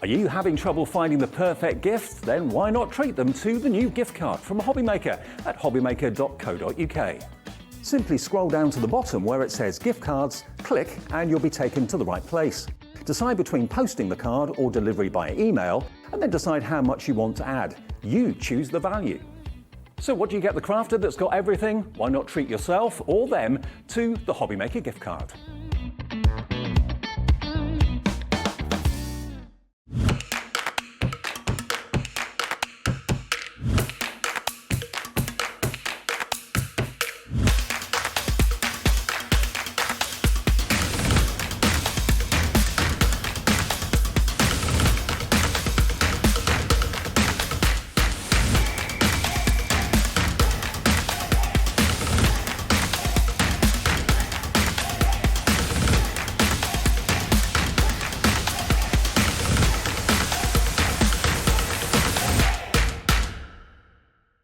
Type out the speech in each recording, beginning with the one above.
Are you having trouble finding the perfect gift? Then why not treat them to the new gift card from Hobbymaker at hobbymaker.co.uk. Simply scroll down to the bottom where it says gift cards, click and you'll be taken to the right place. Decide between posting the card or delivery by email and then decide how much you want to add. You choose the value. So what do you get the crafter that's got everything? Why not treat yourself or them to the Hobbymaker gift card?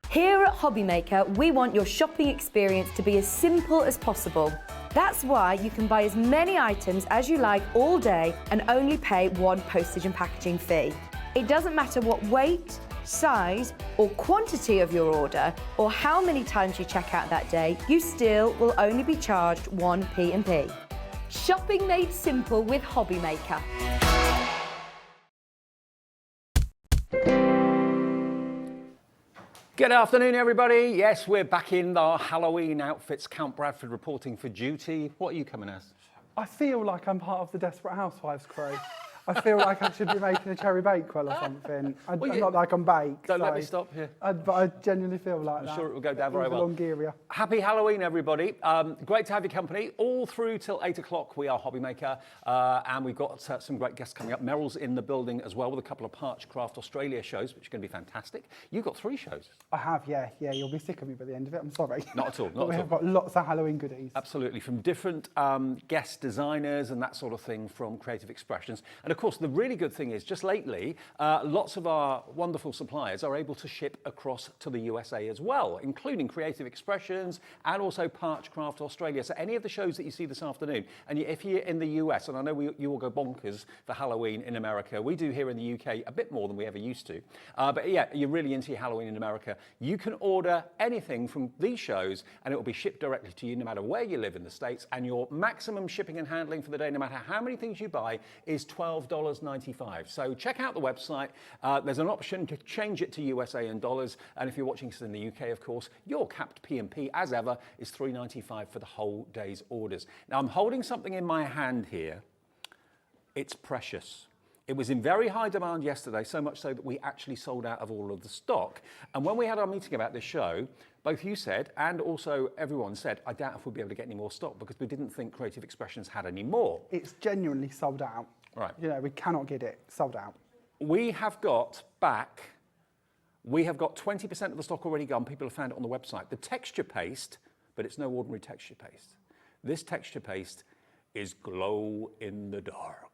Here at Hobbymaker, we want your shopping experience to be as simple as possible. That's why you can buy as many items as you like all day and only pay one postage and packaging fee. It doesn't matter what weight, size or quantity of your order or how many times you check out that day, you still will only be charged one P&P. Shopping made simple with Hobbymaker. Good afternoon, everybody. Yes, we're back in our Halloween outfits. Count Bradford reporting for duty. What are you coming as? I feel like I'm part of the Desperate Housewives crew. I feel like I should be making a cherry bakewell or something. Not like I'm baked. Don't let me stop here. But I genuinely feel like that. I'm sure it will go down very well. Longeria. Happy Halloween, everybody. Great to have your company. All through till 8 o'clock, we are Hobbymaker. And we've got some great guests coming up. Meryl's in the building as well with a couple of Parchcraft Australia shows, which are going to be fantastic. You've got 3 shows. I have, yeah. You'll be sick of me by the end of it. I'm sorry. Not at all. But we have got lots of Halloween goodies. Absolutely. From different guest designers and that sort of thing from Creative Expressions. And of course, the really good thing is just lately, lots of our wonderful suppliers are able to ship across to the USA as well, including Creative Expressions and also Parchcraft Australia. So any of the shows that you see this afternoon, and if you're in the US, and I know you all go bonkers for Halloween in America, we do here in the UK a bit more than we ever used to. But yeah, you're really into your Halloween in America. You can order anything from these shows and it will be shipped directly to you no matter where you live in the States, and your maximum shipping and handling for the day, no matter how many things you buy, is $12.95. So check out the website. There's an option to change it to USA and dollars. And if you're watching this in the UK, of course, your capped P&P, as ever, is $3.95 for the whole day's orders. Now, I'm holding something in my hand here. It's precious. It was in very high demand yesterday, so much so that we actually sold out of all of the stock. And when we had our meeting about this show, both you said, and also everyone said, I doubt if we'll be able to get any more stock because we didn't think Creative Expressions had any more. It's genuinely sold out. Right. You know, we cannot get it. Sold out. We have got 20% of the stock already gone. People have found it on the website. The texture paste, but it's no ordinary texture paste. This texture paste is glow in the dark.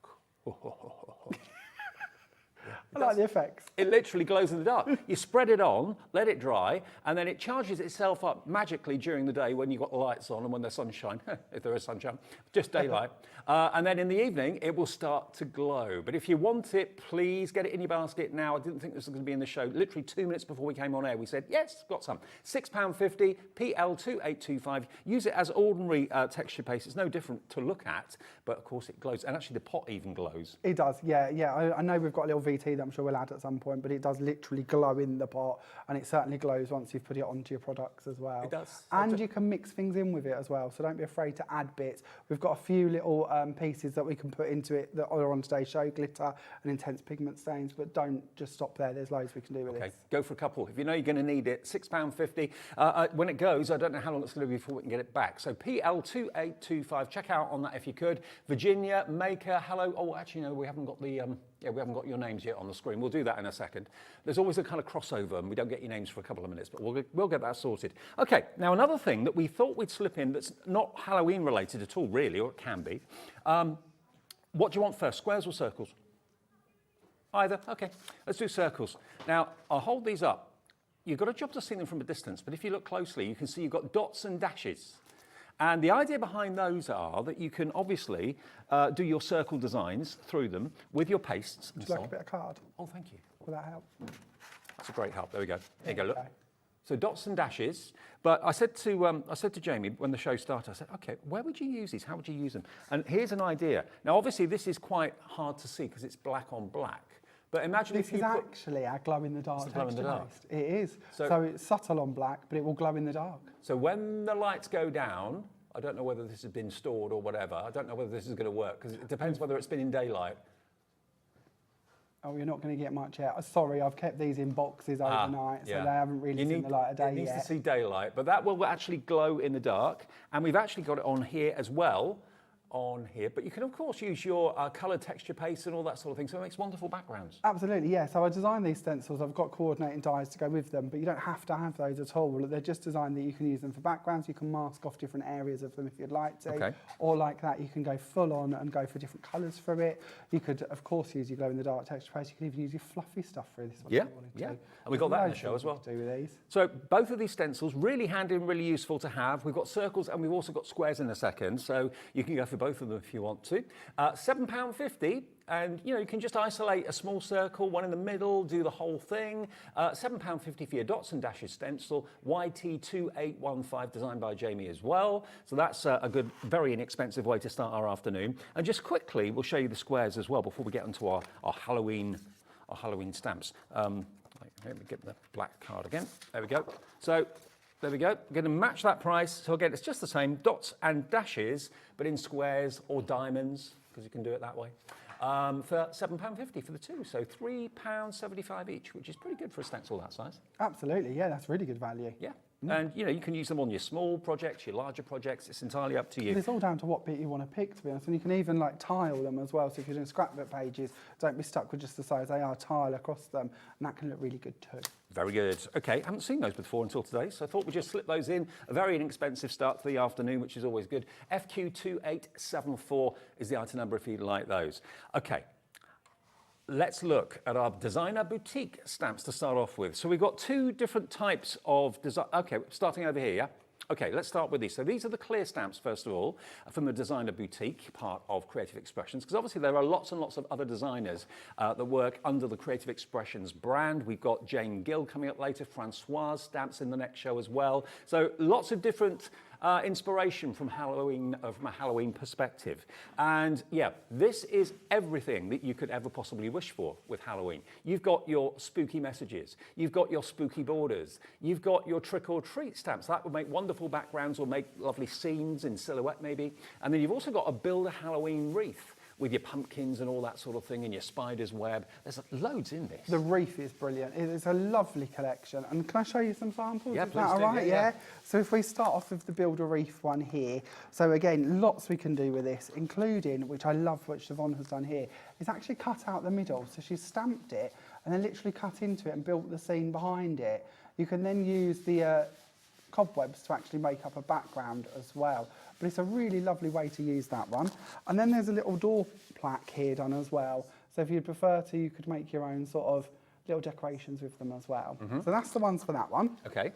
I like the effects. It literally glows in the dark. You spread it on, let it dry, and then it charges itself up magically during the day when you've got the lights on and when there's sunshine, if there is sunshine, just daylight. And then in the evening, it will start to glow. But if you want it, please get it in your basket now. I didn't think this was going to be in the show. Literally 2 minutes before we came on air, we said, yes, got some. £6.50, PL2825. Use it as ordinary texture paste. It's no different to look at, but of course it glows. And actually the pot even glows. It does, yeah. I know we've got a little VT that I'm sure we'll add at some point, but it does literally glow in the pot, and it certainly glows once you've put it onto your products as well. It does. And you can mix things in with it as well, so don't be afraid to add bits. We've got a few little pieces that we can put into it that are on today's show, glitter and intense pigment stains, but don't just stop there. There's loads we can do with this. Okay, go for a couple. If you know you're going to need it, £6.50. When it goes, I don't know how long it's going to be before we can get it back. So PL2825, check out on that if you could. Virginia, Maker, hello. Oh, actually, no, we haven't got the... we haven't got your names yet on the screen. We'll do that in a second. There's always a kind of crossover and we don't get your names for a couple of minutes, but we'll get that sorted. Okay, now another thing that we thought we'd slip in that's not Halloween related at all, really, or it can be. What do you want first, squares or circles? Either, okay. Let's do circles. Now, I'll hold these up. You've got a job to see them from a distance, but if you look closely, you can see you've got dots and dashes. And the idea behind those are that you can obviously do your circle designs through them with your pastes and Would you so like on. a bit of card? Oh, thank you. Will that help? That's a great help. There we go. There you go, look. Okay. So dots and dashes, but I said to Jamie when the show started, I said, okay, where would you use these? How would you use them? And here's an idea. Now, obviously, this is quite hard to see because it's black on black. But imagine This if you is put... actually our glow-in-the-dark It's a glow-in-the-dark. texture paste. It is. So- So it's subtle on black, but it will glow in the dark. So when the lights go down, I don't know whether this has been stored or whatever. I don't know whether this is going to work because it depends whether it's been in daylight. Oh, you're not going to get much out. Sorry, I've kept these in boxes overnight, so they haven't really seen the light of day It needs yet. to see daylight, but that will actually glow in the dark. And we've actually got it on here as well, on here. But you can, of course, use your coloured texture paste and all that sort of thing, so it makes wonderful backgrounds. Absolutely, yeah. So I designed these stencils. I've got coordinating dies to go with them, but you don't have to have those at all. They're just designed that you can use them for backgrounds. You can mask off different areas of them if you'd like to. Okay. Or like that, you can go full on and go for different colours for it. You could, of course, use your glow-in-the-dark texture paste. You could even use your fluffy stuff for this one Yeah, if you wanted yeah. to. And we've got that in the Loads of show as things well. to do with these. So both of these stencils, really handy and really useful to have. We've got circles and we've also got squares in a second, so you can go for both of them if you want to. £7.50, and you can just isolate a small circle, one in the middle, do the whole thing. £7.50 for your dots and dashes stencil, YT2815, designed by Jamie as well. So that's a good, very inexpensive way to start our afternoon. And just quickly, we'll show you the squares as well before we get onto our Halloween stamps. Let me get the black card again. There we go. So there we go. We're going to match that price. So again, it's just the same, dots and dashes, but in squares or diamonds, because you can do it that way, for £7.50 for the two. So £3.75 each, which is pretty good for a stencil that size. Absolutely, yeah, that's really good value. Yeah. And you can use them on your small projects, your larger projects. It's entirely up to you. It's all down to what bit you want to pick, to be honest. And you can even tile them as well. So if you're doing scrapbook pages, don't be stuck with just the size they are. Tile across them, and that can look really good too. Very good. Okay, I haven't seen those before until today, so I thought we'd just slip those in. A very inexpensive start to the afternoon, which is always good. FQ2874 is the item number if you'd like those. Okay. Let's look at our designer boutique stamps to start off with. So we've got two different types of design. Okay, starting over here, yeah? Okay, let's start with these. So these are the clear stamps, first of all, from the designer boutique part of Creative Expressions, because obviously there are lots and lots of other designers that work under the Creative Expressions brand. We've got Jane Gill coming up later, Francoise stamps in the next show as well. So lots of different inspiration from Halloween, from a Halloween perspective. And yeah, this is everything that you could ever possibly wish for with Halloween. You've got your spooky messages, you've got your spooky borders, you've got your trick or treat stamps. That would make wonderful backgrounds or make lovely scenes in silhouette maybe. And then you've also got a build a Halloween wreath with your pumpkins and all that sort of thing and your spider's web. There's loads in this. The wreath is brilliant. It's a lovely collection. And can I show you some samples? Yeah, Is please that all do, right? yeah. So if we start off with the Build a Wreath one here. So again, lots we can do with this, including, which I love what Siobhan has done here, is actually cut out the middle. So she's stamped it and then literally cut into it and built the scene behind it. You can then use the cobwebs to actually make up a background as well. But it's a really lovely way to use that one. And then there's a little door plaque here done as well. So if you'd prefer to, you could make your own sort of little decorations with them as well. So that's the ones for that one. Okay.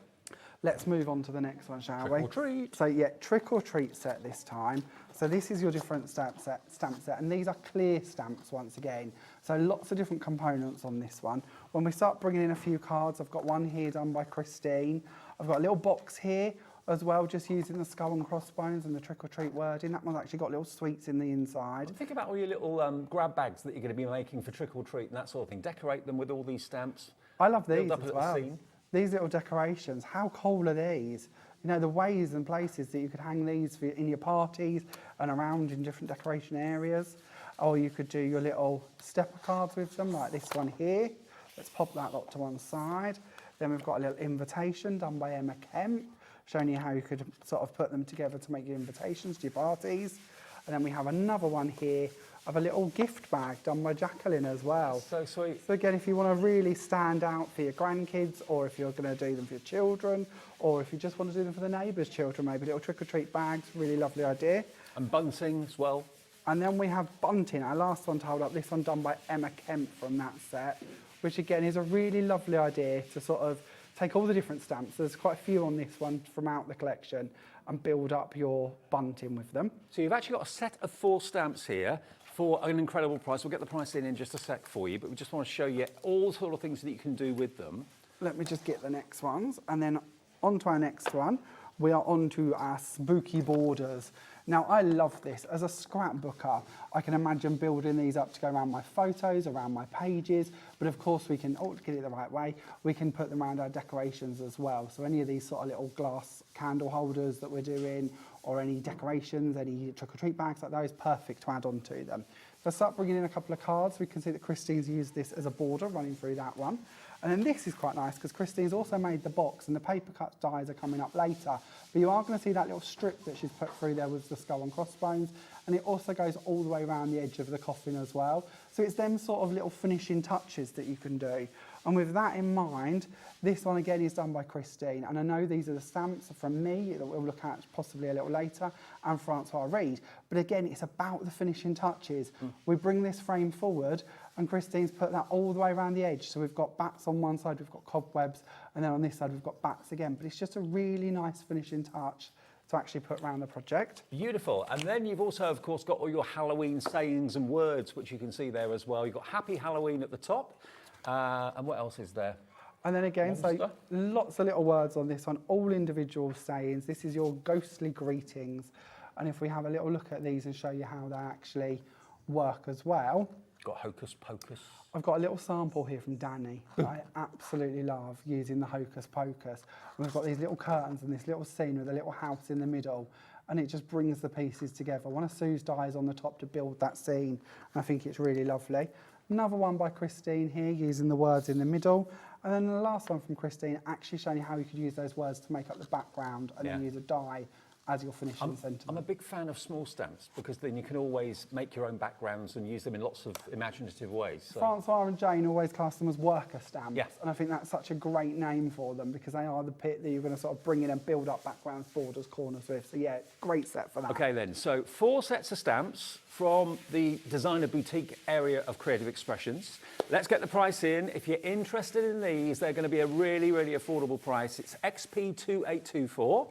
Let's move on to the next one, shall we? Trick or treat. So yeah, trick or treat set this time. So this is your different stamp set, and these are clear stamps once again. So lots of different components on this one. When we start bringing in a few cards, I've got one here done by Christine. I've got a little box here as well, just using the skull and crossbones and the trick or treat wording. That one's actually got little sweets in the inside. Think about all your little grab bags that you're going to be making for trick or treat and that sort of thing. Decorate them with all these stamps. I love these Build up a as little well. scene. These little decorations, how cool are these? You know, the ways and places that you could hang these for in your parties and around in different decoration areas. Or you could do your little stepper cards with them, like this one here. Let's pop that lot to one side. Then we've got a little invitation done by Emma Kemp, showing you how you could sort of put them together to make your invitations to your parties. And then we have another one here of a little gift bag done by Jacqueline as well. So sweet. So again, if you want to really stand out for your grandkids, or if you're going to do them for your children, or if you just want to do them for the neighbours' children, maybe little trick-or-treat bags, really lovely idea. And bunting as well. And then we have bunting, our last one to hold up, this one done by Emma Kemp from that set, which again is a really lovely idea to sort of take all the different stamps. There's quite a few on this one from out the collection, and build up your bunting with them. So you've actually got a set of 4 stamps here for an incredible price. We'll get the price in just a sec for you, but we just want to show you all sort of things that you can do with them. Let me just get the next ones, and then on to our next one. We are on to our spooky borders. Now, I love this. As a scrapbooker, I can imagine building these up to go around my photos, around my pages, but of course we can, to get it the right way, we can put them around our decorations as well. So any of these sort of little glass candle holders that we're doing, or any decorations, any trick-or-treat bags like those, perfect to add on to them. So start bringing in a couple of cards. We can see that Christine's used this as a border running through that one. And then this is quite nice because Christine's also made the box, and the paper cut dies are coming up later. But you are going to see that little strip that she's put through there with the skull and crossbones, and it also goes all the way around the edge of the coffin as well. So it's them sort of little finishing touches that you can do. And with that in mind, this one again is done by Christine. And I know these are the stamps from me that we'll look at possibly a little later, and Francois Reed. But again, it's about the finishing touches. We bring this frame forward, and Christine's put that all the way around the edge. So we've got bats on one side, we've got cobwebs, and then on this side we've got bats again. But it's just a really nice finishing touch to actually put around the project. Beautiful. And then you've also, of course, got all your Halloween sayings and words, which you can see there as well. You've got Happy Halloween at the top. And what else is there? And then again, Monster. so lots of little words on this one, all individual sayings. This is your ghostly greetings. And if we have a little look at these and show you how they actually work as well. Got Hocus Pocus. I've got a little sample here from Danny that I absolutely love using the Hocus Pocus. And we've got these little curtains and this little scene with a little house in the middle, and it just brings the pieces together. One of Sue's dies on the top to build that scene, and I think it's really lovely. Another one by Christine here, using the words in the middle. And then the last one from Christine, actually showing you how you could use those words to make up the background and then use a die as your finishing sentiment. I'm a big fan of small stamps because then you can always make your own backgrounds and use them in lots of imaginative ways. So. Francois and Jane always cast them as worker stamps, Yeah. and I think that's such a great name for them because they are the bit that you're going to sort of bring in and build up backgrounds, borders, corners with. So yeah, great set for that. Okay then, so 4 sets of stamps from the designer boutique area of creative expressions. Let's get the price in. If you're interested in these, they're going to be a really, really affordable price. It's XP2824.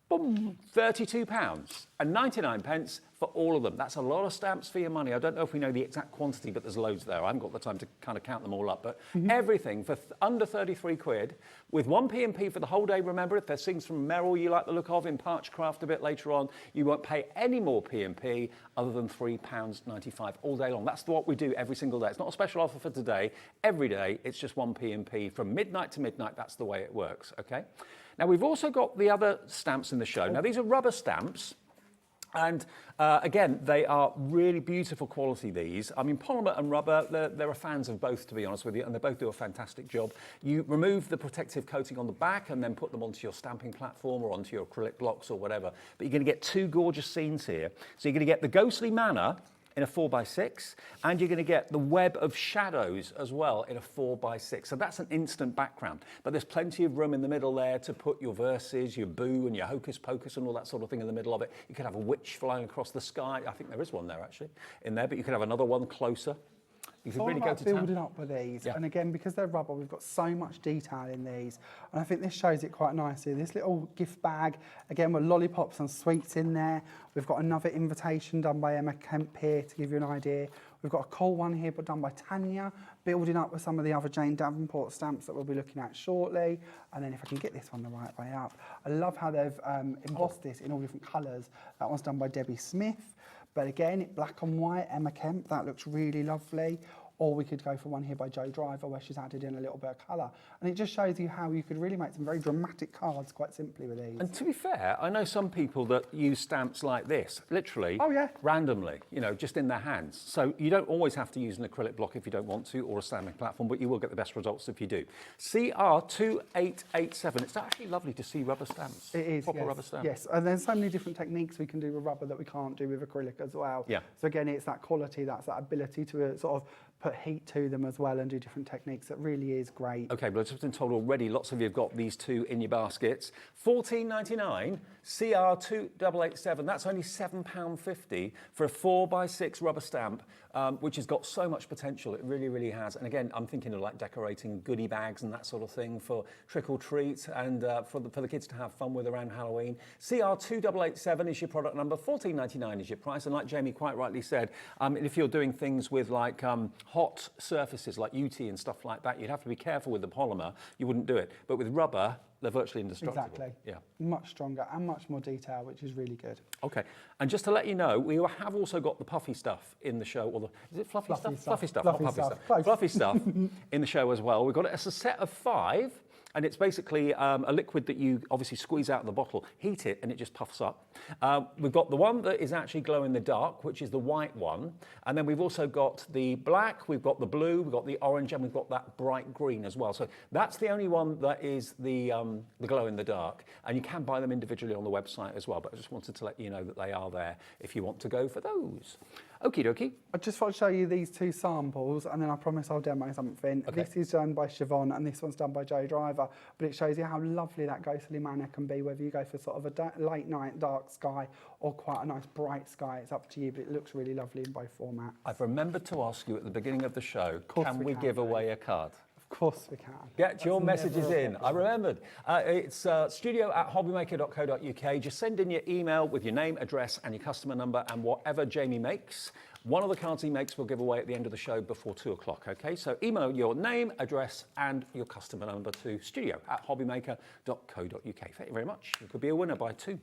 Boom, £32.99 for all of them. That's a lot of stamps for your money. I don't know if we know the exact quantity, but there's loads there. I haven't got the time to kind of count them all up, but everything for under 33 quid with 1 P&P for the whole day. Remember, if there's things from Meryl you like the look of in Parchcraft a bit later on, you won't pay any more P&P other than £3.95 all day long. That's what we do every single day. It's not a special offer for today. Every day, it's just 1 P&P from midnight to midnight. That's the way it works, okay? Now, we've also got the other stamps in the show. Now, these are rubber stamps. And again, they are really beautiful quality, these. I mean, polymer and rubber, there are fans of both, to be honest with you, and they both do a fantastic job. You remove the protective coating on the back and then put them onto your stamping platform or onto your acrylic blocks or whatever. But you're going to get 2 gorgeous scenes here. So you're going to get the ghostly manor in a 4x6, and you're going to get the web of shadows as well in a 4x6. So that's an instant background. But there's plenty of room in the middle there to put your verses, your boo and your hocus pocus and all that sort of thing in the middle of it. You could have a witch flying across the sky. I think there is one there actually in there, but you could have another one closer. You could really go to town. Building up with these, and again, because they're rubber, we've got so much detail in these, and I think this shows it quite nicely. This little gift bag, again, with lollipops and sweets in there. We've got another invitation done by Emma Kemp here to give you an idea. We've got a cool one here, but done by Tanya, building up with some of the other Jane Davenport stamps that we'll be looking at shortly. And then if I can get this one the right way up, I love how they've embossed this in all different colours. That one's done by Debbie Smith. But again, black and white, Emma Kemp, that looks really lovely. Or we could go for one here by Jo Driver where she's added in a little bit of colour. And it just shows you how you could really make some very dramatic cards quite simply with these. And to be fair, I know some people that use stamps like this, literally, randomly, you know, just in their hands. So you don't always have to use an acrylic block if you don't want to, or a stamping platform, but you will get the best results if you do. CR2887, it's actually lovely to see rubber stamps. It is, Proper rubber stamps. Yes, and there's so many different techniques we can do with rubber that we can't do with acrylic as well. Yeah. So again, it's that quality, that's that ability to sort of put heat to them as well and do different techniques. It really is great. Okay, but I've just been told already lots of you have got these two in your baskets. $14.99, CR2887, that's only £7.50 for a 4x6 rubber stamp, which has got so much potential. It really, really has. And again, I'm thinking of like decorating goodie bags and that sort of thing for trick or treat and for the kids to have fun with around Halloween. CR2887 is your product number, $14.99 is your price. And like Jamie quite rightly said, if you're doing things with like hot surfaces like UT and stuff like that, you'd have to be careful with the polymer. You wouldn't do it. But with rubber, they're virtually indestructible. Exactly. Yeah. Much stronger and much more detail, which is really good. Okay. And just to let you know, we have also got the puffy stuff in the show. Or is it fluffy stuff? Fluffy stuff, not puffy stuff. Fluffy stuff in the show as well. We've got it as a set of 5. And it's basically a liquid that you obviously squeeze out of the bottle, heat it, and it just puffs up. We've got the one that is actually glow in the dark, which is the white one. And then we've also got the black, we've got the blue, we've got the orange, and we've got that bright green as well. So that's the only one that is the glow in the dark. And you can buy them individually on the website as well. But I just wanted to let you know that they are there if you want to go for those. Okie dokie. I just want to show you these 2 samples, and then I promise I'll demo something. Okay. This is done by Siobhan, and this one's done by Joe Driver. But it shows you how lovely that ghostly manner can be, whether you go for sort of a late night dark sky or quite a nice bright sky. It's up to you, but it looks really lovely in both formats. I've remembered to ask you at the beginning of the show, can we give away a card? Of course we can. Get your messages in. I remembered. It's studio@hobbymaker.co.uk. Just send in your email with your name, address, and your customer number, and whatever Jamie makes. One of the cards he makes we'll give away at the end of the show before 2 o'clock, okay? So email your name, address, and your customer number to studio@hobbymaker.co.uk. Thank you very much. You could be a winner by 2.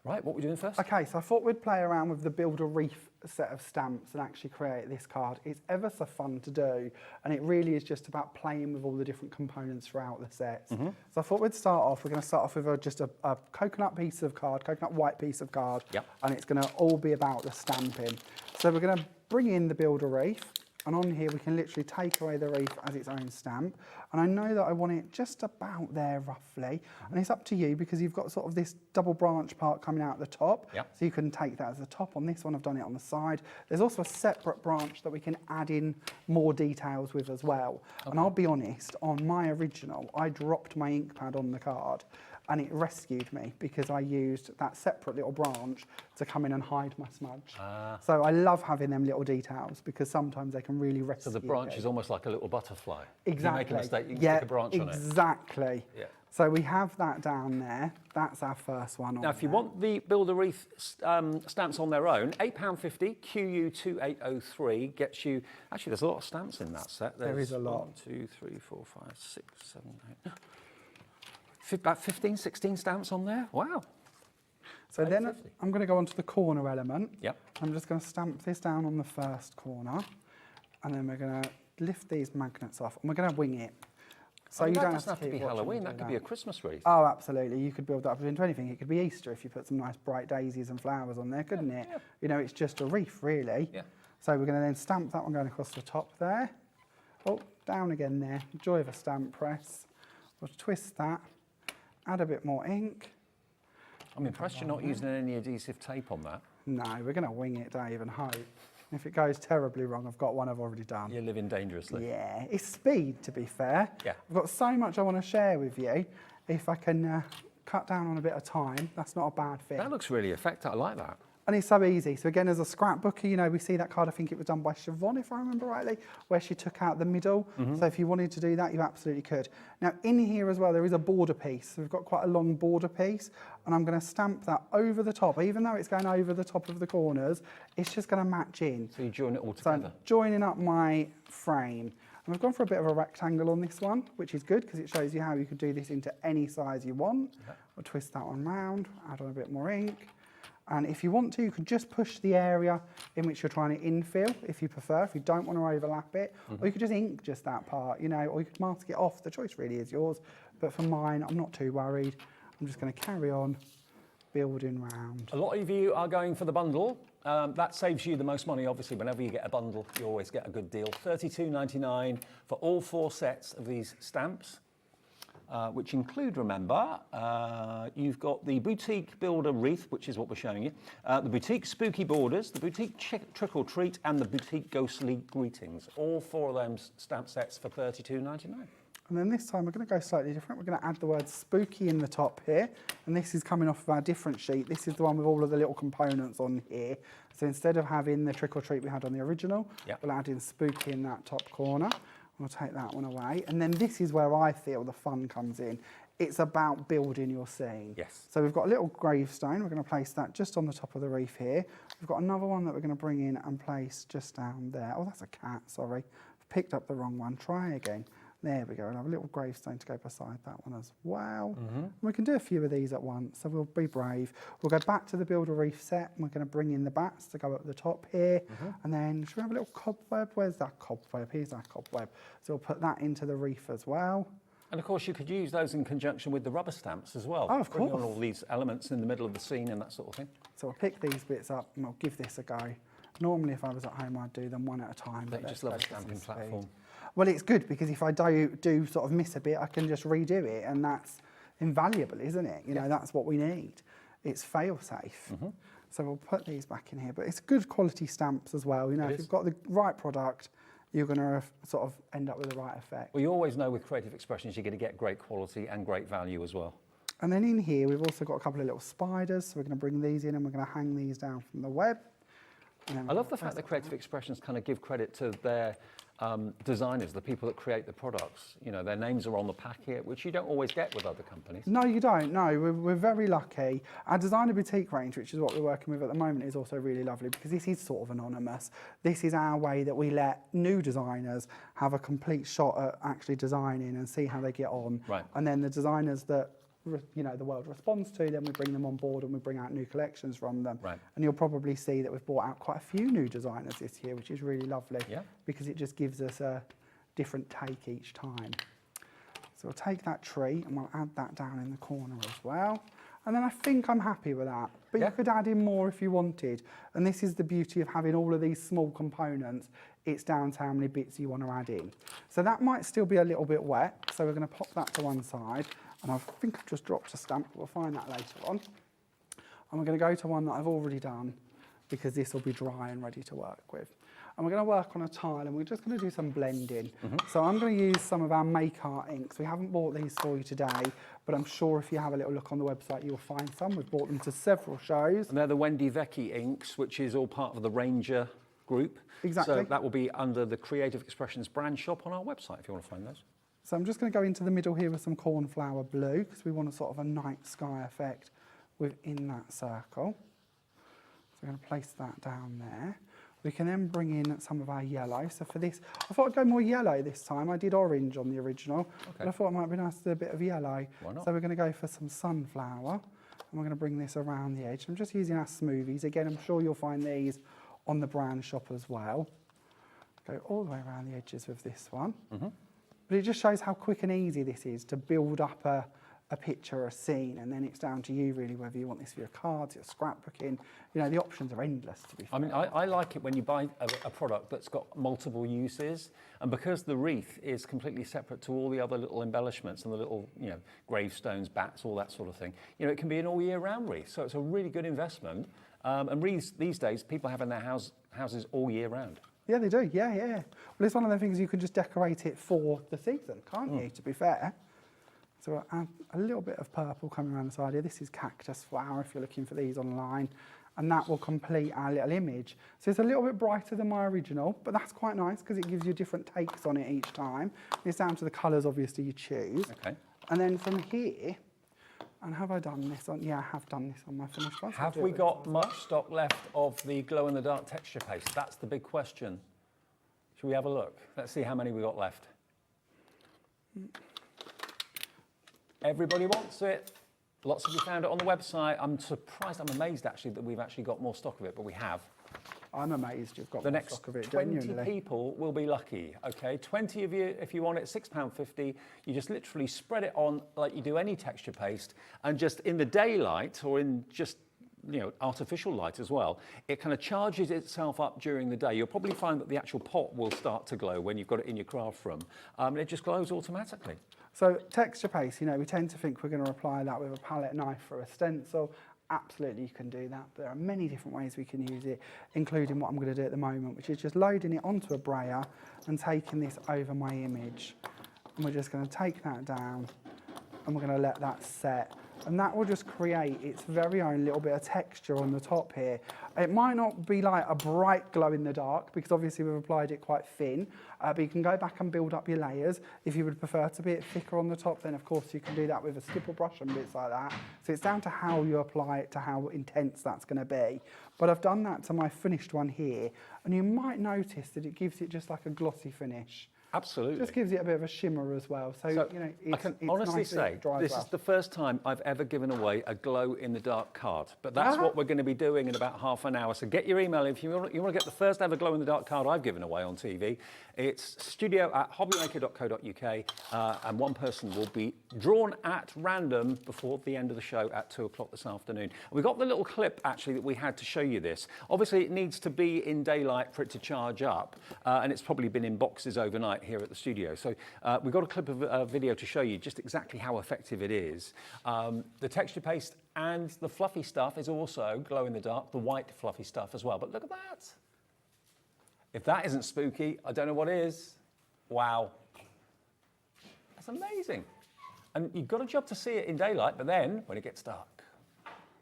Right, what are we doing first? Okay, so I thought we'd play around with the Build a Reef set of stamps and actually create this card. It's ever so fun to do, and it really is just about playing with all the different components throughout the sets. So I thought we're going to start off with just a coconut piece of card, coconut white piece of card, and it's going to all be about the stamping. So we're going to bring in the Build a Reef, and on here we can literally take away the reef as its own stamp. And I know that I want it just about there roughly, and it's up to you because you've got sort of this double branch part coming out at the top, so you can take that as the top. On this one I've done it on the side. There's also a separate branch that we can add in more details with as well. And I'll be honest, on my original I dropped my ink pad on the card, and it rescued me because I used that separate little branch to come in and hide my smudge. So I love having them little details because sometimes they can really rescue. So the branch is almost like a little butterfly. Exactly. If you make a mistake, you can stick a branch on it. Exactly. Yeah. So we have that down there. That's our first one. Now, if you want the Build a Reef stamps on their own, £8.50, QU2803 gets you. Actually, there's a lot of stamps in that set. There is a lot. 1, 2, 3, 4, 5, 6, 7, 8. About 15, 16 stamps on there. Wow. So then I'm going to go on to the corner element. Yep. I'm just going to stamp this down on the first corner, and then we're going to lift these magnets off, and we're going to wing it. So you that don't doesn't have to be Halloween. That could be a that. Christmas wreath. Oh, absolutely. You could build that up into anything. It could be Easter if you put some nice bright daisies and flowers on there, couldn't it? Yeah. You know, it's just a wreath, really. Yeah. So we're going to then stamp that one going across the top there. Oh, down again there. Joy of a stamp press. We'll twist that. Add a bit more ink. I'm impressed you're not using any adhesive tape on that. No, we're going to wing it, Dave, and hope. If it goes terribly wrong, I've got one I've already done. You're living dangerously. Yeah, it's speed, to be fair. Yeah. I've got so much I want to share with you. If I can cut down on a bit of time, that's not a bad thing. That looks really effective. I like that. And it's so easy. So again, as a scrapbooker, you know, we see that card, I think it was done by Siobhan, if I remember rightly, where she took out the middle. So if you wanted to do that, you absolutely could. Now in here as well, there is a border piece. So we've got quite a long border piece, and I'm going to stamp that over the top. Even though it's going over the top of the corners, it's just going to match in. So you join it all So together. I'm joining up my frame. And I've gone for a bit of a rectangle on this one, which is good because it shows you how you could do this into any size you want. We'll twist that one round, add on a bit more ink. And if you want to, you could just push the area in which you're trying to infill, if you prefer, if you don't want to overlap it. Or you could just ink just that part, you know, or you could mask it off. The choice really is yours. But for mine, I'm not too worried. I'm just going to carry on building round. A lot of you are going for the bundle. That saves you the most money, obviously. Whenever you get a bundle, you always get a good deal. $32.99 for all 4 sets of these stamps. which include, remember, you've got the Boutique Builder Wreath, which is what we're showing you, the Boutique Spooky Borders, the Boutique Trick or Treat, and the Boutique Ghostly Greetings. All 4 of them stamp sets for $32.99. And then this time we're going to go slightly different. We're going to add the word spooky in the top here. And this is coming off of our different sheet. This is the one with all of the little components on here. So instead of having the trick or treat we had on the original, we'll add in spooky in that top corner. We'll take that one away. And then this is where I feel the fun comes in. It's about building your scene. Yes. So we've got a little gravestone. We're going to place that just on the top of the wreath here. We've got another one that we're going to bring in and place just down there. Oh, that's a cat, sorry. I've picked up the wrong one. Try again. There we go, and have a little gravestone to go beside that one as well. And we can do a few of these at once, so we'll be brave. We'll go back to the Builder Wreath set, and we're going to bring in the bats to go up the top here. And then, should we have a little cobweb? Where's that cobweb? Here's our cobweb. So we'll put that into the wreath as well. And of course, you could use those in conjunction with the rubber stamps as well. Oh, of course. Bring on all these elements in the middle of the scene and that sort of thing. So we'll pick these bits up, and we'll give this a go. Normally, if I was at home, I'd do them one at a time. But just love a stamping platform. Well, it's good because if I do sort of miss a bit, I can just redo it, and that's invaluable, isn't it? You know, that's what we need. It's fail-safe. So we'll put these back in here, but it's good quality stamps as well. You know, if you've got the right product, you're going to sort of end up with the right effect. Well, you always know with creative expressions, you're going to get great quality and great value as well. And then in here, we've also got a couple of little spiders, so we're going to bring these in and we're going to hang these down from the web. I love the fact that creative expressions kind of give credit to their designers, the people that create the products. You know, their names are on the packet, which you don't always get with other companies. No, you don't. No, we're very lucky. Our designer boutique range, which is what we're working with at the moment, is also really lovely because this is sort of anonymous. This is our way that we let new designers have a complete shot at actually designing and see how they get on. Right. And then the designers that the world responds to, then we bring them on board and we bring out new collections from them. Right. And you'll probably see that we've brought out quite a few new designers this year, which is really lovely. Yeah. Because it just gives us a different take each time. So we'll take that tree and we'll add that down in the corner as well. And then I think I'm happy with that. But you could add in more if you wanted. And this is the beauty of having all of these small components. It's down to how many bits you want to add in. So that might still be a little bit wet. So we're going to pop that to one side. And I think I've just dropped a stamp, but we'll find that later on. And we're going to go to one that I've already done because this will be dry and ready to work with. And we're going to work on a tile and we're just going to do some blending. So I'm going to use some of our Make Art inks. We haven't bought these for you today, but I'm sure if you have a little look on the website, you'll find some. We've bought them to several shows. And they're the Wendy Vecchi inks, which is all part of the Ranger group. Exactly. So that will be under the Creative Expressions brand shop on our website if you want to find those. So I'm just going to go into the middle here with some cornflower blue because we want a sort of a night sky effect within that circle. So I'm going to place that down there. We can then bring in some of our yellow. So for this, I thought I'd go more yellow this time. I did orange on the original, but I thought it might be nice to do a bit of yellow. Why not? So we're going to go for some sunflower, and we're going to bring this around the edge. I'm just using our smoothies. Again, I'm sure you'll find these on the brand shop as well. Go all the way around the edges with this one. But it just shows how quick and easy this is to build up a picture, a scene, and then it's down to you really whether you want this for your cards, your scrapbooking. You know, the options are endless, to be fair. I mean, I like it when you buy a product that's got multiple uses, and because the wreath is completely separate to all the other little embellishments and the little, gravestones, bats, all that sort of thing, it can be an all year round wreath. So it's a really good investment. And wreaths these days, people have in their houses all year round. Yeah, they do. Yeah. Well, it's one of the things you can just decorate it for the season, can't you, to be fair? So we'll add a little bit of purple coming around the side here. This is cactus flower if you're looking for these online. And that will complete our little image. So it's a little bit brighter than my original, but that's quite nice because it gives you different takes on it each time. It's down to the colours, obviously, you choose. Okay. And then from here, and have I done this on? Yeah, I have done this on my finished one. Have we got much stock left of the glow-in-the-dark texture paste? That's the big question. Should we have a look? Let's see how many we got left. Everybody wants it. Lots of you found it on the website. I'm surprised, I'm amazed actually that we've actually got more stock of it, but we have. I'm amazed you've got The more next stock of it, 20 genuinely. people will be lucky, okay? 20 of you, if you want it, £6.50. You just literally spread it on like you do any texture paste, and just in the daylight or in just artificial light as well, it kind of charges itself up during the day. You'll probably find that the actual pot will start to glow when you've got it in your craft room, and it just glows automatically. So texture paste, you know, we tend to think we're going to apply that with a palette knife or a stencil. Absolutely, you can do that. There are many different ways we can use it, including what I'm going to do at the moment, which is just loading it onto a brayer and taking this over my image. And we're just going to take that down and we're going to let that set. And that will just create its very own little bit of texture on the top here. It might not be like a bright glow in the dark because obviously we've applied it quite thin, but you can go back and build up your layers. If you would prefer to be a bit thicker on the top, then of course you can do that with a stipple brush and bits like that. So it's down to how you apply it, to how intense that's going to be. But I've done that to my finished one here, and you might notice that it gives it just like a glossy finish. Absolutely. Just gives it a bit of a shimmer as well. So you know, I can honestly say this is the first time I've ever given away a glow-in-the-dark card. But that's what we're going to be doing in about half an hour. So get your email if you want to get the first ever glow-in-the-dark card I've given away on TV. It's studio@hobbymaker.co.uk, and one person will be drawn at random before the end of the show at 2 o'clock this afternoon. We got the little clip actually that we had to show you this. Obviously, it needs to be in daylight for it to charge up, and it's probably been in boxes overnight here at the studio. So we've got a clip of a video to show you just exactly how effective it is. The texture paste and the fluffy stuff is also glow in the dark, the white fluffy stuff as well. But look at that. If that isn't spooky, I don't know what is. Wow. That's amazing. And you've got a job to see it in daylight, but then when it gets dark.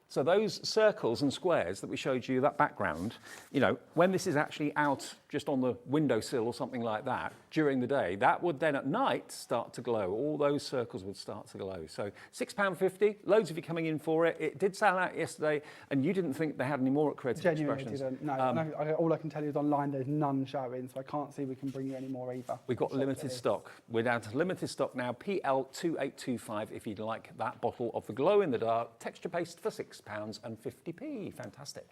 So those circles and squares that we showed you, that background, you know, when this is actually out just on the windowsill or something like that during the day, that would then at night start to glow. All those circles would start to glow. So £6.50, loads of you coming in for it. It did sell out yesterday, and you didn't think they had any more at Creative Expressions. Didn't. No, all I can tell you is online there's none showing, so I can't see we can bring you any more either. We've got limited stock. We're down to limited stock now, PL2825, if you'd like that bottle of the glow-in-the-dark texture paste for £6.50. Fantastic.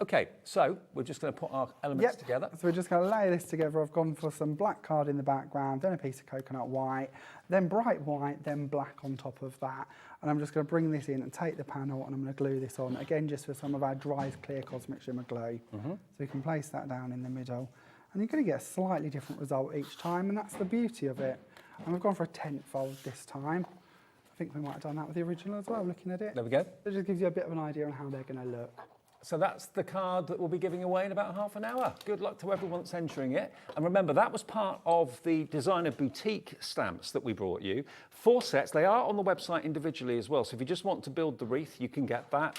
Okay, so we're just going to put our elements together. So we're just going to lay this together. I've gone for some black card in the background, then a piece of coconut white, then bright white, then black on top of that. And I'm just going to bring this in and take the panel and I'm going to glue this on, again, just for some of our dry, clear Cosmic Shimmer glue. So you can place that down in the middle. And you're going to get a slightly different result each time, and that's the beauty of it. And we've gone for a 10th fold this time. I think we might have done that with the original as well, looking at it. There we go. It just gives you a bit of an idea on how they're going to look. So that's the card that we'll be giving away in about half an hour. Good luck to everyone that's entering it. And remember, that was part of the designer boutique stamps that we brought you. 4 sets, they are on the website individually as well. So if you just want to build the wreath, you can get that.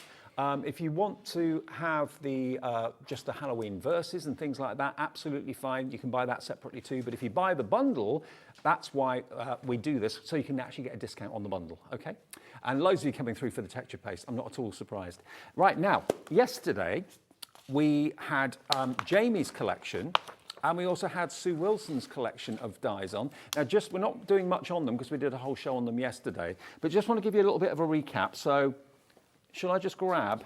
If you want to have the just the Halloween verses and things like that, absolutely fine. You can buy that separately too. But if you buy the bundle, that's why we do this, so you can actually get a discount on the bundle, okay? And loads of you coming through for the texture paste. I'm not at all surprised. Right, now, yesterday, we had Jamie's collection, and we also had Sue Wilson's collection of dies on. Now, we're not doing much on them because we did a whole show on them yesterday, but just want to give you a little bit of a recap. So, shall I just grab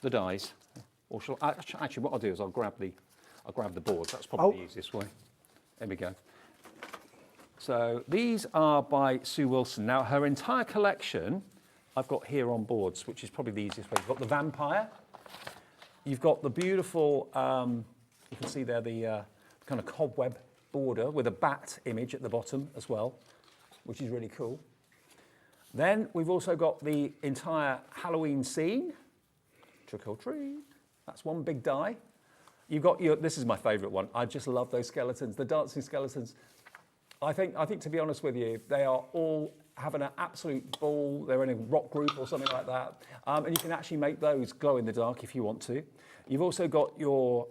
the dies? Or shall actually, what I'll do is I'll grab the boards. That's probably the easiest way. There we go. So these are by Sue Wilson. Now, her entire collection I've got here on boards, which is probably the easiest way. You've got the vampire. You've got the beautiful, you can see there the kind of cobweb border with a bat image at the bottom as well, which is really cool. Then we've also got the entire Halloween scene, trick or treat. That's one big die. You've got this is my favourite one. I just love those skeletons, the dancing skeletons. I think to be honest with you, they are all having an absolute ball. They're in a rock group or something like that. And you can actually make those glow in the dark if you want to. You've also got your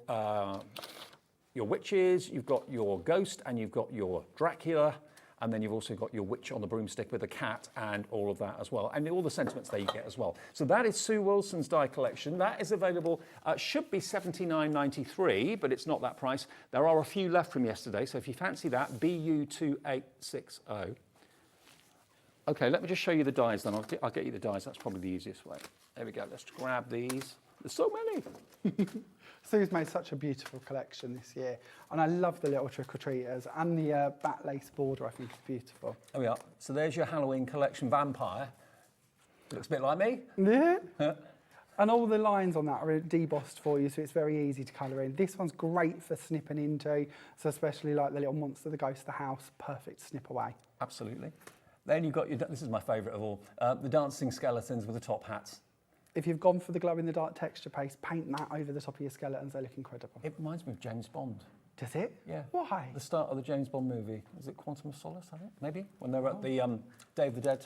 witches, you've got your ghost, and you've got your Dracula. And then you've also got your witch on the broomstick with a cat and all of that as well. And all the sentiments there you get as well. So that is Sue Wilson's die collection. That is available, should be $79.93, but it's not that price. There are a few left from yesterday. So if you fancy that, BU2860. Okay, let me just show you the dies then. I'll get you the dies. That's probably the easiest way. There we go. Let's grab these. There's so many. Sue's made such a beautiful collection this year, and I love the little trick-or-treaters, and the bat lace border I think is beautiful. There we are. So there's your Halloween collection vampire. Looks a bit like me. Yeah. And all the lines on that are debossed for you, so it's very easy to colour in. This one's great for snipping into, so especially like the little monster that goes to the house, perfect to snip away. Absolutely. Then you've got your, this is my favourite of all, the dancing skeletons with the top hats. If you've gone for the glow-in-the-dark texture paste, paint that over the top of your skeletons, they look incredible. It reminds me of James Bond. Does it? Yeah. Why? The start of the James Bond movie. Is it Quantum of Solace, I think? Maybe? When they were at the Day of the Dead.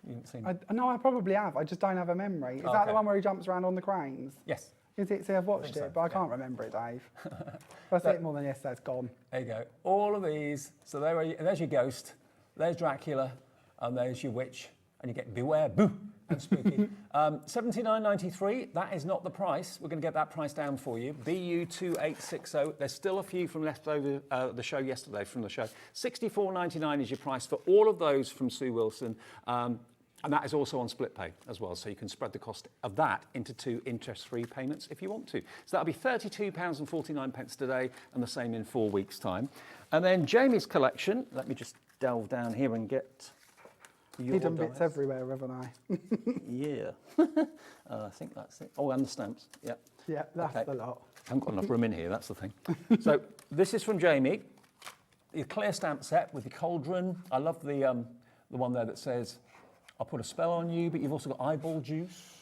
You haven't seen it? No, I probably have. I just don't have a memory. Is that the one where he jumps around on the cranes? Yes. Is it? See, I've watched so, it, but I can't remember it, Dave. If I see it more than yesterday, it's gone. There you go. All of these. So there's your ghost, there's Dracula, and there's your witch, and you get beware, boo, and spooky. $79.93. That is not the price. We're going to get that price down for you. BU2860. There's still a few from left over the show yesterday from the show. $64.99 is your price for all of those from Sue Wilson. And that is also on split pay as well, so you can spread the cost of that into 2 interest-free payments if you want to. So that'll be £32.49 today, and the same in 4 weeks' time. And then Jamie's collection, let me just delve down here and get your Hidden bits everywhere, haven't I? Yeah. I think that's it. Oh, and the stamps, yeah. Yeah, that's the lot. I haven't got enough room in here, that's the thing. So this is from Jamie, your clear stamp set with the cauldron. I love the one there that says, I'll put a spell on you, but you've also got eyeball juice.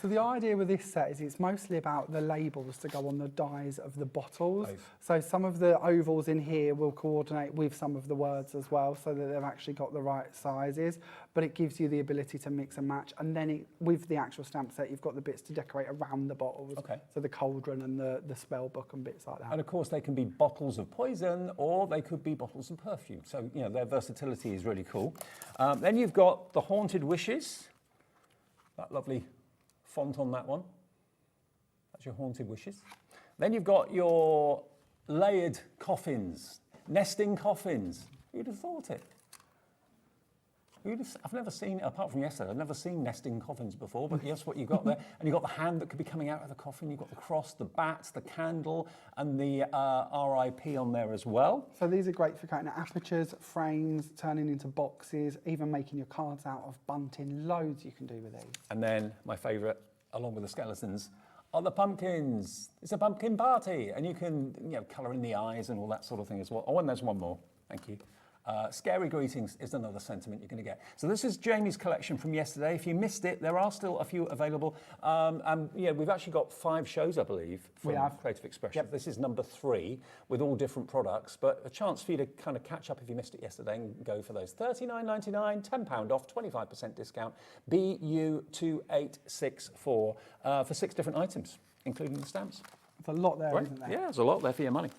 So the idea with this set is it's mostly about the labels to go on the dies of the bottles. Nice. So some of the ovals in here will coordinate with some of the words as well, so that they've actually got the right sizes, but it gives you the ability to mix and match. And then with the actual stamp set, you've got the bits to decorate around the bottles. Okay. So the cauldron and the spell book and bits like that. And of course, they can be bottles of poison, or they could be bottles of perfume. So, you know, their versatility is really cool. Then you've got the Haunted Wishes. That lovely font on that one. That's your Haunted Wishes. Then you've got your layered coffins, nesting coffins. Who'd have thought it? I've never seen, apart from yesterday, I've never seen nesting coffins before, but yes, what you've got there. And you've got the hand that could be coming out of the coffin. You've got the cross, the bats, the candle, and the RIP on there as well. So these are great for cutting apertures, frames, turning into boxes, even making your cards out of bunting. Loads you can do with these. And then my favourite, along with the skeletons, are the pumpkins. It's a pumpkin party, and you can, you know, colour in the eyes and all that sort of thing as well. Oh, and there's one more. Thank you. Scary greetings is another sentiment you're going to get. So this is Jamie's collection from yesterday. If you missed it, there are still a few available. And yeah, we've actually got 5 shows, I believe, from Creative Expression. Yep. This is number 3 with all different products, but a chance for you to kind of catch up if you missed it yesterday and go for those. $39.99, £10 off, 25% discount, BU2864 for 6 different items, including the stamps. There's a lot there, Right? isn't there? Yeah, there's a lot there for your money.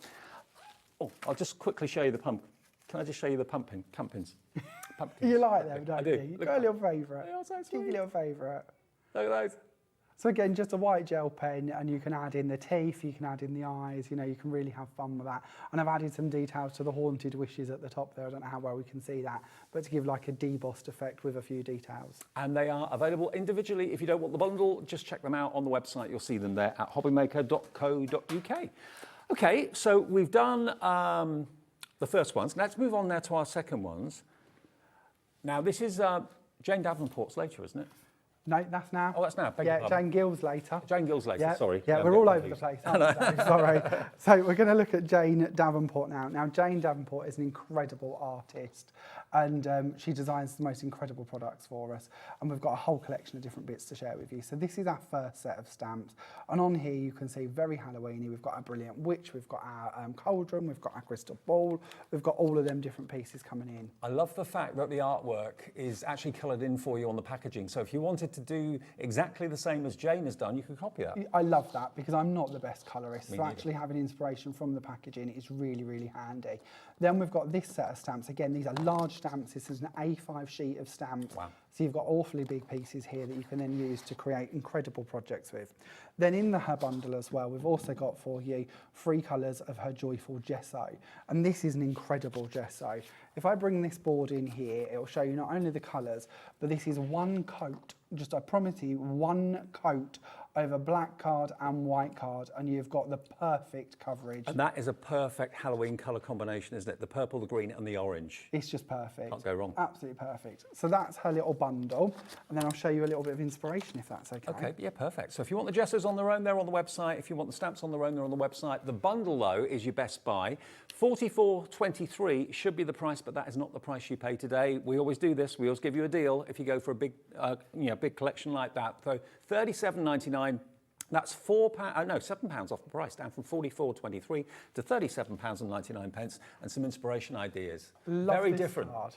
Oh, I'll just quickly show you the pump. Can I just show you the pumpkins? Pumpkins. You like them, don't I do. you? You've got a little favourite. They are so Give sweet. your little favourite. Look at those. So again, just a white gel pen, and you can add in the teeth, you can add in the eyes, you know, you can really have fun with that. And I've added some details to the Haunted Wishes at the top there. I don't know how well we can see that, but to give like a debossed effect with a few details. And they are available individually. If you don't want the bundle, just check them out on the website. You'll see them there at hobbymaker.co.uk. Okay, so we've done the first ones. Let's move on now to our second ones. Now, this is Jane Davenport's later, isn't it? No, that's now. Oh, that's now. Beg your Yeah, pardon. Jane Gill's later. Jane Gill's later, Yeah, sorry. Yeah, I'm we're all getting over the confused. place, aren't we? Sorry. So we're going to look at Jane Davenport now. Now, Jane Davenport is an incredible artist, and she designs the most incredible products for us. And we've got a whole collection of different bits to share with you. So this is our first set of stamps. And on here, you can see very Halloweeny. We've got our brilliant witch, we've got our cauldron, we've got our crystal ball. We've got all of them different pieces coming in. I love the fact that the artwork is actually coloured in for you on the packaging. So if you wanted to do exactly the same as Jane has done, you could copy that. I love that because I'm not the best colourist, Me so neither. actually having inspiration from the packaging is really, really handy. Then we've got this set of stamps. Again, these are large stamps. This is an A5 sheet of stamps. Wow. So you've got awfully big pieces here that you can then use to create incredible projects with. Then in her bundle as well, we've also got for you 3 colours of her Joyful Gesso. And this is an incredible gesso. If I bring this board in here, it will show you not only the colours, but this is one coat, just I promise you, one coat over black card and white card, and you've got the perfect coverage. And that is a perfect Halloween colour combination, isn't it? The purple, the green and the orange. It's just perfect. Can't go wrong. Absolutely perfect. So that's her little bundle, and then I'll show you a little bit of inspiration if that's okay. Okay, yeah, perfect. So if you want the gessos on their own, they're on the website. If you want the stamps on their own, they're on the website. The bundle, though, is your best buy. $44.23 should be the price, but that is not the price you pay today. We always do this. We always give you a deal if you go for a big, big collection like that. So $37.99. That's £7 off the price, down from $44.23 to £37.99, and some inspiration ideas. Very different. Card.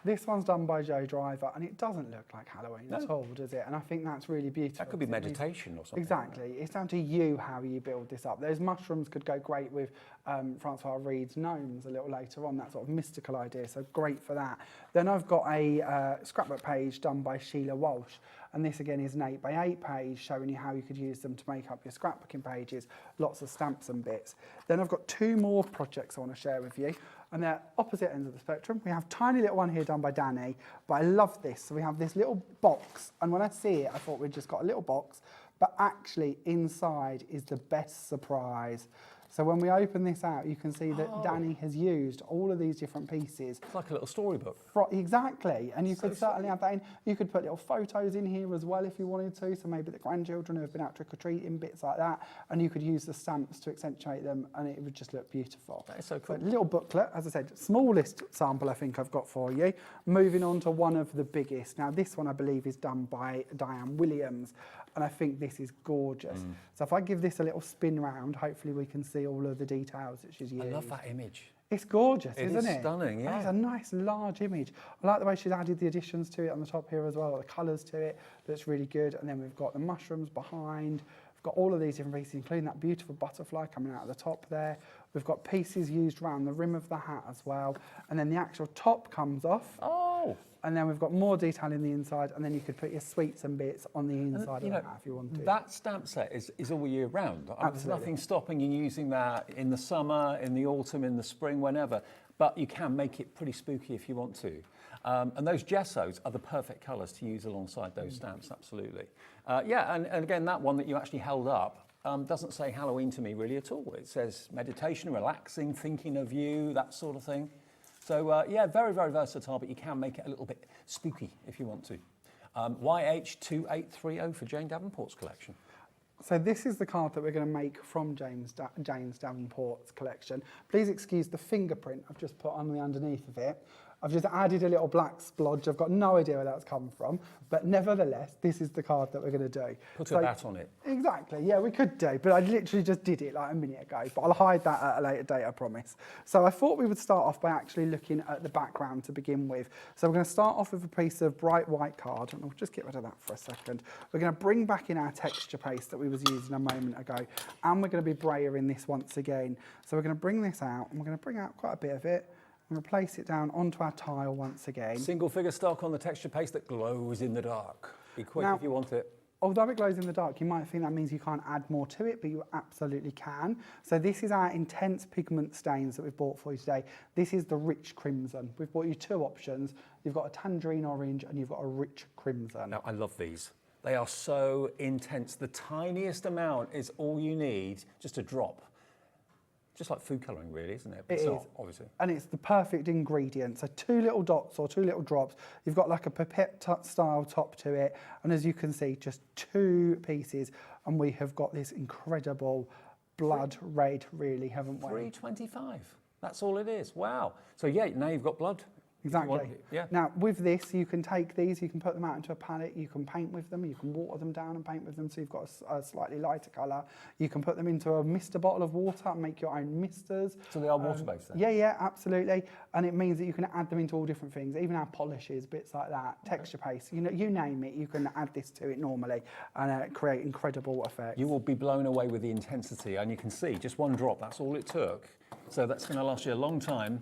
This one's done by Joe Driver, and it doesn't look like Halloween at all, does it? And I think that's really beautiful. That could be meditation or something. Exactly. It's down to you how you build this up. Those mushrooms could go great with Francois Reed's gnomes a little later on, that sort of mystical idea, so great for that. Then I've got a scrapbook page done by Sheila Walsh, and this again is an 8x8 page showing you how you could use them to make up your scrapbooking pages, lots of stamps and bits. Then I've got two more projects I want to share with you, and they're opposite ends of the spectrum. We have a tiny little one here done by Danny, but I love this. So we have this little box, and when I see it, I thought we'd just got a little box, but actually inside is the best surprise. So when we open this out, you can see that Danny has used all of these different pieces. It's like a little storybook. Exactly, and you could certainly have that in. You could put little photos in here as well if you wanted to, so maybe the grandchildren who have been out trick-or-treating, bits like that, and you could use the stamps to accentuate them, and it would just look beautiful. That is so cool. So little booklet, as I said, smallest sample I think I've got for you. Moving on to one of the biggest. Now this one I believe is done by Diane Williams, and I think this is gorgeous. So if I give this a little spin round, hopefully we can see all of the details that she's used. I love that image. It's gorgeous, It isn't is it? stunning, yeah. And it's a nice large image. I like the way she's added the additions to it on the top here as well, the colours to it. That's really good. And then we've got the mushrooms behind. We've got all of these different pieces, including that beautiful butterfly coming out of the top there. We've got pieces used around the rim of the hat as well. And then the actual top comes off. Oh! And then we've got more detail in the inside, and then you could put your sweets and bits on the inside of that if you wanted. That stamp set is all year round. There's Absolutely. nothing stopping you using that in the summer, in the autumn, in the spring, whenever. But you can make it pretty spooky if you want to. And those gessos are the perfect colours to use alongside those stamps, absolutely. And again, that one that you actually held up doesn't say Halloween to me really at all. It says meditation, relaxing, thinking of you, that sort of thing. So very, very versatile, but you can make it a little bit spooky if you want to. YH2830 for Jane Davenport's collection. So this is the card that we're going to make from James Davenport's collection. Please excuse the fingerprint I've just put on the underneath of it. I've just added a little black splodge. I've got no idea where that's come from, but nevertheless, this is the card that we're going to do. Put a bat on it. Exactly, yeah, we could do, but I literally just did it like a minute ago, but I'll hide that at a later date, I promise. So I thought we would start off by actually looking at the background to begin with. So we're going to start off with a piece of bright white card, and I'll just get rid of that for a second. We're going to bring back in our texture paste that we was using a moment ago, and we're going to be brayering this once again. So we're going to bring this out, and we're going to bring out quite a bit of it, and place it down onto our tile once again. Single figure stock on the texture paste that glows in the dark. Be quick if you want it. Although it glows in the dark, you might think that means you can't add more to it, but you absolutely can. So this is our intense pigment stains that we've bought for you today. This is the rich crimson. We've bought you two options. You've got a tangerine orange and you've got a rich crimson. Now, I love these. They are so intense. The tiniest amount is all you need, just a drop. Just like food colouring, really, isn't it? But it it's is, not, obviously. And it's the perfect ingredient. So 2 little dots or 2 little drops. You've got like a pipette style top to it. And as you can see, just 2 pieces. And we have got this incredible blood red, really, haven't we? $3.25. That's all it is. Wow. So, yeah, now you've got blood. Exactly. Yeah. Now, with this, you can take these, you can put them out into a palette, you can paint with them, you can water them down and paint with them, so you've got a slightly lighter colour. You can put them into a mister bottle of water and make your own misters. So they are water-based then? Yeah, absolutely. And it means that you can add them into all different things, even our polishes, bits like that, texture paste. You know, you name it, you can add this to it normally and create incredible effects. You will be blown away with the intensity, and you can see just one drop, that's all it took. So that's going to last you a long time.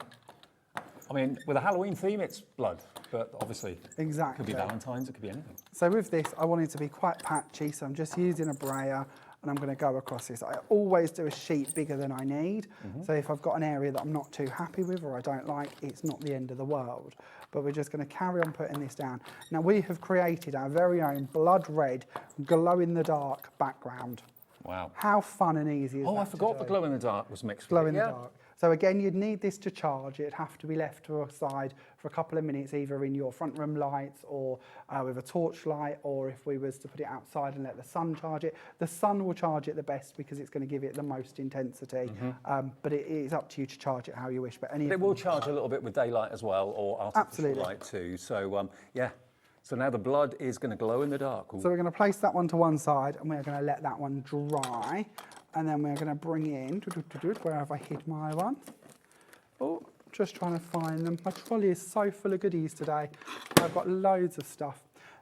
I mean, with a Halloween theme, it's blood, but obviously exactly. It could be Valentine's, it could be anything. So with this, I want it to be quite patchy, so I'm just using a brayer, and I'm going to go across this. I always do a sheet bigger than I need. So if I've got an area that I'm not too happy with or I don't like, it's not the end of the world. But we're just going to carry on putting this down. Now we have created our very own blood red, glow-in-the-dark background. Wow. How fun and easy is that? Oh, I forgot the glow in the dark was mixed Glow with in the dark. So again, you'd need this to charge. It'd have to be left to a side for a couple of minutes, either in your front room lights or with a torch light, or if we was to put it outside and let the sun charge it. The sun will charge it the best because it's going to give it the most intensity. But it is up to you to charge it how you wish. But it will charge a little bit with daylight as well, or artificial light too. So yeah. So now the blood is going to glow in the dark. Ooh. So we're going to place that one to one side and we're going to let that one dry. And then we're going to bring in, where have I hid my one? Oh, just trying to find them. My trolley is so full of goodies today. I've got loads of stuff.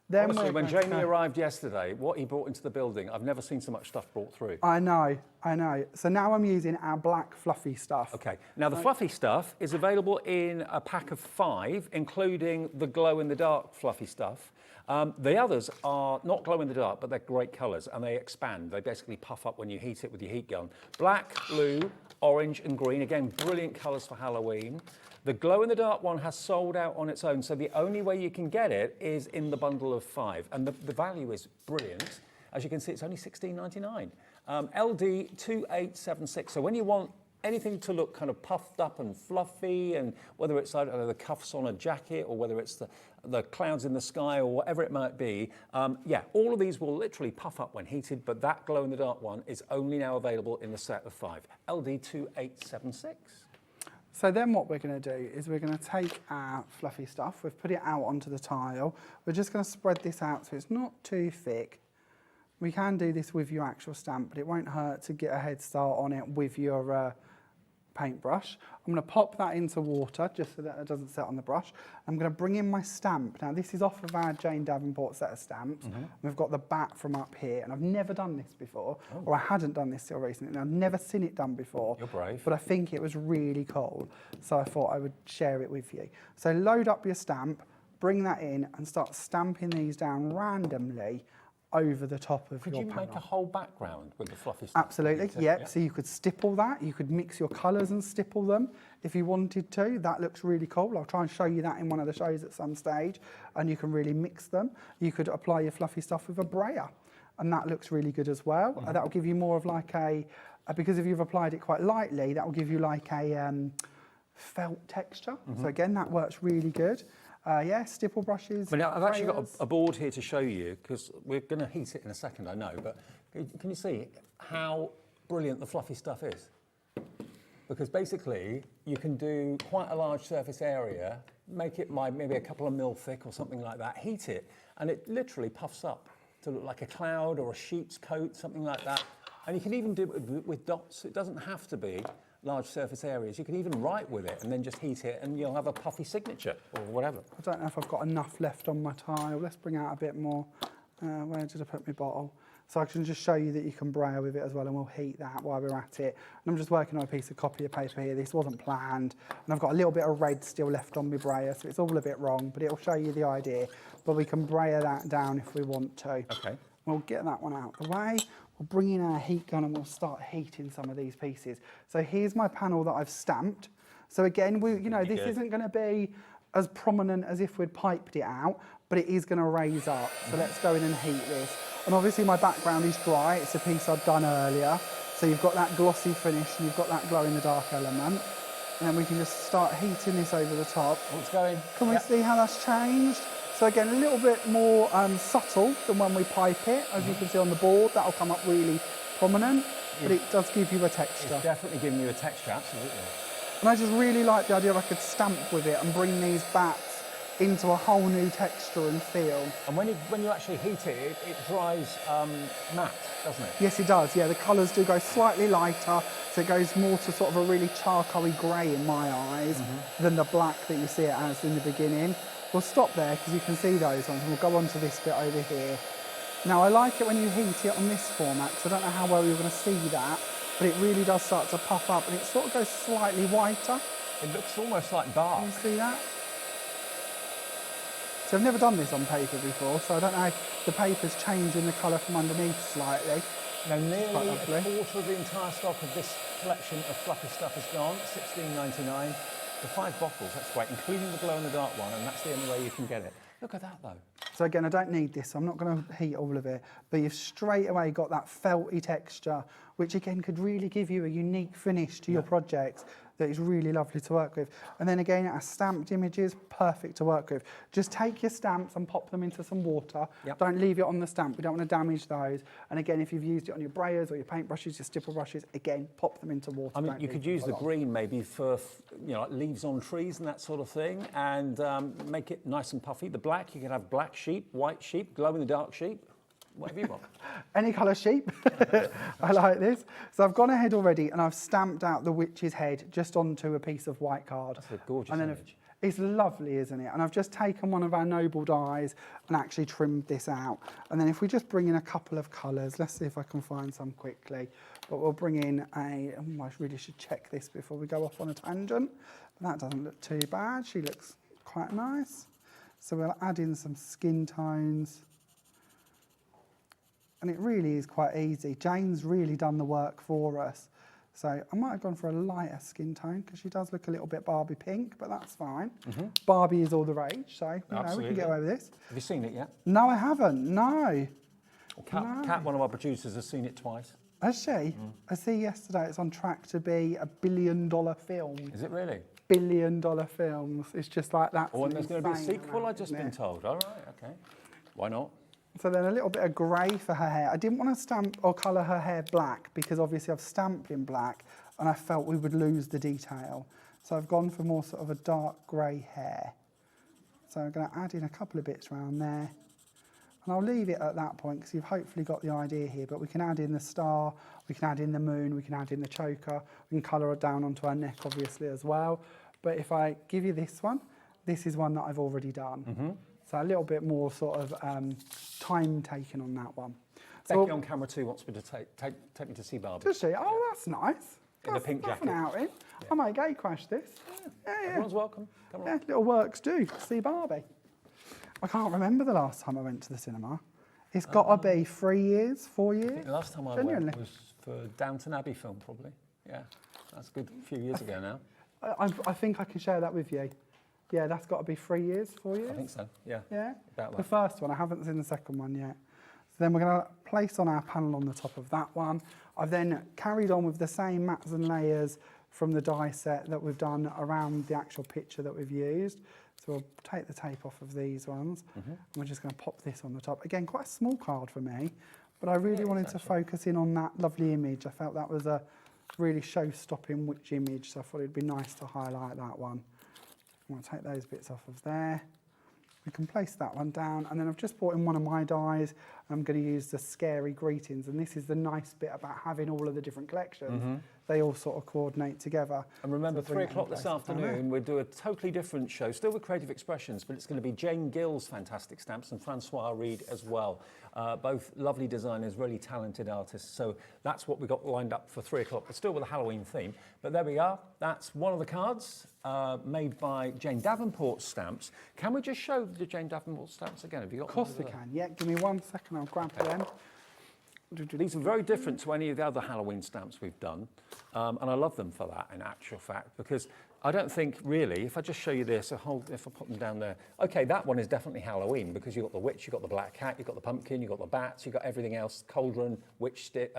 Then honestly, when Jamie arrived yesterday, what he brought into the building, I've never seen so much stuff brought through. I know. So now I'm using our black fluffy stuff. Okay, now the fluffy stuff is available in a pack of 5, including the glow-in-the-dark fluffy stuff. The others are not glow-in-the-dark, but they're great colours, and they expand. They basically puff up when you heat it with your heat gun. Black, blue, orange and green, again, brilliant colours for Halloween. The glow-in-the-dark one has sold out on its own, so the only way you can get it is in the bundle of 5, and the value is brilliant. As you can see, it's only $16.99. LD2876, so when you want anything to look kind of puffed up and fluffy, and whether it's like, the cuffs on a jacket or whether it's the clouds in the sky or whatever it might be, yeah, all of these will literally puff up when heated, but that glow-in-the-dark one is only now available in the set of 5, LD2876. So then what we're going to do is we're going to take our fluffy stuff, we've put it out onto the tile, we're just going to spread this out so it's not too thick. We can do this with your actual stamp, but it won't hurt to get a head start on it with your paintbrush. I'm going to pop that into water just so that it doesn't set on the brush. I'm going to bring in my stamp. Now this is off of our Jane Davenport set of stamps. We've got the bat from up here, and I've never done this before, or I hadn't done this till recently, and I've never seen it done before. You're brave. But I think it was really cool, so I thought I would share it with you. So load up your stamp, bring that in, and start stamping these down randomly over the top of your panel. Could you make a whole background with the fluffy stuff? Absolutely, yep. Yeah. So you could stipple that. You could mix your colours and stipple them if you wanted to. That looks really cool. I'll try and show you that in one of the shows at some stage. And you can really mix them. You could apply your fluffy stuff with a brayer, and that looks really good as well. That will give you more of like because if you've applied it quite lightly, that will give you like a felt texture. So again, that works really good. Yeah, stipple brushes. But now I've actually got a board here to show you, because we're going to heat it in a second, I know, but can you see how brilliant the fluffy stuff is? Because basically you can do quite a large surface area, make it maybe a couple of mil thick or something like that, heat it, and it literally puffs up to look like a cloud or a sheep's coat, something like that. And you can even do it with dots. It doesn't have to be large surface areas. You can even write with it and then just heat it and you'll have a puffy signature or whatever. I don't know if I've got enough left on my tile. Let's bring out a bit more. Where did I put my bottle? So I can just show you that you can braille with it as well, and we'll heat that while we're at it. And I'm just working on a piece of copy paper here. This wasn't planned. And I've got a little bit of red still left on my braille, so it's all a bit wrong, but it'll show you the idea. But we can braille that down if we want to. Okay. We'll get that one out of the way. We'll bring in our heat gun and we'll start heating some of these pieces. So here's my panel that I've stamped. So again, this isn't going to be as prominent as if we'd piped it out, but it is going to raise up. So let's go in and heat this. And obviously my background is dry. It's a piece I've done earlier. So you've got that glossy finish and you've got that glow in the dark element. And then we can just start heating this over the top. Oh, it's going. Can we see how that's changed? So again, a little bit more subtle than when we pipe it. As you can see on the board, that'll come up really prominent, but it does give you a texture. It's definitely giving you a texture, absolutely. And I just really like the idea I could stamp with it and bring these bats into a whole new texture and feel. And when you actually heat it, it dries matte, doesn't it? Yes, it does. Yeah, the colours do go slightly lighter, so it goes more to sort of a really charcoaly grey in my eyes than the black that you see it as in the beginning. We'll stop there because you can see those ones, and we'll go on to this bit over here. Now, I like it when you heat it on this format, because I don't know how well you're going to see that, but it really does start to puff up, and it sort of goes slightly whiter. It looks almost like bark. Can you see that? So I've never done this on paper before, so I don't know if the paper's changing the colour from underneath slightly, Now, nearly Quite a lovely. quarter of the entire stock of this collection of fluffy stuff is gone, $16.99 for 5 bottles. That's great, including the glow-in-the-dark one, and that's the only way you can get it. Look at that, though. So again, I don't need this, so I'm not going to heat all of it, but you've straight away got that felty texture, which again could really give you a unique finish to your projects that is really lovely to work with. And then again, our stamped images, perfect to work with. Just take your stamps and pop them into some water. Yep. Don't leave it on the stamp, we don't want to damage those. And again, if you've used it on your brayers or your paintbrushes, your stipple brushes, again, pop them into water. I mean, Don't you leave could them use for the long. green maybe for, like leaves on trees and that sort of thing, and make it nice and puffy. The black, you can have black sheep, white sheep, glow-in-the-dark sheep, whatever you want. Any colour sheep. I like this. So I've gone ahead already and I've stamped out the witch's head just onto a piece of white card. That's a gorgeous and then image. It's lovely, isn't it? And I've just taken one of our noble dies and actually trimmed this out. And then if we just bring in a couple of colours, let's see if I can find some quickly. But we'll bring in I really should check this before we go off on a tangent. But that doesn't look too bad. She looks quite nice. So we'll add in some skin tones. And it really is quite easy. Jane's really done the work for us. So I might have gone for a lighter skin tone because she does look a little bit Barbie pink, but that's fine. Barbie is all the rage, so you know, we can get away with this. Have you seen it yet? No, I haven't, no. Kat, one of our producers, has seen it twice. Has she? I see yesterday it's on track to be $1 billion film. Is it really? $1 billion films. It's just like that. Oh, and there's going to be a sequel, I've just been told. All right, okay. Why not? So then a little bit of grey for her hair. I didn't want to stamp or colour her hair black because obviously I've stamped in black and I felt we would lose the detail. So I've gone for more sort of a dark grey hair. So I'm going to add in a couple of bits around there. And I'll leave it at that point because you've hopefully got the idea here, but we can add in the star, we can add in the moon, we can add in the choker, we can colour it down onto our neck obviously as well. But if I give you this one, this is one that I've already done. So a little bit more sort of time taken on that one. Becky on camera too wants me to take me to see Barbie. Does she? Oh, that's nice. In a pink That's jacket. an outing. I might gate crash this. Yeah. Everyone's welcome. Come on. Yeah, little works do. See Barbie. I can't remember the last time I went to the cinema. It's got to be 3 years, 4 years. The last time I Genuinely. went was for Downton Abbey film, probably. Yeah, that's a good few years ago now. I think I can share that with you. Yeah, that's got to be 3 years, 4 years. I think so, yeah. Yeah. About The that. first one, I haven't seen the second one yet. So then we're going to place on our panel on the top of that one. I've then carried on with the same mats and layers from the die set that we've done around the actual picture that we've used. So we'll take the tape off of these ones and we're just going to pop this on the top. Again, quite a small card for me, but I really wanted to focus in on that lovely image. I felt that was a really show-stopping witch image, so I thought it'd be nice to highlight that one. I'm going to take those bits off of there. We can place that one down, and then I've just brought in one of my dies. I'm going to use the Scary Greetings, and this is the nice bit about having all of the different collections. They all sort of coordinate together. And remember, So 3 bring it in o'clock this place down there. afternoon, we'll do a totally different show, still with Creative Expressions, but it's going to be Jane Gill's fantastic stamps and Francois Reed as well. Both lovely designers, really talented artists. So that's what we've got lined up for 3 o'clock, but still with a Halloween theme. But there we are. That's one of the cards made by Jane Davenport Stamps. Can we just show the Jane Davenport stamps again? Have you got Of course we can. Yeah, give me 1 second, I'll grab them. These are very different to any of the other Halloween stamps we've done, and I love them for that, in actual fact, because I don't think really, if I just show you this, if I put them down there, okay, that one is definitely Halloween because you've got the witch, you've got the black cat, you've got the pumpkin, you've got the bats, you've got everything else, cauldron, witch stick,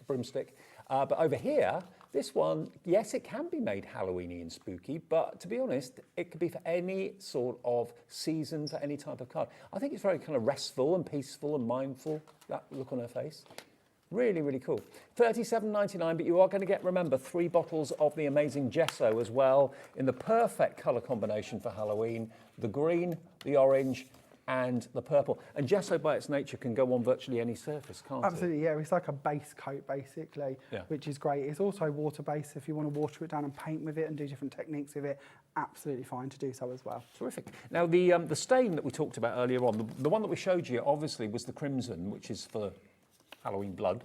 broomstick. But over here, this one, yes, it can be made Halloweeny and spooky, but to be honest, it could be for any sort of season, for any type of card. I think it's very kind of restful and peaceful and mindful, that look on her face. Really, really cool. $37.99, but you are going to get, remember, 3 bottles of the amazing gesso as well, in the perfect colour combination for Halloween, the green, the orange, and the purple. And gesso by its nature can go on virtually any surface, can't it? Absolutely, yeah. It's like a base coat, basically, Yeah. which is great. It's also water-based. If you want to water it down and paint with it and do different techniques with it, absolutely fine to do so as well. Terrific. Now, the stain that we talked about earlier on, the one that we showed you, obviously, was the crimson, which is for Halloween blood.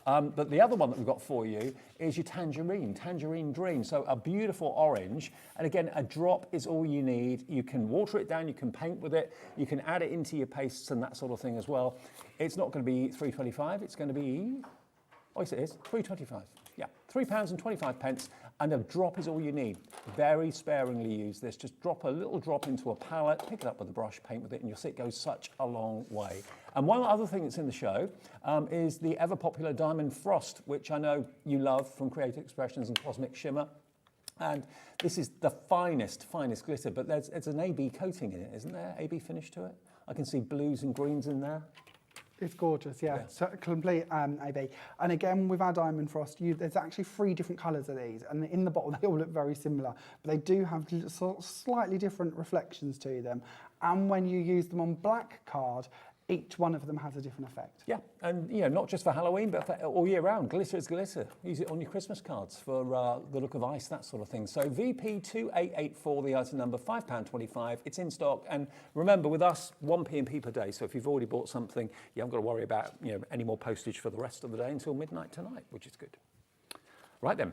But the other one that we've got for you is your tangerine dream. So a beautiful orange. And again, a drop is all you need. You can water it down, you can paint with it, you can add it into your pastes and that sort of thing as well. It's not going to be $3.25, it's going to be Oh, yes, it is. £3.25. Yeah, £3.25, and a drop is all you need. Very sparingly use this. Just drop a little drop into a palette, pick it up with a brush, paint with it, and you'll see it goes such a long way. And one other thing that's in the show is the ever popular Diamond Frost, which I know you love from Creative Expressions and Cosmic Shimmer. And this is the finest glitter, but it's an AB coating in it, isn't there? AB finish to it. I can see blues and greens in there. It's gorgeous, yeah. So complete AB. And again, with our Diamond Frost, there's actually 3 different colours of these. And in the bottle, they all look very similar. But they do have sort of slightly different reflections to them. And when you use them on black card, each one of them has a different effect. Yeah, and not just for Halloween, but for all year round. Glitter is glitter. Use it on your Christmas cards for the look of ice, that sort of thing. So VP2884, the item number, £5.25. It's in stock. And remember, with us, 1 P&P per day. So if you've already bought something, you haven't got to worry about any more postage for the rest of the day until midnight tonight, which is good. Right then.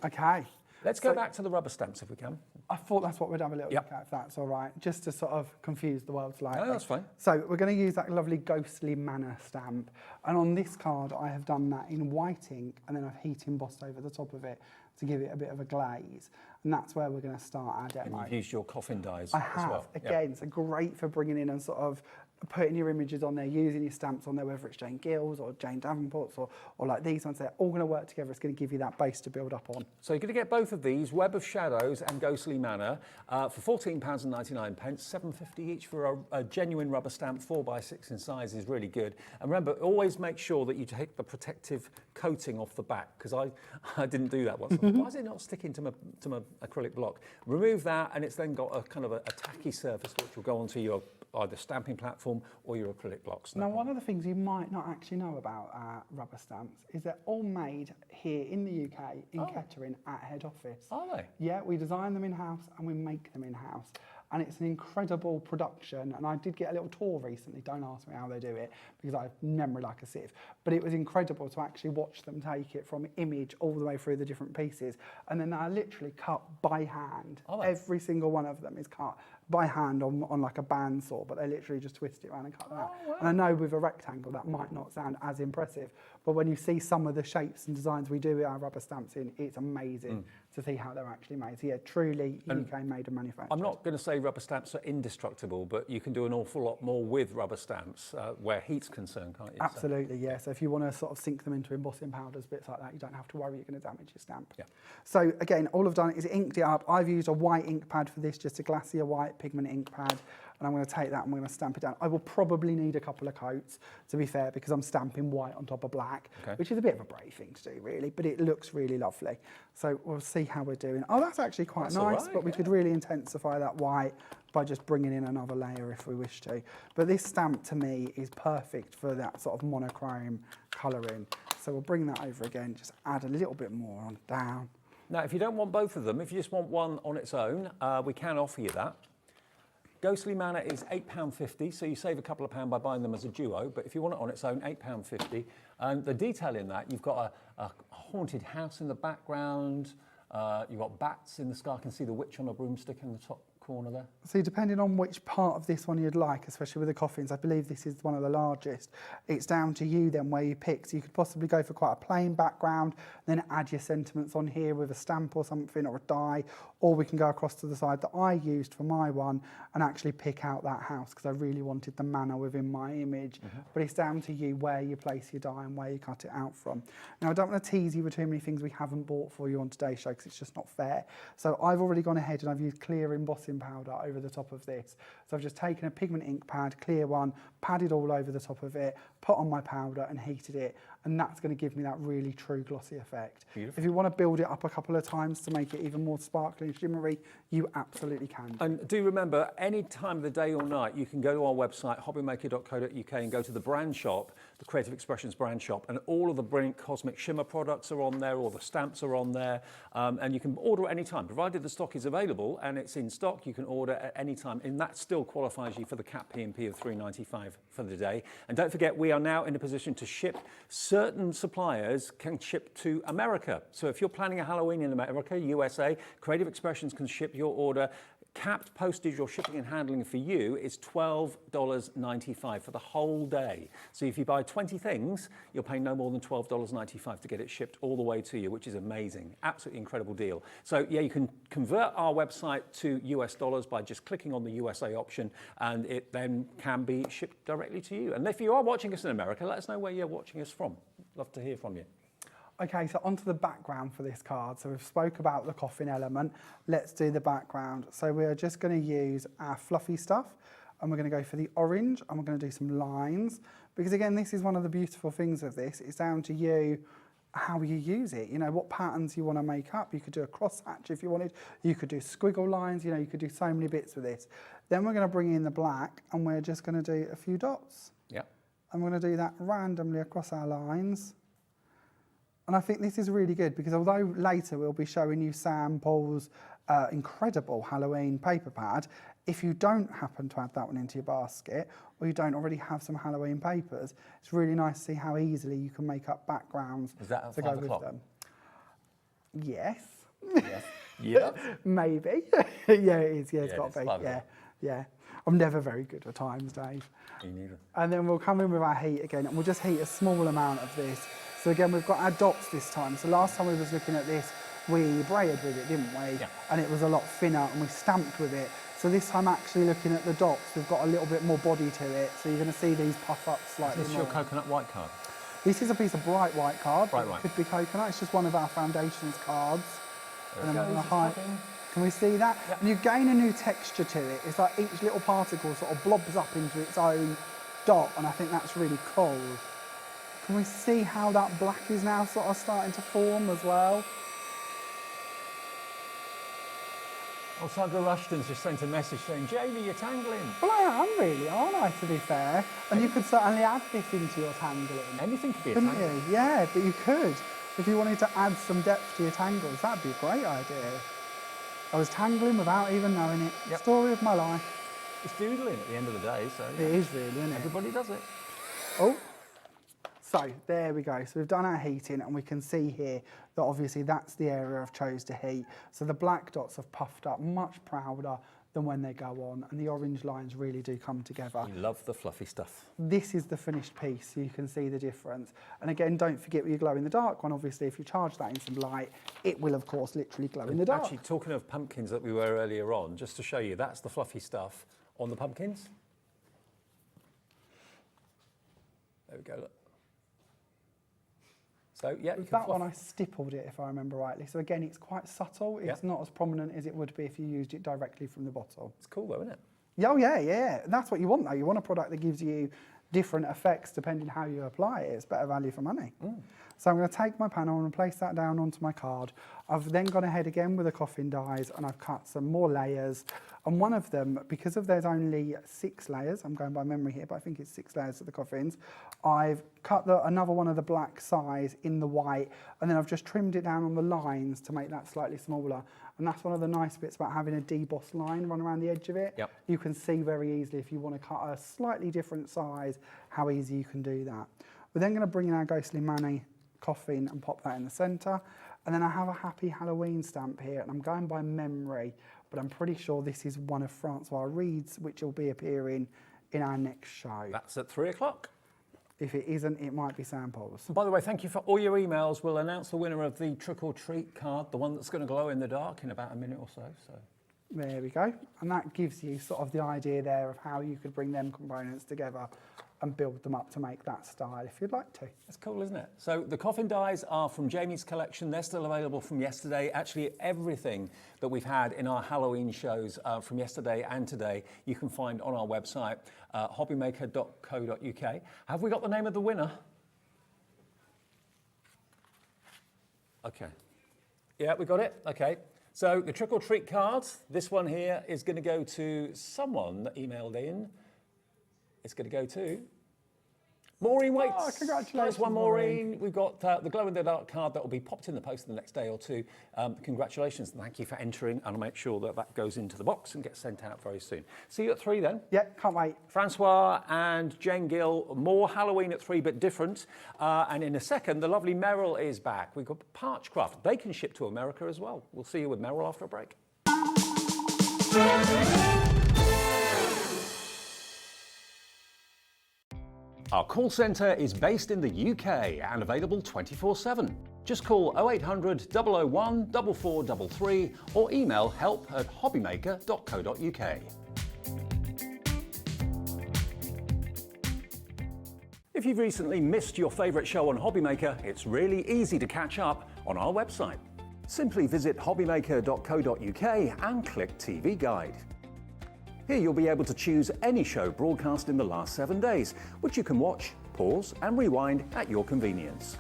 Okay. Let's go back to the rubber stamps if we can. I thought that's what we'd have a little look at, if that's all right, just to sort of confuse the world slightly. No, that's fine. So we're going to use that lovely Ghostly Manor stamp. And on this card, I have done that in white ink, and then I've heat embossed over the top of it to give it a bit of a glaze. And that's where we're going to start our demo. And you've used your coffin dyes I as have, well. again, so great for bringing in and sort of putting your images on there, using your stamps on there, whether it's Jane Gill's or Jane Davenport's or like these ones. They're all going to work together. It's going to give you that base to build up on. So you're going to get both of these, Web of Shadows and Ghostly Manor, for £14.99, £7.50 each for a genuine rubber stamp. 4x6 in size is really good. And remember, always make sure that you take the protective coating off the back, because I didn't do that once. I thought, why is it not sticking to my acrylic block? Remove that, and it's then got a kind of a tacky surface which will go onto your either stamping platform or your acrylic blocks. Now, one of the things you might not actually know about rubber stamps is they're all made here in the UK, in Kettering, at head office. Are they? Yeah, we design them in-house and we make them in-house. And it's an incredible production. And I did get a little tour recently, don't ask me how they do it, because I have memory like a sieve. But it was incredible to actually watch them take it from image all the way through the different pieces. And then they're literally cut by hand. Every single one of them is cut by hand on like a bandsaw, but they literally just twist it around and cut them out. Wow. And I know with a rectangle that might not sound as impressive, but when you see some of the shapes and designs we do with our rubber stamps in, it's amazing to see how they're actually made. So yeah, truly UK made and manufactured. I'm not going to say rubber stamps are indestructible, but you can do an awful lot more with rubber stamps where heat's concerned, can't you? Absolutely, yeah. So if you want to sort of sink them into embossing powders, bits like that, you don't have to worry you're going to damage your stamp. Yeah. So again, all I've done is inked it up. I've used a white ink pad for this, just a glacier white pigment ink pad. And I'm going to take that and we're going to stamp it down. I will probably need a couple of coats, to be fair, because I'm stamping white on top of black, which is a bit of a brave thing to do, really, but it looks really lovely. So we'll see how we're doing. Oh, that's actually quite nice, but we could really intensify that white by just bringing in another layer if we wish to. But this stamp, to me, is perfect for that sort of monochrome colouring. So we'll bring that over again, just add a little bit more on down. Now, if you don't want both of them, if you just want one on its own, we can offer you that. Ghostly Manor is £8.50, so you save a couple of pounds by buying them as a duo, but if you want it on its own, £8.50. And the detail in that, you've got a haunted house in the background, you've got bats in the sky. I can see the witch on a broomstick in the top corner there. So depending on which part of this one you'd like, especially with the coffins, I believe this is one of the largest, it's down to you then where you pick. So you could possibly go for quite a plain background, then add your sentiments on here with a stamp or something or a die, or we can go across to the side that I used for my one and actually pick out that house because I really wanted the manor within my image. But it's down to you where you place your die and where you cut it out from. Now, I don't want to tease you with too many things we haven't bought for you on today's show because it's just not fair. So I've already gone ahead and I've used clear embossing powder over the top of this. So I've just taken a pigment ink pad, clear one, padded all over the top of it, put on my powder and heated it, and that's going to give me that really true glossy effect. Beautiful. If you want to build it up a couple of times to make it even more sparkly and shimmery, you absolutely can. And do remember, any time of the day or night, you can go to our website, hobbymaker.co.uk, and go to the brand shop, the Creative Expressions brand shop, and all of the brilliant Cosmic Shimmer products are on there, all the stamps are on there, and you can order at any time. Provided the stock is available and it's in stock, you can order at any time, and that still qualifies you for the cap P&P of £3.95 for the day. And don't forget, we are now in a position to ship. Certain suppliers can ship to America. So if you're planning a Halloween in America, USA, Creative Expressions can ship your order capped postage or shipping and handling for you is $12.95 for the whole day. So if you buy 20 things, you'll pay no more than $12.95 to get it shipped all the way to you, which is amazing. Absolutely incredible deal. So yeah, you can convert our website to US dollars by just clicking on the USA option, and it then can be shipped directly to you. And if you are watching us in America, let us know where you're watching us from. Love to hear from you. Okay, so onto the background for this card. So we've spoke about the coffin element. Let's do the background. So we're just going to use our fluffy stuff, and we're going to go for the orange, and we're going to do some lines. Because again, this is one of the beautiful things of this. It's down to you how you use it. You know, what patterns you want to make up. You could do a cross hatch if you wanted. You could do squiggle lines. You know, you could do so many bits with this. Then we're going to bring in the black, and we're just going to do a few dots. Yeah. And we're going to do that randomly across our lines. And I think this is really good because although later we'll be showing you Sam Paul's incredible Halloween paper pad, if you don't happen to add that one into your basket or you don't already have some Halloween papers, it's really nice to see how easily you can make up backgrounds to go with them. Yes. Yes. Yeah. Maybe. Yeah, it is. Yeah, it's got to be. Yeah. Yeah. I'm never very good at times, Dave. Me neither. And then we'll come in with our heat again, and we'll just heat a small amount of this. So again, we've got our dots this time. So last time we was looking at this, we braided with it, didn't we? Yeah. And it was a lot thinner, and we stamped with it. So this time, actually looking at the dots, we've got a little bit more body to it. So you're going to see these puff up slightly Is this more. your coconut white card? This is a piece of bright white card. Bright It white. could be coconut. It's just one of our foundations cards. There And it then we're goes, gonna it's popping. Can we see that? Yep. And you gain a new texture to it. It's like each little particle sort of blobs up into its own dot, and I think that's really cool. Can we see how that black is now sort of starting to form as well? Oh, Sandra Rushton's just sent a message saying, Jamie, you're tangling. Well, I am really, aren't I, to be fair? And you could certainly add this into your tangling. Anything could be a Couldn't tangle. you? Yeah, but you could. If you wanted to add some depth to your tangles, that'd be a great idea. I was tangling without even knowing it. Yep. Story of my life. It's doodling at the end of the day, so It is really, isn't it? everybody does it. Oh, so there we go. So we've done our heating, and we can see here that obviously that's the area I've chose to heat. So the black dots have puffed up much prouder than when they go on, and the orange lines really do come together. We love the fluffy stuff. This is the finished piece, so you can see the difference. And again, don't forget your glow in the dark one. Obviously, if you charge that in some light, it will of course literally glow in the dark. Actually, talking of pumpkins that we were earlier on, just to show you, that's the fluffy stuff on the pumpkins. There we go, look. So yeah, you With can that fluff. one, I stippled it, if I remember rightly. So again, it's quite subtle. It's not as prominent as it would be if you used it directly from the bottle. It's cool though, isn't it? Oh yeah, yeah. That's what you want though. You want a product that gives you different effects depending how you apply it. It's better value for money. So I'm going to take my panel and place that down onto my card. I've then gone ahead again with the coffin dies, and I've cut some more layers. And one of them, because of there's only 6 layers, I'm going by memory here, but I think it's 6 layers of the coffins, I've cut another one of the black size in the white, and then I've just trimmed it down on the lines to make that slightly smaller. And that's one of the nice bits about having a debossed line run around the edge of it. Yep. You can see very easily if you want to cut a slightly different size, how easy you can do that. We're then going to bring in our Ghostly Manny coffin and pop that in the centre. And then I have a Happy Halloween stamp here, and I'm going by memory, but I'm pretty sure this is one of Francois Reed's, which will be appearing in our next show. That's at 3 o'clock. If it isn't, it might be Sam Paul's. And by the way, thank you for all your emails. We'll announce the winner of the Trick or Treat card, the one that's going to glow in the dark, in about a minute or so. There we go. And that gives you sort of the idea there of how you could bring them components together and build them up to make that style if you'd like to. That's cool, isn't it? So the coffin dies are from Jamie's collection. They're still available from yesterday. Actually, everything that we've had in our Halloween shows from yesterday and today, you can find on our website, hobbymaker.co.uk. Have we got the name of the winner? Okay. Yeah, we got it. Okay. So the Trick or Treat cards, this one here is going to go to someone that emailed in. It's going to go to Maureen Waits. Oh, congratulations, Nice one, Maureen. We've got the glow in the dark card that will be popped in the post the next day or two. Congratulations. Thank you for entering, and I'll make sure that that goes into the box and gets sent out very soon. See you at 3 then. Yeah, can't wait. Francois and Jane Gill, more Halloween at 3, but different. And in a second, the lovely Meryl is back. We've got Parchcraft. They can ship to America as well. We'll see you with Meryl after a break. Our call centre is based in the UK and available 24/7. Just call 0800 001 4433 or email help@hobbymaker.co.uk. If you've recently missed your favourite show on Hobbymaker, it's really easy to catch up on our website. Simply visit hobbymaker.co.uk and click TV Guide. Here you'll be able to choose any show broadcast in the last 7 days, which you can watch, pause and rewind at your convenience.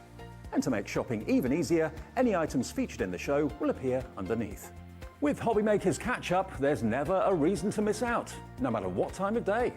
And to make shopping even easier, any items featured in the show will appear underneath. With Hobbymaker's Catch-Up, there's never a reason to miss out, no matter what time of day.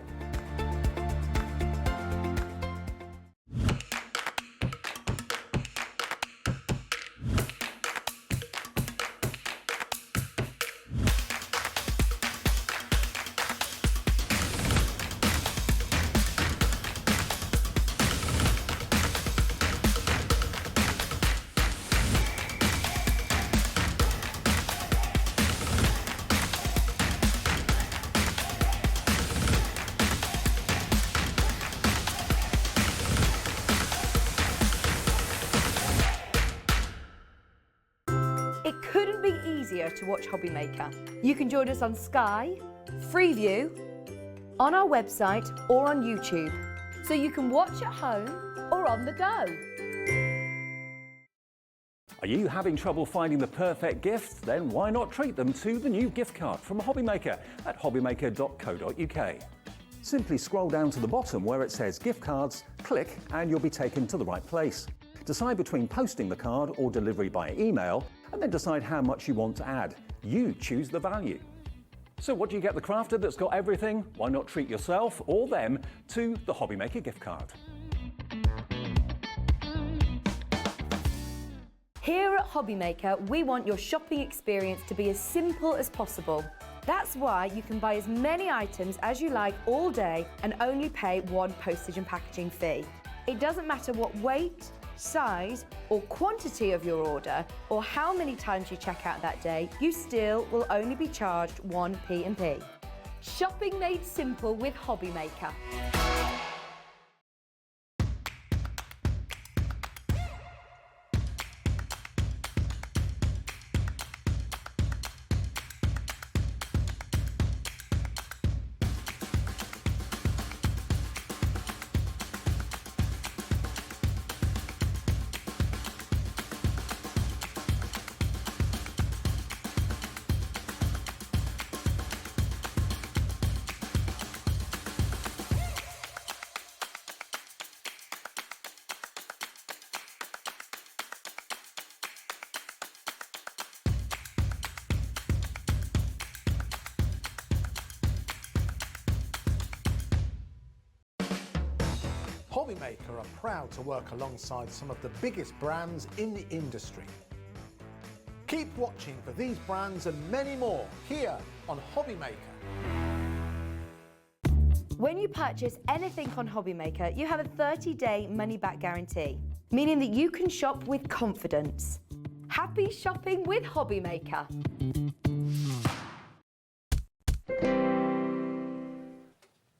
It couldn't be easier to watch Hobbymaker. You can join us on Sky, Freeview, on our website or on YouTube, so you can watch at home or on the go. Are you having trouble finding the perfect gift? Then why not treat them to the new gift card from Hobbymaker at hobbymaker.co.uk. Simply scroll down to the bottom where it says gift cards, click and you'll be taken to the right place. Decide between posting the card or delivery by email, and then decide how much you want to add. You choose the value. So what do you get the crafter that's got everything? Why not treat yourself or them to the Hobbymaker gift card? Here at Hobbymaker, we want your shopping experience to be as simple as possible. That's why you can buy as many items as you like all day and only pay one postage and packaging fee. It doesn't matter what weight, size or quantity of your order or how many times you check out that day, you still will only be charged one P&P. Shopping made simple with Hobbymaker. Hobbymaker are proud to work alongside some of the biggest brands in the industry. Keep watching for these brands and many more here on Hobbymaker. When you purchase anything on Hobbymaker, you have a 30-day money-back guarantee, meaning that you can shop with confidence. Happy shopping with Hobbymaker.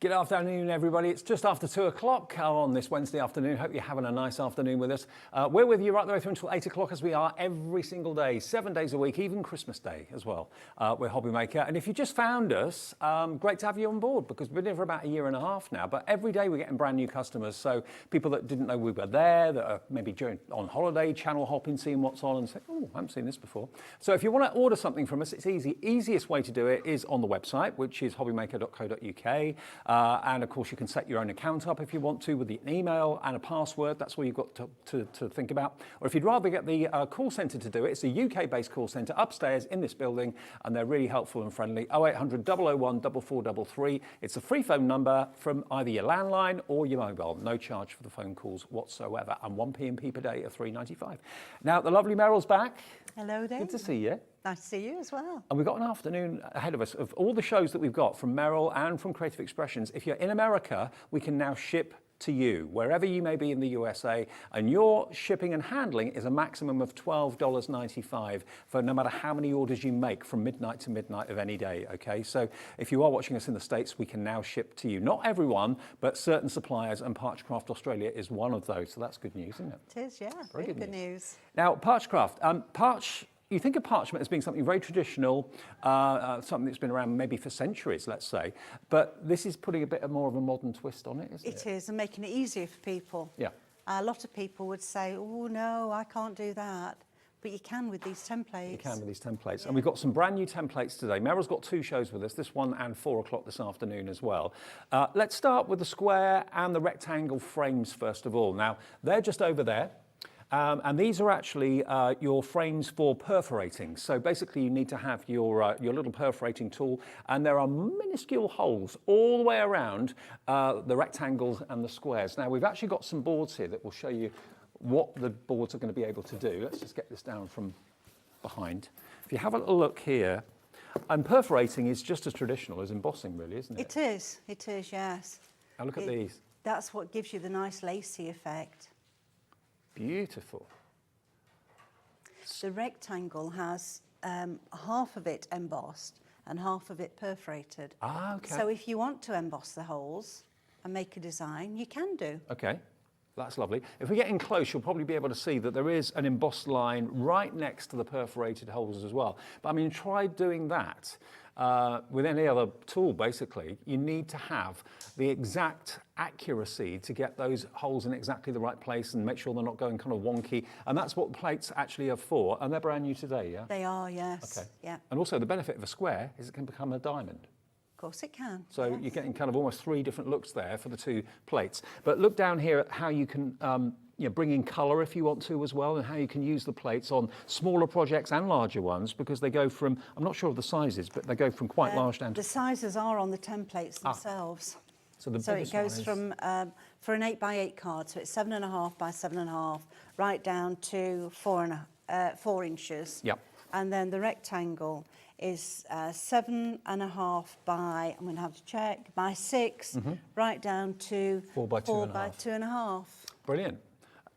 Good afternoon, everybody. It's just after 2 o'clock on this Wednesday afternoon. Hope you're having a nice afternoon with us. We're with you right the way through until 8 o'clock, as we are every single day, 7 days a week, even Christmas Day as well. We're Hobbymaker. And if you just found us, great to have you on board, because we've been here for about a year and a half now. But every day we're getting brand new customers. So people that didn't know we were there, that are maybe on holiday, channel hopping, seeing what's on and say, oh, I haven't seen this before. So if you want to order something from us, it's easy. Easiest way to do it is on the website, which is hobbymaker.co.uk. And of course, you can set your own account up if you want to with an email and a password. That's all you've got to think about. Or if you'd rather get the call centre to do it, it's a UK-based call centre upstairs in this building, and they're really helpful and friendly. 0800 001 4433. It's a free phone number from either your landline or your mobile. No charge for the phone calls whatsoever, and 1 P&P per day of £3.95. Now, the lovely Meryl's back. Hello there. Good to see you. Nice to see you as well. And we've got an afternoon ahead of us of all the shows that we've got from Meryl and from Creative Expressions. If you're in America, we can now ship to you, wherever you may be in the USA, and your shipping and handling is a maximum of $12.95 for no matter how many orders you make from midnight to midnight of any day, okay? So if you are watching us in the States, we can now ship to you. Not everyone, but certain suppliers, and Parchcraft Australia is one of those, so that's good news, isn't it? It is, yeah. Very Really good good news. Now, Parchcraft, you think of parchment as being something very traditional, something that's been around maybe for centuries, let's say, but this is putting a bit more of a modern twist on it, isn't it? It is, and making it easier for people. Yeah. A lot of people would say, oh, no, I can't do that. But you can with these templates. You can with these templates. And we've got some brand new templates today. Meryl's got 2 shows with us, this one and 4 o'clock this afternoon as well. Let's start with the square and the rectangle frames first of all. Now, they're just over there. And these are actually your frames for perforating. So basically you need to have your little perforating tool, and there are minuscule holes all the way around the rectangles and the squares. Now we've actually got some boards here that will show you what the boards are going to be able to do. Let's just get this down from behind. If you have a little look here, and perforating is just as traditional as embossing really, isn't it? It is, yes. Now look at these. That's what gives you the nice lacy effect. Beautiful. The rectangle has half of it embossed and half of it perforated. Ah, okay. So if you want to emboss the holes and make a design, you can do. Okay, that's lovely. If we get in close, you'll probably be able to see that there is an embossed line right next to the perforated holes as well. But I mean, try doing that with any other tool, basically. You need to have the exact accuracy to get those holes in exactly the right place and make sure they're not going kind of wonky. And that's what the plates actually are for. And they're brand new today, yeah? They are, yes. Okay. Yeah. And also the benefit of a square is it can become a diamond. Of course it can. So yes. you're getting kind of almost 3 different looks there for the 2 plates. But look down here at how you can bring in colour if you want to as well, and how you can use the plates on smaller projects and larger ones, because they go from, I'm not sure of the sizes, but they go from quite large down to... The sizes are on the templates themselves. So it goes from, for an 8x8 card, so it's 7.5 by 7.5, right down to 4 inches. Yep. And then the rectangle is 7.5 by, I'm going to have to check, by 6, right down to 4 by 2.5. Brilliant.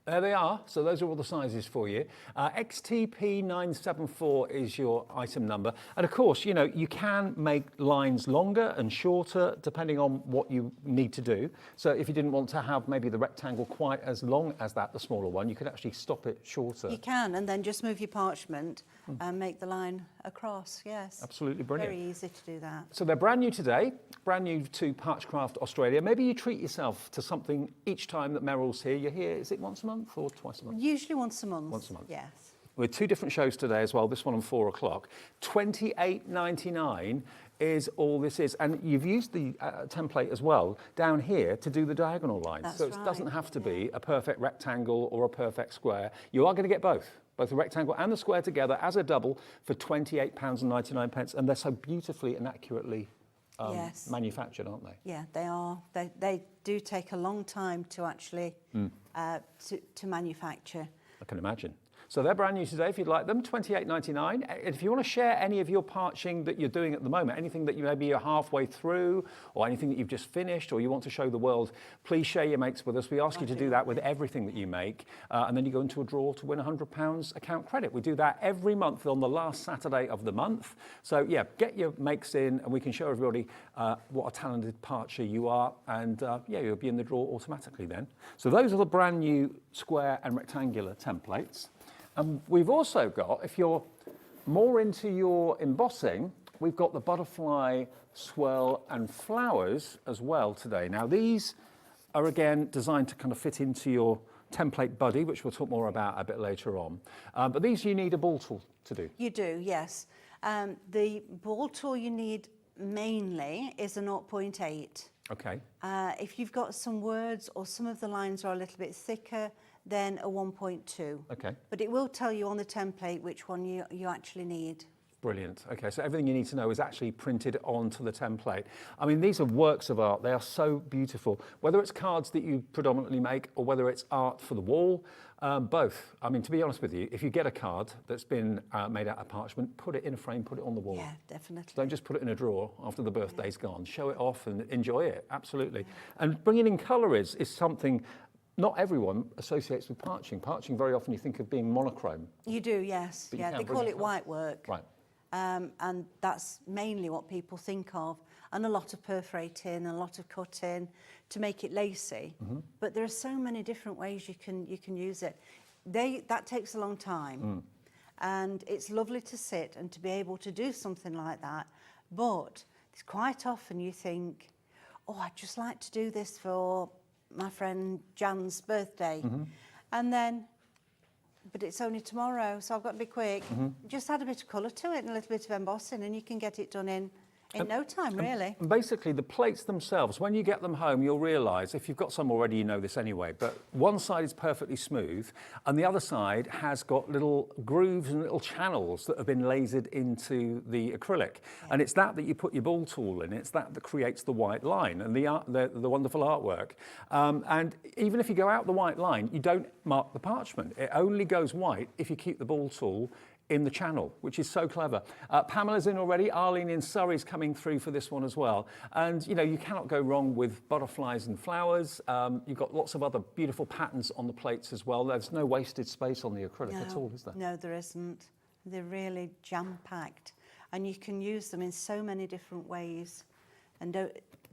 There they are. So those are all the sizes for you. XTP974 is your item number. And of course, you know, you can make lines longer and shorter depending on what you need to do. So if you didn't want to have maybe the rectangle quite as long as that, the smaller one, you could actually stop it shorter. You can, and then just move your parchment and make the line across, yes. Absolutely brilliant. Very easy to do that. So they're brand new today, brand new to Parchcraft Australia. Maybe you treat yourself to something each time that Meryl's here. You're here, is it once a month or twice a month? Usually once a month. Once a month. Yes. With 2 different shows today as well, this one on 4 o'clock. $28.99 is all this is. And you've used the template as well down here to do the diagonal lines. That's so it right, doesn't have to be a perfect rectangle or a perfect square. You are going to get both the rectangle and the square together as a double for £28.99. And they're so beautifully and accurately yes. manufactured, aren't they? Yeah, they are. They do take a long time to actually to manufacture. I can imagine. So they're brand new today if you'd like them, $28.99. If you want to share any of your parching that you're doing at the moment, anything that you maybe you're halfway through or anything that you've just finished or you want to show the world, please share your makes with us. We ask you to do that with everything that you make, and then you go into a draw to win £100 account credit. We do that every month on the last Saturday of the month. So yeah, get your makes in and we can show everybody what a talented parcher you are, and yeah, you'll be in the draw automatically then. So those are the brand new square and rectangular templates. We've also got, if you're more into your embossing, we've got the butterfly, swirl and flowers as well today. Now these are again designed to kind of fit into your template buddy, which we'll talk more about a bit later on. But these you need a ball tool to do. You do, yes. The ball tool you need mainly is a 0.8. Okay. If you've got some words or some of the lines are a little bit thicker, then a 1.2. Okay. But it will tell you on the template which one you actually need. Brilliant. Okay, so everything you need to know is actually printed onto the template. I mean, these are works of art. They are so beautiful. Whether it's cards that you predominantly make or whether it's art for the wall, both. I mean, to be honest with you, if you get a card that's been made out of parchment, put it in a frame, put it on the wall. Yeah, definitely. Don't just put it in a drawer after the birthday's gone. Show it off and enjoy it, absolutely. And bringing in colour is something not everyone associates with parching. Parching, very often you think of being monochrome. You do, yes. But you Yeah, can they bring call it it white work. Right. And that's mainly what people think of. And a lot of perforating, a lot of cutting to make it lacy. But there are so many different ways you can use it. That takes a long time. And it's lovely to sit and to be able to do something like that. But it's quite often you think, oh, I'd just like to do this for my friend Jan's birthday. And then, but it's only tomorrow, so I've got to be quick. Just add a bit of colour to it and a little bit of embossing and you can get it done in no time, really. And basically, the plates themselves, when you get them home, you'll realise, if you've got some already, you know this anyway, but one side is perfectly smooth and the other side has got little grooves and little channels that have been lasered into the acrylic. And it's that you put your ball tool in, it's that creates the white line and the wonderful artwork. And even if you go out the white line, you don't mark the parchment. It only goes white if you keep the ball tool in the channel, which is so clever. Pamela's in already. Arlene in Surrey's coming through for this one as well. And, you know, you cannot go wrong with butterflies and flowers. You've got lots of other beautiful patterns on the plates as well. There's no wasted space on the acrylic at all, is there? No, there isn't. They're really jam-packed. And you can use them in so many different ways. And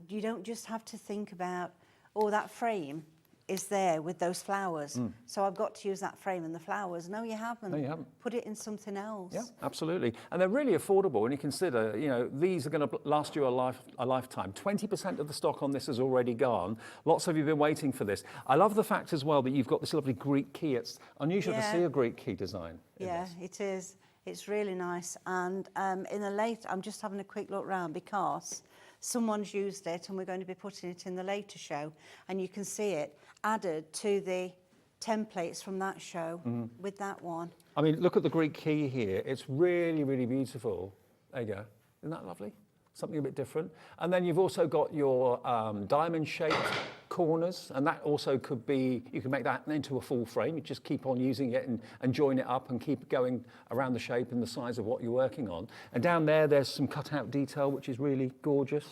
you don't just have to think about, oh, that frame is there with those flowers. So I've got to use that frame and the flowers. No, you haven't. No, you haven't. Put it in something else. Yeah, absolutely. And they're really affordable when you consider, you know, these are going to last you a lifetime. 20% of the stock on this has already gone. Lots of you have been waiting for this. I love the fact as well that you've got this lovely Greek key. It's unusual to see a Greek key design. Yeah, it is. It's really nice. And in the late, I'm just having a quick look round because someone's used it and we're going to be putting it in the later show. And you can see it added to the templates from that show with that one. I mean, look at the Greek key here. It's really, really beautiful. There you go. Isn't that lovely? Something a bit different. And then you've also got your diamond-shaped corners, and that also could be, you can make that into a full frame. You just keep on using it and join it up and keep going around the shape and the size of what you're working on. And down there, there's some cut-out detail, which is really gorgeous,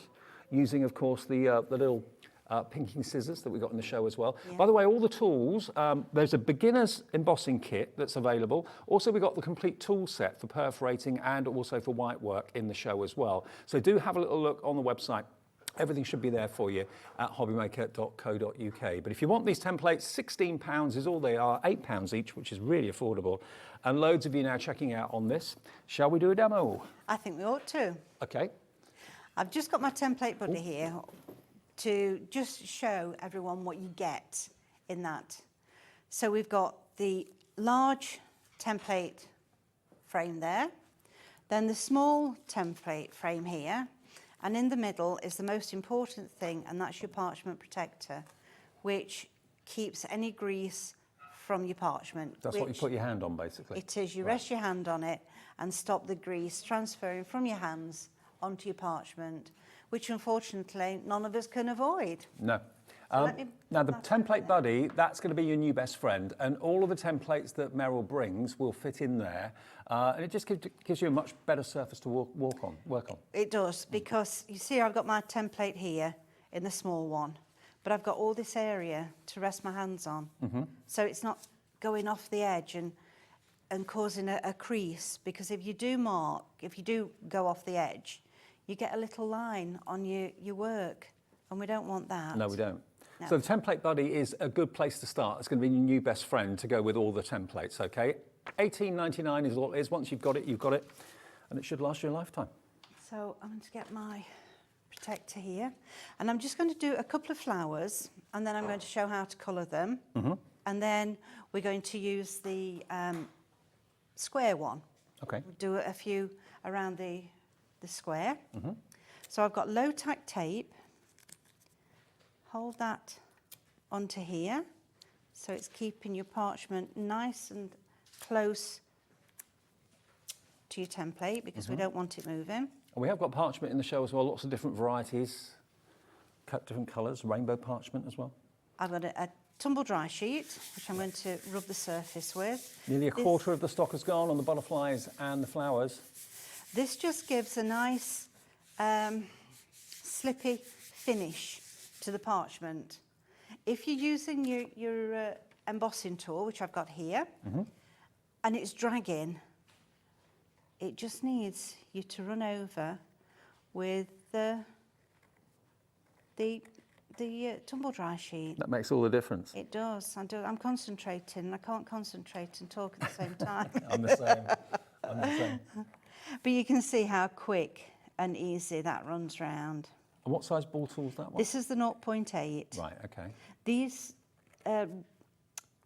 using, of course, the little pinking scissors that we got in the show as well. Yeah. By the way, all the tools, there's a beginner's embossing kit that's available. Also, we've got the complete tool set for perforating and also for white work in the show as well. So do have a little look on the website. Everything should be there for you at hobbymaker.co.uk. But if you want these templates, £16 is all they are, £8 each, which is really affordable. And loads of you now checking out on this. Shall we do a demo? I think we ought to. Okay. I've just got my template buddy here to just show everyone what you get in that. So we've got the large template frame there, then the small template frame here, and in the middle is the most important thing, and that's your parchment protector, which keeps any grease from your parchment. That's what you put your hand on, basically. It is. You rest your hand on it and stop the grease transferring from your hands onto your parchment, which unfortunately none of us can avoid. No. Now the template buddy, that's going to be your new best friend, and all of the templates that Meryl brings will fit in there, and it just gives you a much better surface to work on. It does, because you see I've got my template here in the small one, but I've got all this area to rest my hands on, so it's not going off the edge and causing a crease, because if you do go off the edge, you get a little line on your work, and we don't want that. No, we don't. No. So the template buddy is a good place to start. It's going to be your new best friend to go with all the templates, okay? $18.99 is all it is. Once you've got it, and it should last you a lifetime. So I'm going to get my protector here, and I'm just going to do a couple of flowers, and then I'm going to show how to colour them, and then we're going to use the square one. Okay. We'll do a few around the square. So I've got low tack tape. Hold that onto here, so it's keeping your parchment nice and close to your template because we don't want it moving. And we have got parchment in the show as well, lots of different varieties, cut different colours, rainbow parchment as well. I've got a tumble dry sheet, which I'm going to rub the surface with. Nearly a quarter of the stock has gone on the butterflies and the flowers. This just gives a nice slippy finish to the parchment. If you're using your embossing tool, which I've got here, and it's dragging, it just needs you to run over with the tumble dry sheet. That makes all the difference. It does. I'm concentrating, and I can't concentrate and talk at the same time. I'm the same. I'm the same. But you can see how quick and easy that runs round. And what size ball tool is that one? This is the 0.8. Right, okay. These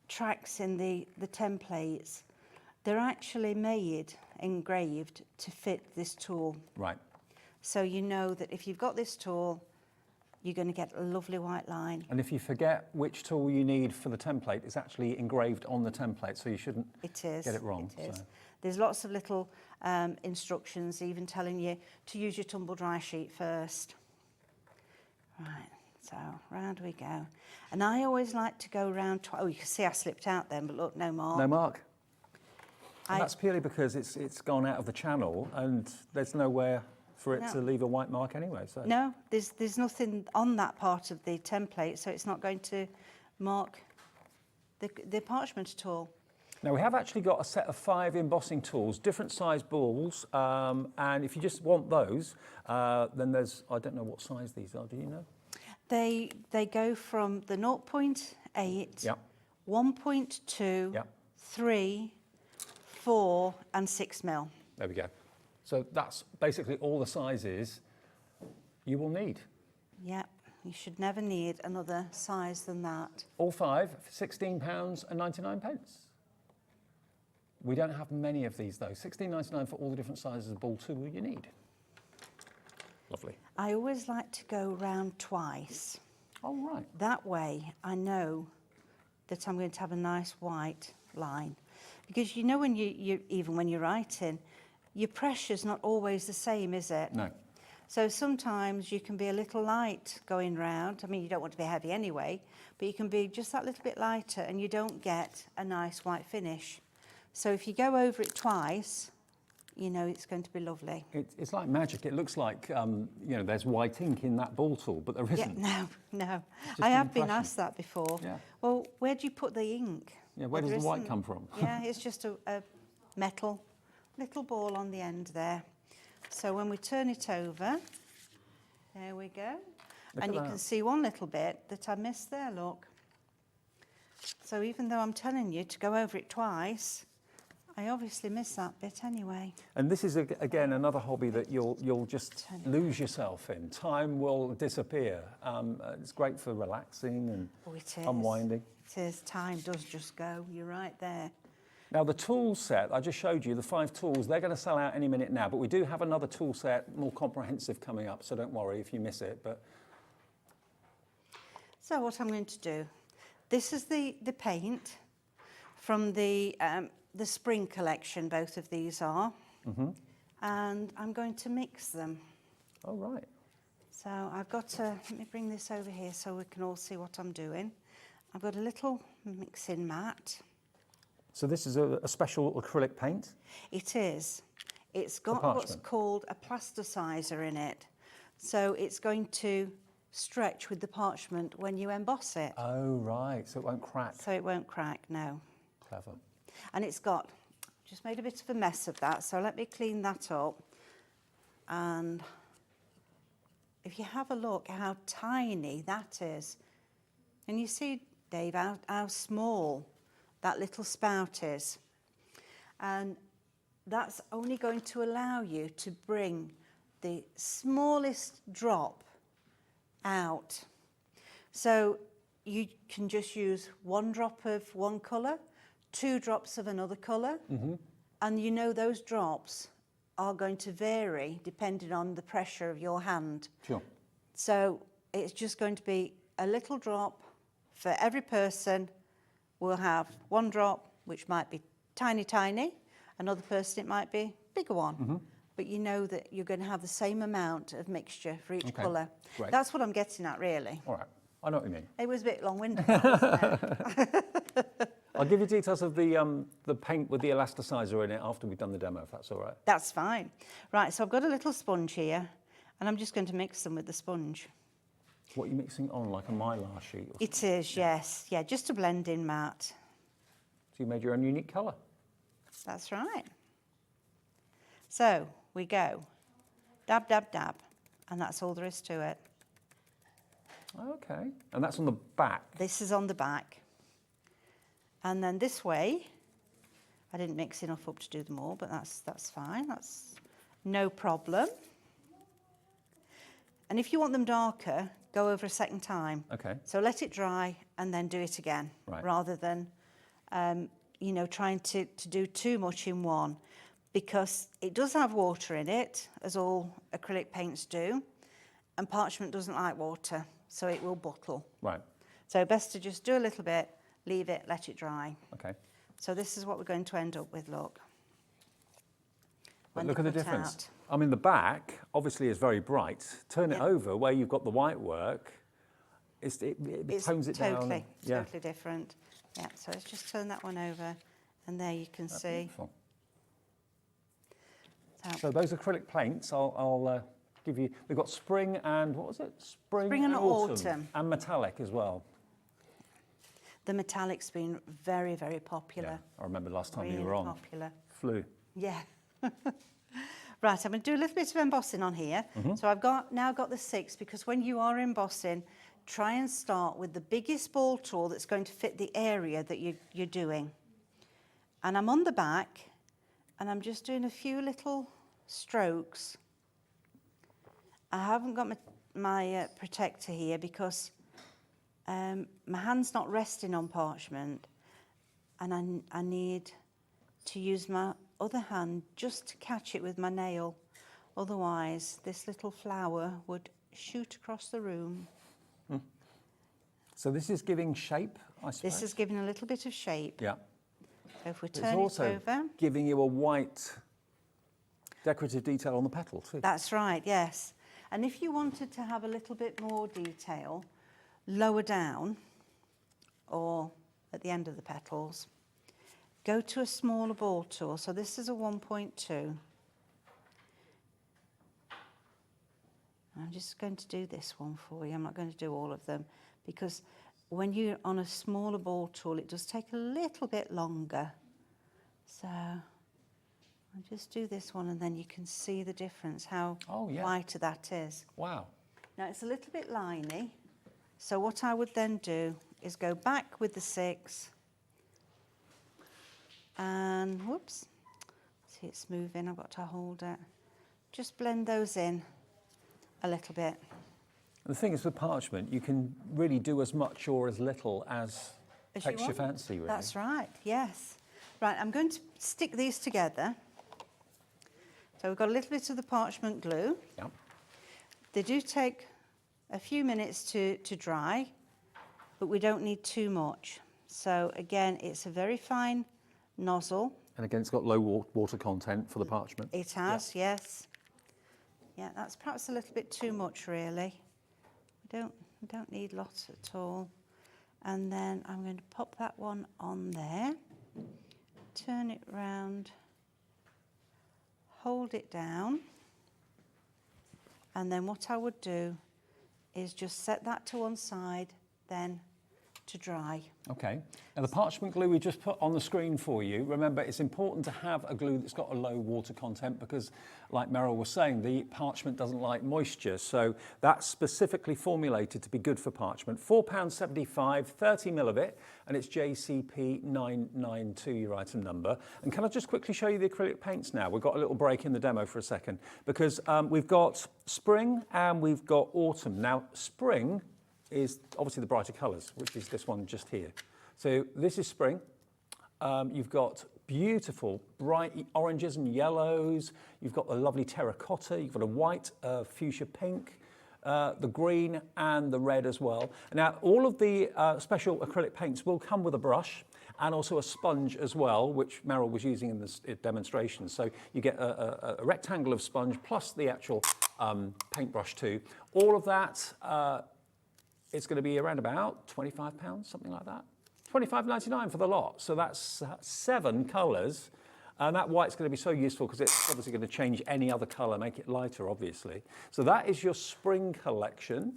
tracks in the templates, they're actually made, engraved to fit this tool. Right. So you know that if you've got this tool, you're going to get a lovely white line. And if you forget which tool you need for the template, it's actually engraved on the template, so you shouldn't get it wrong. It is. So. There's lots of little instructions even telling you to use your tumble dry sheet first. Right, so round we go. And I always like to go round twice. Oh, you can see I slipped out then, but look, no mark. No mark. And that's purely because it's gone out of the channel and there's nowhere for it to leave a white mark anyway. So. No, there's nothing on that part of the template, so it's not going to mark the parchment at all. Now we have actually got a set of 5 embossing tools, different size balls, and if you just want those, then there's, I don't know what size these are, do you know? They go from the 0.8, Yep. 1.2, Yep. 3, 4 and 6 mil. There we go. So that's basically all the sizes you will need. Yep, you should never need another size than that. All 5 for £16.99. We don't have many of these though. £16.99 for all the different sizes of ball tool you need. Lovely. I always like to go round twice. All right. That way I know that I'm going to have a nice white line. Because you know when even when you're writing, your pressure's not always the same, is it? No. So sometimes you can be a little light going round. I mean, you don't want to be heavy anyway, but you can be just that little bit lighter and you don't get a nice white finish. So if you go over it twice, you know it's going to be lovely. It's like magic. It looks like, you know, there's white ink in that ball tool, but there isn't. Yeah, no. Just I an have been impression. asked that before. Yeah. Well, where do you put the ink? Yeah, where Well, does the there white isn't- come from? Yeah, it's just a metal little ball on the end there. So when we turn it over, there we go. Look And at you that. can see one little bit that I missed there, look. So even though I'm telling you to go over it twice, I obviously missed that bit anyway. And this is, again, another hobby that you'll just lose yourself in. Time will disappear. It's great for relaxing and Oh, it is. unwinding. It is. Time does just go. You're right there. Now, the tool set, I just showed you, the 5 tools, they're going to sell out any minute now, but we do have another tool set, more comprehensive, coming up, so don't worry if you miss it. But So what I'm going to do, this is the paint from the spring collection, both of these are. And I'm going to mix them. oh, right. So I've got to, let me bring this over here so we can all see what I'm doing. I've got a little mixing mat. So this is a special acrylic paint? It is. It's got what's parchment. called a plasticizer in it. So it's going to stretch with the parchment when you emboss it. Oh, right, so it won't crack. So it won't crack, no. Clever. And it's got, just made a bit of a mess of that, so let me clean that up. And if you have a look how tiny that is, and you see, Dave, how small that little spout is. And that's only going to allow you to bring the smallest drop out. So you can just use 1 drop of one colour, 2 drops of another colour, and you know those drops are going to vary depending on the pressure of your hand. Sure. So it's just going to be a little drop for every person. We'll have 1 drop, which might be tiny, tiny. Another person, it might be bigger one. But you know that you're going to have the same amount of mixture for each Okay, colour. great. That's what I'm getting at, really. All right, I know what you mean. It was a bit long-winded, wasn't it? I'll give you details of the paint with the elasticizer in it after we've done the demo, if that's all right. That's fine. Right, so I've got a little sponge here, and I'm just going to mix them with the sponge. What are you mixing on, like a mylar sheet? Or It is, yes. Yeah, just a blending mat. So you made your own unique colour. That's right. So we go dab, dab, dab, and that's all there is to it. Okay, and that's on the back. This is on the back. And then this way, I didn't mix enough up to do them all, but that's fine. That's no problem. And if you want them darker, go over a second time. Okay. So let it dry and then do it again, Right. rather than, you know, trying to do too much in one, because it does have water in it, as all acrylic paints do, and parchment doesn't like water, so it will bottle. Right, So best to just do a little bit, leave it, let it dry. okay. So this is what we're going to end up with, look. But When look at they the put difference. out. I mean, the back obviously is very bright. Turn it Yeah. over where you've got the white work, it It's tones it down. totally, Yeah. totally different. Yeah, so let's just turn that one over, and there you can That's see. beautiful. So, So those acrylic paints, I'll give you. We've got spring and what was it? Spring and autumn. and metallic as well. the metallic's been very, very popular. Yeah, I remember last time Really you were on. popular. Flew. Yeah. Right, I'm going to do a little bit of embossing on here. So I've now got the 6, because when you are embossing, try and start with the biggest ball tool that's going to fit the area that you're doing. And I'm on the back, and I'm just doing a few little strokes. I haven't got my protector here because my hand's not resting on parchment, and I need to use my other hand just to catch it with my nail. Otherwise, this little flower would shoot across the room. So this is giving shape, I suppose. This is giving a little bit of shape. Yeah. So if we It's turn it also over. giving you a white decorative detail on the petal too. That's right, yes. And if you wanted to have a little bit more detail lower down or at the end of the petals, go to a smaller ball tool. So this is a 1.2. I'm just going to do this one for you. I'm not going to do all of them, because when you're on a smaller ball tool, it does take a little bit longer. So I'll just do this one, and then you can see the difference, how Oh, yeah. lighter that is. Wow. Now it's a little bit liney, so what I would then do is go back with the 6, and whoops, see it's moving, I've got to hold it. Just blend those in a little bit. The thing is with parchment, you can really do as much or as little as As you takes your want. fancy, really. That's right, yes. Right, I'm going to stick these together. So we've got a little bit of the parchment glue. Yeah. They do take a few minutes to dry, but we don't need too much. So again, it's a very fine nozzle. And again, it's got low water content for the parchment. It has, yes. Yeah, that's perhaps a little bit too much, really. We don't need lots at all. And then I'm going to pop that one on there, turn it round, hold it down, and then what I would do is just set that to one side, then to dry. Okay. Now the parchment glue we just put on the screen for you, remember it's important to have a glue that's got a low water content because, like Meryl was saying, the parchment doesn't like moisture. So that's specifically formulated to be good for parchment. £4.75, 30 mil of it, and it's JCP 992, your item number. And can I just quickly show you the acrylic paints now? We've got a little break in the demo for a second because we've got spring and we've got autumn. Now spring is obviously the brighter colours, which is this one just here. So this is spring. You've got beautiful bright oranges and yellows. You've got a lovely terracotta. You've got a white fuchsia pink, the green and the red as well. Now, all of the special acrylic paints will come with a brush. and also a sponge as well, which Meryl was using in this demonstration. So you get a rectangle of sponge plus the actual paintbrush too. All of that is going to be around about £25, something like that. $25.99 for the lot. So that's 7 colours. And that white's going to be so useful because it's obviously going to change any other colour, make it lighter, obviously. So that is your spring collection.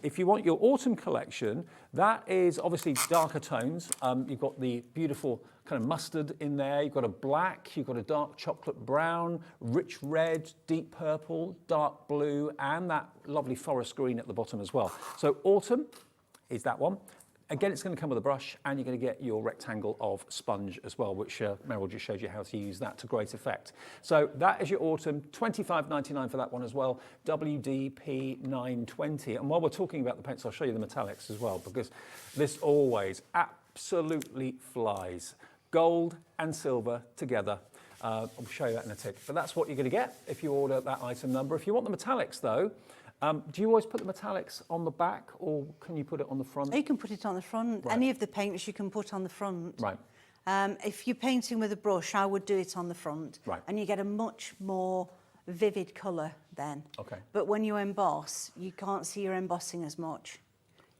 If you want your autumn collection, that is obviously darker tones. You've got the beautiful kind of mustard in there. You've got a black, you've got a dark chocolate brown, rich red, deep purple, dark blue, and that lovely forest green at the bottom as well. So autumn is that one. Again, it's going to come with a brush, and you're going to get your rectangle of sponge as well, which Meryl just showed you how to use that to great effect. So that is your autumn, $25.99 for that one as well, WDP 920. And while we're talking about the paints, I'll show you the metallics as well, because this always absolutely flies. Gold and silver together. I'll show you that in a tick. But that's what you're going to get if you order that item number. If you want the metallics, though, do you always put the metallics on the back, or can you put it on the front? You can put it on the front. Right. Any of the paints you can put on the front. Right. If you're painting with a brush, I would do it on the front. Right. And you get a much more vivid colour then. Okay. But when you emboss, you can't see your embossing as much.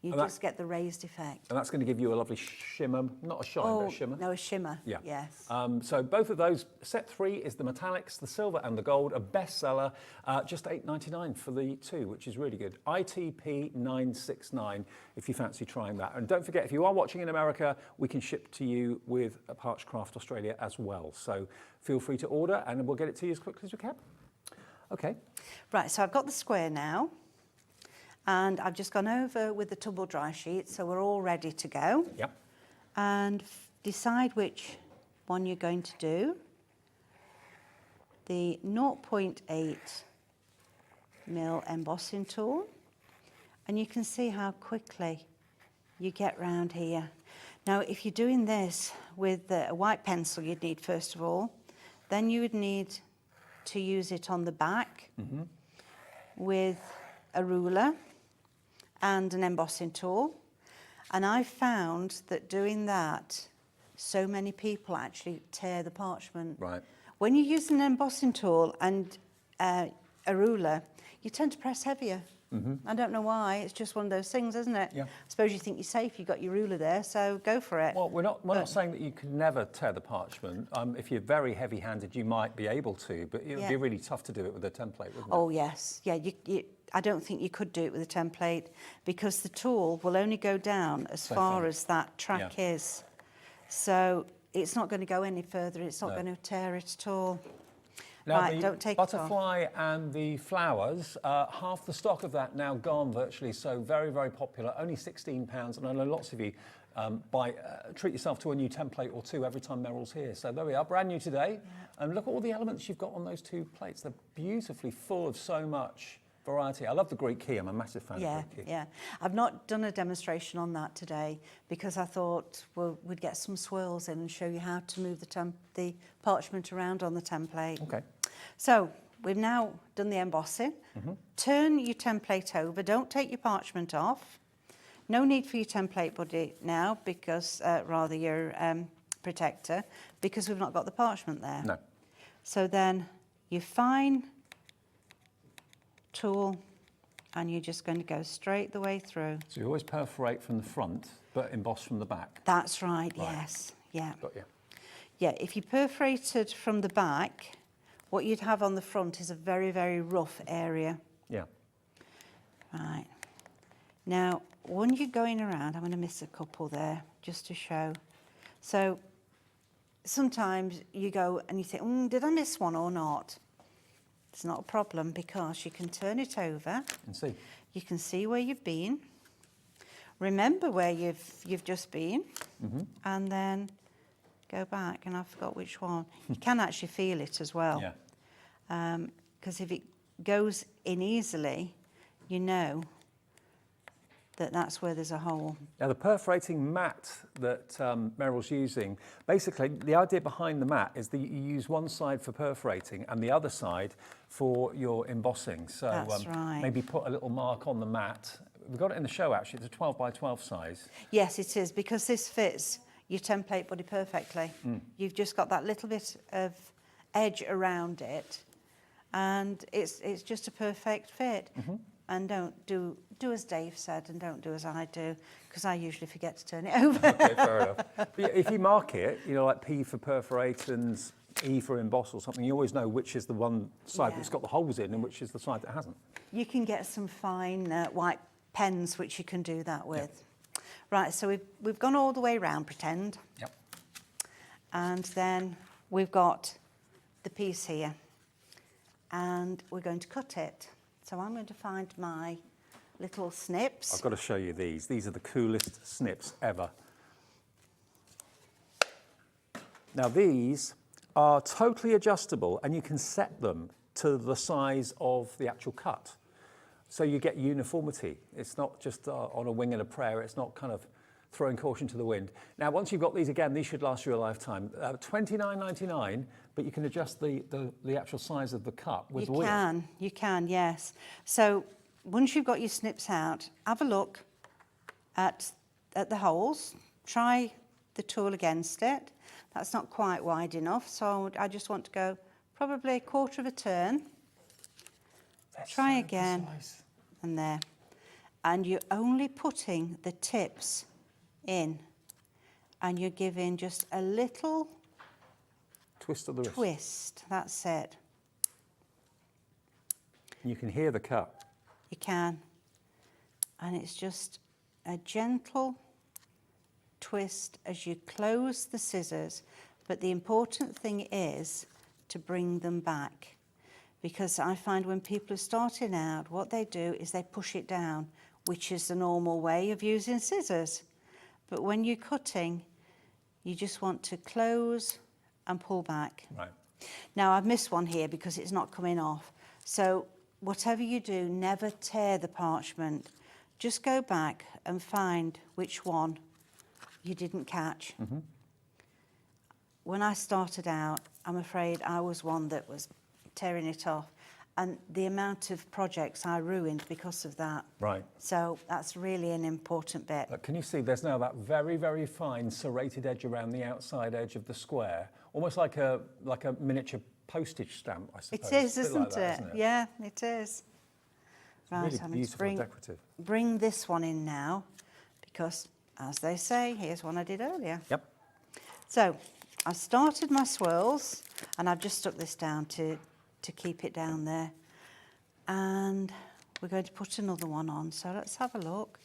You And just get the raised effect. And that's going to give you a lovely shimmer, not a shine, but a shimmer. No, a shimmer. Yeah. Yes. So both of those, set 3 is the metallics, the silver and the gold, a bestseller, just $8.99 for the 2, which is really good. ITP 969 if you fancy trying that. And don't forget, if you are watching in America, we can ship to you with a Parchcraft Australia as well. So feel free to order, and we'll get it to you as quickly as we can. Okay. Right, so I've got the square now. And I've just gone over with the tumble dry sheet, so we're all ready to go. Yep. And decide which one you're going to do. The 0.8 mil embossing tool. And you can see how quickly you get round here. Now, if you're doing this with a white pencil, you'd need first of all, then you would need to use it on the back with a ruler and an embossing tool. And I found that doing that, so many people actually tear the parchment. Right. When you use an embossing tool and a ruler, you tend to press heavier. I don't know why, it's just one of those things, isn't it? Yeah. I suppose you think you're safe, you've got your ruler there, so go for it. Well, we're not saying that you could never tear the parchment. If you're very heavy-handed, you might be able to, but it would be really tough to do it with a template, wouldn't it? Oh, yes. Yeah, I don't think you could do it with a template because the tool will only go down as far as that track is. So it's not going to go any further. It's not going to tear it at all. Now, right, the don't take it off. butterfly and the flowers, half the stock of that now gone virtually, so very, very popular, only £16. And I know lots of you treat yourself to a new template or two every time Meryl's here. So there we are, brand new today. And look at all the elements you've got on those 2 plates. They're beautifully full of so much variety. I love the Greek key. I'm a massive fan of Greek key. Yeah, I've not done a demonstration on that today because I thought we'd get some swirls in and show you how to move the parchment around on the template. Okay. So we've now done the embossing. Turn your template over. Don't take your parchment off. No need for your template buddy now, because rather your protector, because we've not got the parchment there. No. So then your fine tool, and you're just going to go straight the way through. So you always perforate from the front, but emboss from the back. That's right. Yes. Yeah. Got you. Yeah, if you perforated from the back, what you'd have on the front is a very, very rough area. Yeah. Right. Now, when you're going around, I'm going to miss a couple there just to show. So sometimes you go and you think, did I miss one or not? It's not a problem because you can turn it over. And see. You can see where you've been. Remember where you've just been, and then go back. And I forgot which one. You can actually feel it as well. Yeah. Because if it goes in easily, you know that that's where there's a hole. Now, the perforating mat that Meryl's using, basically the idea behind the mat is that you use one side for perforating and the other side for your embossing. So That's right. maybe put a little mark on the mat. We've got it in the show, actually. It's a 12 by 12 size. Yes, it is, because this fits your template body perfectly. You've just got that little bit of edge around it, and it's just a perfect fit. And don't do as Dave said, and don't do as I do, because I usually forget to turn it over. Okay, fair enough. But yeah, if you mark it, you know, like P for perforate and E for emboss or something, you always know which is the one side Yeah. that's got the holes in and which is the side that hasn't. You can get some fine white pens which you can do that with. Right, so we've gone all the way around, pretend. Yep. And then we've got the piece here, and we're going to cut it. So I'm going to find my little snips. I've got to show you these. These are the coolest snips ever. Now these are totally adjustable, and you can set them to the size of the actual cut. So you get uniformity. It's not just on a wing and a prayer. It's not kind of throwing caution to the wind. Now, once you've got these, again, these should last you a lifetime. $29.99, but you can adjust the actual size of the cut with the wheel. You can, yes. So once you've got your snips out, have a look at the holes. Try the tool against it. That's not quite wide enough, so I just want to go probably a quarter of a turn. Try again, and there. And you're only putting the tips in, and you're giving just a little Twist of the wrist. twist. That's it. You can hear the cut. You can. And it's just a gentle twist as you close the scissors. But the important thing is to bring them back. Because I find when people are starting out, what they do is they push it down, which is the normal way of using scissors. But when you're cutting, you just want to close and pull back. Right. Now, I've missed one here because it's not coming off. So whatever you do, never tear the parchment. Just go back and find which one you didn't catch. When I started out, I'm afraid I was one that was tearing it off, and the amount of projects I ruined because of that. Right. So that's really an important bit. But can you see there's now that very, very fine serrated edge around the outside edge of the square, almost like a miniature postage stamp, I suppose. It is, It's a bit like isn't that, it? isn't it? Yeah, it is. Right, Really I'm going to beautiful and decorative. bring this one in now, because as they say, here's one I did earlier. Yep. So I've started my swirls, and I've just stuck this down to keep it down there. And we're going to put another one on. So let's have a look.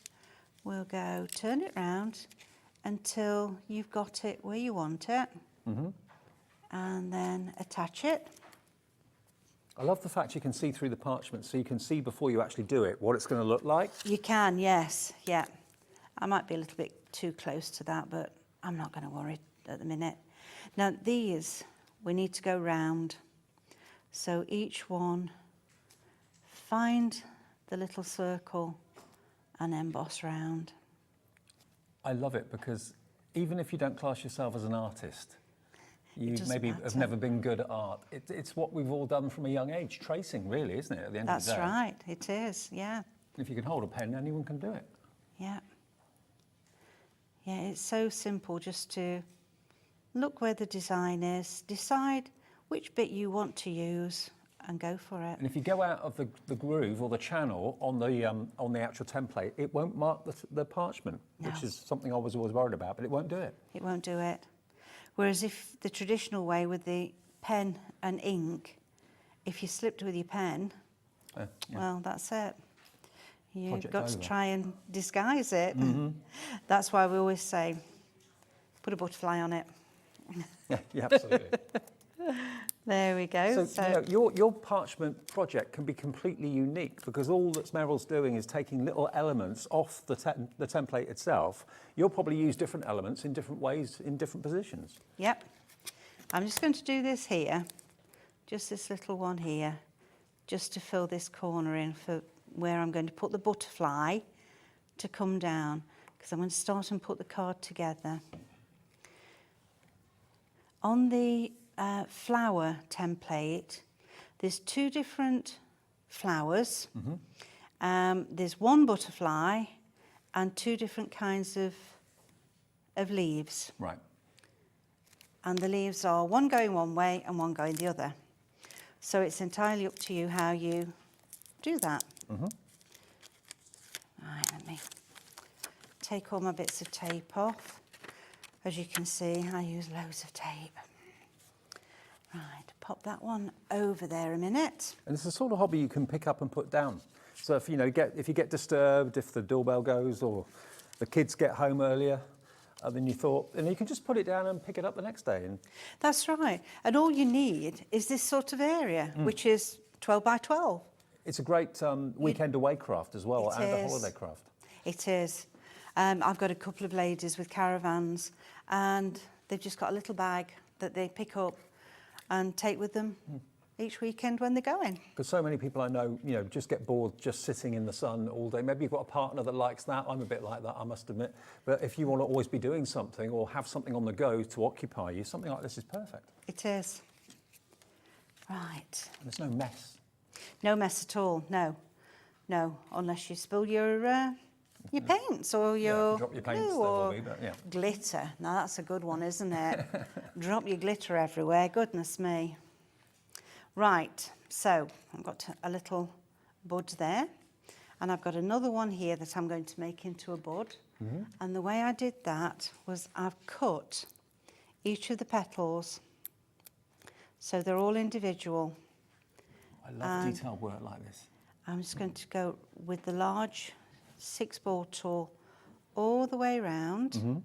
We'll go turn it round until you've got it where you want it. And then attach it. I love the fact you can see through the parchment, so you can see before you actually do it what it's going to look like. You can, yes, yeah. I might be a little bit too close to that, but I'm not going to worry at the minute. Now these, we need to go round. So each one, find the little circle and emboss round. I love it because even if you don't class yourself as an artist, you doesn't maybe have matter. never been good at art. It's what we've all done from a young age, tracing really, isn't it, at the end of the day? That's right, it is, yeah. If you can hold a pen, anyone can do it. Yeah. Yeah, it's so simple just to look where the design is, decide which bit you want to use and go for it. And if you go out of the groove or the channel on the actual template, it won't mark the parchment, which No. is something I was always worried about, but it won't do it. It won't do it. Whereas if the traditional way with the pen and ink, if you slipped with your pen, Yeah. well, that's it. You've Project got to over. try and disguise it. That's why we always say, put a butterfly on it. Yeah, absolutely. There we go. So, you know, your parchment project can be completely unique because all that Meryl's doing is taking little elements off the template itself. You'll probably use different elements in different ways, in different positions. Yep. I'm just going to do this here, just this little one here, just to fill this corner in for where I'm going to put the butterfly to come down, because I'm going to start and put the card together. On the flower template, there's two different flowers. There's one butterfly and two different kinds of of leaves. Right. And the leaves are one going one way and one going the other. So it's entirely up to you how you do that. Right, let me take all my bits of tape off. As you can see, I use loads of tape. Right, pop that one over there a minute. And it's the sort of hobby you can pick up and put down. So if you get disturbed, if the doorbell goes or the kids get home earlier, than you thought, and you can just put it down and pick it up the next day. And that's right. And all you need is this sort of area, which is 12 by 12. It's a great weekend away craft as well, and a holiday craft. It is. I've got a couple of ladies with caravans, and they've just got a little bag that they pick up and take with them each weekend when they're going. Because so many people I know, just get bored just sitting in the sun all day. Maybe you've got a partner that likes that. I'm a bit like that, I must admit. But if you want to always be doing something or have something on the go to occupy you, something like this is perfect. It is. Right. And there's no mess. No mess at all, no. No, unless you spill your paints or your drop your paints, glue there will or be, but yeah. glitter. Now that's a good one, isn't it? Drop your glitter everywhere, goodness me. Right, so I've got a little bud there, and I've got another one here that I'm going to make into a bud. And the way I did that was I've cut each of the petals so they're all individual. I love detailed work like this. I'm just going to go with the large 6-bore tool all the way around,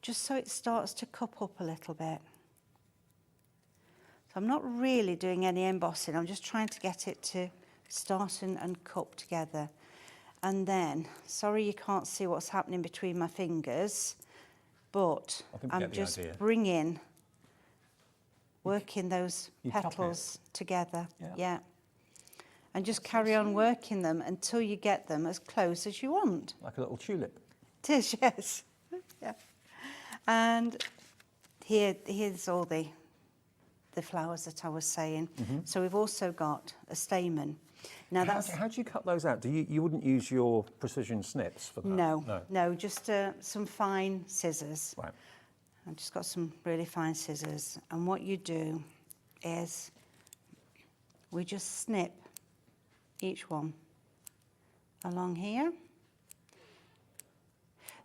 just so it starts to cup up a little bit. So I'm not really doing any embossing, I'm just trying to get it to start and cup together. And then, sorry you can't see what's happening between my fingers, but I'm just working those petals together. Yeah. And just carry on working them until you get them as close as you want. Like a little tulip. It is, yes. Yeah. And here's all the flowers that I was saying. So we've also got a stamen. Now how do you cut those out? You wouldn't use your precision snips for that? No, just some fine scissors. Right. I've just got some really fine scissors. And what you do is we just snip each one along here.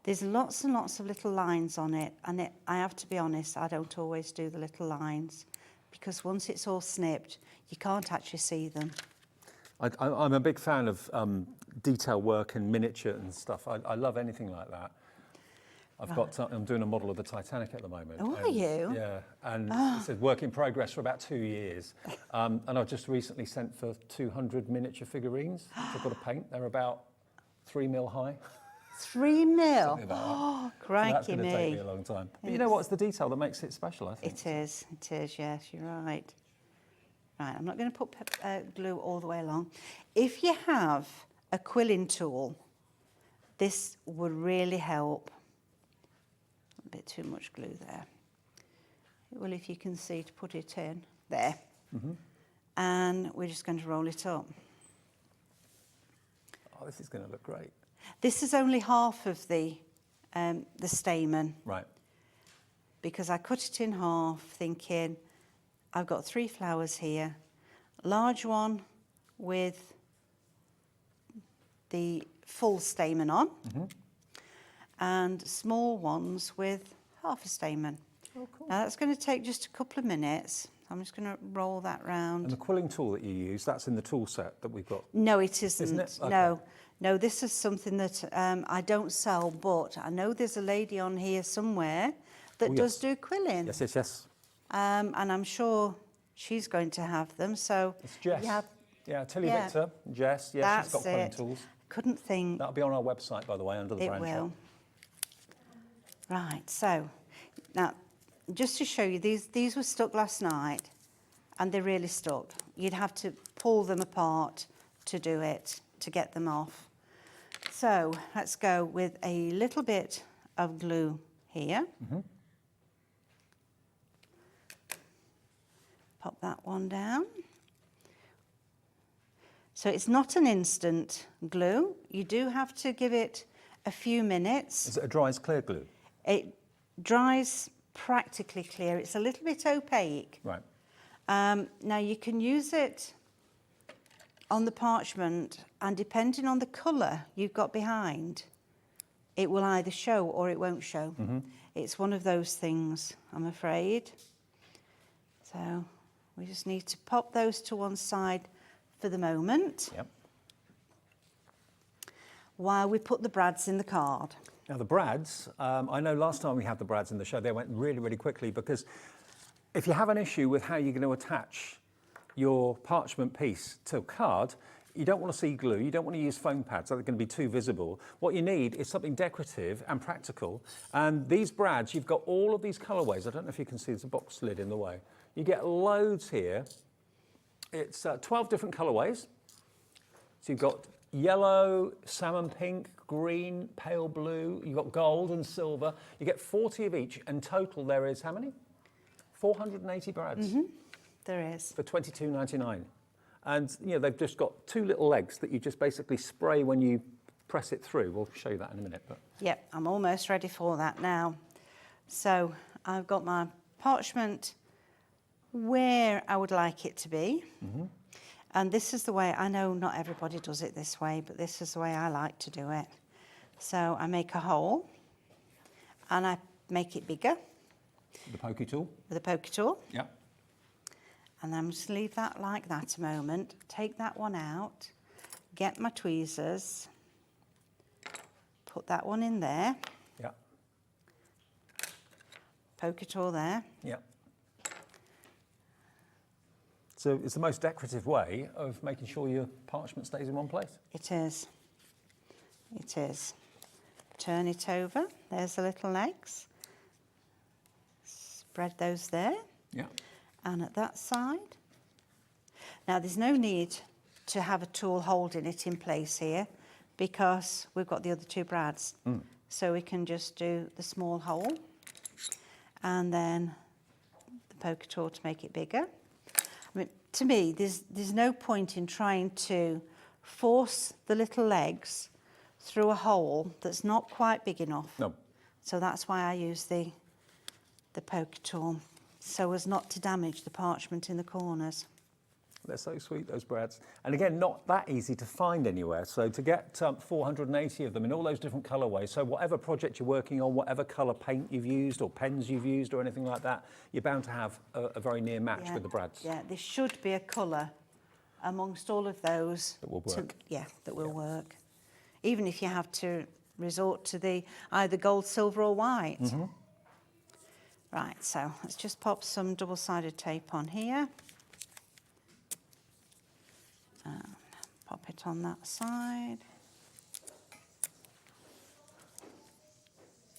There's lots and lots of little lines on it, and I have to be honest, I don't always do the little lines, because once it's all snipped, you can't actually see them. I'm a big fan of detail work and miniature and stuff. I love anything like that. I'm doing a model of the Titanic at the moment. Oh, are you? Yeah, and it says work in progress for about 2 years. And I've just recently sent for 200 miniature figurines, which I've got to paint. They're about 3 mil high. 3 mil? Something about that. Crikey So that's going to take me. me a long time. But you know what? It's the detail that makes it special, I think. It is, yes, you're right. Right, I'm not going to put glue all the way along. If you have a quilling tool, this would really help. A bit too much glue there. Well, if you can see, to put it in there. And we're just going to roll it up. Oh, this is going to look great. This is only half of the stamen. Right. Because I cut it in half, thinking I've got 3 flowers here. Large one with the full stamen on, and small ones with half a stamen. Oh, cool. Now that's going to take just a couple of minutes. I'm just going to roll that round. And the quilling tool that you use, that's in the tool set that we've got? No, it isn't. Isn't it? Okay. No, this is something that I don't sell, but I know there's a lady on here somewhere that does do quilling. Yes. And I'm sure she's going to have them. So It's Jess. Tilly Yeah. Victor, Jess. Yeah, That's she's got quilling it. tools. Couldn't think. That'll be on our website, by the way, under the It brand will. shop. Right, so now just to show you, these were stuck last night, and they really stuck. You'd have to pull them apart to do it, to get them off. So let's go with a little bit of glue here. Pop that one down. So it's not an instant glue. You do have to give it a few minutes. Is it a dry as clear glue? It dries practically clear. It's a little bit opaque. Right. Now you can use it on the parchment, and depending on the colour you've got behind, it will either show or it won't show. It's one of those things, I'm afraid. So we just need to pop those to one side for the moment. Yep. While we put the brads in the card. Now the brads, I know last time we had the brads in the show, they went really, really quickly, because if you have an issue with how you're going to attach your parchment piece to a card, you don't want to see glue, you don't want to use foam pads, they're going to be too visible. What you need is something decorative and practical. And these brads, you've got all of these colourways. I don't know if you can see, there's a box lid in the way. You get loads here. It's 12 different colourways. So you've got yellow, salmon pink, green, pale blue, you've got gold and silver. You get 40 of each, and total there is how many? 480 brads. There is. For $22.99. And you know, they've just got two little legs that you just basically spray when you press it through. We'll show you that in a minute. But Yep, I'm almost ready for that now. So I've got my parchment where I would like it to be. And this is the way, I know not everybody does it this way, but this is the way I like to do it. So I make a hole and I make it bigger the pokey tool. with a pokey tool. Yeah. And I'm just leave that like that a moment. Take that one out, get my tweezers, put that one in there, Yeah. pokey tool there. Yeah. So it's the most decorative way of making sure your parchment stays in one place. It is. It is. Turn it over. There's the little legs. Spread those there. Yeah. And at that side. Now there's no need to have a tool holding it in place here, because we've got the other two brads. So we can just do the small hole and then the poker tool to make it bigger. I mean, to me, there's no point in trying to force the little legs through a hole that's not quite big enough. No. So that's why I use the poker tool, so as not to damage the parchment in the corners. They're so sweet, those brads. And again, not that easy to find anywhere. So to get 480 of them in all those different colourways, so whatever project you're working on, whatever colour paint you've used or pens you've used or anything like that, you're bound to have a very near match with the brads. Yeah, there should be a colour amongst all of those. That will work. That will work. Even if you have to resort to the either gold, silver or white. Right, so let's just pop some double-sided tape on here. Pop it on that side.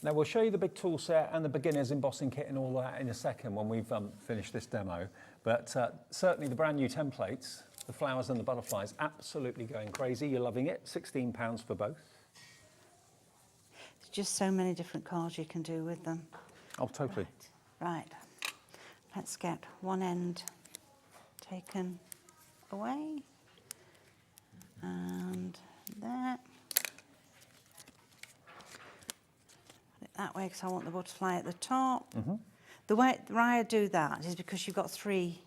Now we'll show you the big tool set and the beginner's embossing kit and all that in a second when we've finished this demo. But certainly the brand new templates, the flowers and the butterflies, absolutely going crazy. You're loving it. £16 for both. There's just so many different cards you can do with them. Oh, totally. Right. Let's get one end taken away. And there. Put it that way because I want the butterfly at the top. The way I do that is because you've got three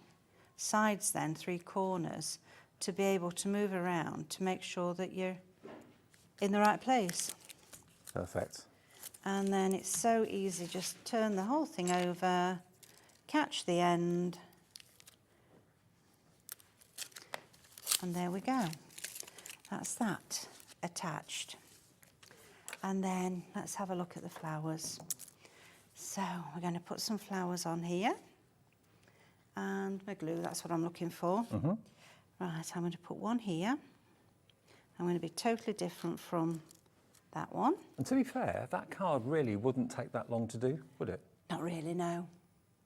sides then, three corners, to be able to move around to make sure that you're in the right place. Perfect. And then it's so easy, just turn the whole thing over, catch the end, and there we go. That's that attached. And then let's have a look at the flowers. So we're going to put some flowers on here. And my glue, that's what I'm looking for. Right, I'm going to put one here. I'm going to be totally different from that one. And to be fair, that card really wouldn't take that long to do, would it? Not really, no.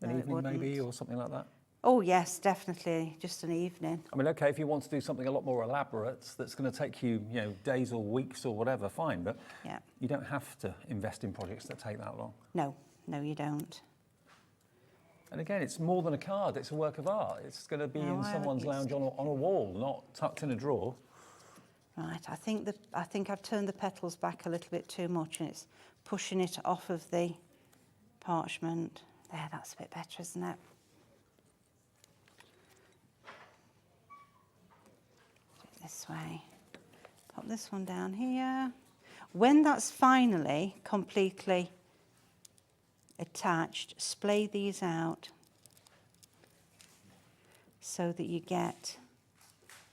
An No, it evening wouldn't. maybe, or something like that? Oh yes, definitely, just an evening. I mean, okay, if you want to do something a lot more elaborate that's going to take you, you know, days or weeks or whatever, fine, but Yeah. you don't have to invest in projects that take that long. No, no you don't. And again, it's more than a card, it's a work of art. It's going to be No, in I someone's would- lounge on a wall, not tucked in a drawer. Right, I think I've turned the petals back a little bit too much and it's pushing it off of the parchment. There, that's a bit better, isn't it? Do it this way. Pop this one down here. When that's finally completely attached, splay these out so that you get,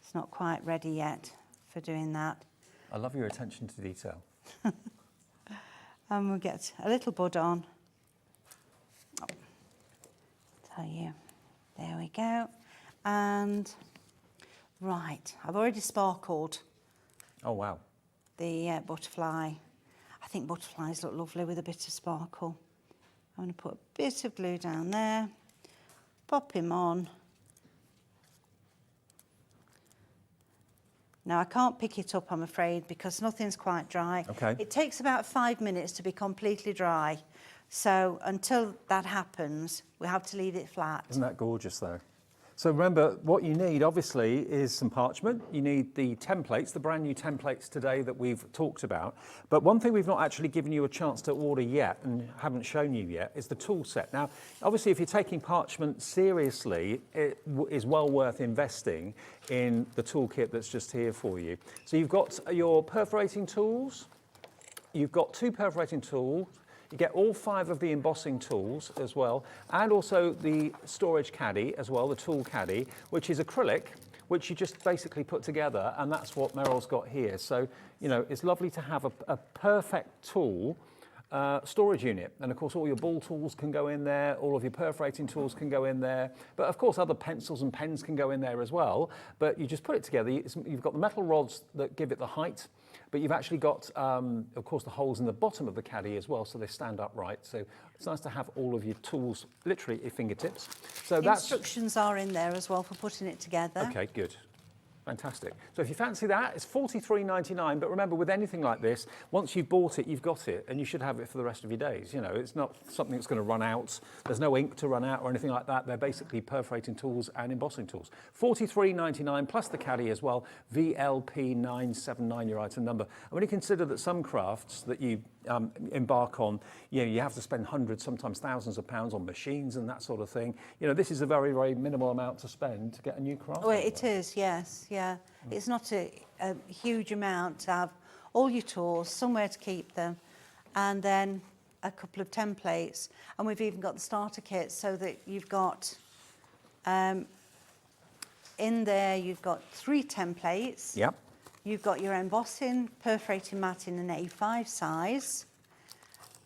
it's not quite ready yet for doing that. I love your attention to detail. And we'll get a little bud on. Oh, tell you, there we go. And right, I've already sparkled Oh, wow. the butterfly. I think butterflies look lovely with a bit of sparkle. I'm going to put a bit of glue down there, pop him on. Now I can't pick it up, I'm afraid, because nothing's quite dry. Okay. It takes about 5 minutes to be completely dry. So until that happens, we have to leave it flat. Isn't that gorgeous, though? So remember, what you need, obviously, is some parchment. You need the templates, the brand new templates today that we've talked about. But one thing we've not actually given you a chance to order yet and haven't shown you yet is the tool set. Now, obviously, if you're taking parchment seriously, it is well worth investing in the toolkit that's just here for you. So you've got your perforating tools. You've got 2 perforating tools. You get all 5 of the embossing tools as well, and also the storage caddy as well, the tool caddy, which is acrylic, which you just basically put together, and that's what Meryl's got here. So, you know, it's lovely to have a perfect tool storage unit. And of course, all your ball tools can go in there, all of your perforating tools can go in there, but of course, other pencils and pens can go in there as well. But you just put it together. You've got the metal rods that give it the height, but you've actually got, of course, the holes in the bottom of the caddy as well, so they stand upright. So it's nice to have all of your tools literally at your fingertips. So The instructions are in there as well for putting it together. Okay, good. Fantastic. So if you fancy that, it's $43.99. But remember, with anything like this, once you've bought it, you've got it, and you should have it for the rest of your days. You know, it's not something that's going to run out. There's no ink to run out or anything like that. They're basically perforating tools and embossing tools. $43.99 plus the caddy as well. VLP979, your item number. And when you consider that some crafts that you embark on, you know, you have to spend hundreds, sometimes thousands of pounds on machines and that sort of thing. You know, this is a very, very minimal amount to spend to get a new craft. Well, it is, yes, yeah. It's not a huge amount to have all your tools, somewhere to keep them, and then a couple of templates. And we've even got the starter kit so that you've got, in there, you've got 3 templates. Yep. You've got your embossing, perforating mat in an A5 size.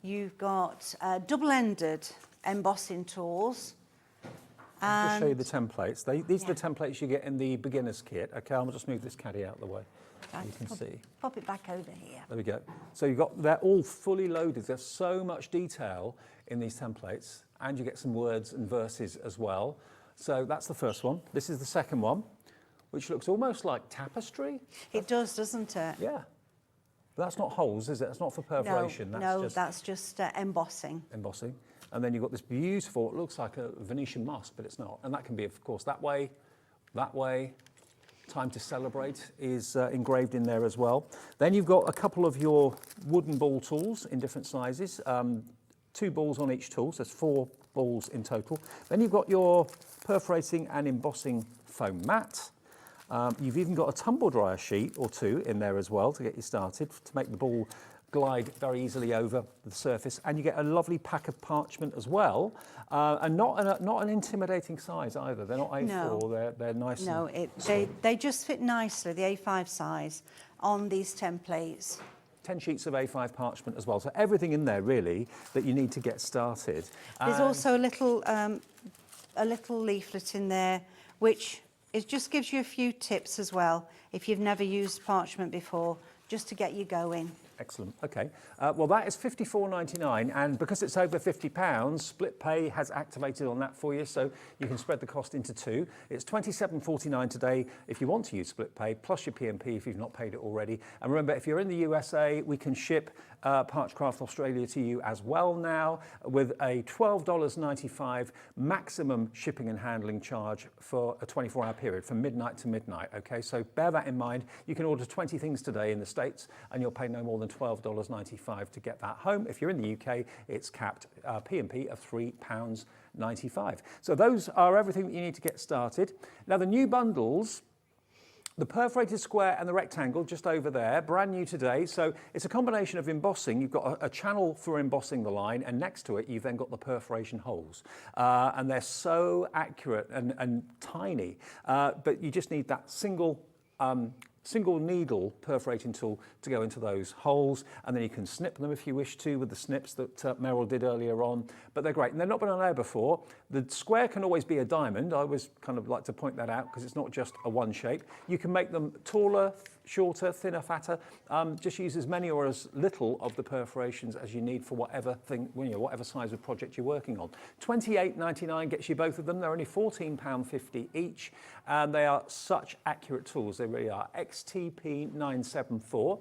You've got double-ended embossing tools. I'll just show you the templates. These are the templates you get in the beginner's kit. Okay, I'll just move this caddy out of the way. Right, You can see. Pop it back over here. There we go. So they're all fully loaded. There's so much detail in these templates, and you get some words and verses as well. So that's the first one. This is the second one, which looks almost like tapestry. It does, doesn't it? Yeah. But that's not holes, is it? That's not for perforation. That's just embossing. Embossing. And then you've got this beautiful, it looks like a Venetian mask, but it's not. And that can be, of course, that way. Time to Celebrate is engraved in there as well. Then you've got a couple of your wooden ball tools in different sizes. 2 balls on each tool, so there's 4 balls in total. Then you've got your perforating and embossing foam mat. You've even got a tumble dryer sheet or 2 in there as well to get you started, to make the ball glide very easily over the surface. And you get a lovely pack of parchment as well, and not an intimidating size either. They're not A4, No. they're nice. No, they just fit nicely, the A5 size, on these templates. 10 sheets of A5 parchment as well. So everything in there really that you need to get started. There's also a little leaflet in there, which just gives you a few tips as well, if you've never used parchment before, just to get you going. Excellent. Okay. Well, that is £54.99, and because it's over £50, Split Pay has activated on that for you, so you can spread the cost into two. It's £27.49 today if you want to use Split Pay, plus your P&P if you've not paid it already. And remember, if you're in the USA, we can ship Parchcraft Australia to you as well now, with a $12.95 maximum shipping and handling charge for a 24-hour period, from midnight to midnight. Okay, so bear that in mind. You can order 20 things today in the States, and you'll pay no more than $12.95 to get that home. If you're in the UK, it's capped P&P of £3.95. So those are everything that you need to get started. Now, the new bundles, the perforated square and the rectangle just over there, brand new today. So it's a combination of embossing. You've got a channel for embossing the line, and next to it, you've then got the perforation holes. And they're so accurate and tiny, but you just need that single needle perforating tool to go into those holes, and then you can snip them if you wish to with the snips that Meryl did earlier on, but they're great, and they've not been on air before. The square can always be a diamond. I always kind of like to point that out because it's not just a one shape. You can make them taller, shorter, thinner, fatter. Just use as many or as little of the perforations as you need for whatever thing, whatever size of project you're working on. £28.99 gets you both of them. They're only £14.50 each, and they are such accurate tools. They really are. XTP974.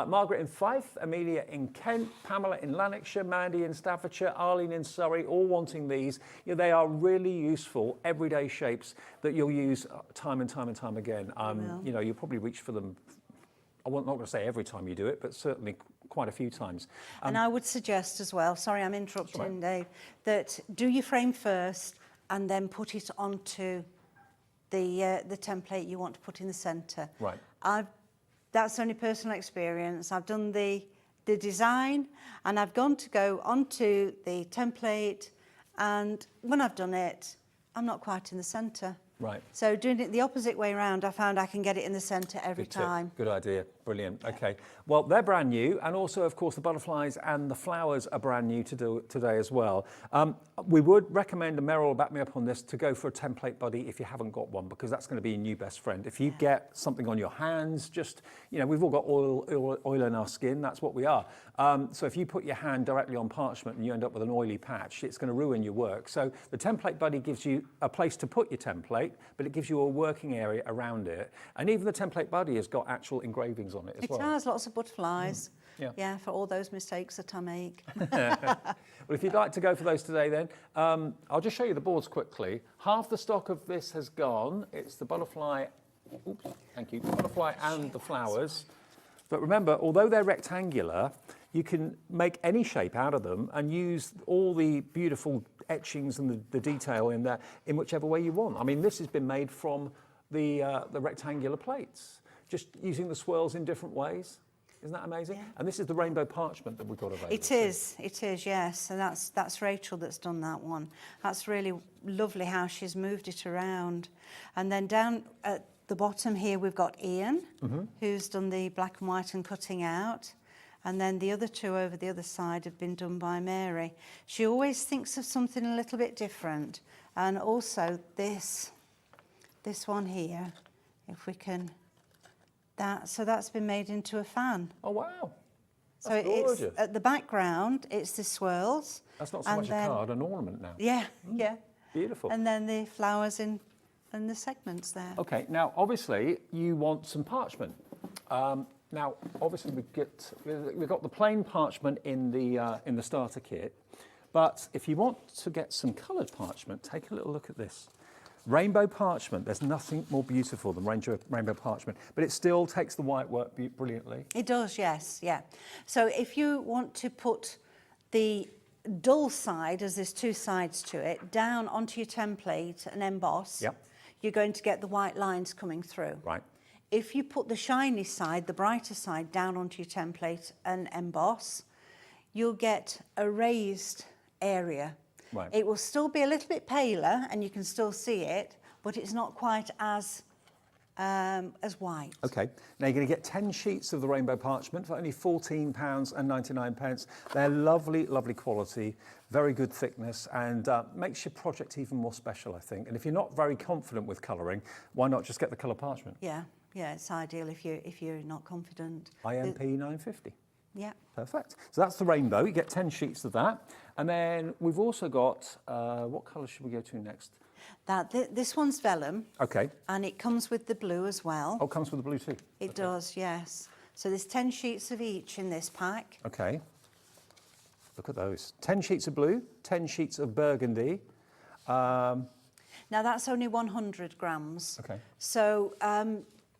Margaret in Fife, Amelia in Kent, Pamela in Lanarkshire, Mandy in Staffordshire, Arlene in Surrey, all wanting these. They are really useful everyday shapes that you'll use time and time and time again. You'll probably reach for them, I'm not going to say every time you do it, but certainly quite a few times. And I would suggest as well, sorry I'm interrupting, Dave, that do your frame first and then put it onto the template you want to put in the centre. Right. That's only personal experience. I've done the design, and I've gone to go onto the template, and when I've done it, I'm not quite in the centre. Right. So doing it the opposite way around, I found I can get it in the centre every Good tip. time. Good idea. Brilliant. Okay. Well, they're brand new, and also, of course, the butterflies and the flowers are brand new to do today as well. We would recommend, and Meryl will back me up on this, to go for a template buddy if you haven't got one, because that's going to be your new best friend. If you get something on your hands, just, we've all got oil in our skin. That's what we are. So if you put your hand directly on parchment and you end up with an oily patch, it's going to ruin your work. So the template buddy gives you a place to put your template, but it gives you a working area around it. And even the template buddy has got actual engravings on it as well. It has lots of butterflies. Yeah. For all those mistakes that I make. Well, if you'd like to go for those today, then I'll just show you the boards quickly. Half the stock of this has gone. It's the butterfly. Oops, thank you. The butterfly and the flowers. But remember, although they're rectangular, you can make any shape out of them and use all the beautiful etchings and the detail in there in whichever way you want. I mean, this has been made from the rectangular plates, just using the swirls in different ways. Isn't that amazing? Yeah. And this is the rainbow parchment that we've got available. It is, yes. And that's Rachel that's done that one. That's really lovely how she's moved it around. And then down at the bottom here, we've got Ian, who's done the black and white and cutting out. And then the other two over the other side have been done by Mary. She always thinks of something a little bit different. And also this one here, if we can... So that's been made into a fan. Oh, wow. That's gorgeous. It's at the background, it's the swirls. That's not so much a card, an ornament now. Yeah. Beautiful. And then the flowers in the segments there. Okay, now obviously you want some parchment. Now obviously we've got the plain parchment in the starter kit, but if you want to get some coloured parchment, take a little look at this. Rainbow parchment, there's nothing more beautiful than rainbow parchment, but it still takes the white work brilliantly. It does, yes, yeah. So if you want to put the dull side, as there's two sides to it, down onto your template and emboss, you're going to get the white lines coming through. Right. If you put the shiny side, the brighter side, down onto your template and emboss, you'll get a raised area. Right. It will still be a little bit paler and you can still see it, but it's not quite as white. Okay, now you're going to get 10 sheets of the rainbow parchment for only £14.99. They're lovely, lovely quality, very good thickness, and makes your project even more special, I think. And if you're not very confident with colouring, why not just get the colour parchment? Yeah, it's ideal if you're not confident. IMP 950. Yeah. Perfect. So that's the rainbow. You get 10 sheets of that. And then we've also got, what colour should we go to next? This one's vellum. Okay. And it comes with the blue as well. Oh, it comes with the blue too? It does, yes. So there's 10 sheets of each in this pack. Okay. Look at those. 10 sheets of blue, 10 sheets of burgundy. Now that's only 100 grams. Okay. So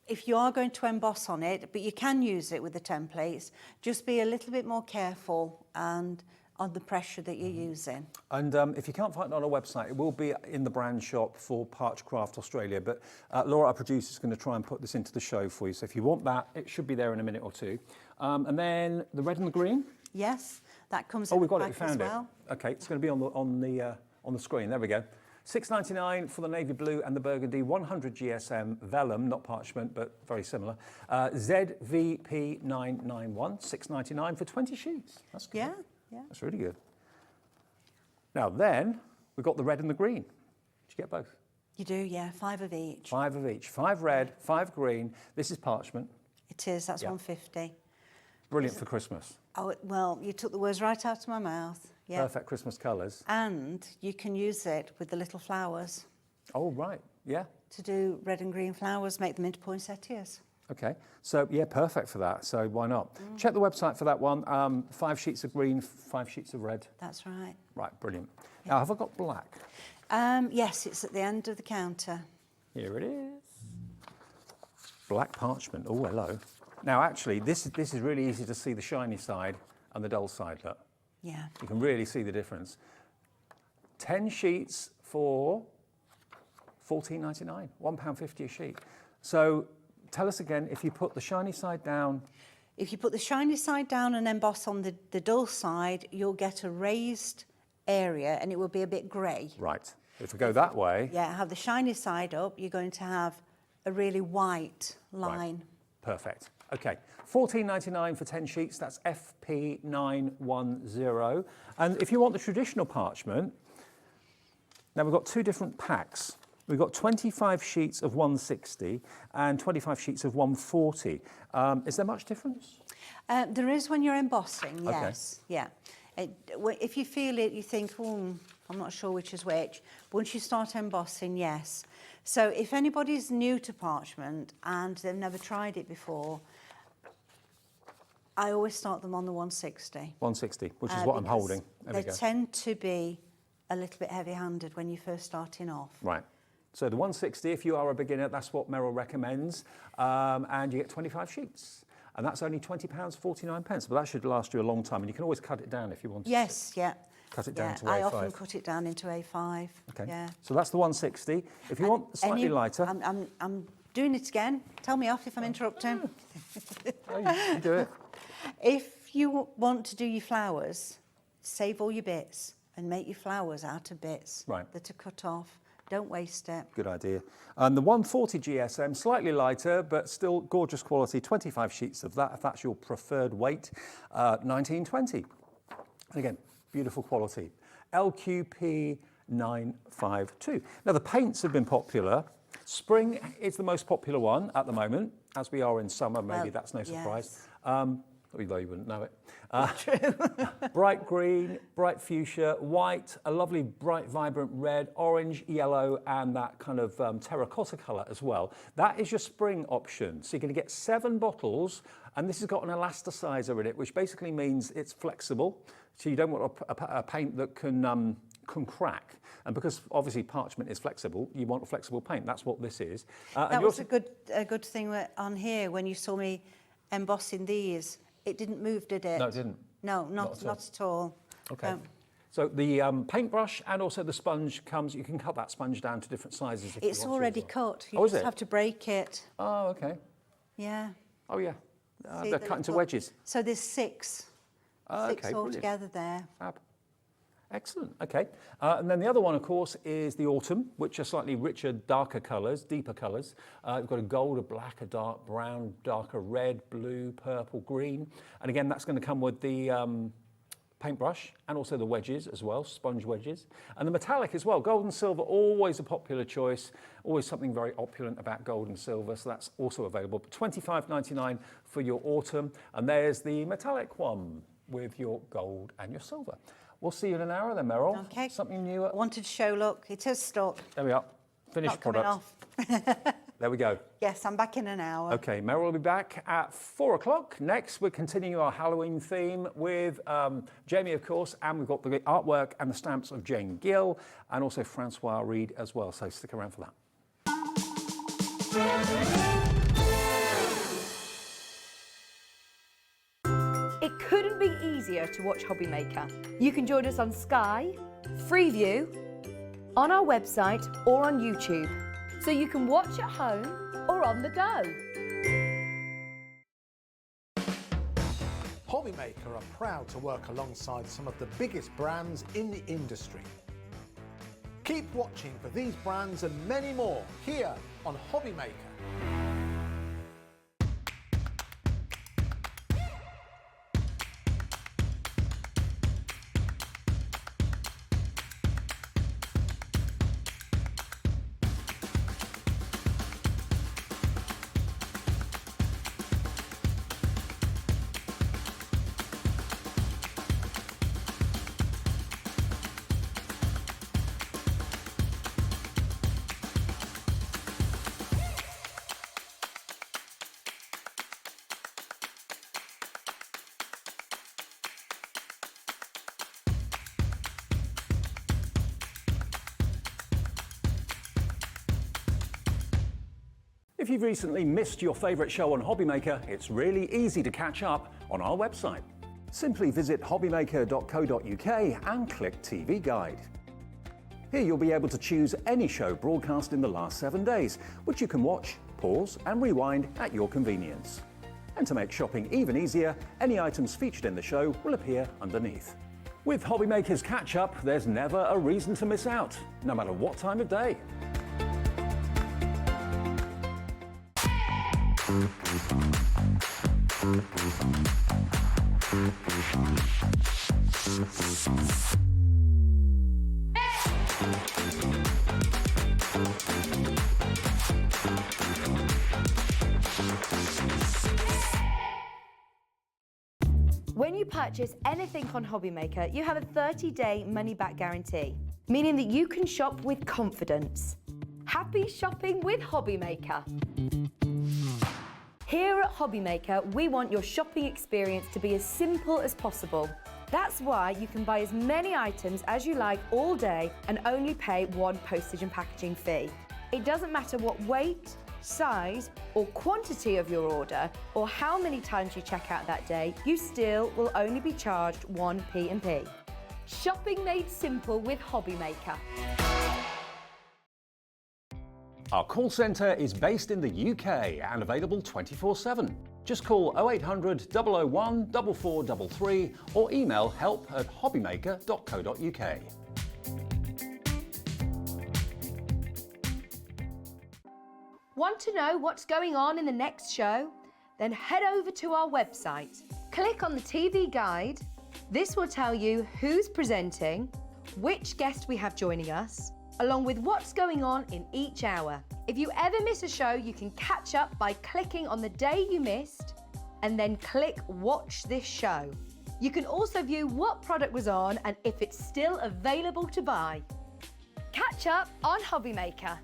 if you are going to emboss on it, but you can use it with the templates, just be a little bit more careful and on the pressure that you're using. And if you can't find it on our website, it will be in the brand shop for Parchcraft Australia. But Laura, our producer, is going to try and put this into the show for you. So if you want that, it should be there in a minute or two. And then the red and the green. Yes, that comes Oh, in we've the got it. We pack as found well. it. Okay, it's going to be on the screen. There we go. $6.99 for the navy blue and the burgundy, 100 GSM vellum, not parchment, but very similar. ZVP991, $6.99 for 20 sheets. That's good. Yeah, yeah. That's really good. Now then, we've got the red and the green. Did you get both? You do, yeah, 5 of each. 5 of each. 5 red, 5 green. This is parchment. It is, that's Yeah. 150. Brilliant for Christmas. Oh, well, you took the words right out of my mouth. Yeah. Perfect Christmas colours. And you can use it with the little flowers Oh, right. Yeah. to do red and green flowers, make them into poinsettias. Okay. So, yeah, perfect for that. So why not? Check the website for that one. 5 sheets of green, 5 sheets of red. That's right. Right, brilliant. Now, have I got black? Yes, it's at the end of the counter. Here it is. Black parchment. Oh, hello. Now, actually, this is really easy to see the shiny side and the dull side. Look, Yeah. you can really see the difference. 10 sheets for $14.99, £1.50 a sheet. So tell us again, if you put the shiny side down. If you put the shiny side down and emboss on the dull side, you'll get a raised area and it will be a bit grey. Right. If we go that way. Yeah, have the shiny side up, you're going to have a really white line. Right. Perfect. Okay, $14.99 for 10 sheets, that's FP910. And if you want the traditional parchment, now we've got 2 different packs. We've got 25 sheets of 160 and 25 sheets of 140. Is there much difference? There is when you're embossing, Okay. yes. Yeah. If you feel it, you think, I'm not sure which is which. Once you start embossing, yes. So if anybody's new to parchment and they've never tried it before, I always start them on the 160. 160, which is what I'm because holding. There They we go. tend to be a little bit heavy-handed when you're first starting off. Right. So the 160, if you are a beginner, that's what Meryl recommends. And you get 25 sheets. And that's only £20.49. But that should last you a long time. And you can always cut it down if you want to. Yes, yeah. Cut it down Yeah, to A5. I often cut it down into A5. Okay. Yeah. So that's the 160. If you want slightly lighter. I'm doing it again. Tell me off if I'm interrupting. Oh, you do it. If you want to do your flowers, save all your bits and make your flowers out of bits that are cut off. Don't waste it. Good idea. And the 140 GSM, slightly lighter, but still gorgeous quality. 25 sheets of that, if that's your preferred weight. 1920. And again, beautiful quality. LQP 952. Now, the paints have been popular. Spring is the most popular one at the moment. As we are in summer, maybe that's no surprise. Although you wouldn't know it. Bright green, bright fuchsia, white, a lovely bright vibrant red, orange, yellow, and that kind of terracotta colour as well. That is your spring option. So you're going to get 7 bottles, and this has got an elasticizer in it, which basically means it's flexible. So you don't want a paint that can crack. And because obviously parchment is flexible, you want a flexible paint. That's what this is. That was a good thing on here when you saw me embossing these. It didn't move, did it? No, it didn't. No, not at all. Okay. So the paintbrush and also the sponge comes, you can cut that sponge down to different sizes if you want It's to already as well. cut. You Is just it? have to break it. Oh, okay. Yeah. Oh, yeah. See They're the cut into little- wedges. So there's 6. Okay, 6 brilliant. altogether there. Fab. Excellent. Okay. And then the other one, of course, is the autumn, which are slightly richer, darker colours, deeper colours. We've got a gold, a black, a dark brown, darker red, blue, purple, green. And again, that's going to come with the paintbrush, and also the wedges as well, sponge wedges. And the metallic as well, gold and silver, always a popular choice, always something very opulent about gold and silver, so that's also available. But $25.99 for your autumn, and there's the metallic one with your gold and your silver. We'll see you in an hour then, Meryl. Okay. Something new. I wanted to show, look, it is stuck. There we are, finished Not coming product. off. There we go. Yes, I'm back in an hour. Okay, Meryl will be back at 4 o'clock. Next, we're continuing our Halloween theme with Jamie, of course, and we've got the artwork and the stamps of Jane Gill, and also Francois Reed as well, so stick around for that. It couldn't be easier to watch Hobby Maker. You can join us on Sky, Freeview, on our website or on YouTube, so you can watch at home or on the go. Hobby Maker are proud to work alongside some of the biggest brands in the industry. Keep watching for these brands and many more here on Hobby Maker. If you've recently missed your favourite show on Hobby Maker, it's really easy to catch up on our website. Simply visit hobbymaker.co.uk and click TV Guide. Here you'll be able to choose any show broadcast in the last 7 days, which you can watch, pause and rewind at your convenience. And to make shopping even easier, any items featured in the show will appear underneath. With Hobby Maker's Catch Up, there's never a reason to miss out, no matter what time of day. When you purchase anything on Hobby Maker, you have a 30-day money-back guarantee, meaning that you can shop with confidence. Happy shopping with Hobby Maker. Here at Hobby Maker, we want your shopping experience to be as simple as possible. That's why you can buy as many items as you like all day and only pay one postage and packaging fee. It doesn't matter what weight, size or quantity of your order or how many times you check out that day, you still will only be charged one P&P. Shopping made simple with Hobby Maker. Our call centre is based in the UK and available 24/7. Just call 0800 001 4433 or email help@hobbymaker.co.uk. Want to know what's going on in the next show? Then head over to our website. Click on the TV guide. This will tell you who's presenting, which guest we have joining us, along with what's going on in each hour. If you ever miss a show, you can catch up by clicking on the day you missed and then click Watch This Show. You can also view what product was on and if it's still available to buy. Catch up on Hobby Maker.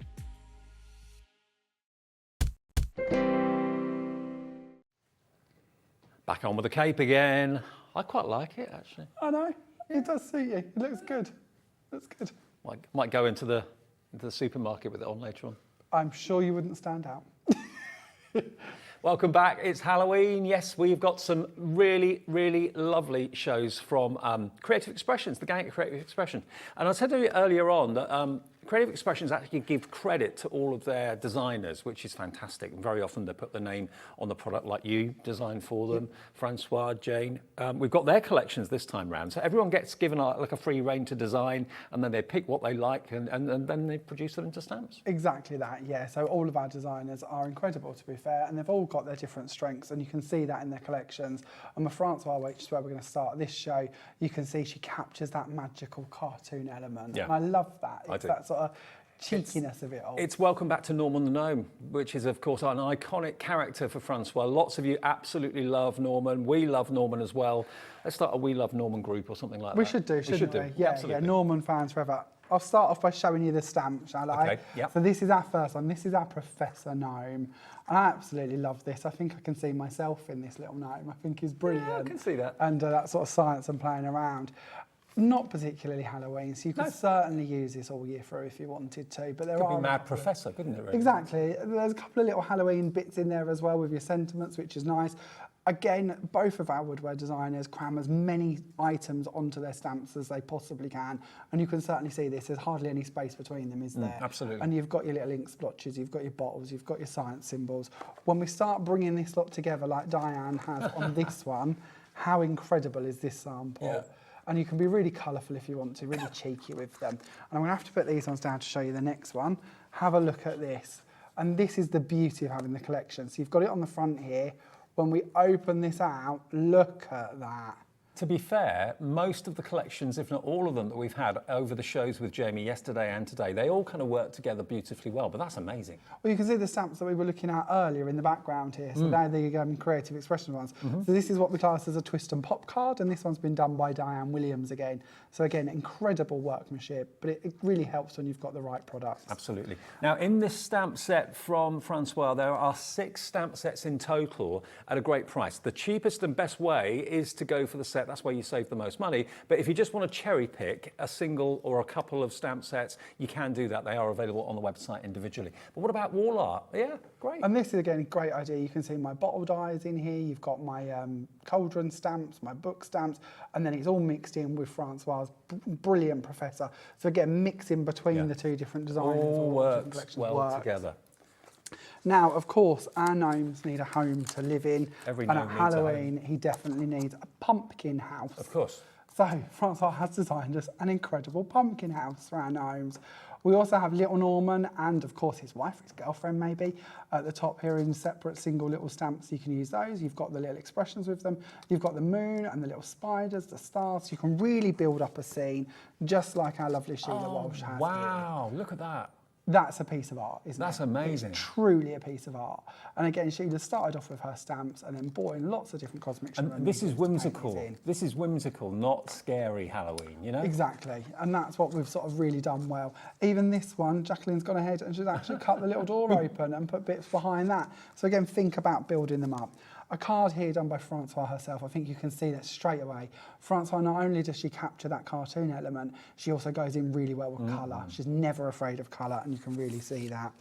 Back on with the cape again. I quite like it, actually. I know, it does suit you. It looks good. Looks good. Might go into the supermarket with it on later on. I'm sure you wouldn't stand out. Welcome back. It's Halloween. Yes, we've got some really, really lovely shows from Creative Expressions, the gang at Creative Expression. And I said to you earlier on that Creative Expressions actually give credit to all of their designers, which is fantastic. And very often they put the name on the product, like you designed for them, Francois, Jane. We've got their collections this time round, so everyone gets given like a free rein to design, and then they pick what they like, and then they produce it into stamps. Exactly that, yeah. So all of our designers are incredible, to be fair, and they've all got their different strengths, and you can see that in their collections. And with Francois, which is where we're going to start this show, you can see she captures that magical cartoon element. Yeah. And I love that. It's do. that sort of cheekiness of it all. It's Welcome Back to Norman the Gnome, which is, of course, an iconic character for Francois. Lots of you absolutely love Norman. We love Norman as well. Let's start a We Love Norman group or something like that. We should do, shouldn't we? Yeah, Absolutely. yeah, Norman fans forever. I'll start off by showing you the stamp, shall I? Okay, yep. So this is our first one. This is our Professor Gnome. And I absolutely love this. I think I can see myself in this little gnome. I think he's brilliant. Yeah, I can see that. And that sort of science and playing around. Not particularly Halloween, so you could certainly use this all year through if you wanted to. But there Could are be Mad Professor, couldn't it, really? Exactly. There's a couple of little Halloween bits in there as well with your sentiments, which is nice. Again, both of our woodware designers cram as many items onto their stamps as they possibly can. And you can certainly see this. There's hardly any space between them, is there? Absolutely. And you've got your little ink splotches, you've got your bottles, you've got your science symbols. When we start bringing this lot together like Diane has on this one, how incredible is this sample? Yeah. And you can be really colourful if you want to, really cheeky with them. And I'm going to have to put these ones down to show you the next one. Have a look at this. And this is the beauty of having the collection. So you've got it on the front here. When we open this out, look at that. To be fair, most of the collections, if not all of them, that we've had over the shows with Jamie yesterday and today, they all kind of work together beautifully well, but that's amazing. Well, you can see the stamps that we were looking at earlier in the background here. So they're the creative expression ones. So this is what we class as a twist and pop card, and this one's been done by Diane Williams again. So again, incredible workmanship, but it really helps when you've got the right products. Absolutely. Now, in this stamp set from Francois, there are 6 stamp sets in total at a great price. The cheapest and best way is to go for the set. That's where you save the most money. But if you just want to cherry pick a single or a couple of stamp sets, you can do that. They are available on the website individually. But what about wall art? Yeah, great. And this is, again, a great idea. You can see my bottle dies in here. You've got my cauldron stamps, my book stamps, and then it's all mixed in with Francois' brilliant Professor. So again, mixing between the two different designers. All different works collections well together. Now, of course, our gnomes need a home to live in. Every and gnome at needs a home. Halloween, he definitely needs a pumpkin house. Of course. So Francois has designed us an incredible pumpkin house for our gnomes. We also have little Norman and, of course, his wife, his girlfriend maybe, at the top here in separate single little stamps. You can use those. You've got the little expressions with them. You've got the moon and the little spiders, the stars. You can really build up a scene just like our lovely Sheila Walsh has. Wow, look at that. That's a piece of art, isn't it? That's amazing. It's truly a piece of art. And again, Sheila started off with her stamps and then brought in lots of different cosmic And shimmer this is to paint these whimsical. in. This is whimsical, not scary Halloween, you know? Exactly, and that's what we've sort of really done well. Even this one, Jacqueline's gone ahead and she's actually cut the little door open and put bits behind that. So again, think about building them up. A card here done by Francois herself. I think you can see that straight away. Francois, not only does she capture that cartoon element, she also goes in really well with colour. She's never afraid of colour, and you can really see that.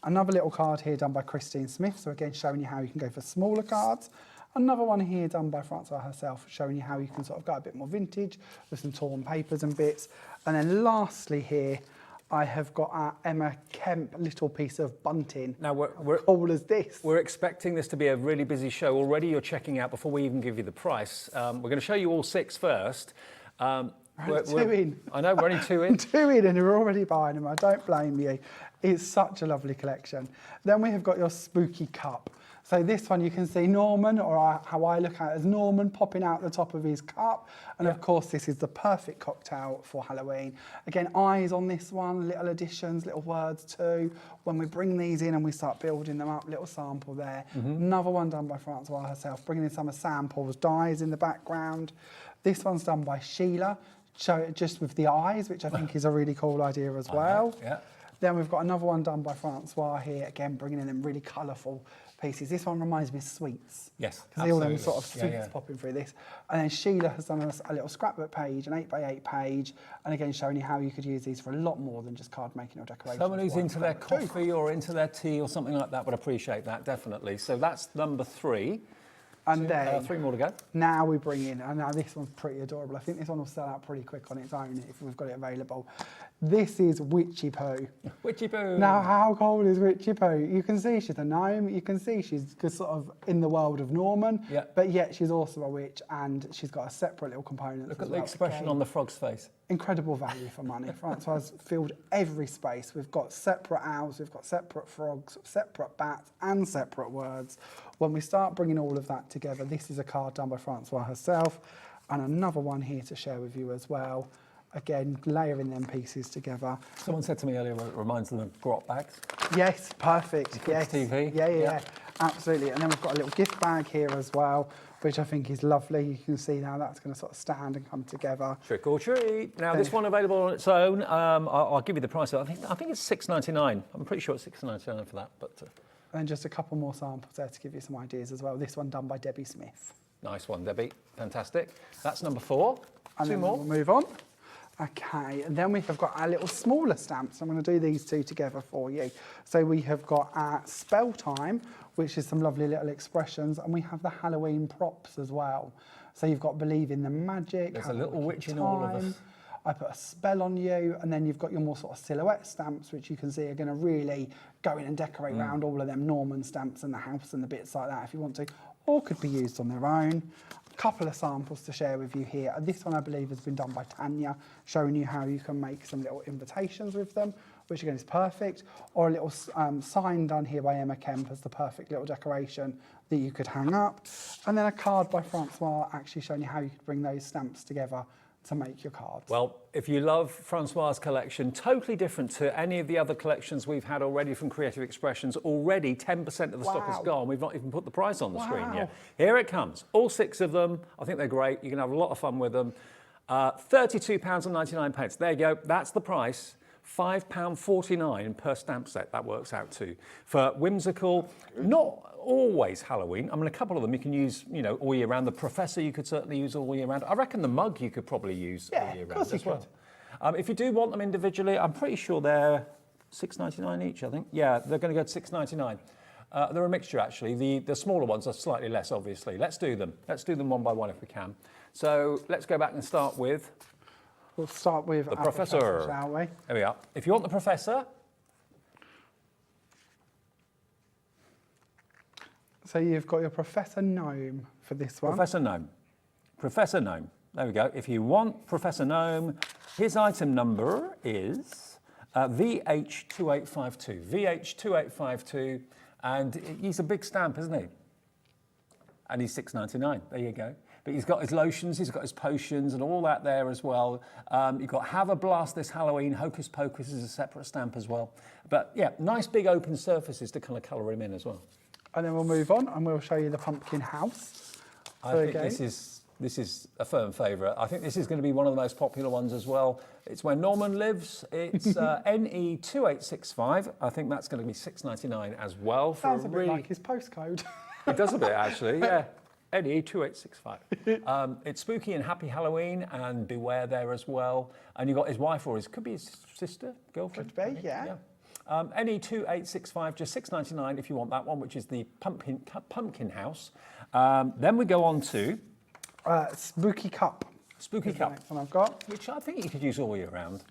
Another little card here done by Christine Smith. So again, showing you how you can go for smaller cards. Another one here done by Francois herself, showing you how you can sort of go a bit more vintage with some torn papers and bits. And then lastly here, I have got our Emma Kemp little piece of bunting. Now, How cool as this? We're expecting this to be a really busy show. Already you're checking out before we even give you the price. We're going to show you all 6 first. We're 2 in. I know, we're only 2 in. 2 in, and you're already buying them. I don't blame you. It's such a lovely collection. Then we have got your spooky cup. So this one you can see Norman, or how I look at it as Norman, popping out the top of his cup. And of course, this is the perfect cocktail for Halloween. Again, eyes on this one, little additions, little words too. When we bring these in and we start building them up, little sample there. Another one done by Francois herself, bringing in some of samples, dies in the background. This one's done by Sheila, show it just with the eyes, which I think is a really cool idea as well. Yeah. Then we've got another one done by Francois here, again, bringing in them really colourful pieces. This one reminds me of sweets. Yes, because all them absolutely. sort of sweets popping through this. And then Sheila has done a little scrapbook page, an 8x8 page, and again showing you how you could use these for a lot more than just card making or decoration. Someone who's into their coffee or into their tea or something like that would appreciate that, definitely. So that's number 3. And then 3 more to go. now we bring in, and now this one's pretty adorable. I think this one will sell out pretty quick on its own if we've got it available. This is Witchy Poo. Witchy Poo. Now, how cool is Witchy Poo? You can see she's a gnome. You can see she's sort of in the world of Norman, Yeah. but yet she's also a witch, and she's got a separate little component. Look at the expression on the frog's face. Incredible value for money. Francois filled every space. We've got separate owls, we've got separate frogs, separate bats, and separate words. When we start bringing all of that together, this is a card done by Francois herself, and another one here to share with you as well. Again, layering them pieces together. Someone said to me earlier, it reminds them of grot bags. Yes, perfect. Yes. TV. Yeah, absolutely. And then we've got a little gift bag here as well, which I think is lovely. You can see now that's going to sort of stand and come together. Trick or treat. Now, this one available on its own. I'll give you the price. I think it's $6.99. I'm pretty sure it's $6.99 for that. But And just a couple more samples there to give you some ideas as well. This one done by Debbie Smith. nice one, Debbie. Fantastic. That's number 4. And 2 then more. we'll move on. Okay, and then we have got our little smaller stamps. I'm going to do these two together for you. So we have got our Spell Time, which is some lovely little expressions, and we have the Halloween props as well. So you've got Believe in the Magic. There's a Have little Wicked witch in all of Time. us. I put a spell on you, and then you've got your more sort of silhouette stamps, which you can see are going to really go in and decorate around all of them Norman stamps and the house and the bits like that if you want to, or could be used on their own. A couple of samples to share with you here. This one I believe has been done by Tanya, showing you how you can make some little invitations with them, which again is perfect, or a little sign done here by Emma Kemp as the perfect little decoration that you could hang up, and then a card by Francois actually showing you how you could bring those stamps together to make your cards. Well, if you love Francois' collection, totally different to any of the other collections we've had already from Creative Expressions, already 10% of the stock is Wow. gone. We've not even put the price on the screen Wow. yet. Here it comes. All 6 of them. I think they're great. You can have a lot of fun with them. £32.99. There you go. That's the price. £5.49 per stamp set. That works out too. For whimsical, not always Halloween. I mean, a couple of them you can use, you know, all year round. The Professor you could certainly use all year round. I reckon the mug you could probably use all year of course round you as well. could. If you do want them individually, I'm pretty sure they're $6.99 each, I think. Yeah, they're going to go to $6.99. They're a mixture, actually. The smaller ones are slightly less, obviously. Let's do them. Let's do them one by one if we can. So let's go back and start with We'll start with the our Professor, shall we? There we are. If you want the Professor, So you've got your Professor Gnome for this one. Professor Gnome. Professor Gnome. There we go. If you want Professor Gnome, his item number is VH2852. VH2852, and he's a big stamp, isn't he? And he's $6.99. There you go. But he's got his lotions, he's got his potions, and all that there as well. You've got Have a Blast this Halloween. Hocus Pocus is a separate stamp as well. But yeah, nice big open surfaces to kind of colour him in as well. And then we'll move on and we'll show you the Pumpkin House. I think this is a firm favourite. I think this is going to be one of the most popular ones as well. It's where Norman lives. It's NE2865. I think that's going to be $6.99 as well. Sounds a bit like his postcode. It does a bit actually, yeah. NE2865. It's spooky and happy Halloween, and beware there as well. And you've got his wife, or could be his sister, girlfriend. Could be, yeah. NE2865, just $6.99 if you want that one, which is the Pumpkin House. Then we go on to Spooky Cup. Spooky is the Cup, next one I've got. which I think you could use all year round.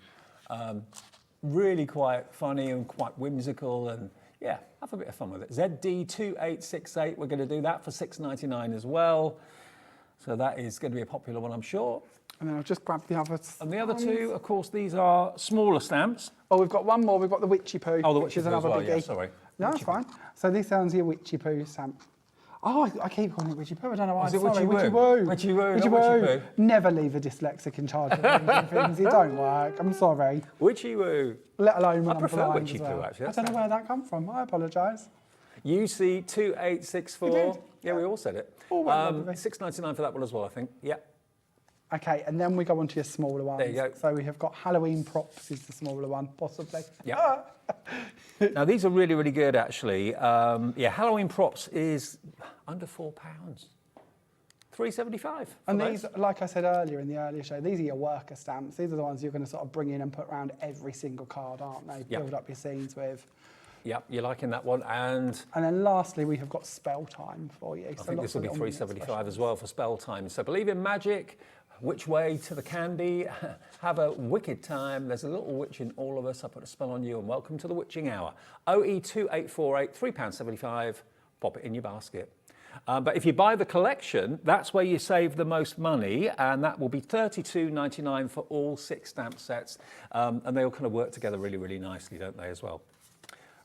Really quite funny and quite whimsical, and yeah, have a bit of fun with it. ZD2868, we're going to do that for $6.99 as well. So that is going to be a popular one, I'm sure. And then I'll just grab the others. And the other two, of course, these are smaller stamps. Oh, we've got one more. We've got the Witchy Poo. Oh, the which Witchy is Poo as another well, biggie. yeah, sorry. No, it's fine. So this sounds your Witchy Poo stamp. Oh, I keep calling it Witchy Poo. I don't know why. Is it Sorry, Witchy Witchy Woo? Woo. Witchy Woo, Witchy not Witchy Woo. Poo. Never leave a dyslexic in charge of arranging things. It don't work. I'm sorry. Witchy Woo. Let alone when I I'm prefer blind Witchy as well. Poo, actually. I don't know where that come from. I apologise. UC2864. You did? Yeah, we all said it. All went lovely. $6.99 for that one as well, I think. Yeah. Okay, and then we go on to your smaller ones. There you go. So we have got Halloween Props is the smaller one, possibly. Yeah. Now, these are really, really good, actually. Yeah, Halloween Props is under £4. $3.75. And these, like I said earlier in the earlier show, these are your worker stamps. These are the ones you're going to sort of bring in and put around every single card, aren't they? Yeah. Build up your scenes with. Yep, you're liking that one. And then lastly, we have got spell time for you. I think this will be $3.75 as well for spell time. So believe in magic. Which way to the candy? Have a wicked time. There's a little witch in all of us. I put a spell on you, and welcome to the witching hour. OE2848, £3.75. Pop it in your basket. But if you buy the collection, that's where you save the most money, and that will be $32.99 for all 6 stamp sets. And they all kind of work together really, really nicely, don't they, as well?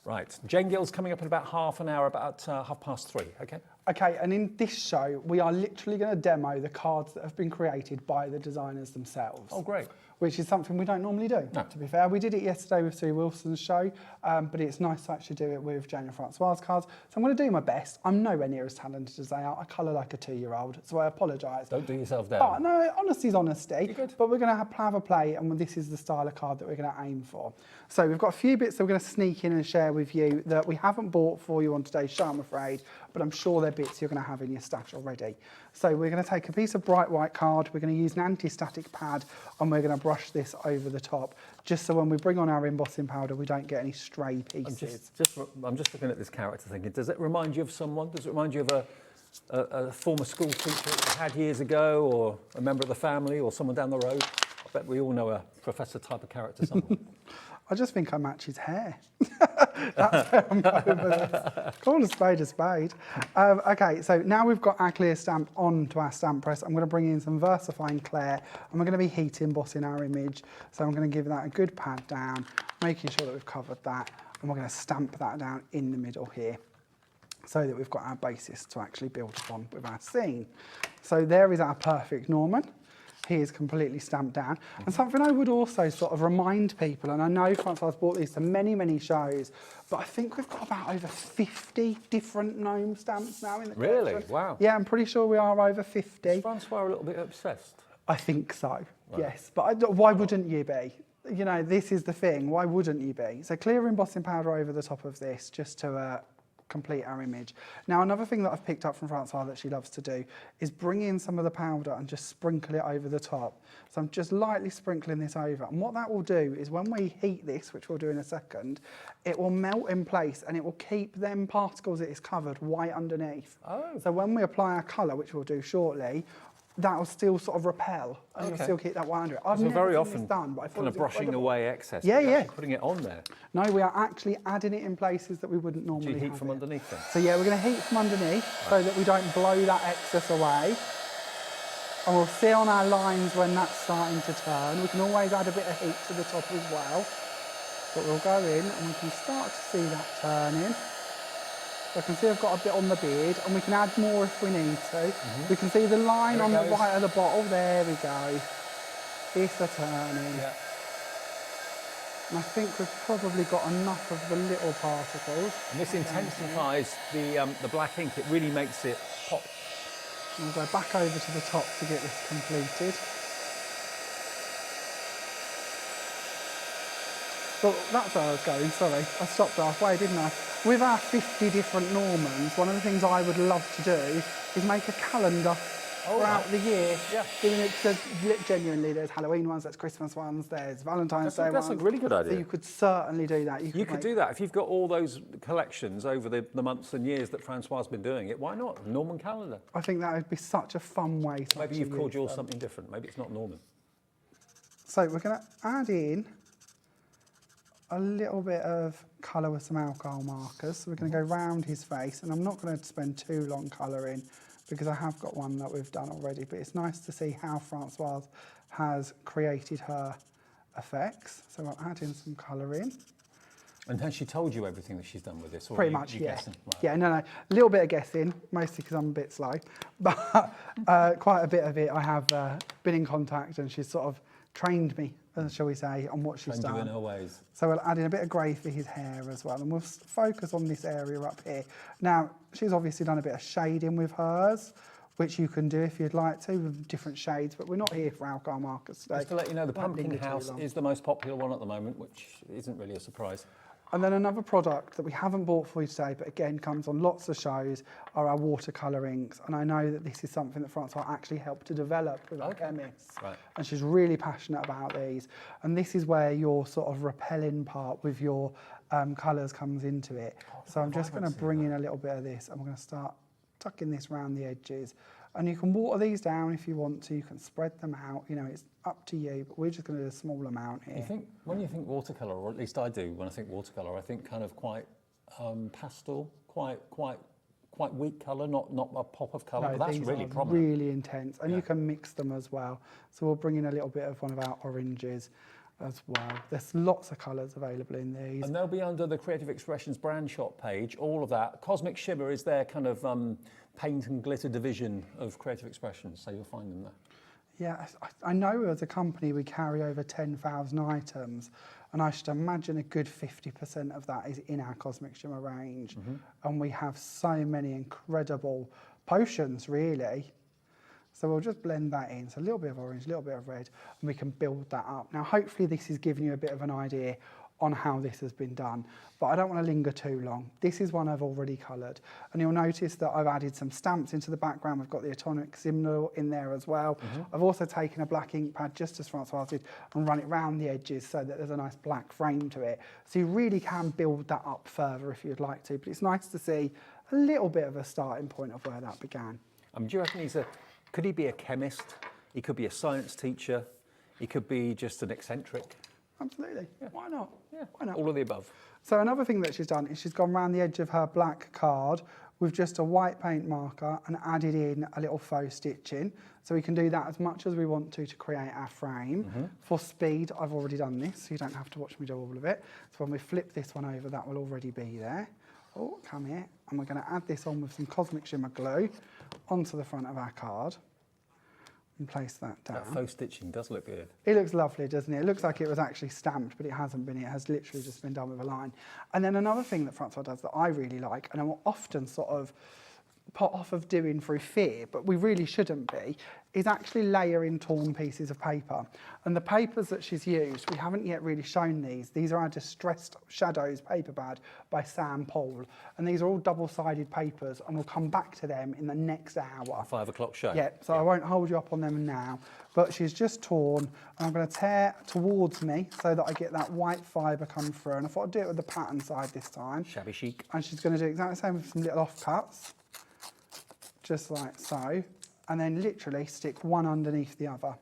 Right, Jane Gill's coming up in about half an hour, about 3:30, okay? Okay, and in this show, we are literally going to demo the cards that have been created by the designers themselves. Oh, great. Which is something we don't normally do, to be fair. We did it yesterday with Sue Wilson's show, but it's nice to actually do it with Jane and Francois' cards. So I'm going to do my best. I'm nowhere near as talented as they are. I colour like a 2-year-old, so I apologise. Don't do yourself down. But no, honesty's honesty. You're good. But we're going to have a play, and this is the style of card that we're going to aim for. So we've got a few bits that we're going to sneak in and share with you that we haven't bought for you on today's show, I'm afraid, but I'm sure they're bits you're going to have in your stash already. So we're going to take a piece of bright white card, we're going to use an anti-static pad, and we're going to brush this over the top, just so when we bring on our embossing powder, we don't get any stray pieces. I'm just looking at this character thinking, does it remind you of someone? Does it remind you of a former school teacher that you had years ago, or a member of the family, or someone down the road? I bet we all know a professor type of character somewhere. I just think I match his hair. That's where I'm going with this. Call a spade a spade. Okay, so now we've got our clear stamp onto our stamp press. I'm going to bring in some VersaFine Clair, and we're going to be heat embossing our image. So I'm going to give that a good pat down, making sure that we've covered that, and we're going to stamp that down in the middle here, so that we've got our basis to actually build upon with our scene. So there is our perfect Norman. He is completely stamped down. And something I would also sort of remind people, and I know Francois brought these to many, many shows, but I think we've got about over 50 different gnome stamps now in the collection. Really? Wow. Yeah, I'm pretty sure we are over 50. Is Francois a little bit obsessed? I think so, yes. But why wouldn't you be? You know, this is the thing. Why wouldn't you be? So clear embossing powder over the top of this, just to complete our image. Now, another thing that I've picked up from Francois that she loves to do is bring in some of the powder and just sprinkle it over the top. So I'm just lightly sprinkling this over. And what that will do is when we heat this, which we'll do in a second, it will melt in place and it will keep them particles it is covered white underneath. Oh. So when we apply our colour, which we'll do shortly, that'll still sort of repel and you'll still keep that white under it. I've never very seen often this done, but I thought kind of brushing away excess. Yeah, yeah. Putting it on there. No, we are actually adding it in places that we wouldn't normally Do you heat have from it. underneath then? So yeah, we're going to heat from underneath so that we don't blow that excess away. And we'll see on our lines when that's starting to turn. We can always add a bit of heat to the top as well. But we'll go in and we can start to see that turning. So I can see I've got a bit on the beard, and we can add more if we need to. We can see the line on the right of the bottle. There we go. It's a turning. Yeah. And I think we've probably got enough of the little particles. And this intensifies the black ink. It really makes it pop. And we'll go back over to the top to get this completed. But that's where I was going, sorry. I stopped halfway, didn't I? With our 50 different Normans, one of the things I would love to do is make a calendar throughout the year. Yeah. Doing it, because genuinely, there's Halloween ones, there's Christmas ones, there's Valentine's Day ones. That's a really good idea. So you could certainly do that. You could do that. If you've got all those collections over the months and years that Francois has been doing it, why not? Norman calendar. I think that would be such a fun way to Maybe you've called yours something different. Maybe it's not Norman. So we're going to add in a little bit of colour with some alcohol markers. So we're going to go round his face, and I'm not going to spend too long colouring because I have got one that we've done already, but it's nice to see how Francoise has created her effects. So I'll add in some colour in. And has she told you everything that she's done with this? Or Pretty much, yeah. Guessing? Right. Yeah, no, a little bit of guessing, mostly because I'm a bit slow, but quite a bit of it I have been in contact, and she's sort of trained me, shall we say, on what she's done. You in her ways. So we'll add in a bit of grey for his hair as well, and we'll focus on this area up here. Now, she's obviously done a bit of shading with hers, which you can do if you'd like to, with different shades, but we're not here for alcohol markers today. Just to let you know, the Pumpkin House is the most popular one at the moment, which isn't really a surprise. And then another product that we haven't bought for you today, but again comes on lots of shows, are our watercolour inks. And I know that this is something that Francois actually helped to develop with our chemists. Right. And she's really passionate about these. And this is where your sort of repelling part with your colours comes into it. So I'm just going to bring in a little bit of this, and we're going to start tucking this around the edges. And you can water these down if you want to. You can spread them out. You know, it's up to you. But we're just going to do a small amount here. When you think watercolour, or at least I do, when I think watercolour, I think kind of quite pastel, quite weak colour, not a pop of colour. No, but that's these really are prominent. really intense, and you can mix them as well. So we'll bring in a little bit of one of our oranges as well. There's lots of colours available in these. And they'll be under the Creative Expressions brand shop page, all of that. Cosmic Shimmer is their kind of paint and glitter division of Creative Expressions, so you'll find them there. Yeah, I know as a company we carry over 10,000 items, and I should imagine a good 50% of that is in our Cosmic Shimmer range. And we have so many incredible potions, really. So we'll just blend that in. So a little bit of orange, a little bit of red, and we can build that up. Now, hopefully this is giving you a bit of an idea on how this has been done, but I don't want to linger too long. This is one I've already coloured, and you'll notice that I've added some stamps into the background. We've got the atomic symbol in there as well. I've also taken a black ink pad, just as Francois did, and run it round the edges so that there's a nice black frame to it. So you really can build that up further if you'd like to, but it's nice to see a little bit of a starting point of where that began. Do you reckon could he be a chemist? He could be a science teacher. He could be just an eccentric. Absolutely. Yeah. Why not? Yeah, why not? All of the above. So another thing that she's done is she's gone around the edge of her black card with just a white paint marker and added in a little faux stitching. So we can do that as much as we want to create our frame. For speed, I've already done this, so you don't have to watch me do all of it. So when we flip this one over, that will already be there. Oh, come here. And we're going to add this on with some Cosmic Shimmer glue onto the front of our card and place that down. That faux stitching does look good. It looks lovely, doesn't it? It looks like it was actually stamped, but it hasn't been. It has literally just been done with a line. And then another thing that Francois does that I really like, and I will often sort of put off of doing through fear, but we really shouldn't be, is actually layering torn pieces of paper. And the papers that she's used, we haven't yet really shown these. These are our Distressed Shadows paper pad by Sam Paul. And these are all double-sided papers, and we'll come back to them in the next hour. 5 o'clock show. Yeah, so I won't hold you up on them now. But she's just torn, and I'm going to tear towards me so that I get that white fibre come through. And I thought I'd do it with the pattern side this time. Shabby chic. And she's going to do exactly the same with some little offcuts, just like so. And then literally stick one underneath the other.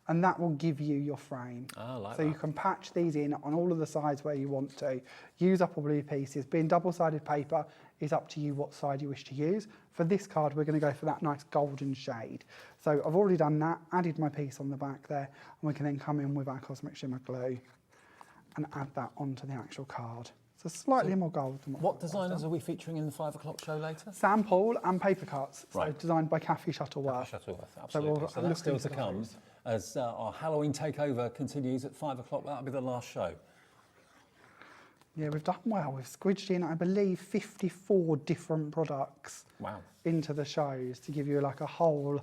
And that will give you your frame. I like so that. you can patch these in on all of the sides where you want to. Use up all blue pieces. Being double-sided paper is up to you what side you wish to use. For this card, we're going to go for that nice golden shade. So I've already done that, added my piece on the back there, and we can then come in with our Cosmic Shimmer glue and add that onto the actual card. So slightly more gold than What designers are we featuring in the 5 o'clock show later? Sam Paul and paper cuts, so Right. designed by Kathy Shuttleworth. Shuttleworth, absolutely. So that's still to come as our Halloween Takeover continues at 5 o'clock. That'll be the last show. Yeah, we've done well. We've squidged in, I believe, 54 different products into the shows to give you like a whole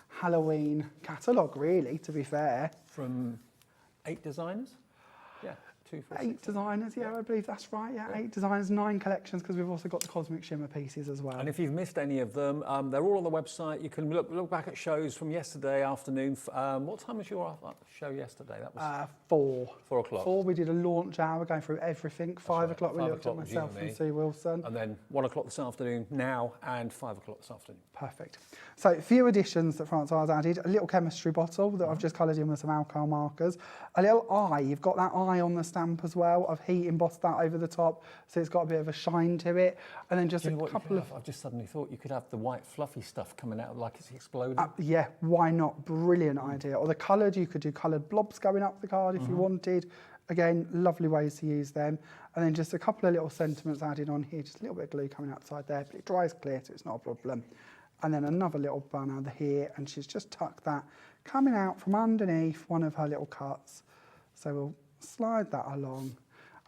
Halloween catalogue, really, to be fair. From 8 designers? Yeah. 2, 4, 8 designers, yeah, I believe that's right. Yeah, 8 designers, 9 collections, because we've also got the Cosmic Shimmer pieces as well. And if you've missed any of them, they're all on the website. You can look back at shows from yesterday afternoon. What time was your show yesterday? That was 4. 4 o'clock. 4, we did a launch hour going through everything. 5 o'clock, we 5 looked at o'clock was myself you and me. Sue Wilson. And then 1 o'clock this afternoon now, and 5 o'clock this afternoon. Perfect. So a few additions that Francois has added. A little chemistry bottle that I've just coloured in with some alcohol markers. A little eye. You've got that eye on the stamp as well. I've heat embossed that over the top, so it's got a bit of a shine to it. And then just Do you know a what you couple could of... have? I've just suddenly thought you could have the white fluffy stuff coming out like it's exploding. yeah, why not? Brilliant idea. Or the coloured, you could do coloured blobs going up the card if you wanted. Again, lovely ways to use them. And then just a couple of little sentiments added on here, just a little bit of glue coming outside there, but it dries clear, so it's not a problem. And then another little banner here, and she's just tucked that coming out from underneath one of her little cuts. So we'll slide that along.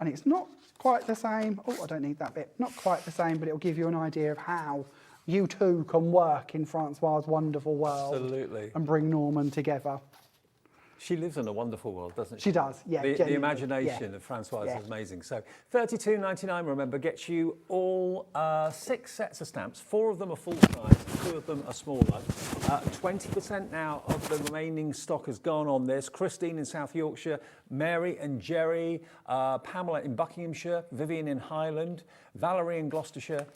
And it's not quite the same. Oh, I don't need that bit. Not quite the same, but it'll give you an idea of how you too can work in Francois' wonderful world. Absolutely. And bring Norman together. She lives in a wonderful world, doesn't she? She does, yeah. The imagination of Francoise is amazing. So £32.99, remember, gets you all 6 sets of stamps. 4 of them are full size, 2 of them are smaller. 20% now of the remaining stock has gone on this. Christine in South Yorkshire, Mary and Jerry, Pamela in Buckinghamshire, Vivian in Highland, Valerie in Gloucestershire,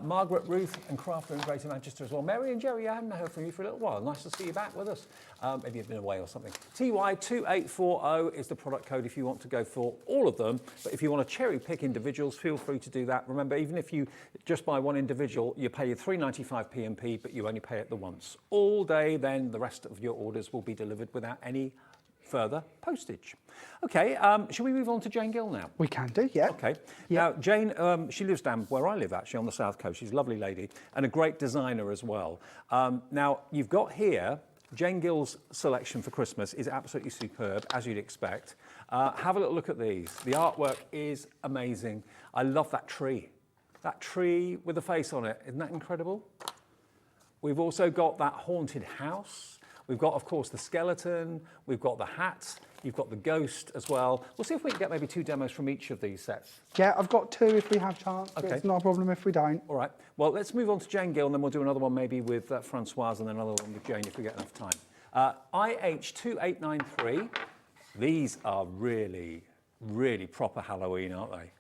Margaret, Ruth and Crafter in Greater Manchester as well. Mary and Jerry, I haven't heard from you for a little while. Nice to see you back with us. Maybe you've been away or something. TY2840 is the product code if you want to go for all of them. But if you want to cherry pick individuals, feel free to do that. Remember, even if you just buy one individual, you pay your £3.95 P&P, but you only pay it the once. All day, then the rest of your orders will be delivered without any further postage. Okay, shall we move on to Jane Gill now? We can do, yeah. Okay. Yeah. Now, Jane, she lives down where I live, actually, on the south coast. She's a lovely lady and a great designer as well. Now, you've got here, Jane Gill's selection for Christmas is absolutely superb, as you'd expect. Have a little look at these. The artwork is amazing. I love that tree. That tree with the face on it. Isn't that incredible? We've also got that haunted house. We've got, of course, the skeleton. We've got the hat. You've got the ghost as well. We'll see if we can get maybe 2 demos from each of these sets. Yeah, I've got 2 if we have chance. Okay. It's not a problem if we don't. All right. Well, let's move on to Jane Gill, and then we'll do another one maybe with Francoise and then another one with Jane if we get enough time. IH2893. These are really, really proper Halloween, aren't they?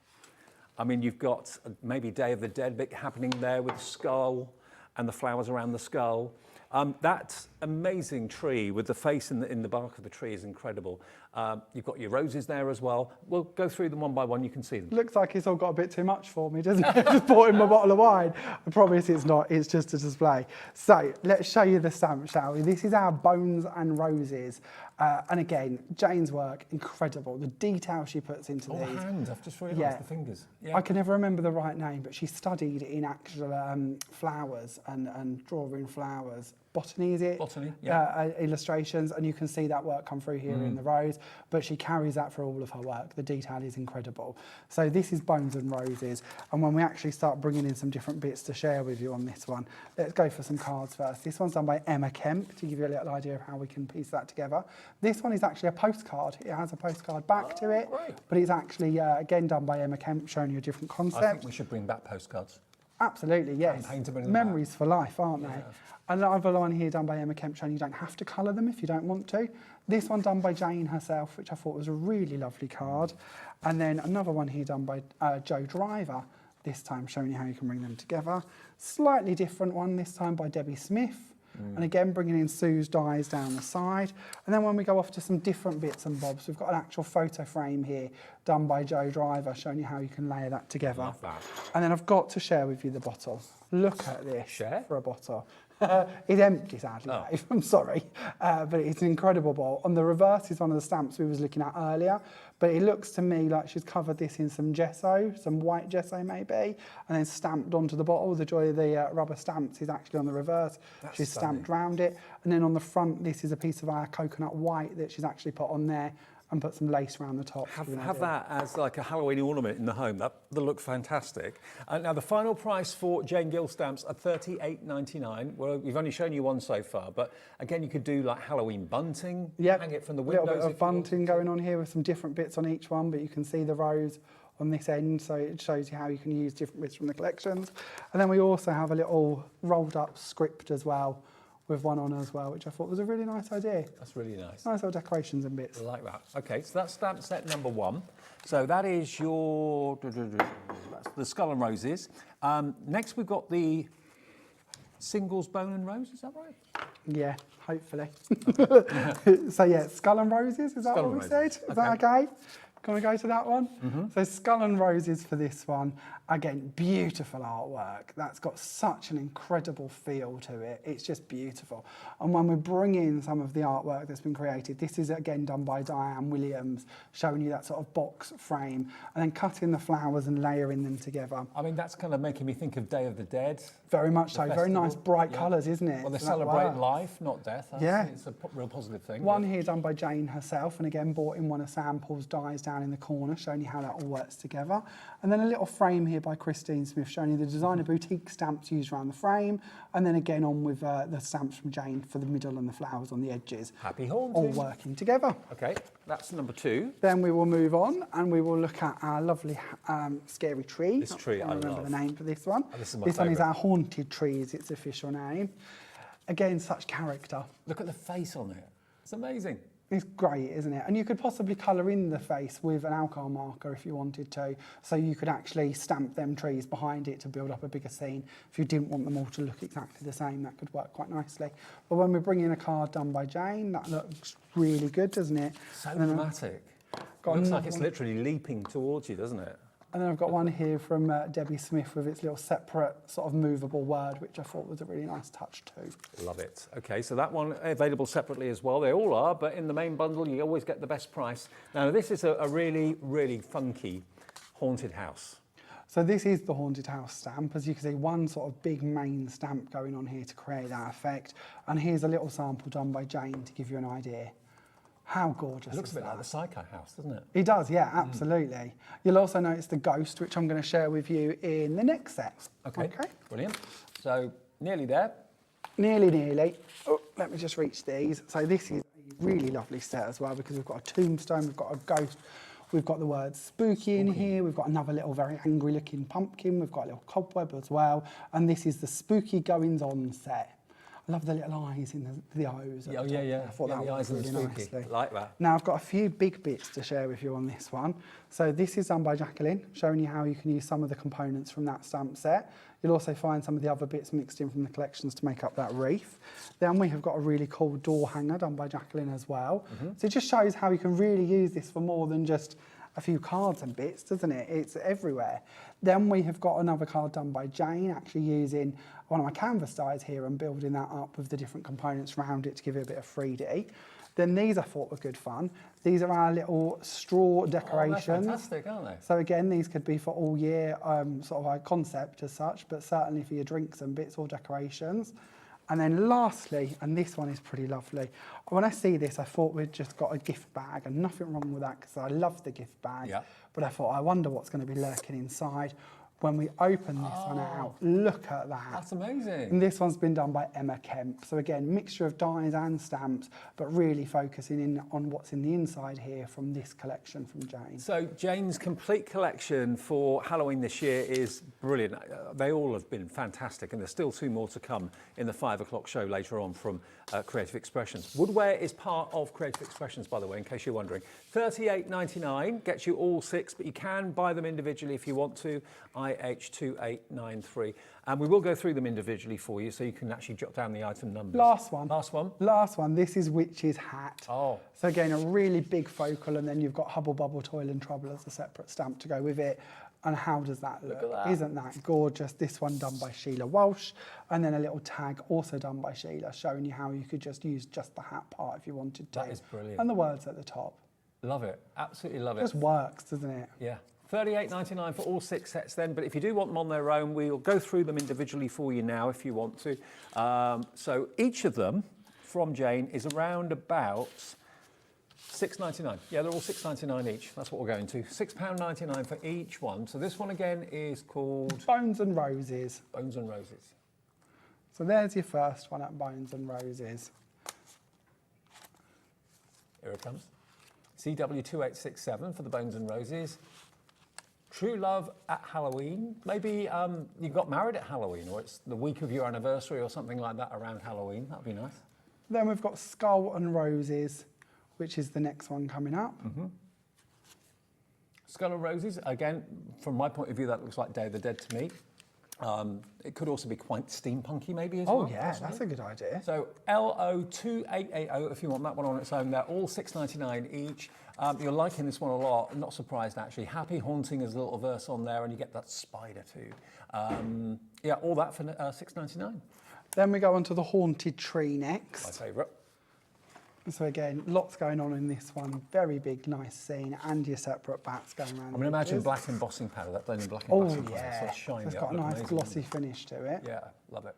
I mean, you've got maybe Day of the Dead bit happening there with the skull and the flowers around the skull. That amazing tree with the face in the bark of the tree is incredible. You've got your roses there as well. We'll go through them one by one, you can see them. Looks like it's all got a bit too much for me, doesn't it? I just bought him a bottle of wine. I promise it's not, it's just a display. So let's show you the stamp, shall we? This is our Bones and Roses. And again, Jane's work, incredible. The detail she puts into these. Oh, the hand, I've just realised the fingers. Yeah. I can never remember the right name, but she studied in actual flowers and drawing flowers. Botany, is it? Botany, yeah. Illustrations, and you can see that work come through here in the rose, but she carries that for all of her work. The detail is incredible. So this is Bones and Roses, and when we actually start bringing in some different bits to share with you on this one, let's go for some cards first. This one's done by Emma Kemp, to give you a little idea of how we can piece that together. This one is actually a postcard. It has a postcard back to it, great. but it's actually, again, done by Emma Kemp, showing you a different concept. I think we should bring back postcards. Absolutely, yes. Paint them in the Memories for life, aren't they? Yeah. Another one here done by Emma Kemp showing you don't have to colour them if you don't want to. This one done by Jane herself, which I thought was a really lovely card. And then another one here done by Joe Driver, this time showing you how you can bring them together. Slightly different one this time by Debbie Smith. And again, bringing in Sue's dies down the side. And then when we go off to some different bits and bobs, we've got an actual photo frame here done by Joe Driver, showing you how you can layer that together. Love that. And then I've got to share with you the bottle. Look at this. Share? For a bottle. It's empty, sadly, Dave. I'm sorry. But it's an incredible bottle. On the reverse is one of the stamps we was looking at earlier. But it looks to me like she's covered this in some gesso, some white gesso maybe, and then stamped onto the bottle. The joy of the rubber stamps is actually on the reverse. That's she's stunning. stamped round it. And then on the front, this is a piece of our coconut white that she's actually put on there and put some lace around the top. Have that as like a Halloween ornament in the home. That'll look fantastic. Now, the final price for Jane Gill stamps are $38.99. Well, we've only shown you one so far, but again, you could do like Halloween bunting, hang it from the windows. A little bit of bunting going on here with some different bits on each one, but you can see the rose on this end, so it shows you how you can use different bits from the collections. And then we also have a little rolled up script as well, with one on as well, which I thought was a really nice idea. That's really nice. Nice little decorations and bits. I like that. Okay, so that's stamp set number 1. So that is your, that's the Skull and Roses. Next we've got the Singles Bone and Rose, is that right? Yeah, hopefully. So yeah, Skull and Roses, is that what we said? Is that okay? Can we go to that one? So Skull and Roses for this one. Again, beautiful artwork. That's got such an incredible feel to it. It's just beautiful. And when we bring in some of the artwork that's been created, this is again done by Diane Williams, showing you that sort of box frame, and then cutting the flowers and layering them together. I mean, that's kind of making me think of Day of the Dead. Very much so. Very nice, bright colours, isn't it? Well, they're So that celebrating works. life, not death. It's a real positive thing. One here done by Jane herself, and again bought in one of Sam Paul's dies down in the corner, showing you how that all works together. And then a little frame here by Christine Smith, showing you the designer boutique stamps used around the frame, and then again on with the stamps from Jane for the middle and the flowers on the edges. Happy haunting. All working together. Okay, that's number 2. Then we will move on and we will look at our lovely scary tree. This tree I remember love. the name for this one. Oh, this is my This one is favourite. our Haunted Tree, is its official name. Again, such character. Look at the face on it. It's amazing. It's great, isn't it? And you could possibly colour in the face with an alcohol marker if you wanted to. So you could actually stamp them trees behind it to build up a bigger scene. If you didn't want them all to look exactly the same, that could work quite nicely. But when we bring in a card done by Jane, that looks really good, doesn't it? So dramatic. Looks like it's literally leaping towards you, doesn't it? And then I've got one here from Debbie Smith with its little separate sort of movable word, which I thought was a really nice touch too. Love it. Okay, so that one available separately as well. They all are, but in the main bundle, you always get the best price. Now, this is a really, really funky haunted house. So this is the haunted house stamp. As you can see, one sort of big main stamp going on here to create that effect. And here's a little sample done by Jane to give you an idea. How gorgeous. It looks is a bit that? like the Psycho house, doesn't it? It does, yeah, absolutely. You'll also notice the ghost, which I'm going to share with you in the next set. Okay, brilliant. So nearly there. Nearly. Oh, let me just reach these. So this is a really lovely set as well because we've got a tombstone, we've got a ghost, we've got the word spooky in here, we've got another little very angry looking pumpkin, we've got a little cobweb as well, and this is the spooky goings on set. I love the little eyes in the O's. Yeah, yeah. I thought that the was eyes and really the spooky. nicely. Like that. Now I've got a few big bits to share with you on this one. So this is done by Jacqueline, showing you how you can use some of the components from that stamp set. You'll also find some of the other bits mixed in from the collections to make up that wreath. Then we have got a really cool door hanger done by Jacqueline as well. So it just shows how you can really use this for more than just a few cards and bits, doesn't it? It's everywhere. Then we have got another card done by Jane, actually using one of my canvas dies here and building that up with the different components around it to give it a bit of 3D. Then these I thought were good fun. These are our little straw decorations. Oh, they're fantastic, aren't they? So again, these could be for all year, sort of a concept as such, but certainly for your drinks and bits or decorations. And then lastly, and this one is pretty lovely, when I see this, I thought we'd just got a gift bag, and nothing wrong with that because I love the gift bag. Yeah. But I thought, I wonder what's going to be lurking inside. When we open this one out, look at that. That's amazing. And this one's been done by Emma Kemp. So again, mixture of dies and stamps, but really focusing in on what's in the inside here from this collection from Jane. So Jane's complete collection for Halloween this year is brilliant. They all have been fantastic, and there's still 2 more to come in the 5 o'clock show later on from Creative Expressions. Woodware is part of Creative Expressions, by the way, in case you're wondering. $38.99 gets you all 6, but you can buy them individually if you want to. IH2893. And we will go through them individually for you so you can actually jot down the item numbers. Last one. Last one. This is Witch's Hat. Oh. So again, a really big focal, and then you've got Hubble Bubble Toil and Trouble as a separate stamp to go with it. And how does that look? Look at that. Isn't that gorgeous? This one done by Sheila Walsh, and then a little tag also done by Sheila, showing you how you could just use just the hat part if you wanted to. That is brilliant. And the words at the top. Love it. Absolutely love it. Just works, doesn't it? Yeah. $38.99 for all 6 sets then, but if you do want them on their own, we'll go through them individually for you now if you want to. So each of them from Jane is around about $6.99. Yeah, they're all $6.99 each. That's what we're going to. £6.99 for each one. So this one again is called Bones and Roses. Bones and Roses. So there's your first one at Bones and Roses. Here it comes. CW2867 for the Bones and Roses. True Love at Halloween. Maybe you got married at Halloween, or it's the week of your anniversary or something like that around Halloween. That'd be nice. Then we've got Skull and Roses, which is the next one coming up. Skull and Roses, again, from my point of view, that looks like Day of the Dead to me. It could also be quite steampunky maybe as well. Oh yeah, possibly. that's a good idea. So LO2880, if you want that one on its own, they're all $6.99 each. You're liking this one a lot, I'm not surprised actually. Happy Haunting is a little verse on there, and you get that spider too. Yeah, all that for $6.99. Then we go on to the Haunted Tree My next. favourite. So again, lots going on in this one. Very big, nice scene, and your separate bats going around. I'm going to imagine black embossing powder, that blending black Oh embossing powder, so yeah, it's shiny. it's up, got a look nice amazing. glossy finish to it. Yeah, love it.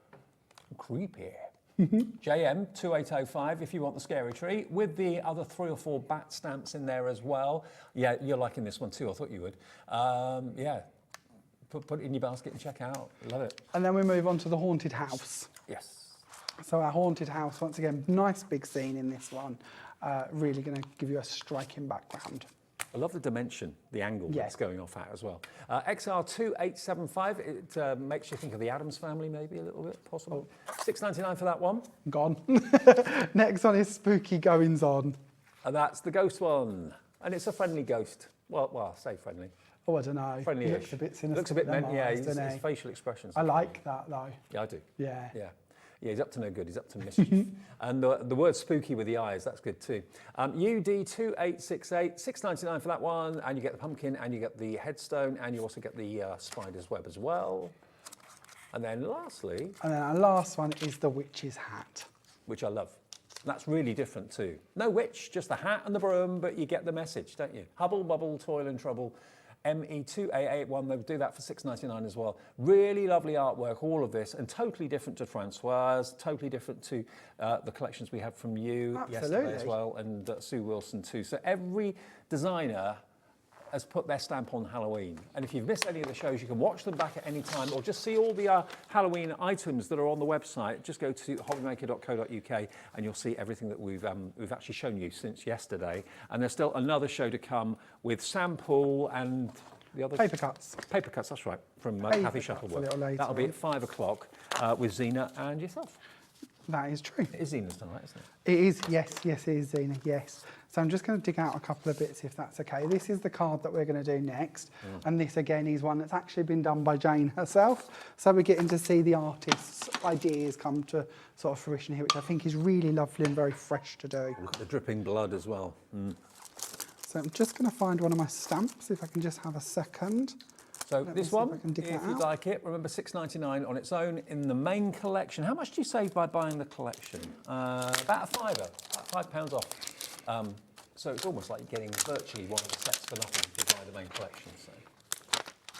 Creepy. JM2805 if you want the scary tree, with the other 3 or 4 bat stamps in there as well. Yeah, you're liking this one too, I thought you would. Yeah, put it in your basket and check out. Love it. And then we move on to the Haunted House. Yes. So our Haunted House, once again, nice big scene in this one. Really going to give you a striking background. I love the dimension, the angle Yeah. that's going off at as well. XR2875, it makes you think of the Addams Family maybe a little bit, possibly. $6.99 for that one. Gone. Next one is Spooky Goings On. And that's the ghost one. And it's a friendly ghost. Well, I say friendly. Oh, I don't know. Friendly-ish. He looks a bit sinister. Looks a bit with them meant, yeah, eyes, doesn't his he? facial expressions. I like that though. Yeah, I do. Yeah. Yeah. Yeah, he's up to no good. He's up to mischief. And the word spooky with the eyes, that's good too. UD2868, $6.99 for that one. And you get the pumpkin and you get the headstone and you also get the spider's web as well. And then lastly... And then our last one is the witch's hat. Which I love. That's really different too. No witch, just the hat and the broom, but you get the message, don't you? Hubble, bubble, toil and trouble. ME2881, they'll do that for $6.99 as well. Really lovely artwork, all of this, and totally different to Francoise, totally different to the collections we had from you yesterday as well, and Sue Wilson too. So every designer has put their stamp on Halloween. And if you've missed any of the shows, you can watch them back at any time or just see all the Halloween items that are on the website. Just go to hobbymaker.co.uk and you'll see everything that we've actually shown you since yesterday. And there's still another show to come with Sample and the other... Paper cuts. Paper cuts, that's right, from Paper Kathy cuts a Shuttleworth. little later That'll be on. at 5 o'clock with Zena and yourself. That is true. It is Zena's tonight, isn't it? It is, yes, it is, Zena, yes. So I'm just going to dig out a couple of bits if that's okay. This is the card that we're going to do next. And this again is one that's actually been done by Jane herself. So we're getting to see the artist's ideas come to sort of fruition here, which I think is really lovely and very fresh to do. Look at the dripping blood as well. So I'm just going to find one of my stamps, if I can just have a second. So Let me this see if I one, can dig if that you'd out. like it, remember $6.99 on its own in the main collection. How much do you save by buying the collection? About a fiver, about £5 off. So it's almost like getting virtually one of the sets for nothing if you buy the main collection, so,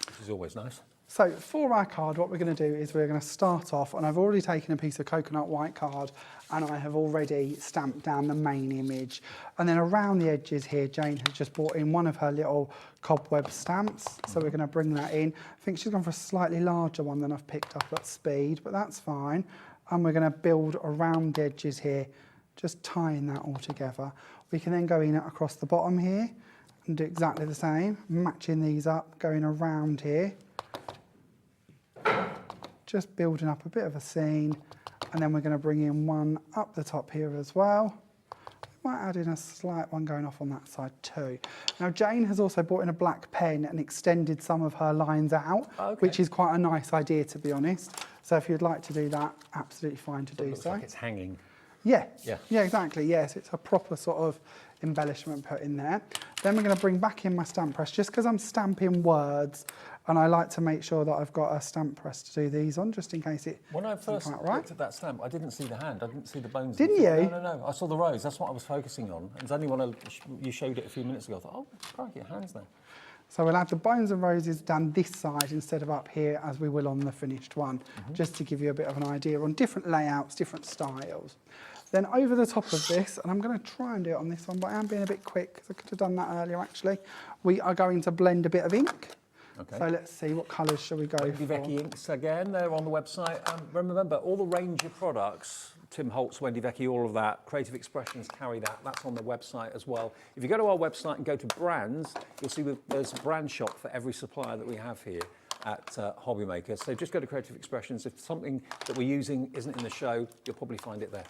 which is always nice. So for our card, what we're going to do is we're going to start off, and I've already taken a piece of coconut white card and I have already stamped down the main image. And then around the edges here, Jane has just brought in one of her little cobweb stamps. So we're going to bring that in. I think she's gone for a slightly larger one than I've picked up at speed, but that's fine. And we're going to build around the edges here, just tying that all together. We can then go in across the bottom here and do exactly the same, matching these up, going around here. Just building up a bit of a scene, and then we're going to bring in one up the top here as well. We might add in a slight one going off on that side too. Now Jane has also brought in a black pen and extended some of her lines out, which is quite a nice idea to be honest. So if you'd like to do that, absolutely fine to do Looks so. like it's hanging. Yeah, Yeah. yeah, exactly, yes. It's a proper sort of embellishment put in there. Then we're going to bring back in my stamp press, just because I'm stamping words, and I like to make sure that I've got a stamp press to do these on, just in case it When I first quite right. looked at that stamp, I didn't see the hand, I didn't see the bones. Didn't you? No. I saw the rose, that's what I was focusing on. And it's only when you showed it a few minutes ago, I thought, oh, crikey, hands there. So we'll add the bones and roses down this side instead of up here as we will on the finished one, just to give you a bit of an idea on different layouts, different styles. Then over the top of this, and I'm going to try and do it on this one, but I am being a bit quick because I could have done that earlier actually. We are going to blend a bit of ink. Okay. So let's see, what colours shall we go Wendy for? Vecchi inks again, they're on the website. Remember, all the range of products, Tim Holtz, Wendy Vecchi, all of that, Creative Expressions carry that, that's on the website as well. If you go to our website and go to brands, you'll see there's a brand shop for every supplier that we have here at Hobbymaker. So just go to Creative Expressions. If something that we're using isn't in the show, you'll probably find it there.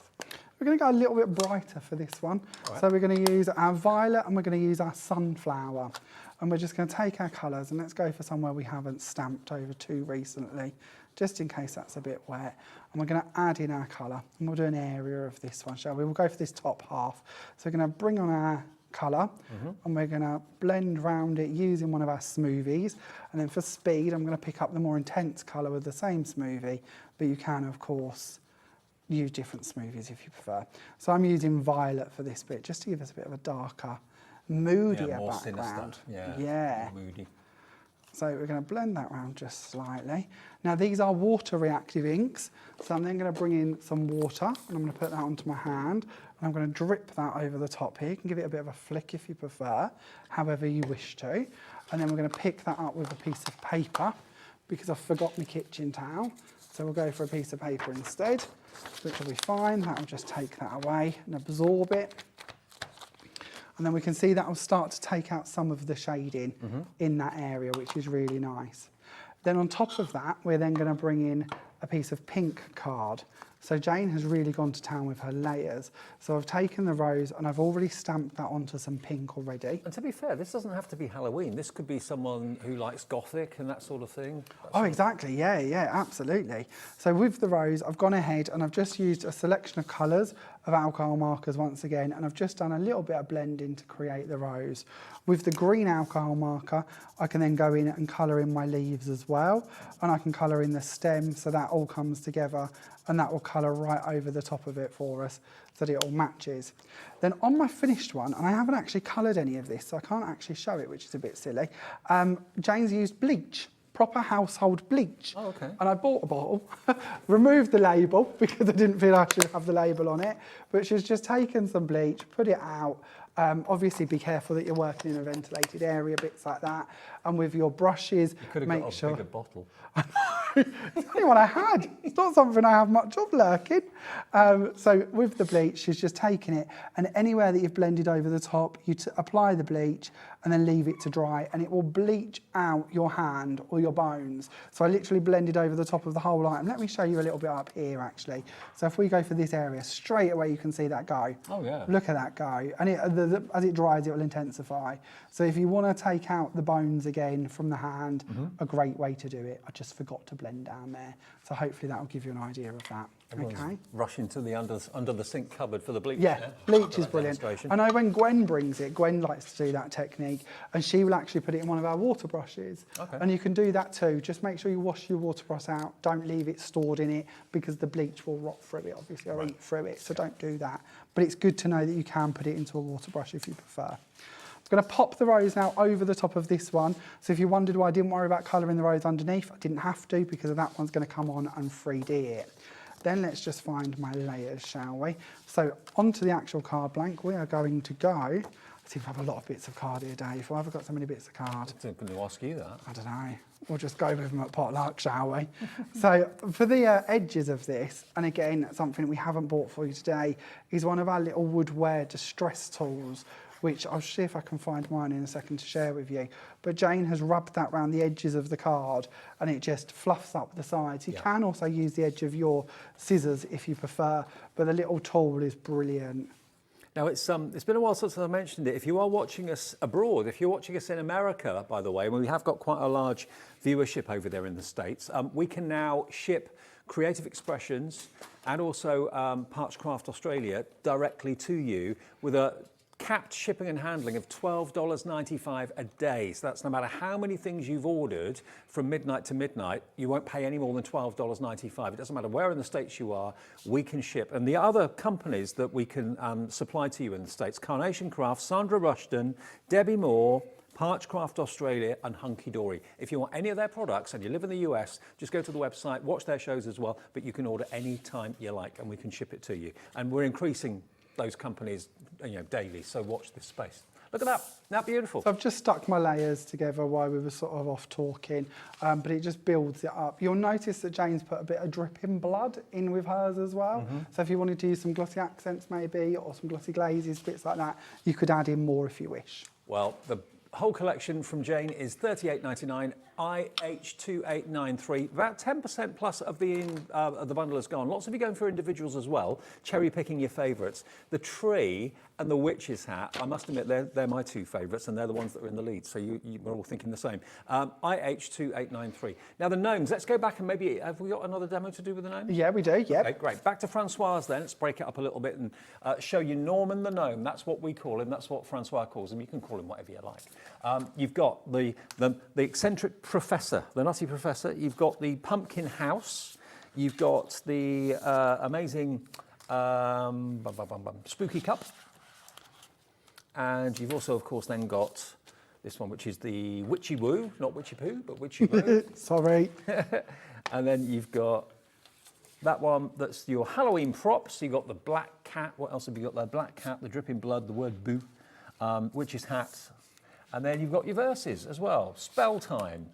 We're going to go a little bit brighter for this one. Right. So we're going to use our violet and we're going to use our sunflower. And we're just going to take our colours and let's go for somewhere we haven't stamped over too recently, just in case that's a bit wet. And we're going to add in our colour and we'll do an area of this one, shall we? We'll go for this top half. So we're going to bring on our colour and we're going to blend round it using one of our smoothies. And then for speed, I'm going to pick up the more intense colour with the same smoothie, but you can, of course, use different smoothies if you prefer. So I'm using violet for this bit, just to give us a bit of a darker, moodier more background. sinister. Yeah. Moody. So we're going to blend that round just slightly. Now these are water reactive inks, so I'm then going to bring in some water and I'm going to put that onto my hand and I'm going to drip that over the top here. You can give it a bit of a flick if you prefer, however you wish to. And then we're going to pick that up with a piece of paper because I forgot my kitchen towel. So we'll go for a piece of paper instead, which will be fine. That'll just take that away and absorb it. And then we can see that will start to take out some of the shading in that area, which is really nice. Then on top of that, we're then going to bring in a piece of pink card. So Jane has really gone to town with her layers. So I've taken the rose and I've already stamped that onto some pink already. And to be fair, this doesn't have to be Halloween. This could be someone who likes Gothic and that sort of thing. Oh, exactly. Yeah, absolutely. So with the rose, I've gone ahead and I've just used a selection of colours of alcohol markers once again, and I've just done a little bit of blending to create the rose. With the green alcohol marker, I can then go in and colour in my leaves as well, and I can colour in the stem so that all comes together, and that will colour right over the top of it for us so that it all matches. Then on my finished one, and I haven't actually coloured any of this, so I can't actually show it, which is a bit silly, Jane's used bleach. Proper household bleach. Oh, okay. And I bought a bottle, removed the label because I didn't feel I should have the label on it, but she's just taken some bleach, put it out. Obviously be careful that you're working in a ventilated area, bits like that. And with your brushes, You could have make got a sure... bigger bottle. It's only what I had. It's not something I have much of lurking. So with the bleach, she's just taken it, and anywhere that you've blended over the top, you apply the bleach and then leave it to dry, and it will bleach out your hand or your bones. So I literally blended over the top of the whole item. Let me show you a little bit up here, actually. So if we go for this area, straight away you can see that go. Oh, yeah. Look at that go. And as it dries, it will intensify. So if you want to take out the bones again from the hand, a great way to do it. I just forgot to blend down there. So hopefully that will give you an idea of that. Everyone's Okay. rushing to the under the sink cupboard for the bleach. Yeah, bleach is That brilliant. demonstration. I know when Gwen brings it, Gwen likes to do that technique, and she will actually put it in one of our water brushes. Okay. And you can do that too. Just make sure you wash your water brush out. Don't leave it stored in it because the bleach will rot through it, obviously, or eat through it. So don't do that. But it's good to know that you can put it into a water brush if you prefer. I'm going to pop the rose now over the top of this one. So if you wondered why I didn't worry about colouring the rose underneath, I didn't have to because that one's going to come on and 3D it. Then let's just find my layers, shall we? So onto the actual card blank, we are going to go. I seem to have a lot of bits of card here, Dave. Why have I got so many bits of card? I'm going to ask you that. I don't know. We'll just go with them at potluck, shall we? So for the edges of this, and again, something we haven't bought for you today, is one of our little woodware distress tools, which I'll see if I can find mine in a second to share with you. But Jane has rubbed that around the edges of the card and it just fluffs up the sides. You can also use the edge of your scissors if you prefer, but the little tool is brilliant. Now, it's been a while since I mentioned it. If you are watching us abroad, if you're watching us in America, by the way, we have got quite a large viewership over there in the States, we can now ship Creative Expressions and also Parchcraft Australia directly to you with a capped shipping and handling of $12.95 a day. So that's no matter how many things you've ordered from midnight to midnight, you won't pay any more than $12.95. It doesn't matter where in the States you are, we can ship. And the other companies that we can supply to you in the States, Carnation Crafts, Sandra Rushton, Debbie Moore, Parchcraft Australia and Hunky Dory. If you want any of their products and you live in the US, just go to the website, watch their shows as well, but you can order any time you like and we can ship it to you. And we're increasing those companies, daily. So watch this space. Look at that. Isn't that beautiful? So I've just stuck my layers together while we were sort of off talking, but it just builds it up. You'll notice that Jane's put a bit of dripping blood in with hers as well. So if you wanted to use some glossy accents maybe, or some glossy glazes, bits like that, you could add in more if you wish. Well, the whole collection from Jane is $38.99, IH2893. About 10% plus of the bundle is gone. Lots of you going for individuals as well, cherry picking your favourites. The tree and the witch's hat, I must admit, they're my two favourites and they're the ones that are in the lead. So we're all thinking the same. IH2893. Now the gnomes, let's go back and maybe, have we got another demo to do with the gnomes? Yeah, we do, yeah. Okay, great. Back to Francoise then. Let's break it up a little bit and show you Norman the gnome. That's what we call him. That's what Francois calls him. You can call him whatever you like. You've got the eccentric professor, the nutty professor. You've got the pumpkin house. You've got the amazing spooky cup. And you've also, of course, then got this one, which is the witchy woo, not witchy poo, but witchy woo. Sorry. And then you've got that one that's your Halloween props. You've got the black cat. What else have you got there? Black cat, the dripping blood, the word boo, witch's hat. And then you've got your verses as well. Spell time.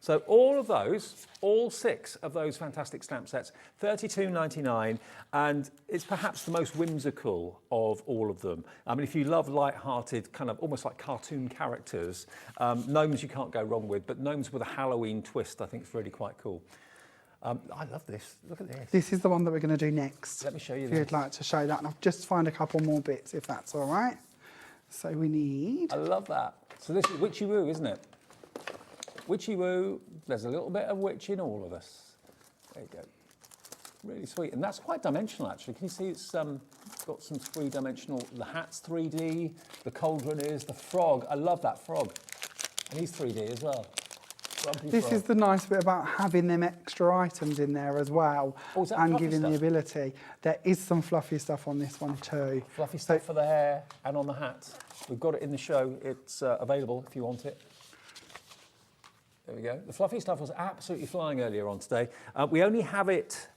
So all of those, all 6 of those fantastic stamp sets, $32.99, and it's perhaps the most whimsical of all of them. I mean, if you love light-hearted, kind of almost like cartoon characters, gnomes you can't go wrong with, but gnomes with a Halloween twist I think is really quite cool. I love this. Look at this. This is the one that we're going to do next. Let me show you if this. you'd like to show that. And I'll just find a couple more bits, if that's all right. So we need... I love that. So this is witchy woo, isn't it? Witchy woo, there's a little bit of witch in all of us. There you go. Really sweet. And that's quite dimensional, actually. Can you see it's got some three-dimensional... The hat's 3D, the cauldron is, the frog. I love that frog. And he's 3D as well. This is the nice bit about having them extra items in there as well, and giving the ability. There is some fluffy stuff on this one too. Fluffy stuff for the hair and on the hat. We've got it in the show. It's available if you want it. There we go. The fluffy stuff was absolutely flying earlier on today. We only have it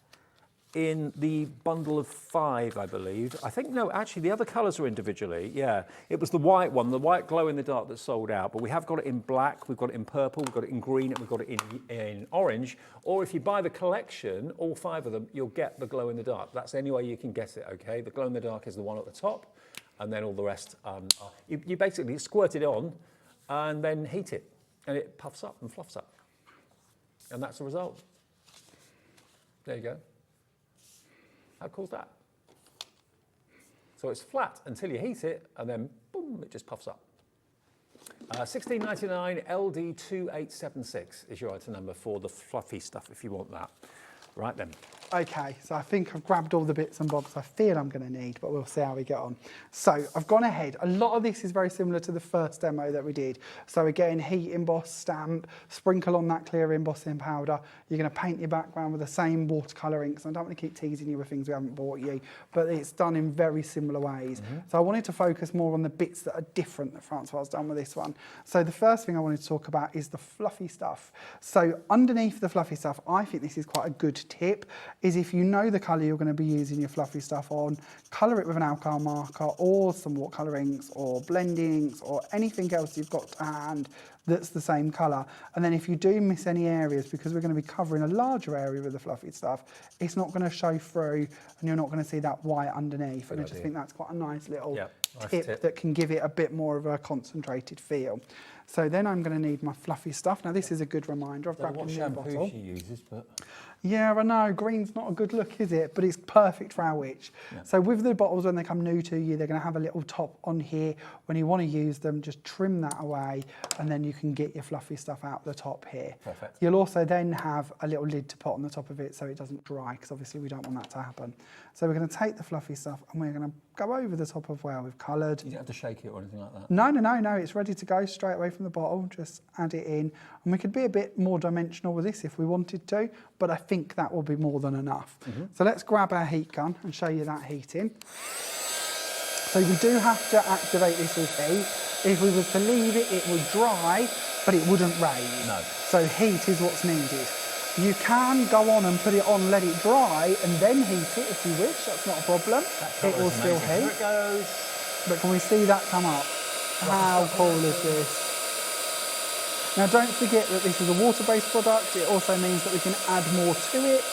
in the bundle of 5, I believe. I think, no, actually the other colours are individually, yeah. It was the white one, the white glow in the dark that sold out, but we have got it in black, we've got it in purple, we've got it in green, and we've got it in orange. Or if you buy the collection, all 5 of them, you'll get the glow in the dark. That's any way you can get it, okay? The glow in the dark is the one at the top, and then all the rest you basically squirt it on and then heat it, and it puffs up and fluffs up. And that's the result. There you go. How cool is that? So it's flat until you heat it, and then boom, it just puffs up. 16.99 LD2876 is your item number for the fluffy stuff if you want that. Right then. Okay, so I think I've grabbed all the bits and bobs I feel I'm going to need, but we'll see how we get on. So I've gone ahead. A lot of this is very similar to the first demo that we did. So again, heat, emboss, stamp, sprinkle on that clear embossing powder. You're going to paint your background with the same watercolour inks. I don't want to keep teasing you with things we haven't bought you, but it's done in very similar ways. So I wanted to focus more on the bits that are different that Francois has done with this one. So the first thing I wanted to talk about is the fluffy stuff. So underneath the fluffy stuff, I think this is quite a good tip, is if you know the colour you're going to be using your fluffy stuff on, colour it with an alcohol marker or some watercolour inks or blending inks or anything else you've got to hand that's the same colour. And then if you do miss any areas, because we're going to be covering a larger area with the fluffy stuff, it's not going to show through and you're not going to see that white underneath. And I just think that's quite a nice little tip that can give it a bit more of a concentrated feel. So then I'm going to need my fluffy stuff. Now this is a good reminder. I've grabbed a new bottle. She uses, but... Yeah, I know, green's not a good look, is it? But it's perfect for our witch. Yeah. So with the bottles, when they come new to you, they're going to have a little top on here. When you want to use them, just trim that away, and then you can get your fluffy stuff out the top here. Perfect. You'll also then have a little lid to put on the top of it so it doesn't dry, because obviously we don't want that to happen. So we're going to take the fluffy stuff and we're going to go over the top of where we've coloured. You don't have to shake it or anything like that? No, it's ready to go straight away from the bottle. Just add it in. And we could be a bit more dimensional with this if we wanted to, but I think that will be more than enough. So let's grab our heat gun and show you that heating. So we do have to activate this with heat. If we were to leave it, it would dry, but it wouldn't raise. No. So heat is what's needed. You can go on and put it on, let it dry, and then heat it if you wish. That's not a problem. It will still heat. Here it goes. But can we see that come up? How cool is this? Now don't forget that this is a water-based product. It also means that we can add more to it.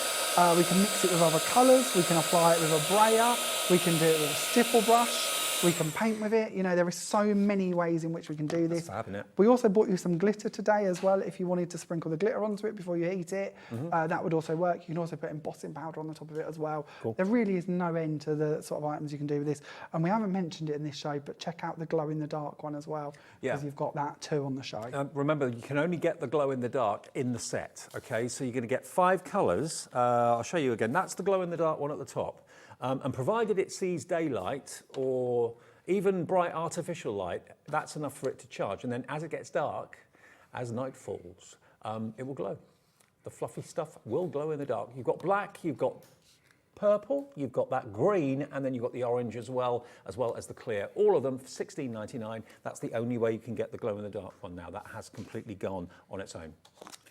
We can mix it with other colours. We can apply it with a brayer. We can do it with a stipple brush. We can paint with it. You know, there are so many ways in which we can do this. That's fab, isn't it? We also bought you some glitter today as well. If you wanted to sprinkle the glitter onto it before you heat it, that would also work. You can also put embossing powder on the top of it as well. Cool. There really is no end to the sort of items you can do with this. And we haven't mentioned it in this show, but check out the glow in the dark one as well, because you've got that too on the show. Remember, you can only get the glow in the dark in the set, okay? So you're going to get 5 colours. I'll show you again. That's the glow in the dark one at the top. And provided it sees daylight or even bright artificial light, that's enough for it to charge. And then as it gets dark, as night falls, it will glow. The fluffy stuff will glow in the dark. You've got black, you've got purple, you've got that green, and then you've got the orange as well as the clear. All of them for $16.99. That's the only way you can get the glow in the dark one now. That has completely gone on its own.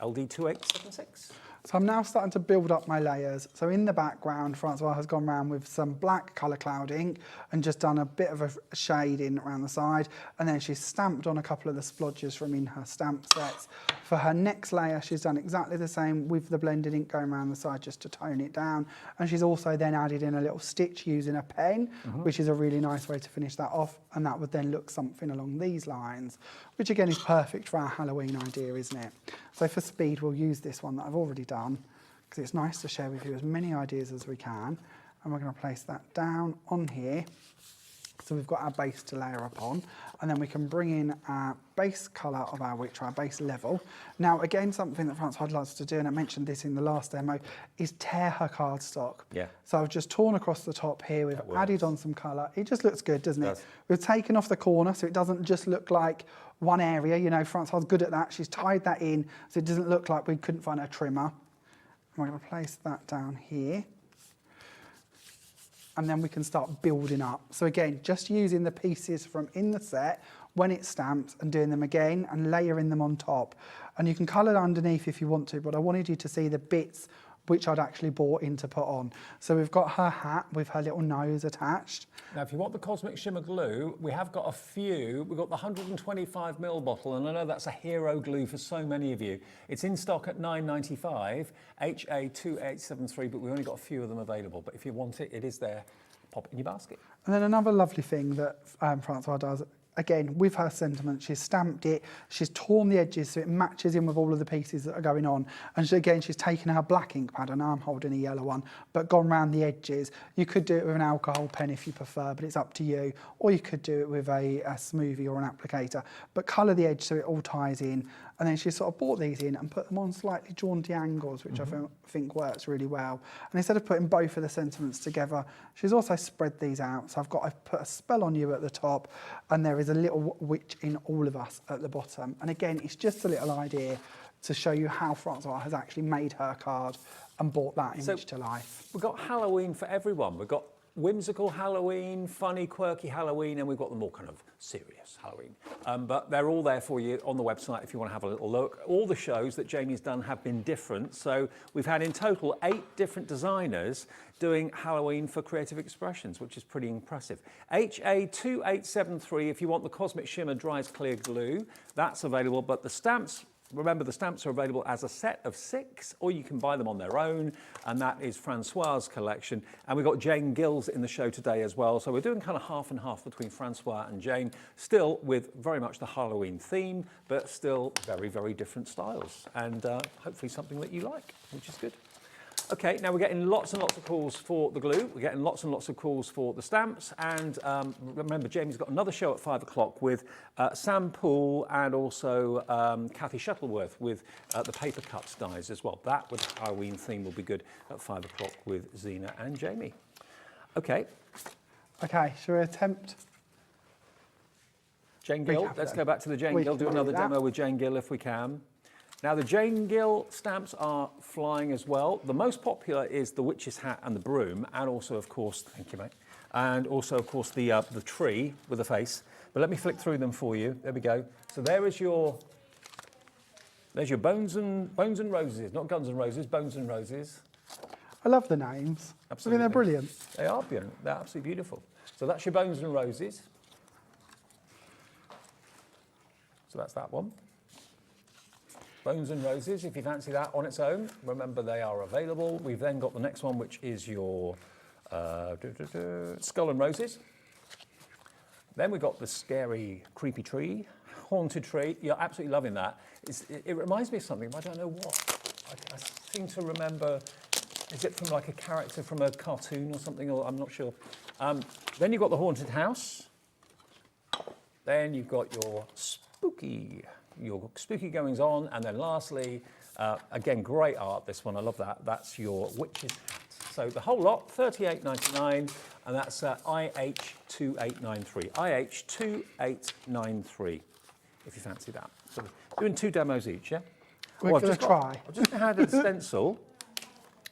LD2876. So I'm now starting to build up my layers. So in the background, Francois has gone around with some black colour cloud ink and just done a bit of a shading around the side. And then she's stamped on a couple of the splodges from in her stamp sets. For her next layer, she's done exactly the same with the blended ink going around the side just to tone it down. And she's also then added in a little stitch using a pen, which is a really nice way to finish that off. And that would then look something along these lines, which again is perfect for our Halloween idea, isn't it? So for speed, we'll use this one that I've already done. because it's nice to share with you as many ideas as we can. And we're going to place that down on here. So we've got our base to layer upon, and then we can bring in our base colour of our witch, or our base level. Now, again, something that Francoise loves to do, and I mentioned this in the last demo, is tear her cardstock. Yeah. So I've just torn across the top here, we've added on some colour. It just looks good, doesn't it? We've taken off the corner, so it doesn't just look like one area. You know, Francoise is good at that. She's tied that in, so it doesn't look like we couldn't find a trimmer. And we're going to place that down here. And then we can start building up. So again, just using the pieces from in the set when it's stamped and doing them again and layering them on top. And you can colour underneath if you want to, but I wanted you to see the bits which I'd actually bought in to put on. So we've got her hat with her little nose attached. Now, if you want the Cosmic Shimmer glue, we have got a few. We've got the 125ml bottle, and I know that's a hero glue for so many of you. It's in stock at $9.95, HA2873, but we've only got a few of them available. But if you want it, it is there. Pop it in your basket. And then another lovely thing that Francoise does, again, with her sentiment, she's stamped it, she's torn the edges so it matches in with all of the pieces that are going on. And she, again, she's taken her black ink pad, and I'm holding a yellow one, but gone round the edges. You could do it with an alcohol pen if you prefer, but it's up to you. Or you could do it with a smoothie or an applicator. But colour the edge so it all ties in. And then she sort of brought these in and put them on slightly jaunty angles, which I think works really well. And instead of putting both of the sentiments together, she's also spread these out. So I've put a spell on you at the top, and there is a little witch in all of us at the bottom. And again, it's just a little idea to show you how Francoise has actually made her card and brought that image to life. We've got Halloween for everyone. We've got whimsical Halloween, funny, quirky Halloween, and we've got the more kind of serious Halloween. But they're all there for you on the website if you want to have a little look. All the shows that Jamie's done have been different. So we've had in total 8 different designers doing Halloween for creative expressions, which is pretty impressive. HA2873, if you want the Cosmic Shimmer Dries Clear Glue, that's available. But the stamps, remember, the stamps are available as a set of 6, or you can buy them on their own, and that is Francois' collection. And we've got Jane Gills in the show today as well, so we're doing kind of half and half between Francois and Jane, still with very much the Halloween theme, but still very, very different styles, and hopefully something that you like, which is good. Okay, now we're getting lots and lots of calls for the glue. We're getting lots and lots of calls for the stamps. And remember, Jamie's got another show at 5 o'clock with Sam Poole and also Kathy Shuttleworth with the paper cuts dies as well. That with the Halloween theme will be good at 5 o'clock with Zena and Jamie. Okay. Okay, shall we attempt? Jane Gill, let's go back to the Jane Gill, do another demo with Jane Gill if we can. Now, the Jane Gill stamps are flying as well. The most popular is the witch's hat and the broom, and also, of course, thank you, mate, and also, of course, the tree with the face. But let me flick through them for you. There we go. So there's your Bones and Roses, not Guns and Roses, Bones and Roses. I love the names. Absolutely. I mean, they're brilliant. They are brilliant. They're absolutely beautiful. So that's your Bones and Roses. So that's that one. Bones and Roses, if you fancy that on its own, remember they are available. We've then got the next one, which is your Skull and Roses. Then we've got the scary, creepy tree, haunted tree. You're absolutely loving that. It reminds me of something, but I don't know what. I seem to remember, is it from like a character from a cartoon or something, or I'm not sure. Then you've got the haunted house. Then you've got your spooky goings on, and then lastly, again, great art, this one, I love that, that's your witch's hat. So the whole lot, $38.99, and that's IH2893, IH2893, if you fancy that. So we're doing 2 demos each, yeah? We're going to try. I've just had a stencil.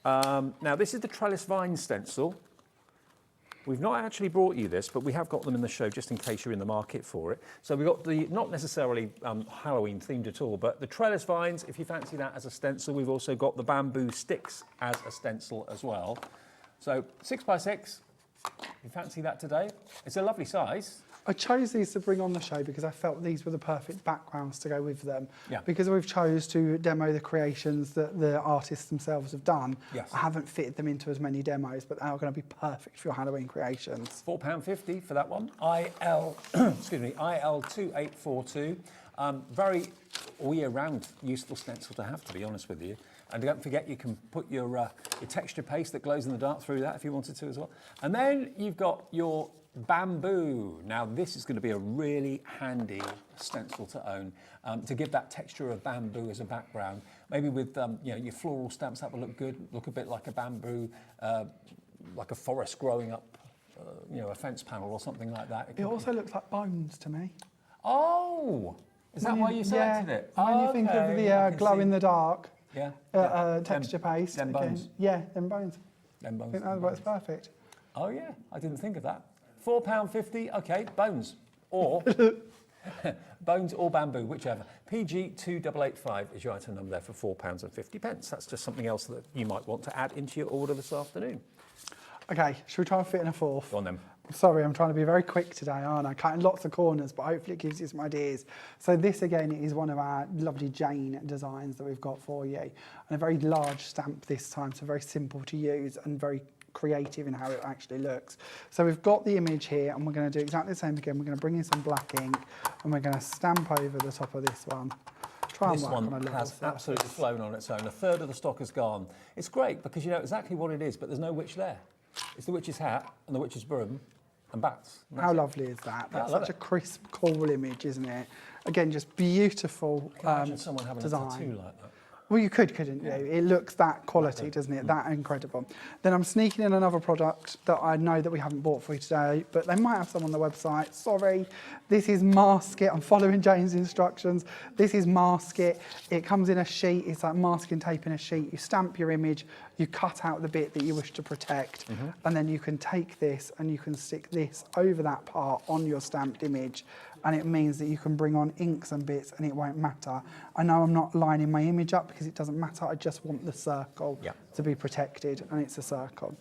Now, this is the Trellis Vine stencil. We've not actually brought you this, but we have got them in the show just in case you're in the market for it. So we've got the, not necessarily Halloween themed at all, but the trellis vines, if you fancy that as a stencil. We've also got the bamboo sticks as a stencil as well. So 6x6, you fancy that today? It's a lovely size. I chose these to bring on the show because I felt these were the perfect backgrounds to go with them. Yeah. Because we've chose to demo the creations that the artists themselves have done. Yes. I haven't fitted them into as many demos, but they are going to be perfect for your Halloween creations. £4.50 for that one. IL2842. Very all year round useful stencil to have, to be honest with you. And don't forget, you can put your texture paste that glows in the dark through that if you wanted to as well. And then you've got your bamboo. Now this is going to be a really handy stencil to own, to give that texture of bamboo as a background. Maybe with you know, your floral stamps, that will look good, look a bit like a bamboo, like a forest growing up, you know, a fence panel or something like that. It also looks like bones to me. Oh, is that why you selected it? When you think of the glow in the dark texture them, paste. them bones. Yeah, them bones. Them bones. I think that works perfect. Oh yeah, I didn't think of that. £4.50, okay, bones. Or bones or bamboo, whichever. PG2885 is your item number there for £4.50. That's just something else that you might want to add into your order this afternoon. Okay, should we try and fit in a fourth? Go on then. Sorry, I'm trying to be very quick today, aren't I? Cutting lots of corners, but hopefully it gives you some ideas. So this again is one of our lovely Jane designs that we've got for you. And a very large stamp this time, so very simple to use and very creative in how it actually looks. So we've got the image here and we're going to do exactly the same again. We're going to bring in some black ink and we're going to stamp over the top of this one. This one has absolutely flown on its own. A third of the stock has gone. It's great because you know exactly what it is, but there's no witch there. It's the witch's hat and the witch's broom and bats. How lovely is that? That's such a crisp, cool image, isn't it? Again, just beautiful someone having design. a tattoo like that. Well, you could, couldn't you? It looks that quality, doesn't it? That incredible. Then I'm sneaking in another product that I know that we haven't bought for you today, but they might have some on the website. Sorry. This is Mask It. I'm following Jane's instructions. This is Mask It. It comes in a sheet. It's like masking tape in a sheet. You stamp your image, you cut out the bit that you wish to protect, and then you can take this and you can stick this over that part on your stamped image. And it means that you can bring on inks and bits and it won't matter. I know I'm not lining my image up because it doesn't matter. I just want the circle to be protected, and it's a circle.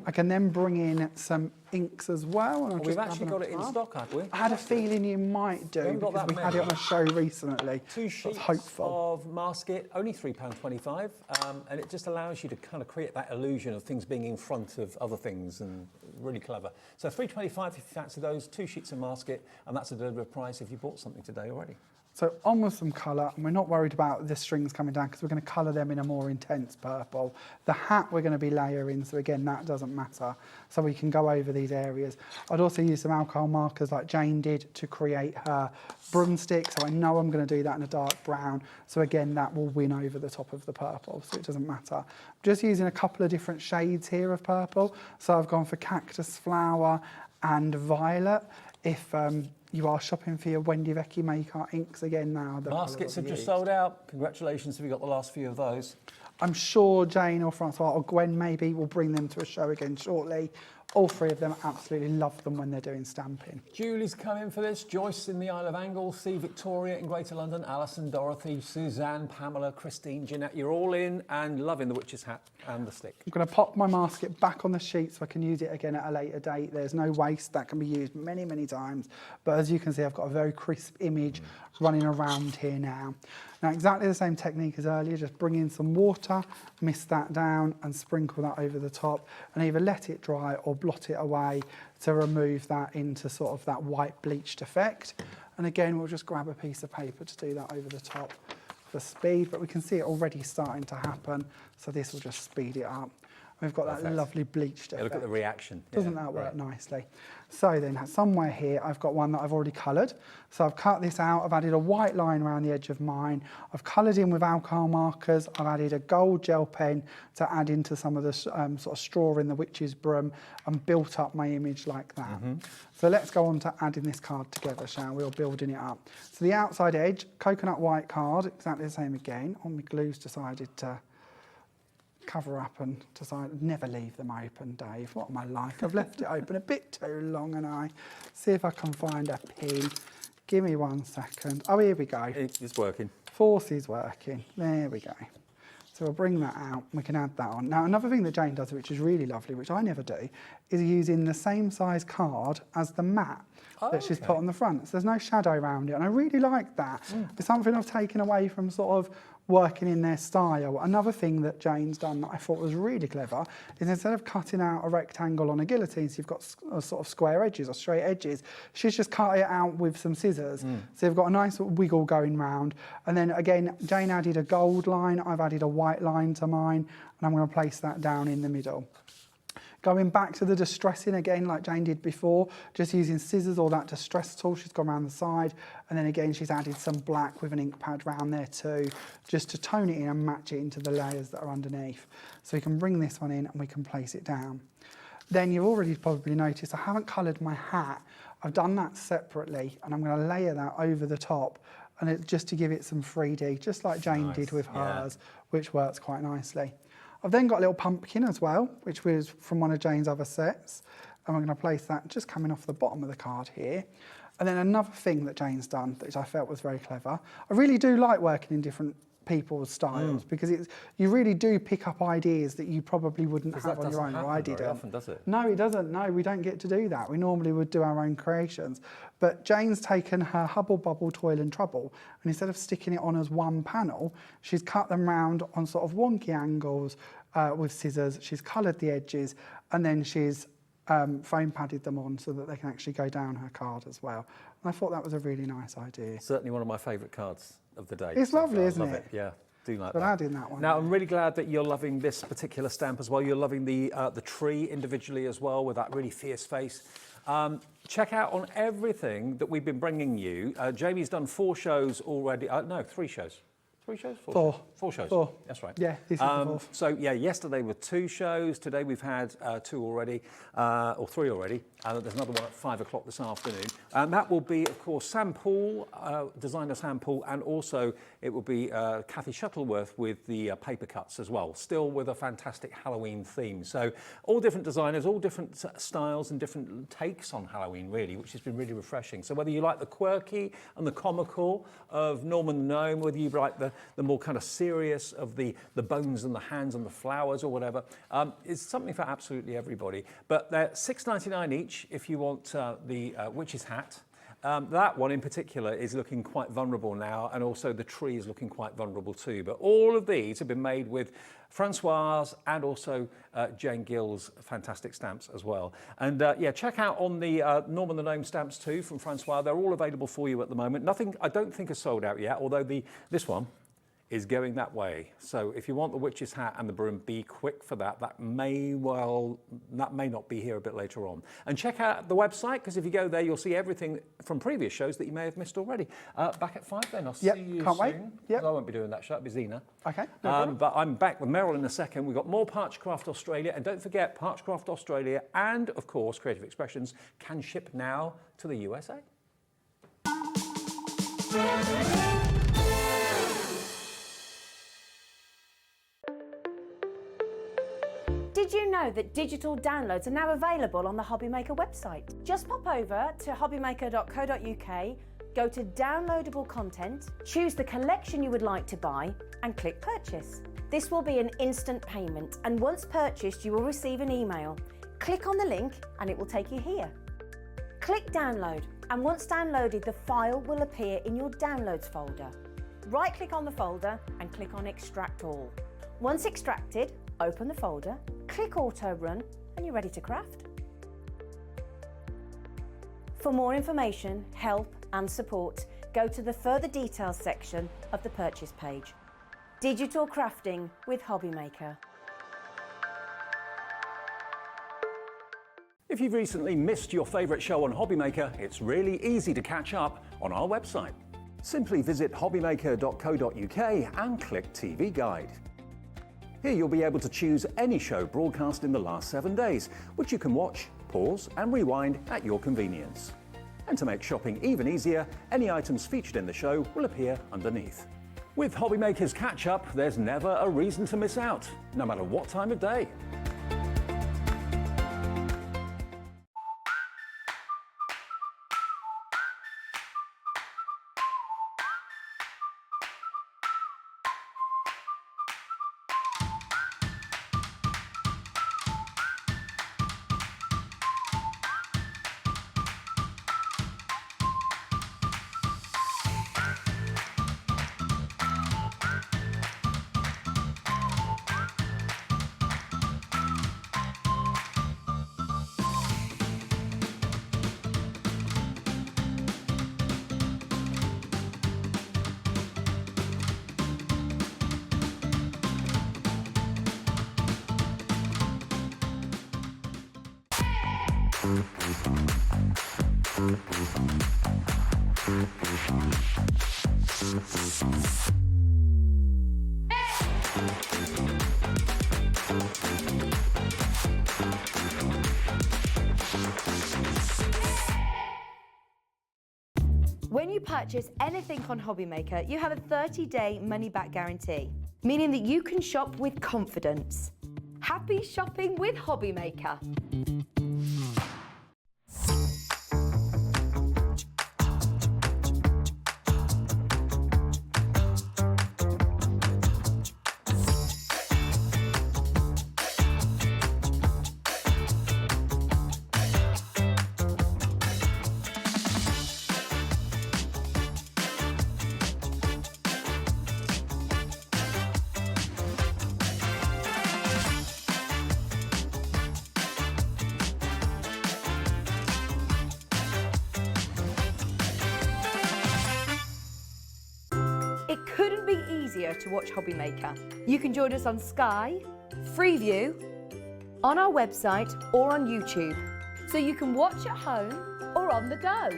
I can then bring in some inks as well. And We've actually got it in stock, have we? I had a feeling you might do because we had it on a show recently. 2 sheets of Mask It, only £3.25, and it just allows you to kind of create that illusion of things being in front of other things, and really clever. So £3.25 if you fancy those, 2 sheets of Mask It, and that's a delivered price if you bought something today already. So on with some colour, and we're not worried about the strings coming down because we're going to colour them in a more intense purple. The hat we're going to be layering, so again, that doesn't matter. So we can go over these areas. I'd also use some alcohol markers like Jane did to create her broomstick. So I know I'm going to do that in a dark brown. So again, that will win over the top of the purple, so it doesn't matter. I'm just using a couple of different shades here of purple. So I've gone for cactus flower and violet. If you are shopping for your Wendy Vecchi Make Art inks again now. Mask Its have just sold out. Congratulations if you got the last few of those. I'm sure Jane or Francois or Gwen maybe will bring them to a show again shortly. All three of them absolutely love them when they're doing stamping. Julie's come in for this, Joyce in the Isle of Angle, C. Victoria in Greater London, Alison, Dorothy, Suzanne, Pamela, Christine, Jeanette. You're all in and loving the witch's hat and the stick. I'm going to pop my Mask It back on the sheet so I can use it again at a later date. There's no waste, that can be used many, many times. But as you can see, I've got a very crisp image running around here now. Now, exactly the same technique as earlier, just bring in some water, mist that down and sprinkle that over the top and either let it dry or blot it away to remove that into sort of that white bleached effect. And again, we'll just grab a piece of paper to do that over the top for speed, but we can see it already starting to happen. So this will just speed it up. We've got that lovely bleached effect. Look at the reaction. Doesn't that work nicely? So then somewhere here, I've got one that I've already coloured. So I've cut this out. I've added a white line around the edge of mine. I've coloured in with alcohol markers. I've added a gold gel pen to add into some of the sort of straw in the witch's broom and built up my image like that. So let's go on to adding this card together, shall we, or building it up. So the outside edge, coconut white card, exactly the same again. On my glue's decided to cover up and decide never leave them open, Dave. What am I like? I've left it open a bit too long, and I see if I can find a pin. Give me 1 second. Oh, here we go. It's working. Force is working. There we go. So we'll bring that out. We can add that on. Now, another thing that Jane does, which is really lovely, which I never do, is using the same size card as the mat that she's put on the front. So there's no shadow around it, and I really like that. It's something I've taken away from sort of working in their style. Another thing that Jane's done that I thought was really clever is instead of cutting out a rectangle on a guillotine, so you've got sort of square edges or straight edges, she's just cut it out with some scissors. So you've got a nice wiggle going round. And then again, Jane added a gold line, I've added a white line to mine, and I'm going to place that down in the middle. Going back to the distressing again, like Jane did before, just using scissors or that distress tool, she's gone around the side. And then again, she's added some black with an ink pad round there too, just to tone it in and match it into the layers that are underneath. So we can bring this one in and we can place it down. Then you've already probably noticed I haven't coloured my hat. I've done that separately and I'm going to layer that over the top and just to give it some 3D, just like Jane did with hers, which works quite nicely. I've then got a little pumpkin as well, which was from one of Jane's other sets. And we're going to place that just coming off the bottom of the card here. And then another thing that Jane's done, which I felt was very clever. I really do like working in different people's styles because you really do pick up ideas that you probably wouldn't have on your own, or I didn't. Very often, does it? No, it doesn't. No, we don't get to do that. We normally would do our own creations. But Jane's taken her Hubble Bubble Toil and Trouble, and instead of sticking it on as one panel, she's cut them round on sort of wonky angles with scissors. She's coloured the edges, and then she's foam padded them on so that they can actually go down her card as well. And I thought that was a really nice idea. Certainly one of my favourite cards of the day. It's lovely, isn't love it? Yeah, do like But that. add in that one. Now, I'm really glad that you're loving this particular stamp as well. You're loving the tree individually as well with that really fierce face. Check out on everything that we've been bringing you. Jamie's done 4 shows already. No, 3 shows. 3 shows? 4 shows? 4 shows. 4. That's right. Yeah, this is the fourth. So, yeah, yesterday were 2 shows. Today we've had 2 already, or 3 already. There's another one at 5 o'clock this afternoon. And that will be, of course, Sam Poole, designer Sam Poole, and also it will be Kathy Shuttleworth with the paper cuts as well, still with a fantastic Halloween theme. So all different designers, all different styles and different takes on Halloween, really, which has been really refreshing. So whether you like the quirky and the comical of Norman the Gnome, whether you like the more kind of serious of the bones and the hands and the flowers or whatever, it's something for absolutely everybody. But they're $6.99 each if you want the witch's hat. That one in particular is looking quite vulnerable now, and also the tree is looking quite vulnerable too. But all of these have been made with Francoise and also Jane Gill's fantastic stamps as well. And yeah, check out on the Norman the Gnome stamps too from Francoise. They're all available for you at the moment. Nothing, I don't think, is sold out yet, although this one is going that way. So if you want the witch's hat and the broom, be quick for that. That may not be here a bit later on. And check out the website, because if you go there, you'll see everything from previous shows that you may have missed already. Back at 5 then, I'll see you can't soon. wait. Yep. I won't be doing that show, it'll be Zena. Okay, no problem. But I'm back with Meryl in a second. We've got more Parchcraft Australia, and don't forget, Parchcraft Australia and, of course, Creative Expressions can ship now to the USA. Did you know that digital downloads are now available on the Hobbymaker website? Just pop over to hobbymaker.co.uk, go to downloadable content, choose the collection you would like to buy, and click purchase. This will be an instant payment, and once purchased, you will receive an email. Click on the link and it will take you here. Click download, and once downloaded, the file will appear in your downloads folder. Right click on the folder and click on extract all. Once extracted, open the folder, click auto run, and you're ready to craft. For more information, help and support, go to the further details section of the purchase page. Digital crafting with Hobbymaker. If you've recently missed your favourite show on Hobbymaker, it's really easy to catch up on our website. Simply visit hobbymaker.co.uk and click TV Guide. Here you'll be able to choose any show broadcast in the last 7 days, which you can watch, pause and rewind at your convenience. And to make shopping even easier, any items featured in the show will appear underneath. With Hobbymaker's Catch-Up, there's never a reason to miss out, no matter what time of day. When you purchase anything on Hobbymaker, you have a 30-day money-back guarantee, meaning that you can shop with confidence. Happy shopping with Hobbymaker. It couldn't be easier to watch Hobbymaker. You can join us on Sky, Freeview, on our website or on YouTube, so you can watch at home or on the go.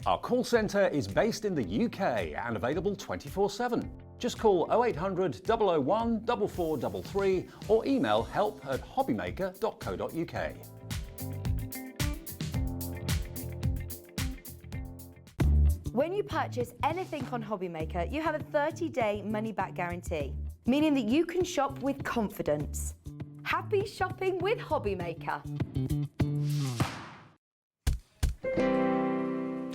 Our call centre is based in the UK and available 24/7. Just call 0800 001 4433 or email help@hobbymaker.co.uk. When you purchase anything on Hobbymaker, you have a 30-day money-back guarantee, meaning that you can shop with confidence. Happy shopping with Hobbymaker.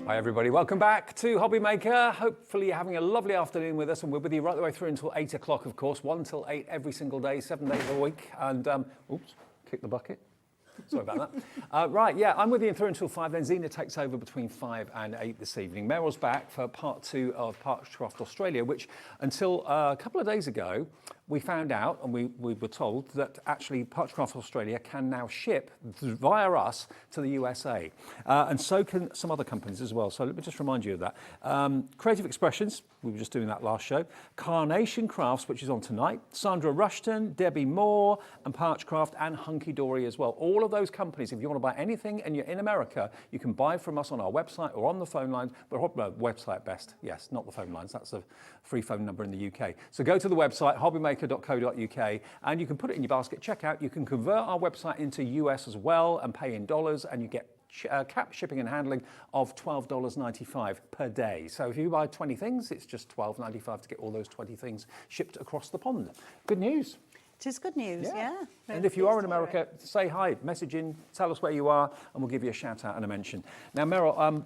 Hi everybody, welcome back to Hobbymaker. Hopefully you're having a lovely afternoon with us, and we're with you right the way through until 8 o'clock, of course, 1 till 8 every single day, 7 days a week. And, oops, kick the bucket. Sorry about that. Right, yeah, I'm with you through until 5, then Zena takes over between 5 and 8 this evening. Meryl's back for part 2 of Parchcraft Australia, which until a couple of days ago, we found out, and we were told, that actually Parchcraft Australia can now ship via us to the USA. And so can some other companies as well. So let me just remind you of that. Creative Expressions, we were just doing that last show. Carnation Crafts, which is on tonight. Sandra Rushton, Debbie Moore, and Parchcraft, and Hunky Dory as well. All of those companies, if you want to buy anything and you're in America, you can buy from us on our website or on the phone lines. But website best, yes, not the phone lines. That's a free phone number in the UK. So go to the website, hobbymaker.co.uk, and you can put it in your basket, check out. You can convert our website into US as well and pay in dollars, and you get cap shipping and handling of $12.95 per day. So if you buy 20 things, it's just $12.95 to get all those 20 things shipped across the pond. Good news. It is good news, yeah. And if you are in America, say hi, message in, tell us where you are, and we'll give you a shout out and a mention. Now, Meryl,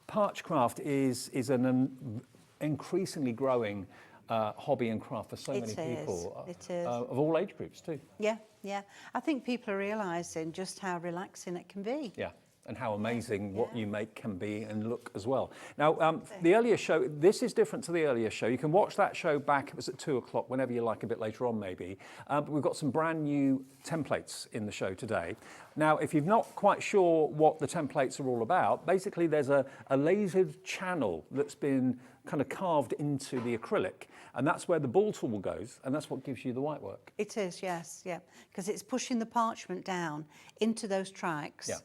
Parchcraft is an increasingly growing hobby and craft for so many people. It is. Of all age groups too. Yeah, yeah. I think people are realising just how relaxing it can be. Yeah. And how amazing what you make can be and look as well. Now, the earlier show, this is different to the earlier show. You can watch that show back, it was at 2 o'clock, whenever you like, a bit later on maybe. But we've got some brand new templates in the show today. Now, if you're not quite sure what the templates are all about, basically there's a lasered channel that's been kind of carved into the acrylic, and that's where the ball tool goes, and that's what gives you the white work. It is, yes, yeah, because it's pushing the parchment down into those tracks. Yeah.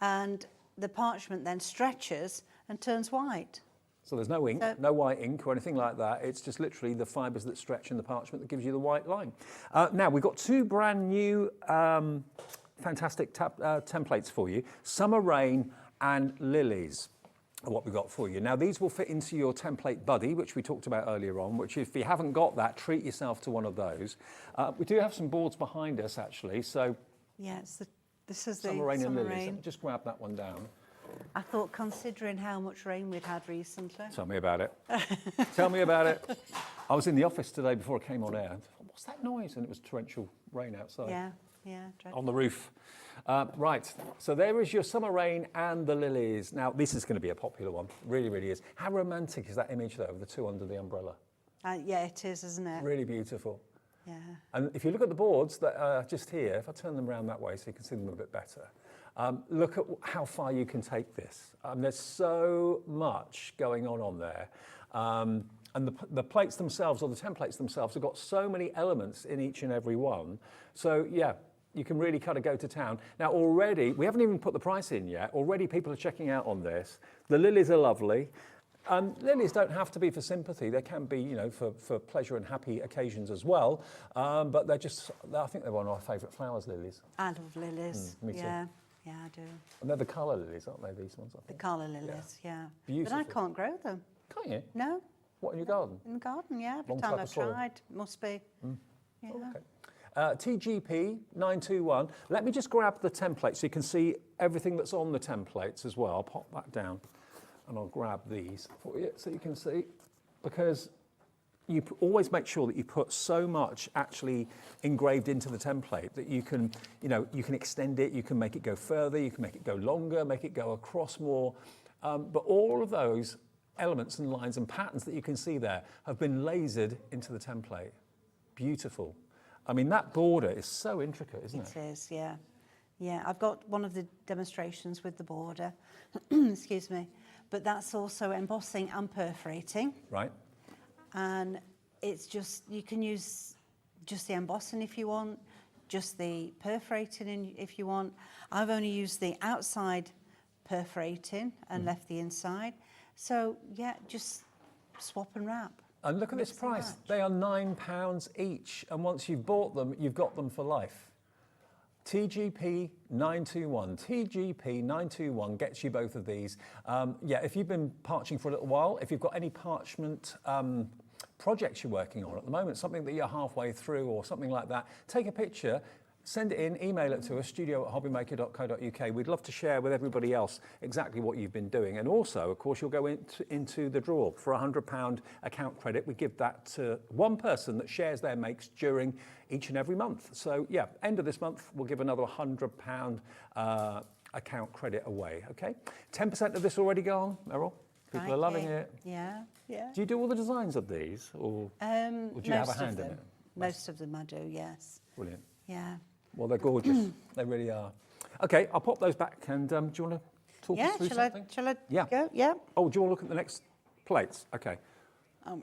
And the parchment then stretches and turns white. So there's no ink, no white ink or anything like that. It's just literally the fibres that stretch in the parchment that gives you the white line. Now, we've got 2 brand new fantastic templates for you. Summer Rain and Lilies are what we've got for you. Now, these will fit into your template buddy, which we talked about earlier on, which if you haven't got that, treat yourself to one of those. We do have some boards behind us, actually. So yeah, this is Summer Rain and Lilies. Let me just grab that one down. I thought, considering how much rain we'd had recently. Tell me about it. Tell me about it. I was in the office today before I came on air. And thought, what's that noise? And it was torrential rain outside. Yeah, dreadful. On the roof. Right, so there is your summer rain and the lilies. Now, this is going to be a popular one. Really, really is. How romantic is that image, though, of the two under the umbrella? Yeah, it is, isn't it? Really beautiful. Yeah. And if you look at the boards that are just here, if I turn them around that way so you can see them a bit better, look at how far you can take this. There's so much going on there. And the plates themselves, or the templates themselves, have got so many elements in each and every one. So, yeah, you can really kind of go to town. Now, already, we haven't even put the price in yet. Already people are checking out on this. The lilies are lovely. Lilies don't have to be for sympathy. They can be, you know, for pleasure and happy occasions as well. But they're just, I think they're one of our favourite flowers, lilies. I love lilies. Me too. Yeah, I do. And they're the colour lilies, aren't they, these ones? I The think. colour lilies, yeah. Beautiful. But I can't grow them. Can't you? No, What, in your garden? in the garden, yeah. Every Wrong time type of I've soil. tried, must be. Yeah. Okay. TGP 921. Let me just grab the template so you can see everything that's on the templates as well. I'll pop that down and I'll grab these for you so you can see, because you always make sure that you put so much actually engraved into the template that you can, you know, you can extend it, you can make it go further, you can make it go longer, make it go across more. But all of those elements and lines and patterns that you can see there have been lasered into the template. Beautiful. I mean, that border is so intricate, isn't it? It is, yeah. Yeah, I've got one of the demonstrations with the border, excuse me, but that's also embossing and perforating. Right. And it's just, you can use just the embossing if you want, just the perforating if you want. I've only used the outside perforating and left the inside. So, yeah, just swap and wrap. And look at this Mix and price. match. They are £9 each. And once you've bought them, you've got them for life. TGP 921. TGP 921 gets you both of these. Yeah, if you've been parching for a little while, if you've got any parchment projects you're working on at the moment, something that you're halfway through or something like that, take a picture, send it in, email it to us, studio@hobbymaker.co.uk. We'd love to share with everybody else exactly what you've been doing. And also, of course, you'll go into the draw for £100 account credit. We give that to one person that shares their makes during each and every month. So, yeah, end of this month, we'll give another £100 account credit away, okay? 10% of this already gone, Meryl? People are loving it. Yeah, yeah. Do you do all the designs of these, or do you have a hand in it? Most of them I do, yes. Brilliant. Yeah. Well, they're gorgeous. They really are. Okay, I'll pop those back. And do you want to talk us through something? Shall I Yeah. go? Yeah. Oh, do you want to look at the next plates? Okay.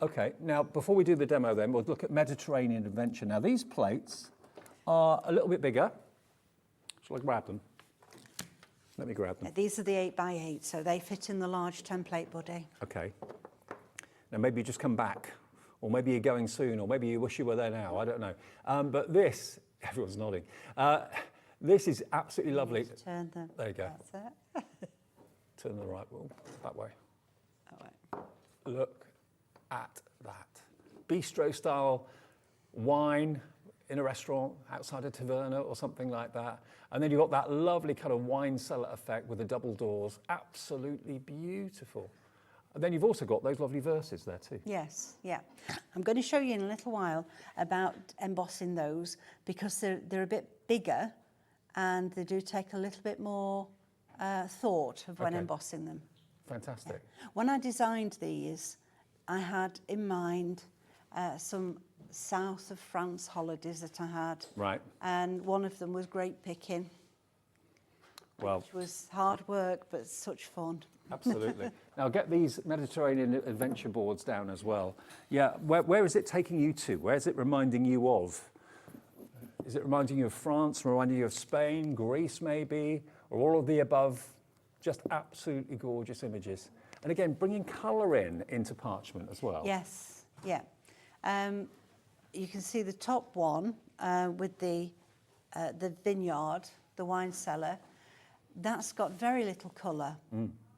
Okay, now before we do the demo then, we'll look at Mediterranean Adventure. Now these plates are a little bit bigger. Shall I grab them? Let me grab them. These are the 8x8, so they fit in the large template body. Okay. Now maybe you just come back, or maybe you're going soon, or maybe you wish you were there now, I don't know. But this, everyone's nodding. This is absolutely lovely. Just turn them. There you go. That's it. Turn the right wheel, that way. That way. Look at that. Bistro style wine in a restaurant outside a taverna or something like that. And then you've got that lovely kind of wine cellar effect with the double doors. Absolutely beautiful. And then you've also got those lovely verses there too. Yes, yeah. I'm going to show you in a little while about embossing those because they're a bit bigger and they do take a little bit more thought of when Okay. embossing them. Fantastic. When I designed these, I had in mind some south of France holidays that I had. Right. And one of them was grape picking, Well, which was hard work, but such fun. absolutely. Now get these Mediterranean adventure boards down as well. Yeah, where is it taking you to? Where is it reminding you of? Is it reminding you of France, reminding you of Spain, Greece maybe, or all of the above? Just absolutely gorgeous images. And again, bringing colour into parchment as well. Yes, yeah. You can see the top one with the vineyard, the wine cellar. That's got very little colour,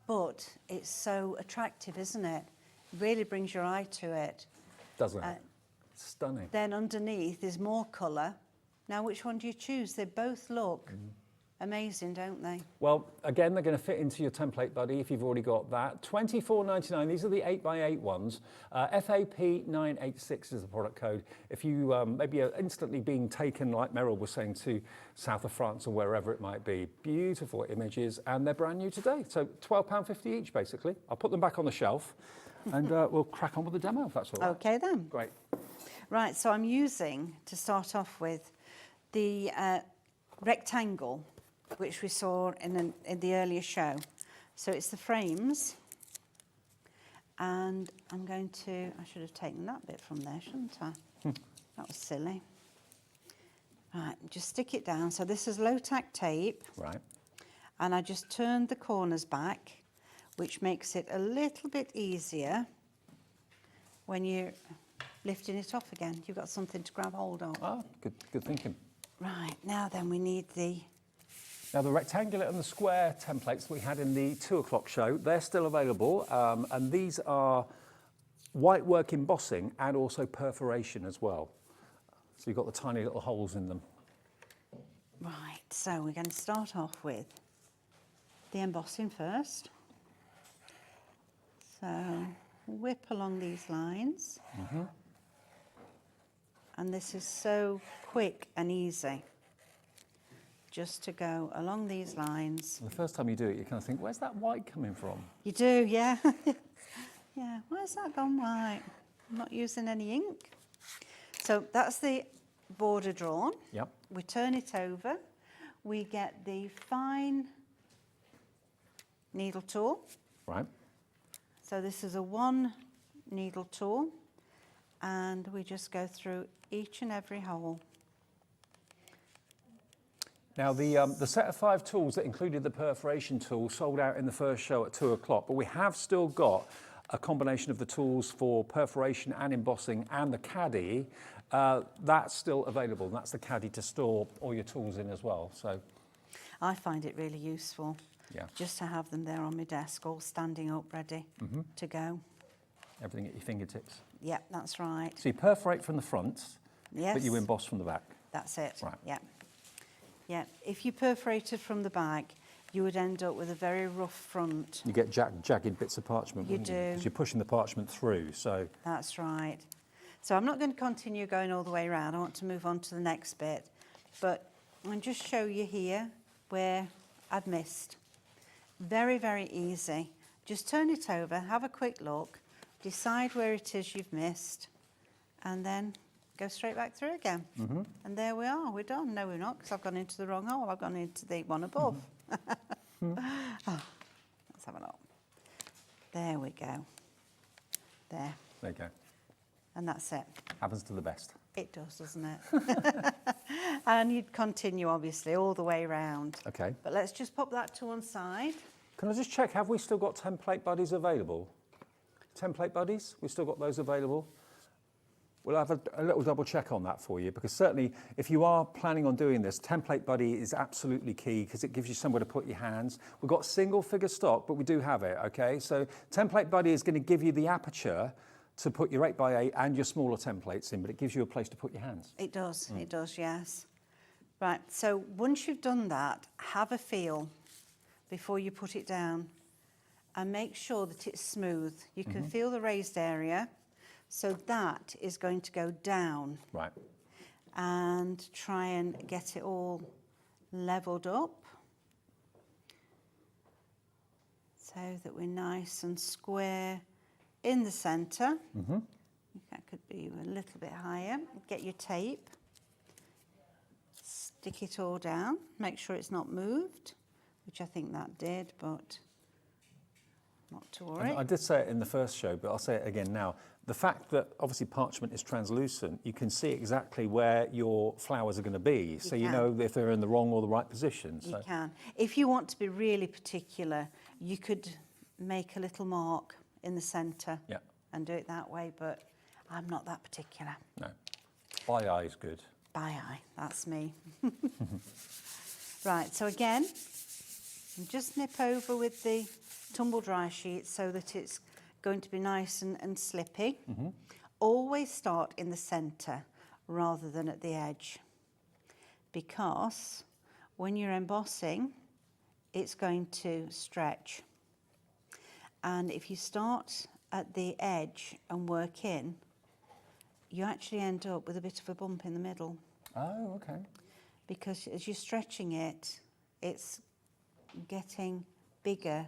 but it's so attractive, isn't it? Really brings your eye to it. Doesn't it? Stunning. Then underneath is more colour. Now, which one do you choose? They both look amazing, don't they? Well, again, they're going to fit into your template buddy if you've already got that. $24.99. These are the 8x8 ones. FAP 986 is the product code. If you maybe are instantly being taken, like Meryl was saying, to south of France or wherever it might be. Beautiful images, and they're brand new today. So £12.50 each, basically. I'll put them back on the shelf, and we'll crack on with the demo, if that's all right. Okay then. Great. Right, so I'm using, to start off with, the rectangle, which we saw in the earlier show. So it's the frames, and I'm going to, I should have taken that bit from there, shouldn't I? That was silly. Right, just stick it down. So this is low-tack tape. Right. And I just turned the corners back, which makes it a little bit easier when you're lifting it off again. You've got something to grab hold of. Ah, good thinking. Right, now then we need the... Now, the rectangular and the square templates we had in the 2 o'clock show, they're still available, and these are white work embossing and also perforation as well. So you've got the tiny little holes in them. Right, so we're going to start off with the embossing first. So whip along these lines. And this is so quick and easy, just to go along these lines. The first time you do it, you kind of think, where's that white coming from? You do, yeah. Yeah, where's that gone white? I'm not using any ink. So that's the border drawn. Yep. We turn it over. We get the fine needle tool. Right. So this is a 1 needle tool, and we just go through each and every hole. Now, the set of 5 tools that included the perforation tool sold out in the first show at 2 o'clock, but we have still got a combination of the tools for perforation and embossing and the caddy. That's still available, and that's the caddy to store all your tools in as well. So, I find it really useful, yeah, just to have them there on my desk, all standing up, ready to go. Everything at your fingertips. Yep, that's right. So you perforate from the front, Yes. but you emboss from the back. That's it. Right. Yeah. Yeah. If you perforated from the back, you would end up with a very rough front. You get jagged bits of parchment. You wouldn't do. Because you're pushing the parchment through. So That's right. So I'm not going to continue going all the way around. I want to move on to the next bit. But I'll just show you here where I've missed. Very, very easy. Just turn it over, have a quick look, decide where it is you've missed, and then go straight back through again. And there we are, we're done. No, we're not, because I've gone into the wrong hole. I've gone into the one above. Oh, let's have a look. There we go. There. there you go. And that's it. Happens to the best. It does, doesn't it? And you'd continue, obviously, all the way around. Okay. But let's just pop that to one side. Can I just check, have we still got template buddies available? Template buddies, we've still got those available? We'll have a little double check on that for you, because certainly if you are planning on doing this, template buddy is absolutely key because it gives you somewhere to put your hands. We've got single figure stock, but we do have it, okay? So template buddy is going to give you the aperture to put your 8x8 and your smaller templates in, but it gives you a place to put your hands. It does, yes. Right, so once you've done that, have a feel before you put it down and make sure that it's smooth. You can feel the raised area, so that is going to go down. Right. And try and get it all levelled up so that we're nice and square in the centre. That could be a little bit higher. Get your tape, stick it all down, make sure it's not moved, which I think that did, but not to worry. I did say it in the first show, but I'll say it again now. The fact that obviously parchment is translucent, you can see exactly where your flowers are going to be. So you know if they're in the wrong or the right position. You can. If you want to be really particular, you could make a little mark in the centre and do it that way, but I'm not that particular. No. By eye is good. By eye, that's me. Right, so again, just nip over with the tumble dry sheet so that it's going to be nice and slippy. Always start in the centre rather than at the edge, because when you're embossing, it's going to stretch. And if you start at the edge and work in, you actually end up with a bit of a bump in the middle. Oh, okay. Because as you're stretching it, it's getting bigger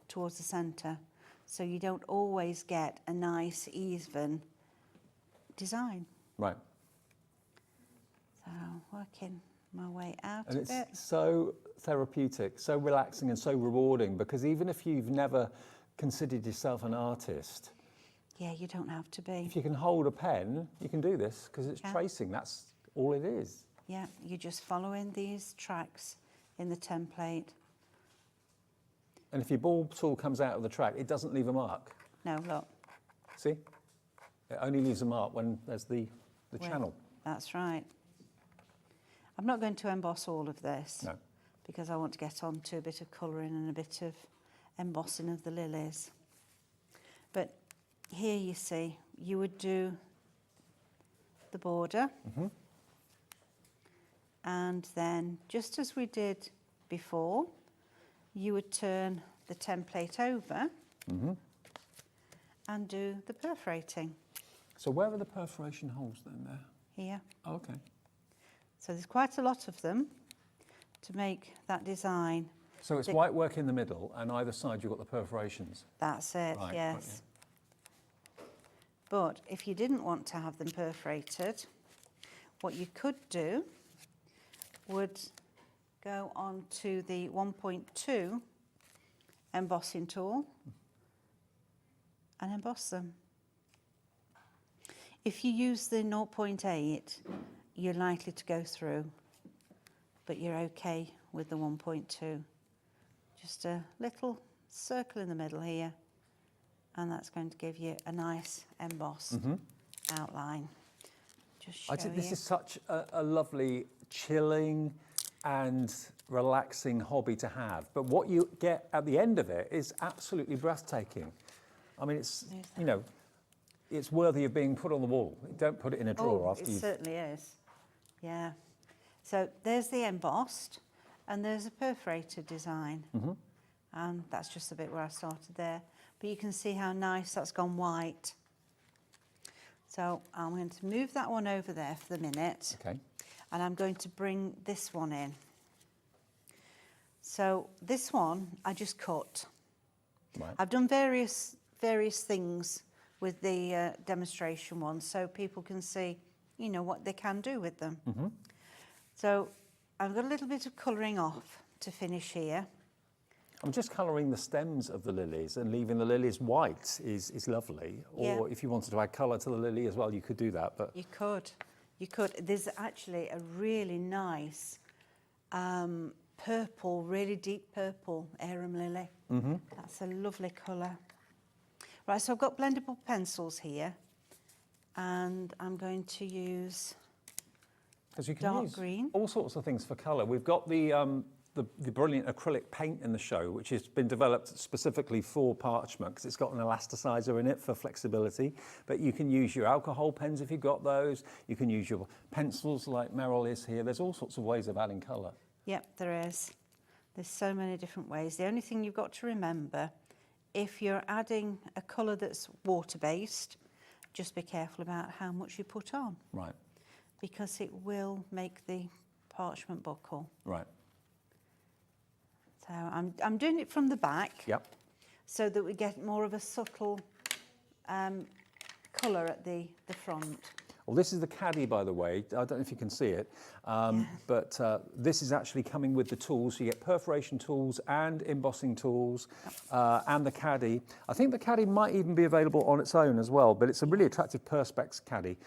towards the centre. So you don't always get a nice, even design. Right. So working my way out And a it's bit. so therapeutic, so relaxing and so rewarding, because even if you've never considered yourself an artist, Yeah, you don't have to be. if you can hold a pen, you can do this because it's Yeah. tracing. That's all it is. Yeah, you're just following these tracks in the template. And if your ball tool comes out of the track, it doesn't leave a mark. No, look. See? It only leaves a mark when there's the Well, channel. That's right. I'm not going to emboss all of this. No. Because I want to get on to a bit of colouring and a bit of embossing of the lilies. But here you see, you would do the border. And then, just as we did before, you would turn the template over and do the perforating So where are the perforation holes then there? here. Oh, okay. So there's quite a lot of them to make that design. So it's white work in the middle, and either side you've got the perforations. That's it, Right, yes. But if you didn't want to have them perforated, what you could do would go on to the 1.2 embossing tool and emboss them. If you use the 0.8, you're likely to go through, but you're okay with the 1.2. Just a little circle in the middle here, and that's going to give you a nice embossed outline. Just show I think this you. is such a lovely, chilling and relaxing hobby to have. But what you get at the end of it is absolutely breathtaking. I mean, it's, you know, it's worthy of being put on the wall. Don't put it in a drawer Oh, after it you've... certainly is. Yeah. So there's the embossed, and there's a perforated design. And that's just the bit where I started there. But you can see how nice that's gone white. So I'm going to move that one over there for the minute. Okay. And I'm going to bring this one in. So this one I just cut. Right. I've done various things with the demonstration ones, so people can see, you know, what they can do with them. So I've got a little bit of colouring off to finish here. I'm just colouring the stems of the lilies, and leaving the lilies white is lovely. Or Yeah. if you wanted to add colour to the lily as well, you could do that. But You could. There's actually a really nice purple, really deep purple arum lily. That's a lovely colour. Right, so I've got blendable pencils here, and I'm going to use 'cause you can dark use green. all sorts of things for colour. We've got the brilliant acrylic paint in the show, which has been developed specifically for parchment because it's got an elasticizer in it for flexibility. But you can use your alcohol pens if you've got those. You can use your pencils like Meryl is here. There's all sorts of ways of adding colour. Yep, there is. There's so many different ways. The only thing you've got to remember, if you're adding a colour that's water-based, just be careful about how much you put on, Right, because it will make the parchment buckle. right. So I'm doing it from the back, Yep. so that we get more of a subtle colour at the front. Well, this is the caddy, by the way. I don't know if you can see it, but this is actually coming with the tools. So you get perforation tools and embossing tools, and the caddy. I think the caddy might even be available on its own as well, but it's a really attractive Perspex caddy.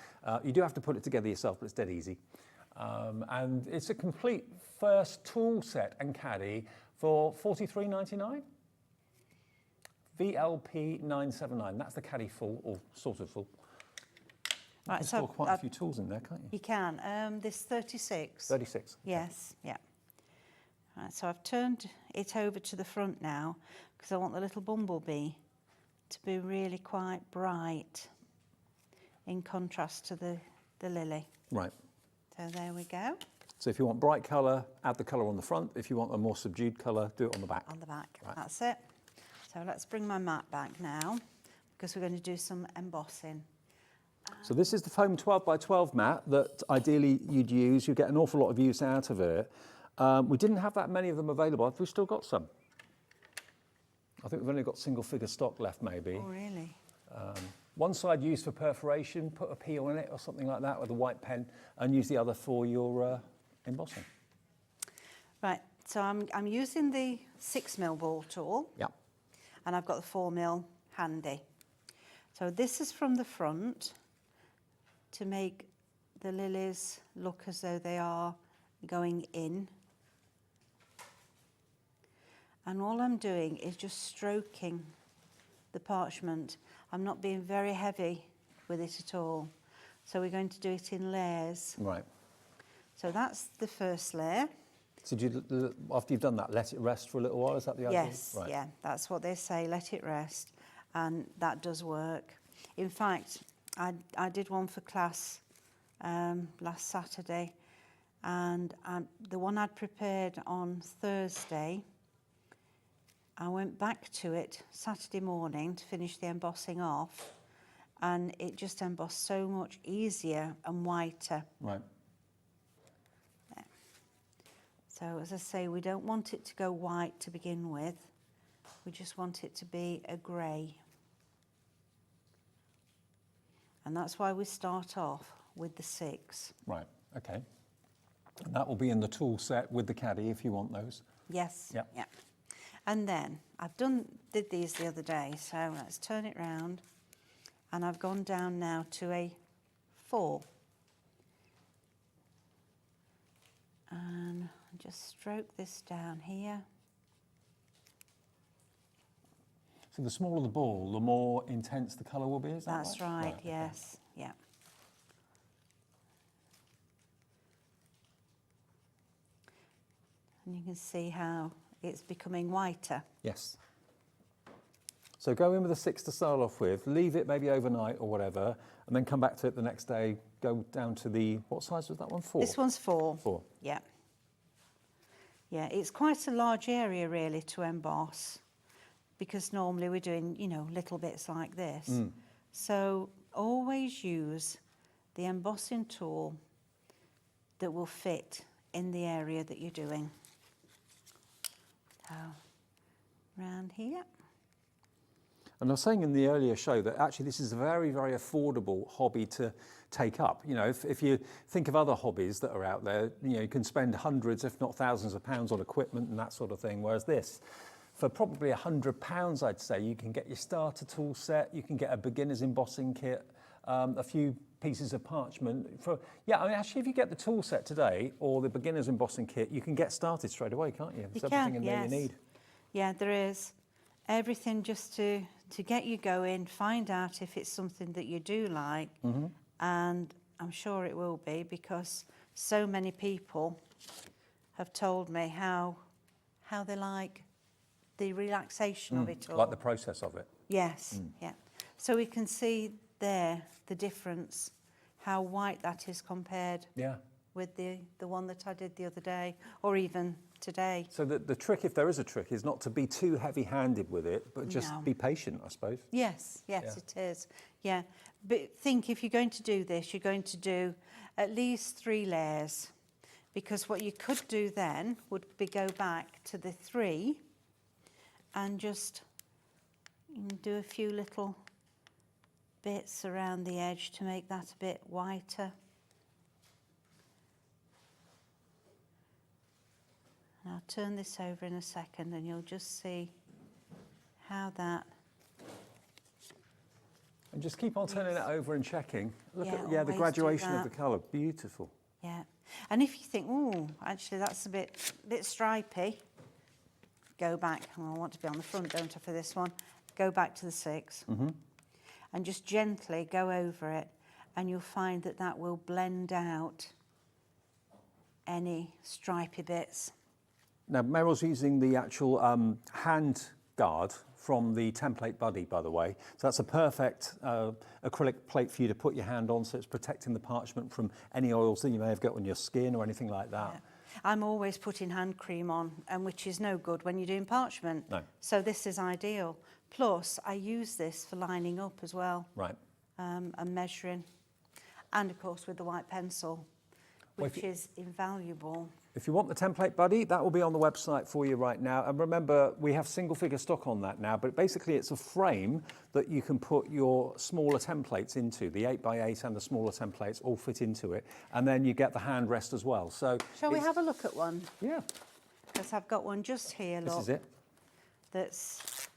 You do have to put it together yourself, but it's dead easy. And it's a complete first tool set and caddy for $43.99. VLP 979. That's the caddy full, or sort of full. You Right, can so store quite a few tools in there, can't you? you can. There's 36. 36. Yes, yeah. Right, so I've turned it over to the front now because I want the little bumblebee to be really quite bright in contrast to the lily. Right. So there we go. So if you want bright colour, add the colour on the front. If you want a more subdued colour, do it on the back. On the back, Right. that's it. So let's bring my mat back now, because we're going to do some embossing. So this is the foam 12 by 12 mat that ideally you'd use. You get an awful lot of use out of it. We didn't have that many of them available. Have we still got some? I think we've only got single figure stock left maybe. Oh, really? One side used for perforation, put a peel in it or something like that with a white pen, and use the other for your embossing. Right, so I'm using the 6mm ball tool. Yep. And I've got the 4mm handy. So this is from the front to make the lilies look as though they are going in. And all I'm doing is just stroking the parchment. I'm not being very heavy with it at all. So we're going to do it in layers. Right. So that's the first layer. So after you've done that, let it rest for a little while? Is that the idea? Yes, Right. yeah, that's what they say, let it rest. And that does work. In fact, I did one for class last Saturday, and the one I'd prepared on Thursday, I went back to it Saturday morning to finish the embossing off, and it just embossed so much easier and whiter. Right. So as I say, we don't want it to go white to begin with. We just want it to be a grey. And that's why we start off with the 6. Right, okay. And that will be in the tool set with the caddy if you want those. Yes, Yep. yeah. And then I've did these the other day, so let's turn it round. And I've gone down now to a 4. And just stroke this down here. So the smaller the ball, the more intense the colour will be, is that That's right, yes, yeah. And you can see how it's becoming whiter. Yes. So go in with a 6 to start off with, leave it maybe overnight or whatever, and then come back to it the next day, go down to the, what size was that one? 4? This one's 4. 4. Yeah. Yeah, it's quite a large area really to emboss, because normally we're doing, you know, little bits like this. So always use the embossing tool that will fit in the area that you're doing. So, round here. And I was saying in the earlier show that actually this is a very, very affordable hobby to take up. You know, if you think of other hobbies that are out there, you know, you can spend hundreds, if not thousands of pounds on equipment and that sort of thing, whereas this, for probably £100, I'd say, you can get your starter tool set, you can get a beginner's embossing kit, a few pieces of parchment. I mean, actually, if you get the tool set today or the beginner's embossing kit, you can get started straight away, can't you? There's everything in there you need. Yeah, there is. Everything just to get you going, find out if it's something that you do like, and I'm sure it will be, because so many people have told me how they like the relaxation of it all. Like the process of it. Yes, yeah. So we can see there the difference, how white that is compared with the one that I did the other day, or even today. So the trick, if there is a trick, is not to be too heavy-handed with it, but just No. be patient, I suppose. Yes, it is. Yeah, but think if you're going to do this, you're going to do at least 3 layers, because what you could do then would be go back to the 3 and just do a few little bits around the edge to make that a bit whiter. And I'll turn this over in a second and you'll just see how that... And just keep on turning it over and checking. Look Yeah, at the always do graduation of that. the colour. Beautiful. Yeah, and if you think, oh, actually that's a bit stripy, go back. Oh, I want to be on the front, don't I, for this one? Go back to the 6 and just gently go over it, and you'll find that that will blend out any stripy bits. Now, Meryl's using the actual hand guard from the template buddy, by the way. So that's a perfect acrylic plate for you to put your hand on, so it's protecting the parchment from any oils that you may have got on your skin or anything like that. Yeah. I'm always putting hand cream on, and which is no good when you're doing parchment. No. So this is ideal. Plus, I use this for lining up as well. Right. And measuring. And of course with the white pencil, which is invaluable. If you want the template buddy, that will be on the website for you right now. And remember, we have single figure stock on that now, but basically it's a frame that you can put your smaller templates into. The 8x8 and the smaller templates all fit into it. And then you get the hand rest as well. So shall we have a look at one? Yeah. Because I've got one just here, look. This is it. That's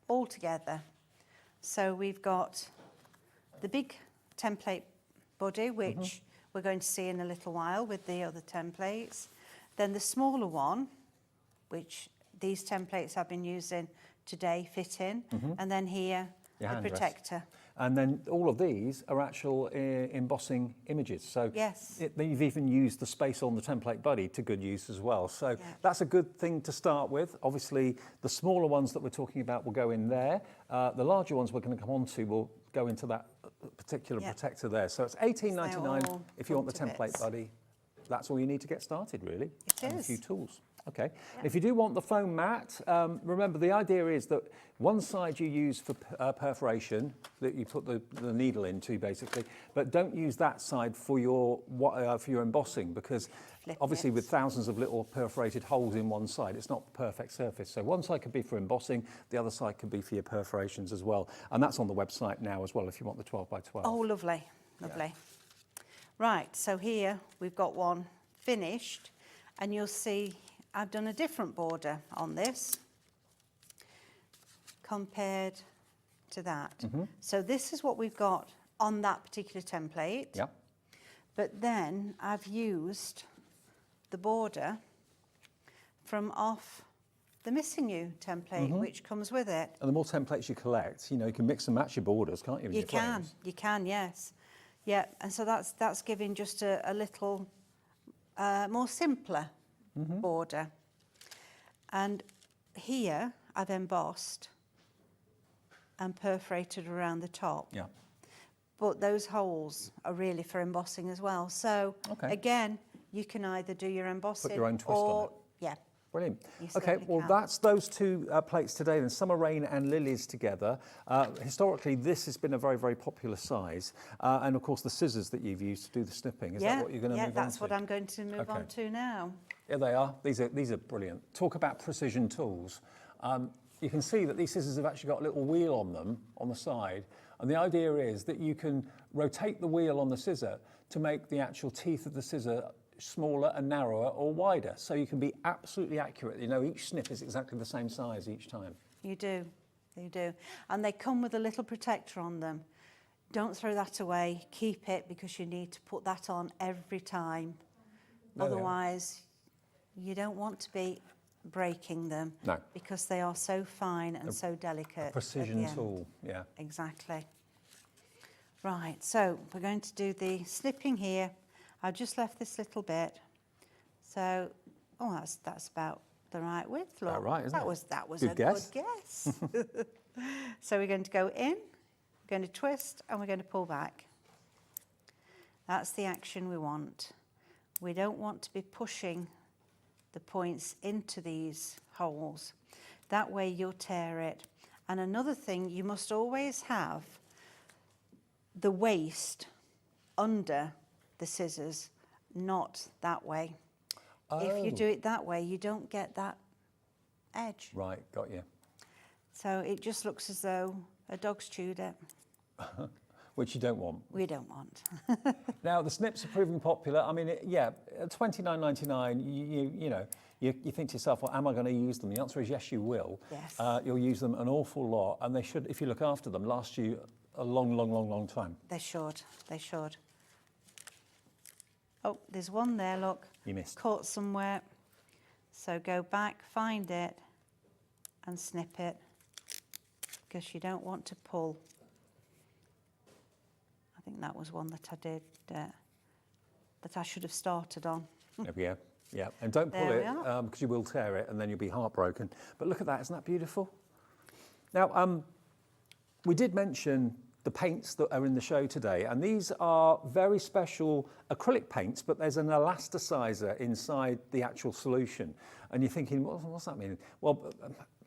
all together. So we've got the big template buddy, which we're going to see in a little while with the other templates. Then the smaller one, which these templates I've been using today fit in. And then here, Your the hand rest. protector. And then all of these are actual embossing images. So Yes. you've even used the space on the template buddy to good use as well. So that's a good thing to start with. Obviously, the smaller ones that we're talking about will go in there. The larger ones we're going to come on to will go into that particular protector there. So it's $18.99 all if you want the come to template bits. buddy. That's all you need to get started, really. It and is. a few tools. Okay. If you do want the foam mat, remember the idea is that one side you use for perforation, that you put the needle into basically, but don't use that side for your embossing, because Flip obviously it. with thousands of little perforated holes in one side, it's not the perfect surface. So one side could be for embossing, the other side could be for your perforations as well. And that's on the website now as well if you want the 12x12. Oh, lovely, lovely. Right, so here we've got one finished, and you'll see I've done a different border on this compared to that. So this is what we've got on that particular template. Yeah. But then I've used the border from off the Missing You template, which comes with it. And the more templates you collect, you can mix and match your borders, can't you? with your frames? You can, yes. Yeah, and so that's giving just a little more simpler border. And here I've embossed and perforated around the top. Yeah. But those holes are really for embossing as well. So again, you can either do your embossing Put your own twist or on it. yeah. Brilliant. You Okay, certainly well, can. that's those two plates today, then Summer Rain and Lilies together. Historically, this has been a very, very popular size. And of course, the scissors that you've used to do the snipping. Is that what you're going to move on to? Yeah, that's what I'm going to move on to now. Yeah, they are. These are brilliant. Talk about precision tools. You can see that these scissors have actually got a little wheel on them on the side. And the idea is that you can rotate the wheel on the scissor to make the actual teeth of the scissor smaller and narrower or wider. So you can be absolutely accurate. Each snip is exactly the same size each time. You do. And they come with a little protector on them. Don't throw that away. Keep it, because you need to put that on every time. There they are. Otherwise, you don't want to be breaking them. No. Because they are so fine and so delicate. Precision tool, yeah. Exactly. Right, so we're going to do the snipping here. I just left this little bit. So, that's about the right width. Look. About right, isn't it? That was Good a guess. good guess. So we're going to go in, we're going to twist, and we're going to pull back. That's the action we want. We don't want to be pushing the points into these holes. That way you'll tear it. And another thing, you must always have the waste under the scissors, not that way. If you do it that way, you don't get that edge. Right, got you. So it just looks as though a dog's chewed it. Which you don't want. We don't want. Now, the snips are proving popular. I mean, at $29.99, you think to yourself, well, am I going to use them? The answer is yes, you will. Yes. You'll use them an awful lot, and they should, if you look after them, last you a long, long, long, long time. They should. Oh, there's one there, look. You missed. Caught somewhere. So go back, find it, and snip it, because you don't want to pull. I think that was one that I did, that I should have started on. There we go. Yeah, and don't pull There we it are. because you will tear it and then you'll be heartbroken. But look at that, isn't that beautiful? Now, we did mention the paints that are in the show today, and these are very special acrylic paints, but there's an elasticizer inside the actual solution. And you're thinking, what's that mean? Well,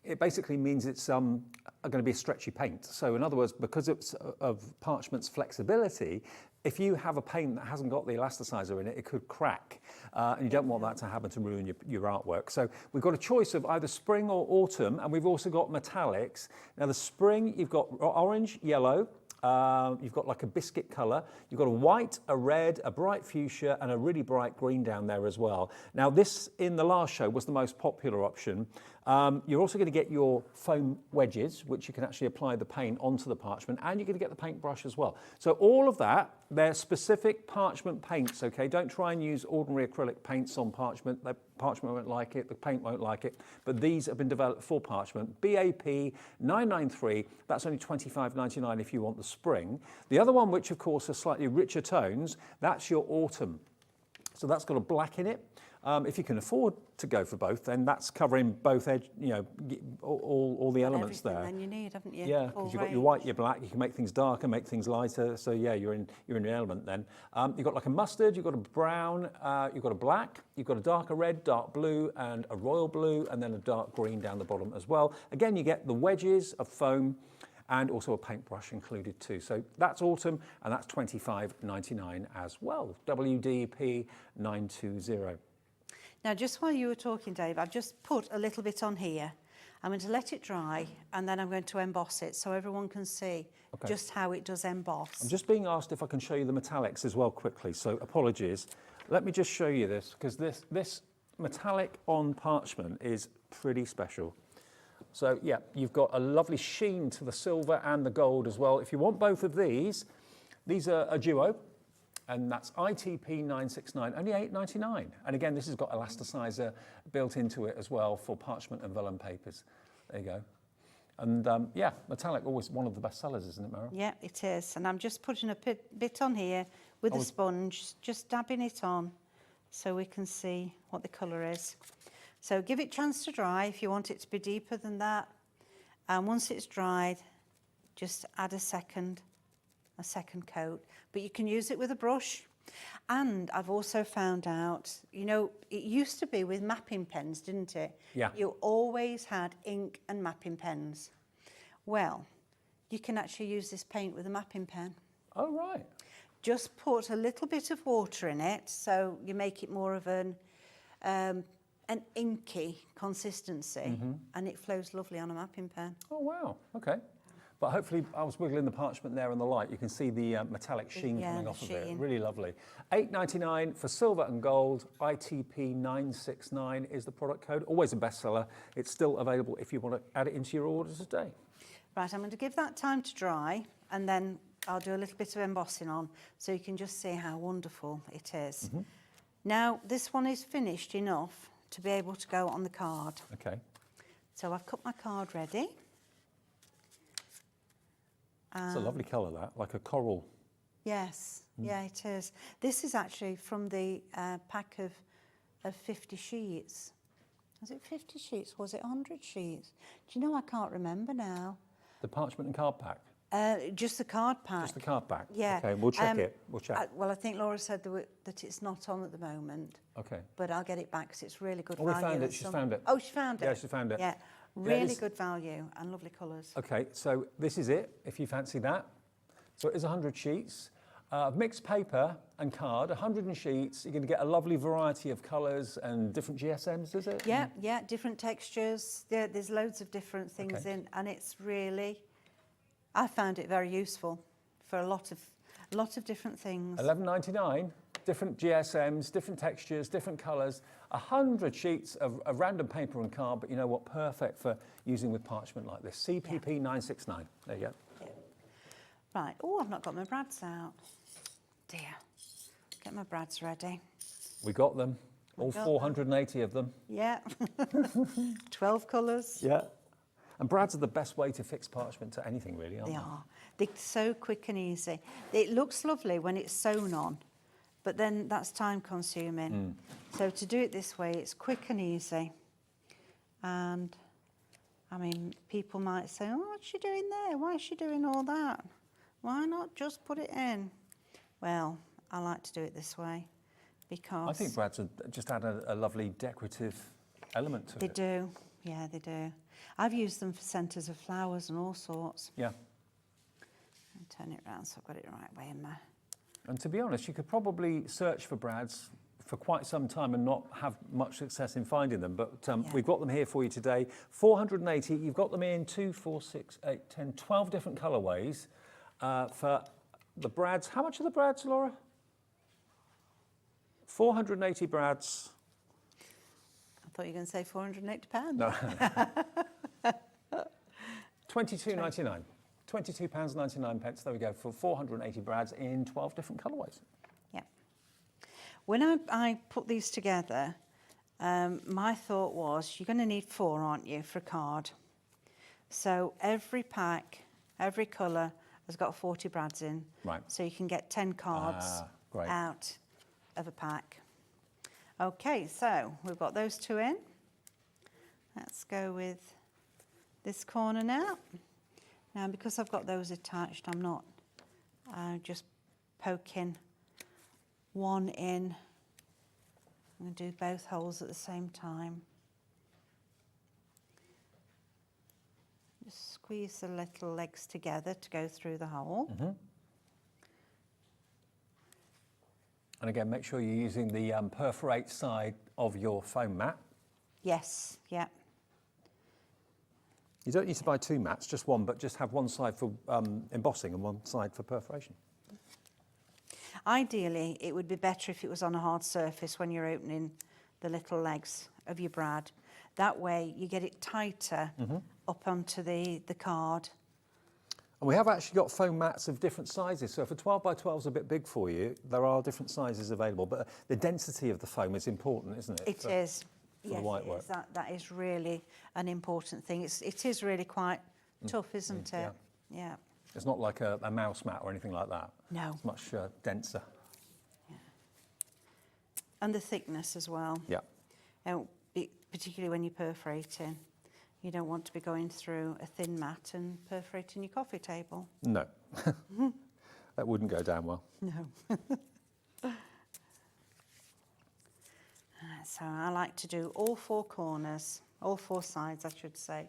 it basically means it's going to be a stretchy paint. So in other words, because it's of parchment's flexibility, if you have a paint that hasn't got the elasticizer in it, it could crack. And you don't want that to happen to ruin your artwork. So we've got a choice of either spring or autumn, and we've also got metallics. Now the spring, you've got orange, yellow, you've got like a biscuit colour, you've got a white, a red, a bright fuchsia, and a really bright green down there as well. Now this, in the last show, was the most popular option. You're also going to get your foam wedges, which you can actually apply the paint onto the parchment, and you're going to get the paintbrush as well. So all of that, they're specific parchment paints, okay? Don't try and use ordinary acrylic paints on parchment. The parchment won't like it, the paint won't like it, but these have been developed for parchment. BAP 993, that's only $25.99 if you want the spring. The other one, which of course are slightly richer tones, that's your autumn. So that's got a black in it. If you can afford to go for both, then that's covering both edge, you know, all the elements Everything there. then you need, haven't you? Yeah, Full because you've got your range. white, your black. You can make things darker, make things lighter. So yeah, you're in your element then. You've got like a mustard, you've got a brown, you've got a black, you've got a darker red, dark blue, and a royal blue, and then a dark green down the bottom as well. Again, you get the wedges of foam, and also a paintbrush included too. So that's autumn, and that's $25.99 as well. WDP 920. Now, just while you were talking, Dave, I've just put a little bit on here. I'm going to let it dry, and then I'm going to emboss it so everyone can see just how it does emboss. I'm just being asked if I can show you the metallics as well quickly, so apologies. Let me just show you this, because this metallic on parchment is pretty special. So yeah, you've got a lovely sheen to the silver and the gold as well. If you want both of these are a duo, and that's ITP 969, only $8.99. And again, this has got elasticizer built into it as well for parchment and vellum papers. There you go. And yeah, metallic, always one of the best sellers, isn't it, Meryl? Yeah, it is. And I'm just putting a bit on here with a sponge, just dabbing it on so we can see what the colour is. So give it a chance to dry if you want it to be deeper than that. And once it's dried, just add a second coat. But you can use it with a brush. And I've also found out, you know, it used to be with mapping pens, didn't it? Yeah. You always had ink and mapping pens. Well, you can actually use this paint with a mapping pen. Oh, right. Just put a little bit of water in it, so you make it more of an inky consistency, and it flows lovely on a mapping pen. Oh, wow. Okay. But hopefully, I was wiggling the parchment there in the light. You can see the metallic sheen coming off of it. Really lovely. $8.99 for silver and gold. ITP 969 is the product code. Always a bestseller. It's still available if you want to add it into your orders today. Right, I'm going to give that time to dry, and then I'll do a little bit of embossing on, so you can just see how wonderful it is. Now, this one is finished enough to be able to go on the card. Okay. So I've cut my card ready. It's a lovely colour, that, like a coral. Yes, yeah, it is. This is actually from the pack of 50 sheets. Was it 50 sheets? Was it 100 sheets? Do you know, I can't remember now. The parchment and card pack? Just the card pack. Just the card pack? Yeah. Okay, we'll check it. We'll check. Well, I think Laura said that it's not on at the moment. Okay. But I'll get it back because it's really good Oh, value. we found it. She's found it. Oh, she found it? Yeah, she found it. Yeah, really good value and lovely colours. Okay, so this is it, if you fancy that. So it is 100 sheets. Mixed paper and card, 100 sheets. You're going to get a lovely variety of colours and different GSMs, is it? Yeah, yeah, different textures. There's loads of different things in, and it's really, I found it very useful for a lot of different things. $11.99, different GSMs, different textures, different colours, 100 sheets of random paper and card, but you know what, perfect for using with parchment like this. CPP 969, there you go. Yeah. Right, oh, I've not got my brads out. Dear, get my brads ready. We got them, all 480 of them. Yeah, 12 colours. Yeah. And brads are the best way to fix parchment to anything, really, aren't they? They are. They're so quick and easy. It looks lovely when it's sewn on, but then that's time consuming. So to do it this way, it's quick and easy. And I mean, people might say, oh, what's she doing there? Why is she doing all that? Why not just put it in? Well, I like to do it this way because... I think brads just add a lovely decorative element to it. They do, yeah, they do. I've used them for centres of flowers and all sorts. Yeah. And turn it around so I've got it the right way in there. And to be honest, you could probably search for brads for quite some time and not have much success in finding them, but we've got them here for you today. 480, you've got them in 2, 4, 6, 8, 10, 12 different colourways for the brads. How much are the brads, Laura? 480 brads. I thought you were going to say £480. No. £22.99. £22.99. There we go, for 480 brads in 12 different colourways. Yeah. When I put these together, my thought was, you're going to need 4, aren't you, for a card? So every pack, every colour has got 40 brads in. Right. So you can get 10 cards great. out of a pack. Okay, so we've got those 2 in. Let's go with this corner now. Now, because I've got those attached, I'm not just poking one in. I'm going to do both holes at the same time. Just squeeze the little legs together to go through the hole. And again, make sure you're using the perforate side of your foam mat. Yes, yeah. You don't need to buy 2 mats, just one, but just have one side for embossing and one side for perforation. Ideally, it would be better if it was on a hard surface when you're opening the little legs of your brad. That way, you get it tighter up onto the card. And we have actually got foam mats of different sizes. So if a 12 by 12 is a bit big for you, there are different sizes available. But the density of the foam is important, isn't it? It is. For the white work. That is really an important thing. It is really quite tough, isn't it? Yeah. It's not like a mouse mat or anything like that. No. It's much denser. Yeah. And the thickness as well. Yeah. Particularly when you're perforating. You don't want to be going through a thin mat and perforating your coffee table. No. That wouldn't go down well. No. So I like to do all 4 corners, all 4 sides, I should say,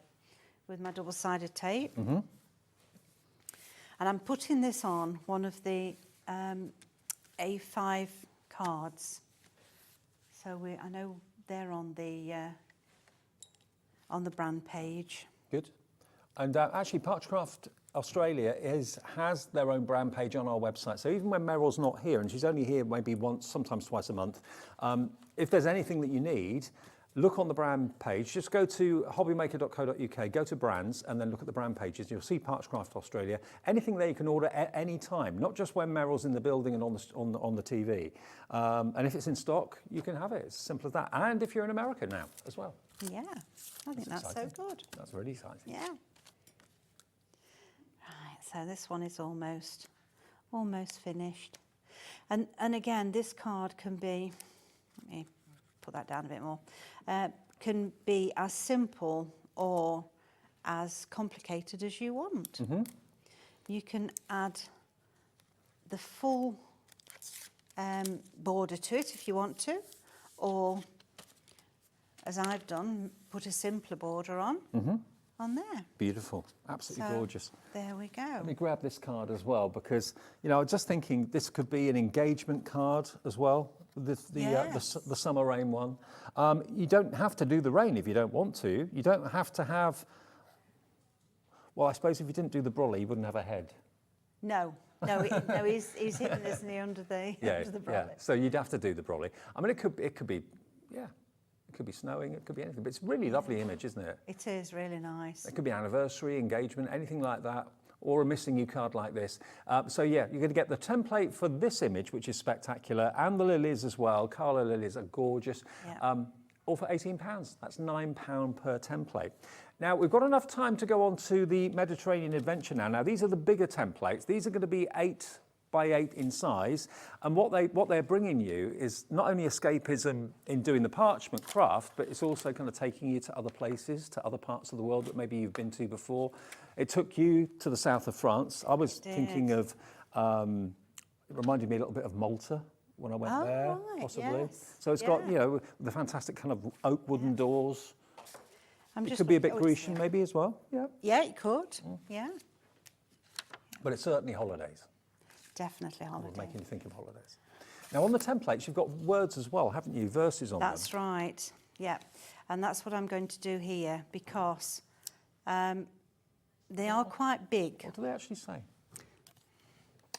with my double-sided tape. And I'm putting this on one of the A5 cards. So I know they're on the brand page. Good. And actually, Parchcraft Australia has their own brand page on our website. So even when Meryl's not here, and she's only here maybe once, sometimes twice a month, if there's anything that you need, look on the brand page. Just go to hobbymaker.co.uk, go to brands, and then look at the brand pages. You'll see Parchcraft Australia. Anything there you can order at any time, not just when Meryl's in the building and on the TV. And if it's in stock, you can have it. It's as simple as that. And if you're in America now as well. Yeah, I think that's so good. That's really exciting. Yeah. Right, so this one is almost finished. And again, this card can be, let me put that down a bit more, can be as simple or as complicated as you want. You can add the full border to it if you want to, or as I've done, put a simpler border on there. Beautiful, absolutely gorgeous. There we go. Let me grab this card as well, because I was just thinking this could be an engagement card as well. The summer rain one. You don't have to do the rain if you don't want to. You don't have to have. Well, I suppose if you didn't do the brolly, you wouldn't have a head. No, he's hidden, isn't he, under the brolly? Yeah. So you'd have to do the brolly. I mean, it could be, yeah. It could be snowing, it could be anything, but it's a really lovely image, isn't it? It is really nice. It could be anniversary, engagement, anything like that, or a missing you card like this. So yeah, you're going to get the template for this image, which is spectacular, and the lilies as well. Calla lilies are gorgeous. Yeah. All for £18. That's £9 per template. Now, we've got enough time to go on to the Mediterranean adventure now. Now, these are the bigger templates. These are going to be 8 by 8 in size, and what they're bringing you is not only escapism in doing the parchment craft, but it's also kind of taking you to other places, to other parts of the world that maybe you've been to before. It took you to the south of France. I was thinking of, it reminded me a little bit of Malta when I went there, right, possibly. yes. So it's got, you know, the fantastic kind of oak wooden doors. I'm It just could be a bit looking- Grecian maybe as well, yeah. Yeah, it could. Yeah, But it's certainly holidays. definitely holiday. Making you think of holidays. Now on the templates, you've got words as well, haven't you? Verses on That's them. right. Yeah, and that's what I'm going to do here because they are quite big. What do they actually say?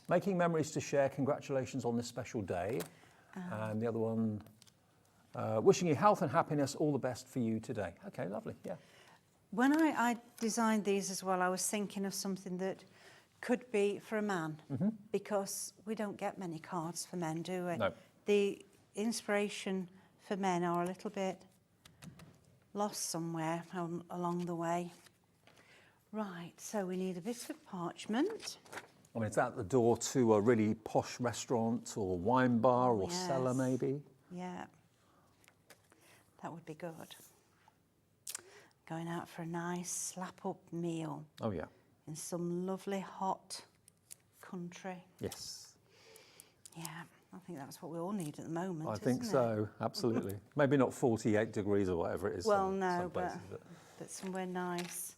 Making memories to share, congratulations on this special day. And the other one, wishing you health and happiness, all the best for you today. Okay, lovely, yeah. When I designed these as well, I was thinking of something that could be for a man because we don't get many cards for men, do we? No. The inspiration for men are a little bit lost somewhere along the way. Right, so we need a bit of parchment. I mean, is that the door to a really posh restaurant or wine bar or Yes. cellar maybe? Yeah, that would be good. Going out for a nice slap-up meal Oh yeah, in some lovely hot country. yes. Yeah, I think that's what we all need at the moment, I think isn't it? so, absolutely. Maybe not 48 degrees or whatever it is. Well, some no, places, but somewhere nice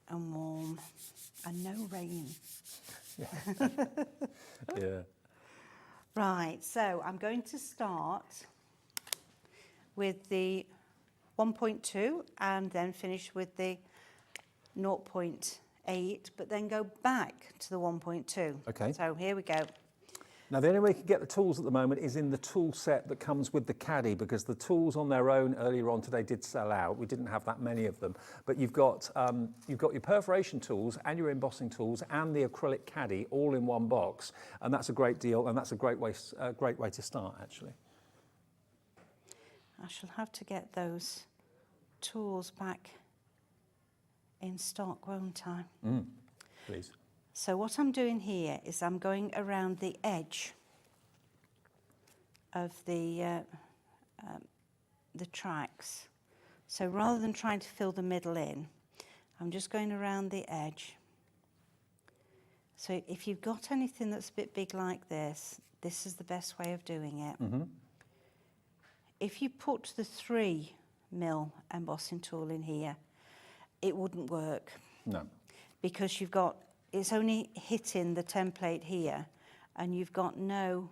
and warm and no rain. yeah. Right, so I'm going to start with the 1.2 and then finish with the 0.8, but then go back to the 1.2. Okay. So here we go. Now, the only way you can get the tools at the moment is in the tool set that comes with the caddy, because the tools on their own earlier on today did sell out. We didn't have that many of them. But you've got your perforation tools and your embossing tools and the acrylic caddy all in one box. And that's a great deal, and that's a great way to start, actually. I shall have to get those tools back in stock, won't I? Please. So what I'm doing here is I'm going around the edge of the tracks. So rather than trying to fill the middle in, I'm just going around the edge. So if you've got anything that's a bit big like this, this is the best way of doing it. If you put the 3mm embossing tool in here, it wouldn't work. No. Because it's only hitting the template here, and you've got no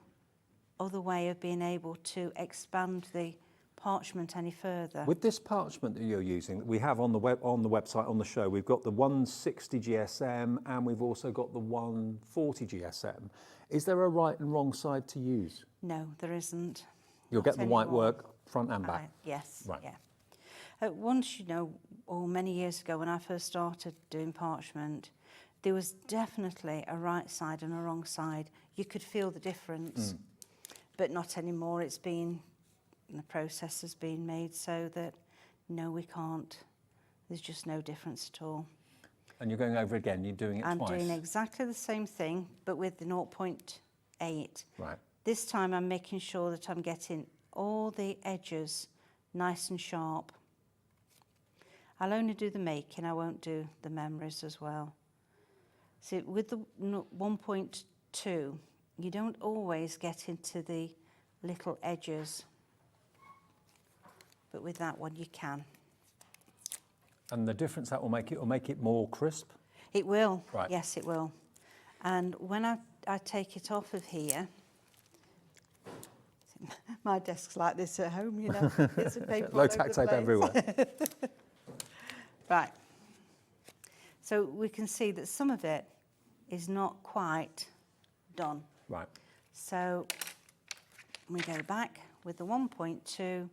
other way of being able to expand the parchment any further. With this parchment that you're using, that we have on the website, on the show, we've got the 160 GSM and we've also got the 140 GSM. Is there a right and wrong side to use? No, there isn't. You'll Not get the white anymore. work front and back. Yes, Right. yeah. Once, many years ago when I first started doing parchment, there was definitely a right side and a wrong side. You could feel the difference, but not anymore. The process has been made so that, no, we can't. There's just no difference at all. And you're going over again, you're doing it I'm twice. doing exactly the same thing, but with the 0.8. Right. This time I'm making sure that I'm getting all the edges nice and sharp. I'll only do the making, I won't do the memories as well. See, with the 1.2, you don't always get into the little edges, but with that one you can. And the difference that will make it more crisp? It will, Right. yes it will. And when I take it off of here, my desk's like this at home, It's a paper all Low over tack the tape place. everywhere. Right. So we can see that some of it is not quite done. Right. So we go back with the 1.2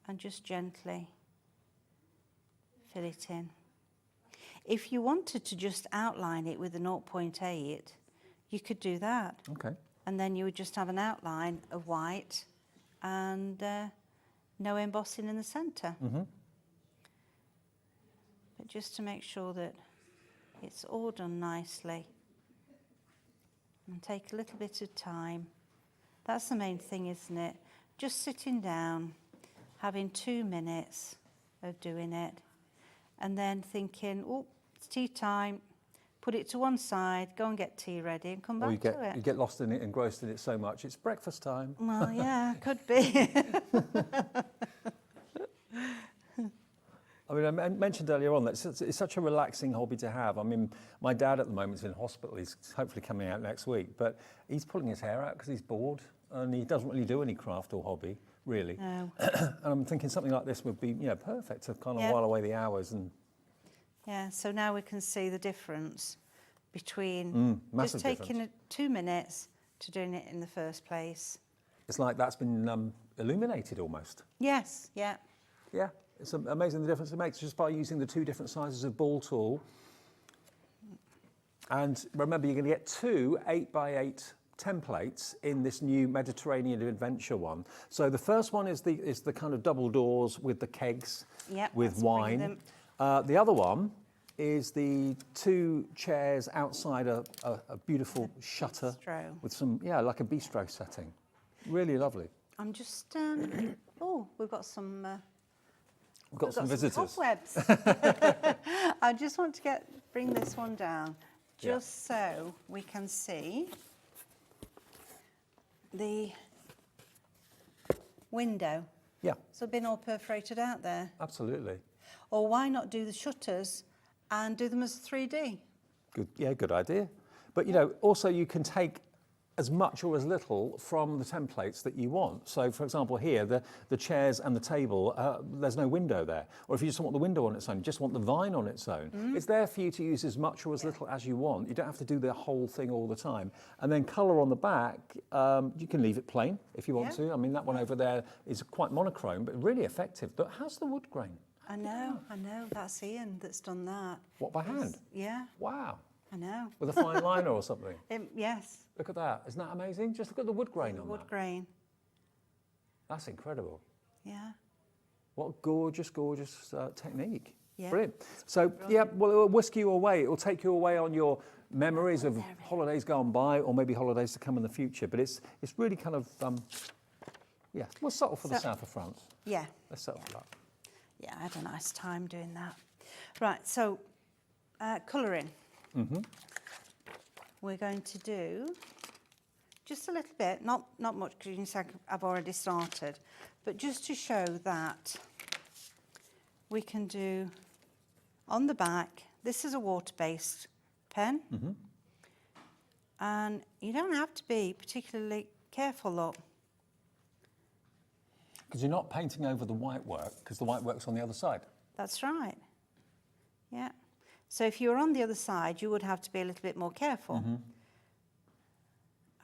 and just gently fill it in. If you wanted to just outline it with the 0.8, you could do that. Okay. And then you would just have an outline of white and no embossing in the centre. But just to make sure that it's all done nicely. And take a little bit of time. That's the main thing, isn't it? Just sitting down, having 2 minutes of doing it, and then thinking, oh, it's tea time, put it to one side, go and get tea ready and come back to it. You get lost in it, engrossed in it so much, it's breakfast time. Well, yeah, could be. I mean, I mentioned earlier on that it's such a relaxing hobby to have. I mean, my dad at the moment is in hospital. He's hopefully coming out next week, but he's pulling his hair out because he's bored and he doesn't really do any craft or hobby, really. No. And I'm thinking something like this would be, perfect to kind of while away the hours. And Yeah, so now we can see the difference between just taking 2 minutes to doing it in the first place. it's like that's been illuminated almost. Yes, yeah. Yeah, it's amazing the difference it makes just by using the 2 different sizes of ball tool. And remember, you're going to get 2 8x8 templates in this new Mediterranean Adventure one. So the first one is the kind of double doors with the kegs with wine. The other one is the 2 chairs outside a beautiful shutter bistro. with some, like a bistro setting. Really lovely. I'm just, oh, we've got some... We've got some visitors. Cobwebs. I just want to bring this one down just so we can see the window. Yeah, So been all perforated out there. absolutely. Or why not do the shutters and do them as 3D? Good idea. But also you can take as much or as little from the templates that you want. So for example here, the chairs and the table, there's no window there. Or if you just want the window on its own, you just want the vine on its own. It's there for you to use as much or as little as you want. You don't have to do the whole thing all the time. And then colour on the back, you can leave it plain if you want to. I mean, that one over there is quite monochrome, but really effective. But how's the wood grain? I know. That's Ian that's done that. What, by hand? Yeah, Wow. I know. With a fine liner or something? Yes, Look at that. Isn't that amazing? Just look at the wood grain the on wood that. grain. That's incredible. Yeah. What gorgeous technique. Yeah. Brilliant. So, well, it'll whisk you away. It'll take you away on your memories of holidays gone by or maybe holidays to come in the future. But it's really kind of, we'll settle for the south of France. Yeah. Let's settle for that. Yeah, I had a nice time doing that. Right, so colouring. We're going to do just a little bit, not much because you can see I've already started, but just to show that we can do on the back, this is a water-based pen, and you don't have to be particularly careful, look. Because you're not painting over the white work, because the white work's on the other side. That's right. Yeah. So if you were on the other side, you would have to be a little bit more careful.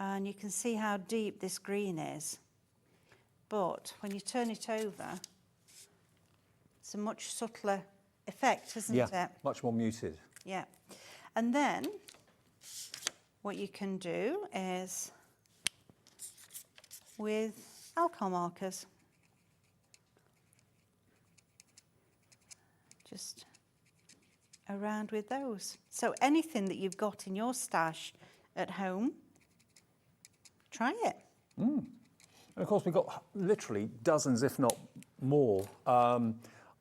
And you can see how deep this green is. But when you turn it over, it's a much subtler effect, isn't it? Much more muted. Yeah. And then what you can do is with alcohol markers, just around with those. So anything that you've got in your stash at home, try it. And of course, we've got literally dozens, if not more,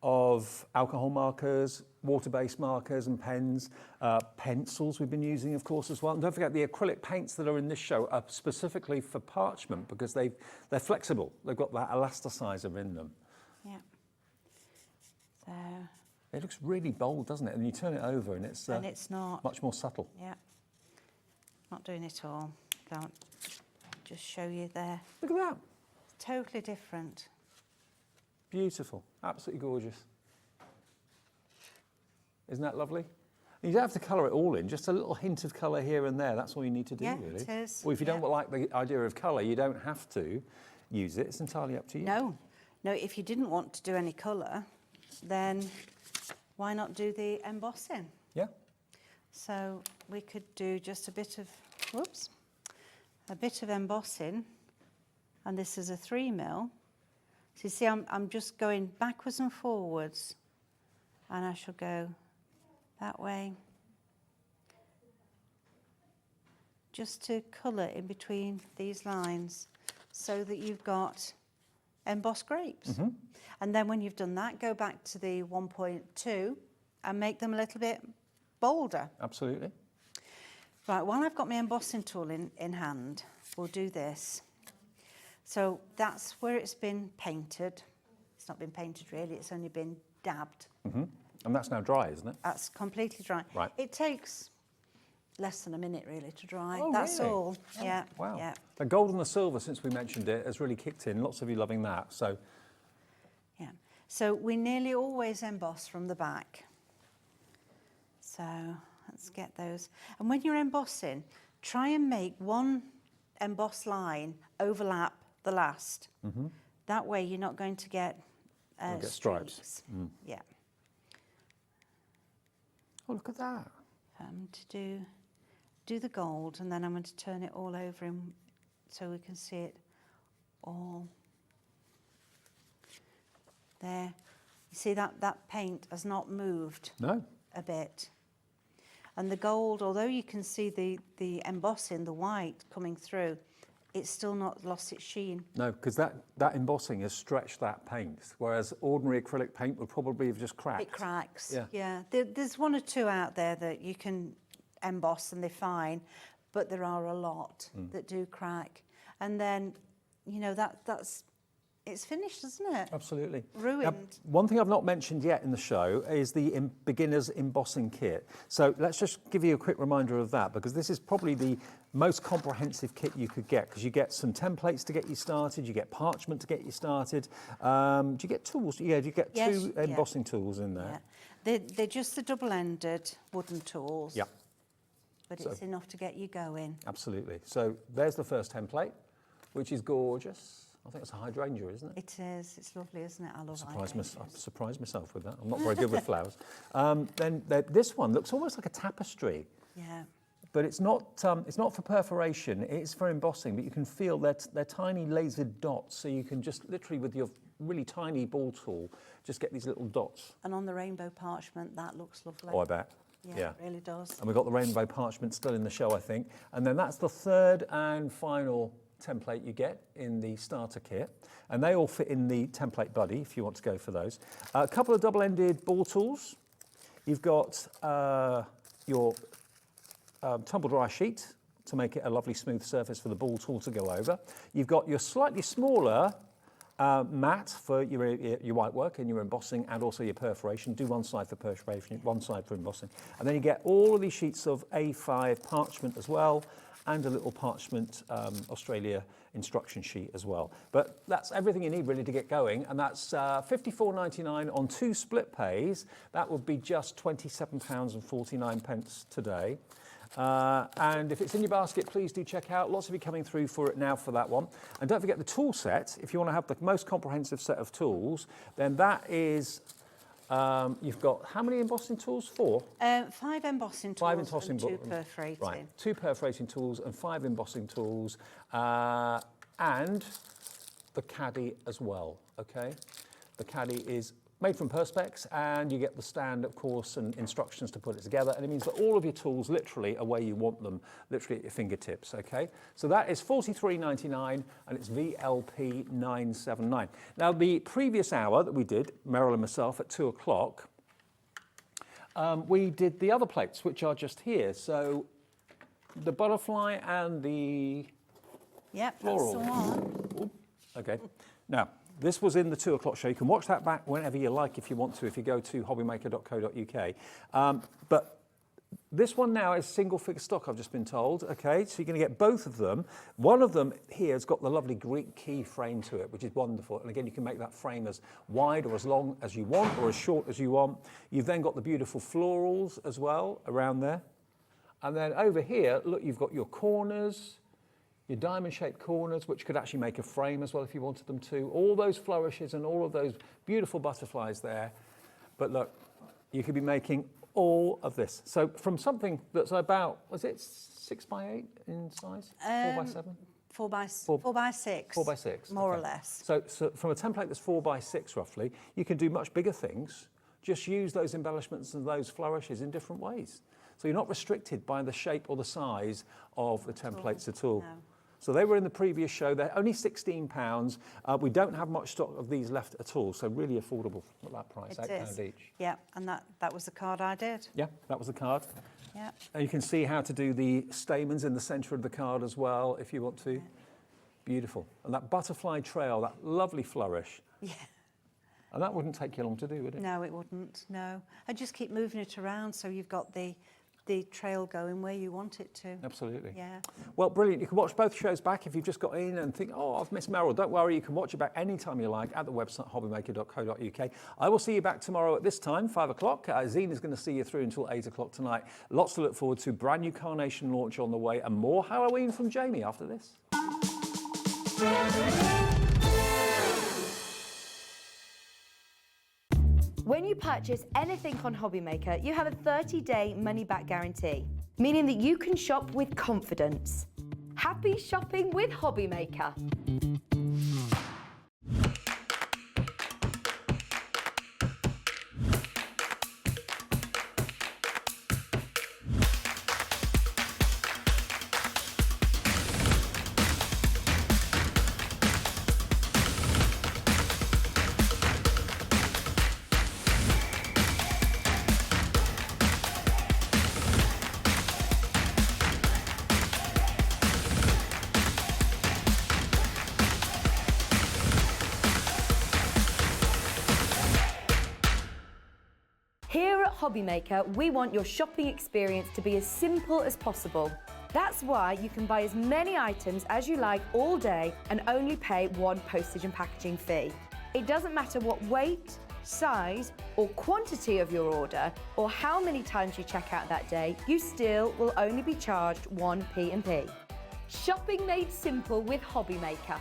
of alcohol markers, water-based markers and pens, pencils we've been using, of course, as well. And don't forget, the acrylic paints that are in this show are specifically for parchment because they're flexible. They've got that elasticizer in them. Yeah. So. It looks really bold, doesn't it? And you turn it over and it's not much more subtle. Yeah. Not doing it all. Don't. Just show you there. Look at that. Totally different. Beautiful. Absolutely gorgeous. Isn't that lovely? You don't have to colour it all in, just a little hint of colour here and there. That's all you need to do, really. It is. Or if you don't like the idea of colour, you don't have to use it. It's entirely up to you. No, if you didn't want to do any colour, then why not do the embossing? Yeah. So we could do just a bit of embossing, and this is a 3mm. So you see, I'm just going backwards and forwards, and I shall go that way just to colour in between these lines so that you've got embossed grapes. And then when you've done that, go back to the 1.2 and make them a little bit bolder. Absolutely. Right, while I've got my embossing tool in hand, we'll do this. So that's where it's been painted. It's not been painted really, it's only been dabbed. And that's now dry, isn't it? That's completely dry. Right. It takes less than a minute really to dry. Oh, That's really? all. Yeah. Wow. Yeah. The gold and the silver, since we mentioned it, has really kicked in. Lots of you loving that. So, Yeah. So we nearly always emboss from the back. So let's get those. And when you're embossing, try and make one embossed line overlap the last. That way you're not going to get, You'll get stripes. streaks. Yeah. oh, look at that. To do the gold, and then I'm going to turn it all over so we can see it all there. You see that paint has not moved No. a bit. And the gold, although you can see the embossing, the white coming through, it's still not lost its sheen. No, because that embossing has stretched that paint, whereas ordinary acrylic paint would probably have just cracked. It cracks. Yeah. Yeah. There's one or two out there that you can emboss and they're fine, but there are a lot that do crack. And then, you know, that's it's finished, isn't it? Absolutely. Ruined. Now, one thing I've not mentioned yet in the show is the beginner's embossing kit. So let's just give you a quick reminder of that, because this is probably the most comprehensive kit you could get, because you get some templates to get you started, you get parchment to get you started. Do you get tools? Yeah, you get Yes, two yeah. embossing tools in there. Yeah. They're just the double-ended wooden tools. Yeah. But So- it's enough to get you going. Absolutely. So there's the first template, which is gorgeous. I think it's a hydrangea, isn't it? It is. It's lovely, isn't it? I love I've hydrangeas. surprised myself with that. I'm not very good with flowers. This one looks almost like a tapestry, Yeah. but it's not for perforation. It's for embossing, but you can feel they're tiny lasered dots, so you can just literally with your really tiny ball tool just get these little dots. And on the rainbow parchment, that looks lovely. Oh, I bet. Yeah, it really does. And we've got the rainbow parchment still in the show, I think. And then that's the third and final template you get in the starter kit, and they all fit in the template buddy if you want to go for those. A couple of double-ended ball tools. You've got your tumble dry sheet to make it a lovely smooth surface for the ball tool to go over. You've got your slightly smaller mat for your white work and your embossing, and also your perforation. Do one side for perforation, one side for embossing. And then you get all of these sheets of A5 parchment as well, and a little Parchment Australia instruction sheet as well. But that's everything you need really to get going, and that's £54.99 on 2 split pays. That would be just £27.49 today. And if it's in your basket, please do check out. Lots of you coming through for it now for that one. And don't forget the tool set. If you want to have the most comprehensive set of tools, then that is... you've got how many embossing tools? 4? 5 embossing tools 5 embossing and 2 tools. perforating. Right, 2 perforating tools and 5 embossing tools, and the caddy as well, okay? The caddy is made from Perspex, and you get the stand, of course, and instructions to put it together, and it means that all of your tools literally are where you want them, literally at your fingertips, okay? So that is £43.99, and it's VLP 979. Now, the previous hour that we did, Meryl and myself, at 2 o'clock, we did the other plates, which are just here. So the butterfly and the Yep, floral. that's the one. Ooh, okay. Now, this was in the 2 o'clock show. You can watch that back whenever you like if you want to, if you go to hobbymaker.co.uk. But this one now is single figure stock, I've just been told. Okay, so you're going to get both of them. One of them here has got the lovely Greek key frame to it, which is wonderful. And again, you can make that frame as wide or as long as you want, or as short as you want. You've then got the beautiful florals as well around there. And then over here, look, you've got your corners, your diamond-shaped corners, which could actually make a frame as well if you wanted them to. All those flourishes and all of those beautiful butterflies there. But look, you could be making all of this. So from something that's about, was it 6 by 8 in size? 4 by 7? 4 by 6. 4 by 6. More okay. or less. So from a template that's 4 by 6 roughly, you can do much bigger things. Just use those embellishments and those flourishes in different ways. So you're not restricted by the shape or the size of the templates at all. No. So they were in the previous show. They're only £16. We don't have much stock of these left at all, so really affordable at that price, £8 each. Yeah, and that was the card I did. Yeah, that was the card. Yeah. And you can see how to do the stamens in the centre of the card as well, if you want to. Yeah. Beautiful. And that butterfly trail, that lovely flourish. Yeah. And that wouldn't take you long to do, would it? No, it wouldn't, no. And just keep moving it around so you've got the trail going where you want it to. Absolutely. Yeah. Well, brilliant. You can watch both shows back if you've just got in and think, oh, I've missed Meryl. Don't worry, you can watch it back anytime you like at the website hobbymaker.co.uk. I will see you back tomorrow at this time, 5 o'clock. Zine is going to see you through until 8 o'clock tonight. Lots to look forward to. Brand new Carnation launch on the way and more Halloween from Jamie after this. When you purchase anything on Hobbymaker, you have a 30-day money-back guarantee, meaning that you can shop with confidence. Happy shopping with Hobbymaker. Here at Hobbymaker, we want your shopping experience to be as simple as possible. That's why you can buy as many items as you like all day and only pay one postage and packaging fee. It doesn't matter what weight, size or quantity of your order or how many times you check out that day, you still will only be charged one P&P. Shopping made simple with Hobbymaker.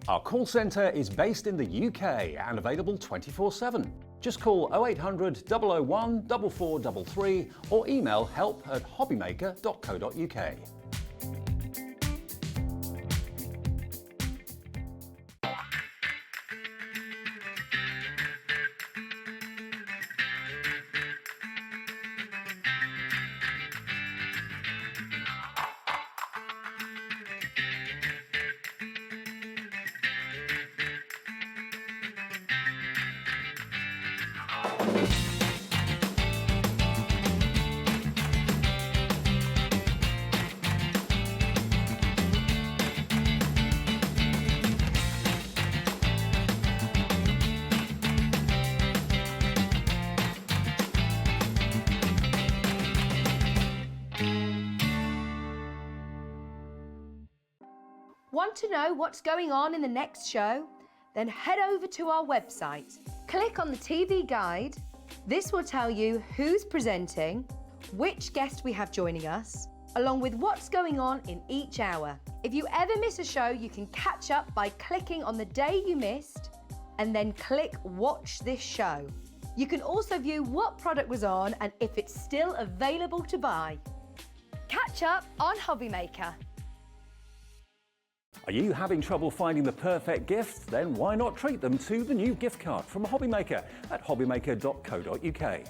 Our call centre is based in the UK and available 24/7. Just call 0800 001 4433 or email help@hobbymaker.co.uk. Want to know what's going on in the next show? Then head over to our website. Click on the TV guide. This will tell you who's presenting, which guest we have joining us, along with what's going on in each hour. If you ever miss a show, you can catch up by clicking on the day you missed and then click Watch This Show. You can also view what product was on and if it's still available to buy. Catch up on Hobbymaker. Are you having trouble finding the perfect gift? Then why not treat them to the new gift card from Hobbymaker at hobbymaker.co.uk.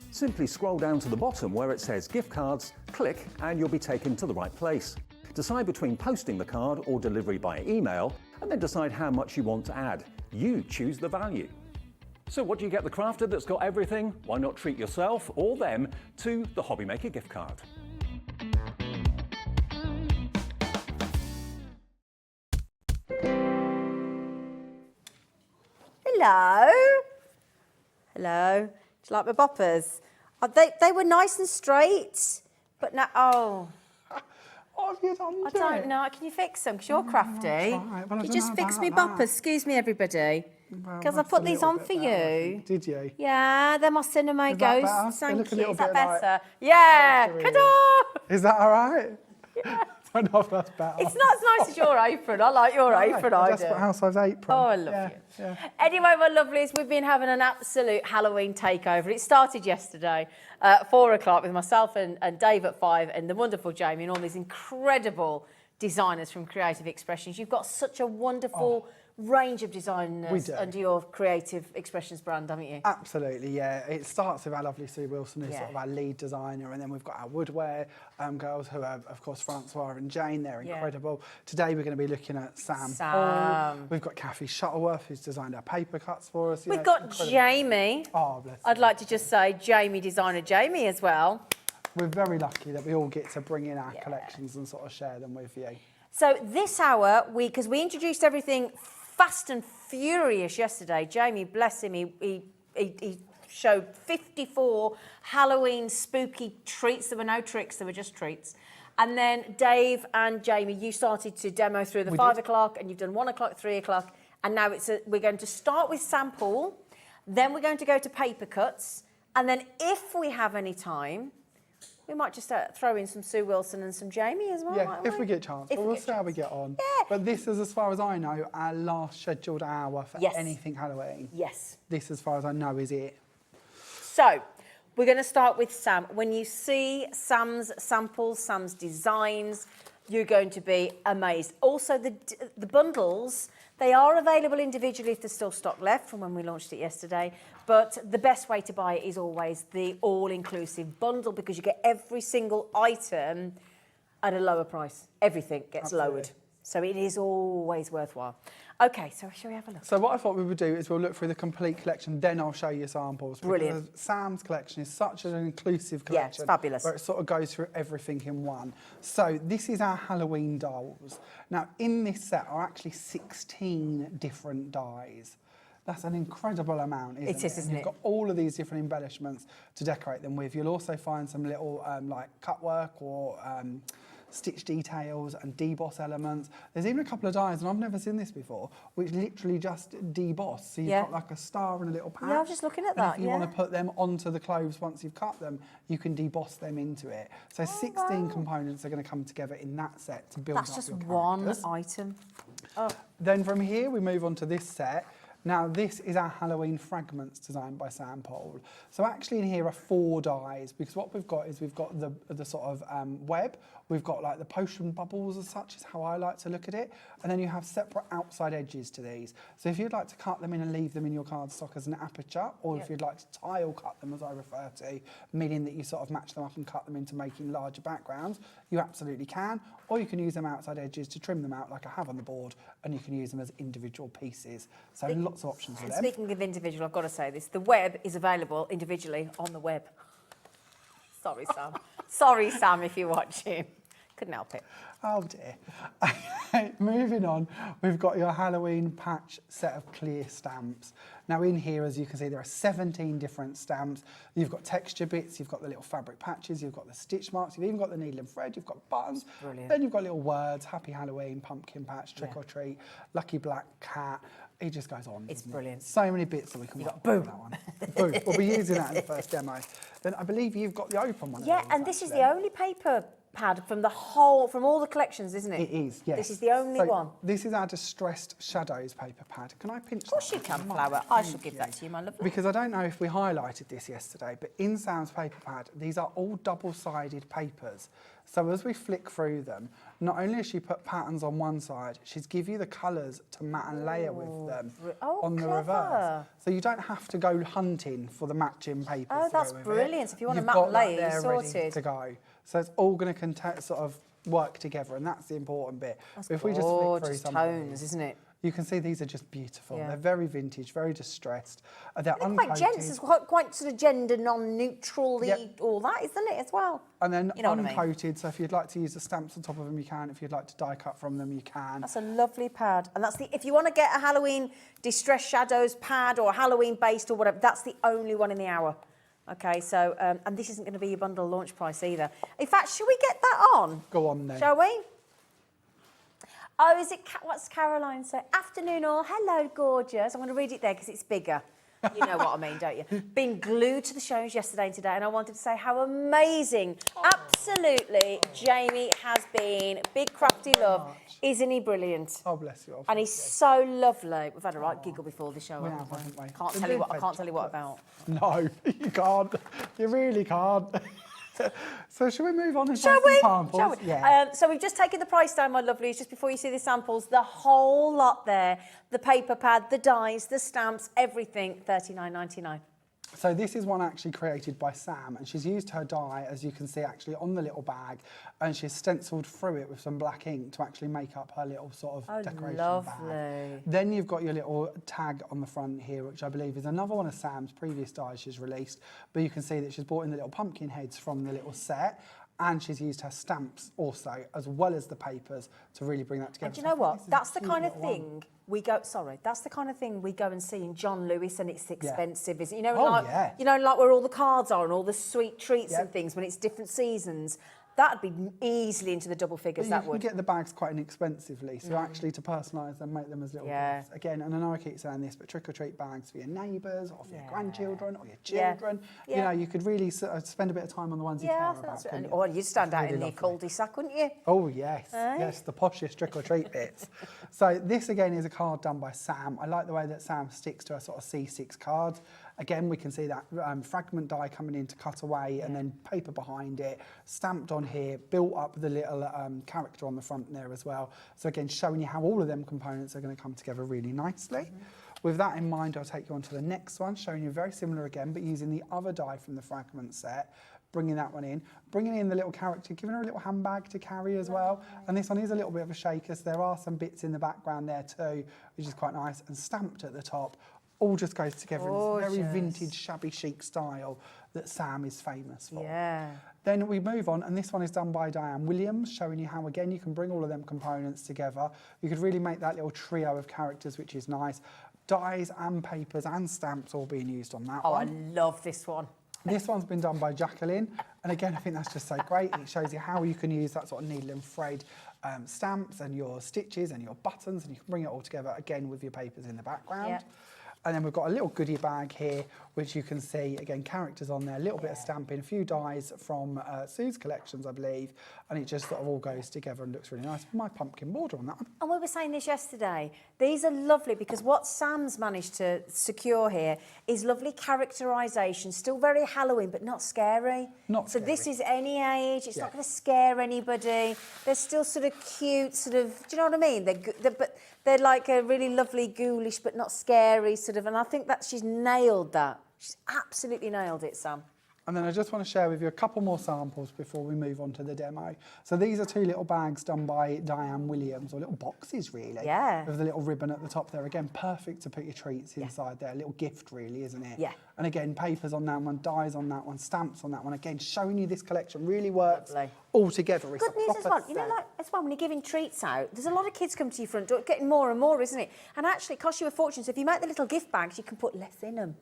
Simply scroll down to the bottom where it says gift cards, click and you'll be taken to the right place. Decide between posting the card or delivery by email and then decide how much you want to add. You choose the value. So what do you get the crafter that's got everything? Why not treat yourself or them to the Hobbymaker gift card? Hello. Hello. Do you like my boppers? Oh, they were nice and straight, but now, oh. What have you done? I don't know. Can you fix them? Because you're crafty. Well, Can you just fix me boppers? Excuse me, everybody. Because I put these on for you. Did you? Yeah, they're my cinema Is that better? ghosts. They Thank look a you. little Is that bit like better? Yeah. Mercury. Ta-da! Is that all right? Yeah. I don't know if that's better. It's not as nice as your apron. I like your apron, I do. Desperate Housewives apron. Oh, I love you. Yeah. Anyway, my lovelies, we've been having an absolute Halloween takeover. It started yesterday at 4 o'clock with myself and Dave at 5 and the wonderful Jamie and all these incredible designers from Creative Expressions. You've got such a wonderful range of designers We do. under your creative expressions brand, haven't you? Absolutely, yeah. It starts with our lovely Sue Wilson, who's Yeah. sort of our lead designer, and then we've got our woodwear girls who are, of course, Francois and Jane. They're Yeah. incredible. Today we're going to be looking at Sam. Sam. Hall. We've got Kathy Shuttleworth, who's designed our paper cuts for us. We've Yeah, got incredible. Jamie. Oh, bless I'd her. like to just say Jamie, designer Jamie as well. We're very lucky that we all get to bring in our collections and sort of share them with you. So this hour, because we introduced everything fast and furious yesterday. Jamie, bless him, he showed 54 Halloween spooky treats. There were no tricks, there were just treats. And then Dave and Jamie, you started to demo through the 5 o'clock, and you've done 1 o'clock, 3 o'clock, and now we're going to start with sample, then we're going to go to paper cuts, and then if we have any time, we might just throw in some Sue Wilson and some Jamie as well. Yeah, if we get a chance. If But we we'll get a see how we get on. Yeah. But this is, as far as I know, our last scheduled hour for Yes. anything Halloween. Yes. This, as far as I know, is it. So, we're going to start with Sam. When you see Sam's samples, Sam's designs, you're going to be amazed. Also, the bundles, they are available individually if there's still stock left from when we launched it yesterday. But the best way to buy it is always the all-inclusive bundle, because you get every single item at a lower price. Everything gets lowered. So it is always worthwhile. Okay, so shall we have a look? So what I thought we would do is we'll look through the complete collection, then I'll show you samples. Brilliant. Because Sam's collection is such an inclusive collection. it's fabulous. Where it sort of goes through everything in one. So this is our Halloween dolls. Now, in this set are actually 16 different dies. That's an incredible amount, isn't it? It is, isn't and it? You've got all of these different embellishments to decorate them with. You'll also find some little like cut work or stitch details and deboss elements. There's even a couple of dies, and I've never seen this before, which literally just deboss. So you've got like a star and a little patch. Yeah, I was just looking at And that, if you yeah. want to put them onto the clothes once you've cut them, you can deboss them into it. So 16 components are going to come together in that set to build That's up just your one characters. item. Then from here, we move on to this set. Now, this is our Halloween fragments designed by Sam Pole. So actually in here are 4 dies, because what we've got is we've got the sort of web, we've got like the potion bubbles as such, is how I like to look at it, and then you have separate outside edges to these. So if you'd like to cut them in and leave them in your cardstock as an aperture, or if you'd like to tile cut them, as I refer to, meaning that you sort of match them up and cut them into making larger backgrounds, you absolutely can, or you can use them outside edges to trim them out like I have on the board, and you can use them as individual pieces. So lots of options for them. Speaking of individual, I've got to say this. The web is available individually on the web. Sorry, Sam. Sorry, Sam, if you're watching. Couldn't help it. Oh dear. Moving on, we've got your Halloween patch set of clear stamps. Now in here, as you can see, there are 17 different stamps. You've got texture bits, you've got the little fabric patches, you've got the stitch marks, you've even got the needle and thread, you've got buttons. Brilliant. Then you've got little words, Happy Halloween, Pumpkin Patch, Trick or Treat, Lucky Black Cat. It just goes on. It's doesn't it? brilliant. So many bits that we can work boom. with that one. Boom. We'll be using that in the first demo. Then I believe you've got the open one. Yeah, of these, and this is actually. the only paper pad from all the collections, isn't it? It is, yes. This is the only one. This is our Distressed Shadows paper pad. Can I pinch that? Of course you can, Flower. I shall give that to you, my lovely. Because I don't know if we highlighted this yesterday, but in Sam's paper pad, these are all double-sided papers. So as we flick through them, not only has she put patterns on one side, she's give you the colours to mat and layer with them on the clever. reverse. So you don't have to go hunting for the matching papers. Oh, to that's go with brilliant. It. So if you want to You've mat got and that layer, you're there ready sorted. to go. So it's all going to sort of work together, and that's the important bit. That's If we just flick through gorgeous some of tones, these, isn't it? you can see these are just beautiful. Yeah. They're very vintage, very distressed. They're They're uncoated. quite gents, it's quite sort of gender non-neutral-y, Yep. all that, isn't it, as well? And then You know what I mean. uncoated, so if you'd like to use the stamps on top of them, you can. If you'd like to die cut from them, you can. That's a lovely pad. And that's if you want to get a Halloween Distress Shadows pad or a Halloween based or whatever, that's the only one in the hour. Okay, so, and this isn't going to be your bundle launch price either. In fact, should we get that on? Go on then. Shall we? Oh, is it, what's Caroline say? Afternoon all, hello gorgeous. I'm going to read it there because it's bigger. You know what I mean, don't you? Been glued to the shows yesterday and today, and I wanted to say how amazing, absolutely, Jamie has been. Big crafty love. Isn't he brilliant? Oh, bless you. And he's so lovely. We've had a right giggle before the show, We haven't have, haven't we? Can't We've tell you been what. I can't tell you what fed about. No, you can't. You really can't. So shall we move on and Shall try we? some samples? Shall we? Yeah. So we've just taken the price down, my lovelies, just before you see the samples. The whole lot there, the paper pad, the dies, the stamps, everything, $39.99. So this is one actually created by Sam, and she's used her die, as you can see actually on the little bag, and she's stenciled through it with some black ink to actually make up her little sort of decoration lovely. bag. Then you've got your little tag on the front here, which I believe is another one of Sam's previous dies she's released, but you can see that she's brought in the little pumpkin heads from the little set, and she's used her stamps also, as well as the papers, to really bring that together. And do you know what? That's the kind of thing we go. Sorry, that's the kind of thing we go and see in John Lewis, and it's expensive, is it? You know, you know, like where all the cards are and all the sweet treats and things when it's different seasons. That'd be easily into the double figures. But you can get the bags quite inexpensively, so actually to personalise them, make them as little gifts. Again, and I know I keep saying this, but trick-or-treat bags for your neighbours or for your grandchildren or your children. You know, you could really spend a bit of time on the ones you care about. Or you'd stand out in the cul-de-sac, wouldn't you? Oh, yes. Yes, the poshest trick-or-treat bits. So this, again, is a card done by Sam. I like the way that Sam sticks to a sort of C6 cards. Again, we can see that fragment die coming in to cut away and then paper behind it, stamped on here, built up the little character on the front there as well. So again, showing you how all of them components are going to come together really nicely. With that in mind, I'll take you on to the next one, showing you very similar again, but using the other die from the fragment set, bringing that one in, bringing in the little character, giving her a little handbag to carry as well. And this one is a little bit of a shaker, so there are some bits in the background there too, which is quite nice, and stamped at the top. All just goes together in this very vintage, shabby chic style that Sam is famous for. Then we move on, and this one is done by Diane Williams, showing you how, again, you can bring all of them components together. You could really make that little trio of characters, which is nice. Dies and papers and stamps all being used on that one. I love this one. This one's been done by Jacqueline, and again, I think that's just so great. It shows you how you can use that sort of needle and thread stamps and your stitches and your buttons, and you can bring it all together, again, with your papers in the background. And then we've got a little goodie bag here, which you can see, again, characters on there, a little bit of stamping, a few dies from Sue's collections, I believe, and it just sort of all goes together and looks really nice. My pumpkin border on that one. And we were saying this yesterday, these are lovely because what Sam's managed to secure here is lovely characterisation, still very Halloween, but not scary. So this is any age, it's not going to scare anybody. They're still sort of cute, sort of, do you know what I mean? But they're like a really lovely, ghoulish, but not scary sort of, and I think that she's nailed that. She's absolutely nailed it, Sam. And then I just want to share with you a couple more samples before we move on to the demo. So these are two little bags done by Diane Williams, or little boxes really, with the little ribbon at the top there. Again, perfect to put your treats inside there. A little gift really, isn't it? And again, papers on that one, dies on that one, stamps on that one. Again, showing you this collection really works all together. Good news as well, you know, like as well, when you're giving treats out, there's a lot of kids come to your front door, getting more and more, isn't it? And actually it costs you a fortune, so if you make the little gift bags, you can put less in them.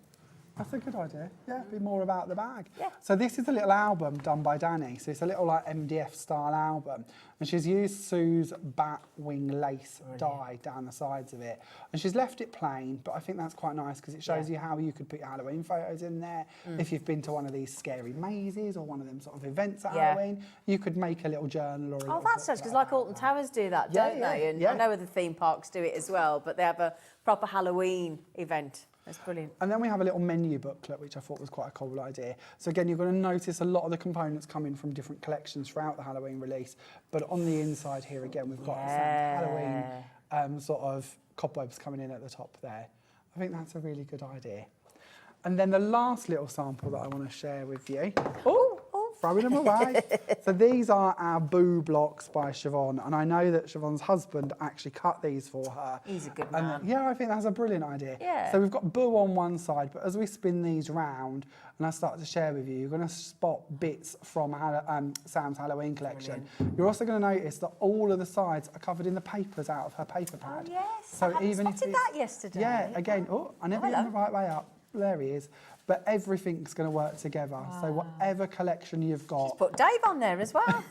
That's a good idea. Yeah, be more about the bag. So this is a little album done by Danny. So it's a little like MDF style album. And she's used Sue's bat wing lace die down the sides of it. And she's left it plain, but I think that's quite nice because it shows you how you could put your Halloween photos in there. If you've been to one of these scary mazes or one of them sort of events at Halloween, you could make a little journal or a little that's nice, because like Alton Towers do that, don't they? And I know other theme parks do it as well, but they have a proper Halloween event. That's brilliant. And then we have a little menu booklet, which I thought was quite a cool idea. So again, you're going to notice a lot of the components coming from different collections throughout the Halloween release. But on the inside here, again, we've got Halloween sort of cobwebs coming in at the top there. I think that's a really good idea. And then the last little sample that I want to share with you. Throwing them away. So these are our Boo blocks by Siobhan, and I know that Siobhan's husband actually cut these for her. He's a good man. Yeah, I think that's a brilliant idea. So we've got Boo on one side, but as we spin these round and I start to share with you, you're going to spot bits from Sam's Halloween collection. You're also going to notice that all of the sides are covered in the papers out of her paper pad. Oh, yes, so I even spotted if that yesterday. Yeah, again, I never got the right way up. There he is. But everything's going to work together. So whatever collection you've got... Just put Dave on there as well.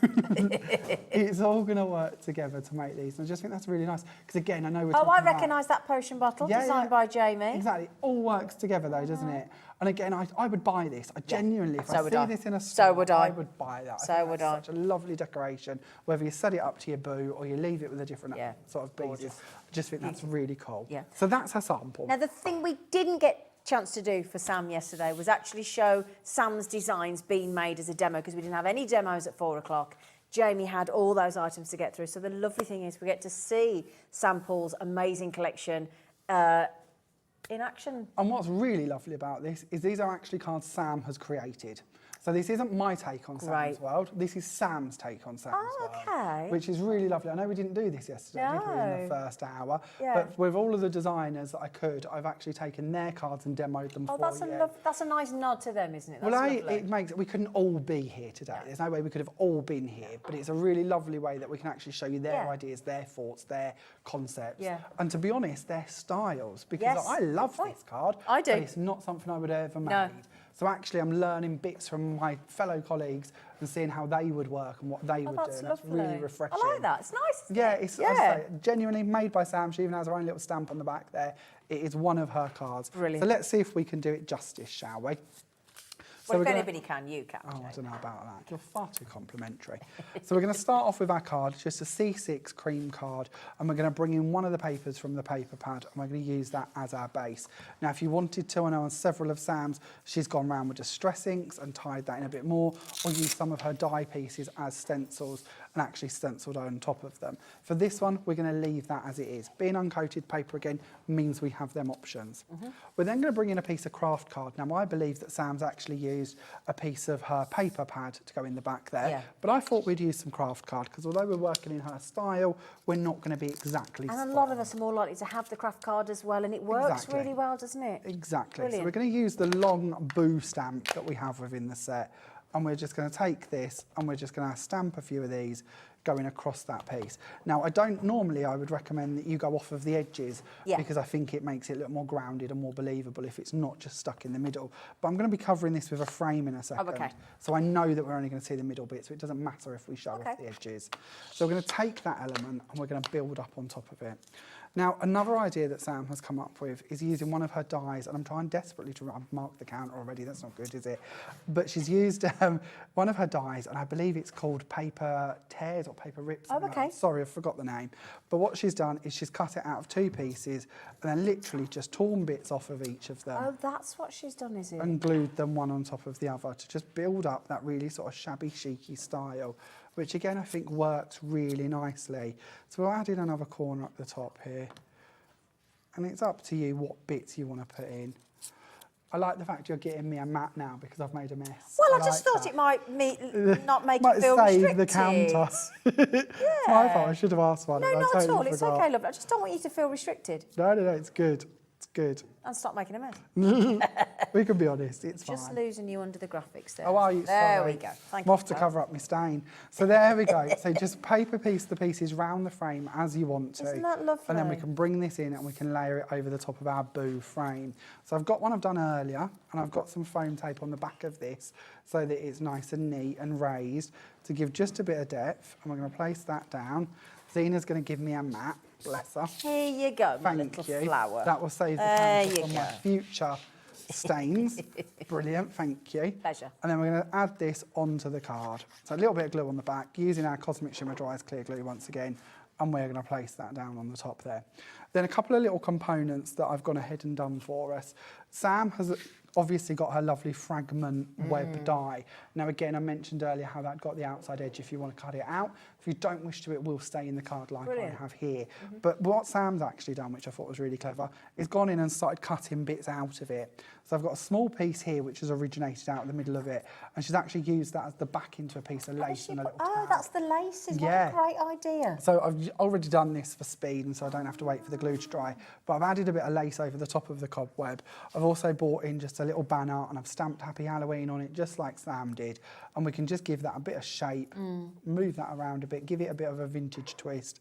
It's all going to work together to make these. And I just think that's really nice. Because again, I know we're I recognise that potion bottle, designed by Jamie. Exactly. It all works together though, doesn't it? And again, I would buy this. I genuinely, if I see this in a store, I would buy that. So would I. Such a lovely decoration. Whether you set it up to your Boo or you leave it with a different sort of pieces. I just think that's really cool. So that's her sample. Now, the thing we didn't get chance to do for Sam yesterday was actually show Sam's designs being made as a demo, because we didn't have any demos at 4 o'clock. Jamie had all those items to get through. So the lovely thing is we get to see Sam Paul's amazing collection in action. And what's really lovely about this is these are actually cards Sam has created. So this isn't my take on Sam's world. This is Sam's take on Sam's world, which is really lovely. I know we didn't do this yesterday, did we, in the first hour? Yeah. But with all of the designers that I could, I've actually taken their cards and demoed them for you. That's a nice nod to them, isn't it? That's it makes we couldn't all be here today. Yeah. There's no way we could have all been here, but it's a really lovely way that we can actually show you their ideas, their thoughts, their concepts, and to be honest, their styles. Because I love this card. I do. But it's not something I would have ever made. So actually, I'm learning bits from my fellow colleagues and seeing how they would work and what they would do. And that's really refreshing. I like that. It's nice. Yeah, it's I say, genuinely made by Sam. She even has her own little stamp on the back there. It is one of her cards. Brilliant. So let's see if we can do it justice, shall we? Well, if anybody can, you can. Oh, I don't know about that. You're far too complimentary. So we're going to start off with our card, just a C6 cream card, and we're going to bring in one of the papers from the paper pad, and we're going to use that as our base. Now, if you wanted to, I know on several of Sam's, she's gone round with distress inks and tied that in a bit more, or used some of her die pieces as stencils and actually stenciled on top of them. For this one, we're going to leave that as it is. Being uncoated paper again means we have them options. We're then going to bring in a piece of craft card. Now, I believe that Sam's actually used a piece of her paper pad to go in the back there, but I thought we'd use some craft card because although we're working in her style, we're not going to be exactly And a lot of us are more likely to have the craft card as well, and it works really well, doesn't it? Exactly. Brilliant. So we're going to use the long boo stamp that we have within the set, and we're just going to take this and we're just going to stamp a few of these going across that piece. Now, I would recommend that you go off of the edges because I think it makes it look more grounded and more believable if it's not just stuck in the middle. But I'm going to be covering this with a frame in a second. So I know that we're only going to see the middle bit, so it doesn't matter if we show off the edges. So we're going to take that element and we're going to build up on top of it. Now, another idea that Sam has come up with is using one of her dies, and I'm trying desperately to mark the counter already, that's not good, is it? But she's used one of her dies, and I believe it's called paper tears or paper rips. Sorry, I forgot the name. But what she's done is she's cut it out of 2 pieces and then literally just torn bits off of each of them. Oh, that's what she's done, is it? And glued them one on top of the other to just build up that really sort of shabby, chicy style, which again I think works really nicely. So we'll add in another corner up the top here. And it's up to you what bits you want to put in. I like the fact you're getting me a mat now because I've made a mess. Well, I just thought it might not make it feel save restricted. the counter. It's my fault, I should have asked one. No, not at all. It's forgot. okay, love. I just don't want you to feel restricted. No, it's good. It's good. And stop making a mess. We can be honest, it's just fine. losing you under the graphics there. Oh, are you? There Sorry. we go. Thank I'm you. off to cover up my stain. So there we go. So just paper piece the pieces round the frame as you want to. Isn't that lovely? And then we can bring this in and we can layer it over the top of our boo frame. So I've got one I've done earlier, and I've got some foam tape on the back of this so that it's nice and neat and raised to give just a bit of depth. And we're going to place that down. Zena's going to give me a mat. Bless her. Here you go, my Thank little you. flower. That will save the counter from my future stains. Brilliant, thank you. Pleasure. And then we're going to add this onto the card. So a little bit of glue on the back, using our Cosmic Shimmer Dries Clear Glue once again, and we're going to place that down on the top there. Then a couple of little components that I've gone ahead and done for us. Sam has obviously got her lovely fragment web die. Now again, I mentioned earlier how that got the outside edge if you want to cut it out. If you don't wish to, it will stay in the card like I have here. But what Sam's actually done, which I thought was really clever, is gone in and started cutting bits out of it. So I've got a small piece here which has originated out of the middle of it, and she's actually used that as the back into a piece of lace and a little tag. that's the laces. What a great idea. So I've already done this for speed, and so I don't have to wait for the glue to dry. But I've added a bit of lace over the top of the cobweb. I've also brought in just a little banner, and I've stamped Happy Halloween on it, just like Sam did. And we can just give that a bit of shape, move that around a bit, give it a bit of a vintage twist,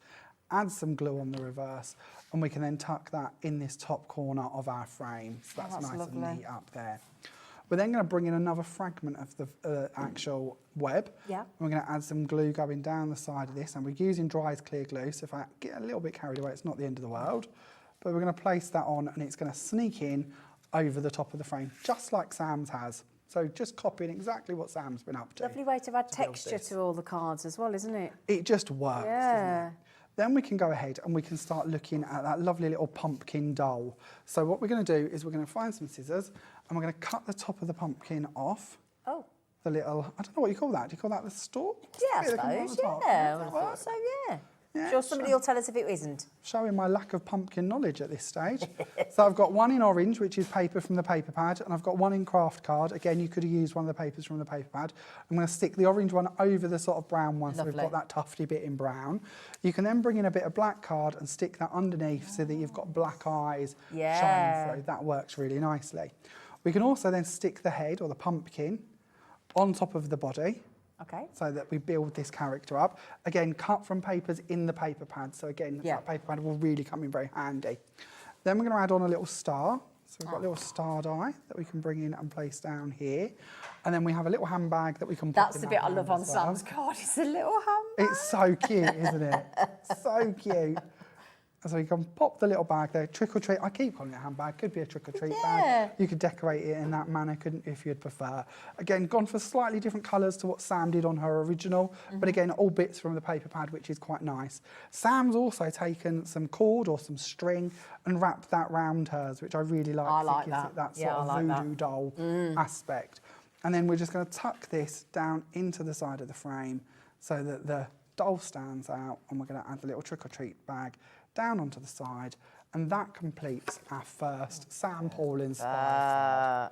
add some glue on the reverse, and we can then tuck that in this top corner of our frame. So that's nice lovely. and neat up there. We're then going to bring in another fragment of the actual web. Yeah. And we're going to add some glue going down the side of this, and we're using Dries Clear Glue, so if I get a little bit carried away, it's not the end of the world. But we're going to place that on, and it's going to sneak in over the top of the frame, just like Sam's has. So just copying exactly what Sam's been up to. Lovely way to add texture to all the cards as well, isn't it? It just works, doesn't it? Then we can go ahead and we can start looking at that lovely little pumpkin doll. So what we're going to do is we're going to find some scissors and we're going to cut the top of the pumpkin off. Oh. The little, I don't know what you call that. Do you call that the stalk? Yeah, I Bit that comes on suppose, the top. yeah. Does I that thought work? so, yeah. Yeah, Sure, somebody will tell us if it isn't. Showing my lack of pumpkin knowledge at this stage. So I've got one in orange, which is paper from the paper pad, and I've got one in craft card. Again, you could have used one of the papers from the paper pad. I'm going to stick the orange one over the sort of brown one, so we've got that tufty bit in brown. You can then bring in a bit of black card and stick that underneath so that you've got black eyes shining through. That works really nicely. We can also then stick the head or the pumpkin on top of the body. Okay. So that we build this character up. Again, cut from papers in the paper pad. So again, that paper pad will really come in very handy. Then we're going to add on a little star. So we've got a little star die that we can bring in and place down here. And then we have a little handbag that we can put That's in the our bit I hand love on as well. Sam's card. It's a little handbag. It's so cute, isn't it? So cute. So you can pop the little bag there, trick or treat. I keep calling it a handbag, could be a trick or treat bag. You could decorate it in that manner, couldn't you, if you'd prefer. Again, gone for slightly different colours to what Sam did on her original, but again, all bits from the paper pad, which is quite nice. Sam's also taken some cord or some string and wrapped that round hers, which I really like. I like gives that. it that Yeah, sort I of like voodoo that. doll aspect. And then we're just going to tuck this down into the side of the frame so that the doll stands out, and we're going to add the little trick or treat bag down onto the side, and that completes our first Sam Paul inspired.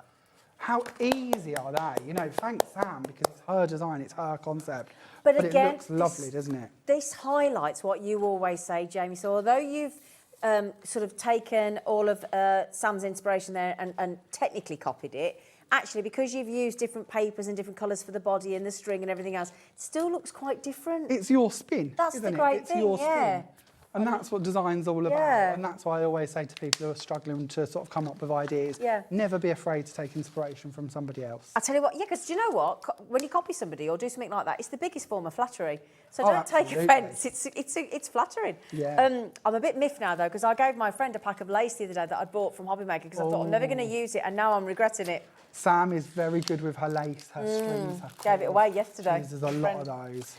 How easy are they? You know, thanks Sam, because it's her design, it's her concept. But again, it looks lovely, doesn't it? This highlights what you always say, Jamie. So although you've sort of taken all of Sam's inspiration there and technically copied it, actually, because you've used different papers and different colours for the body and the string and everything else, it still looks quite different. It's your spin, That's isn't the it? great It's thing, your yeah. spin. And that's what design's all about. Yeah. And that's why I always say to people who are struggling to sort of come up with ideas, never be afraid to take inspiration from somebody else. I tell you what, yeah, because do you know what? When you copy somebody or do something like that, it's the biggest form of flattery. So don't take offence. It's flattering. Yeah. I'm a bit miffed now though, because I gave my friend a pack of lace the other day that I'd bought from Hobby Maker because I thought I'm never going to use it, and now I'm regretting it. Sam is very good with her lace, her strings, her Gave it cords. away yesterday. She uses a lot of those.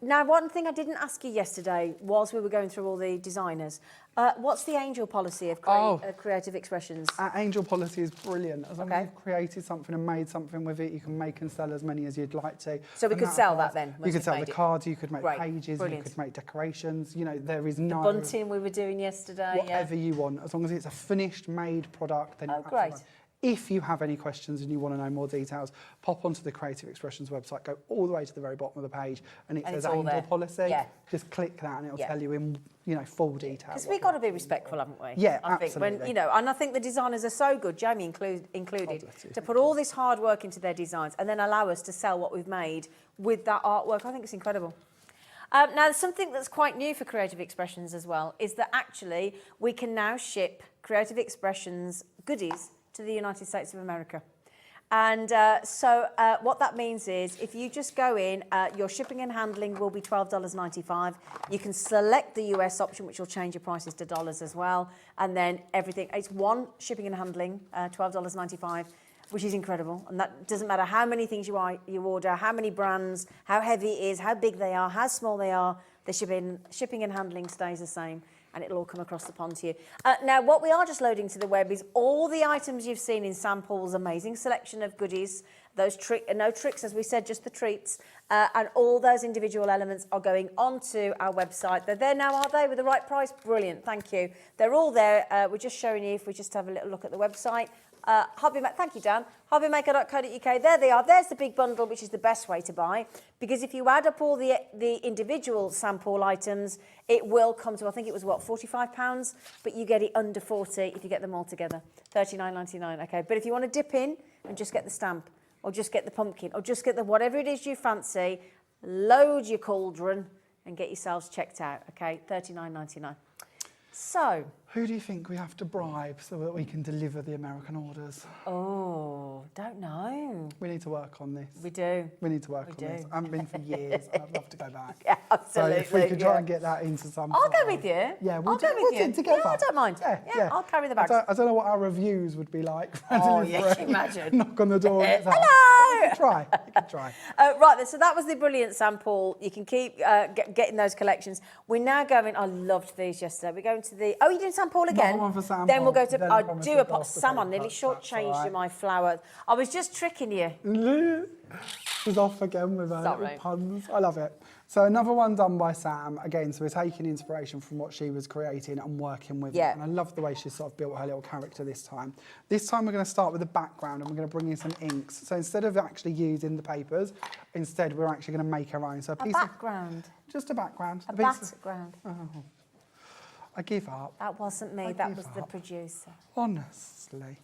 Now, one thing I didn't ask you yesterday whilst we were going through all the designers, what's the angel policy of creative expressions? Our angel policy is brilliant. As long as you've created something and made something with it, you can make and sell as many as you'd like to. So we could sell that then? You could sell the cards, you could make pages, Brilliant. you could make decorations. You know, there is no... Bunting we were doing yesterday. Whatever you want. As long as it's a finished, made product, then you're great. fine. If you have any questions and you want to know more details, pop onto the Creative Expressions website, go all the way to the very bottom of the page, and it says Angel Policy. Yeah. Just click that and it'll tell you in full detail. Because we've got to be respectful, haven't we? Yeah, I think absolutely. and I think the designers are so good, Jamie included, to put all this hard work into their designs and then allow us to sell what we've made with that artwork. I think it's incredible. Now, something that's quite new for Creative Expressions as well is that actually we can now ship Creative Expressions goodies to the United States of America. And so what that means is if you just go in, your shipping and handling will be $12.95. You can select the US option, which will change your prices to dollars as well. And then everything, it's one shipping and handling, $12.95, which is incredible. And that doesn't matter how many things you order, how many brands, how heavy it is, how big they are, how small they are, the shipping and handling stays the same. And it'll all come across the pond to you. Now, what we are just loading to the web is all the items you've seen in Sam Paul's amazing selection of goodies. Those no tricks, as we said, just the treats. And all those individual elements are going onto our website. They're there now, are they, with the right price? Brilliant, thank you. They're all there. We're just showing you if we just have a little look at the website. Thank you, Dan. Hobbymaker.co.uk. There they are. There's the big bundle, which is the best way to buy, because if you add up all the individual Sam Paul items, it will come to, I think it was what, £45, but you get it under 40 if you get them all together. $39.99. Okay, but if you want to dip in and just get the stamp, or just get the pumpkin, or just get the whatever it is you fancy, load your cauldron and get yourselves checked out. Okay, $39.99. So, Who do you think we have to bribe so that we can deliver the American orders? oh, don't know. We need to work on this. We do. We need to work on this. I haven't been for years, and I'd love to go back. Yeah, absolutely. So if we could try and get that into some. I'll sort go of- with you. Yeah, I'll we'll go do with it you. together. Yeah, I don't mind. Yeah, I'll carry the bags. I don't know what our reviews would be like. Oh, yeah, can you imagine? Knock on the door. and it's like, Hello! You could try. Right, then, so that was the brilliant sample. You can keep getting those collections. We're now going, I loved these yesterday. We're going to the, oh, you're doing Sam Paul again? Another one for Sam Then we'll Paul. go to, Then I promise do to a pot. pass the Sam, I paper. nearly That's shortchanged all right. you my flower. I was just tricking you. She's off again with her Sorry. little puns. I love it. So another one done by Sam. Again, so we're taking inspiration from what she was creating and working with Yeah. it. And I love the way she sort of built her little character this time. This time we're going to start with the background and we're going to bring in some inks. So instead of actually using the papers, instead we're actually going to make our own. So A piece background. of, just a background. A piece of- background. I give up, That wasn't me, I that give was the up. producer. honestly.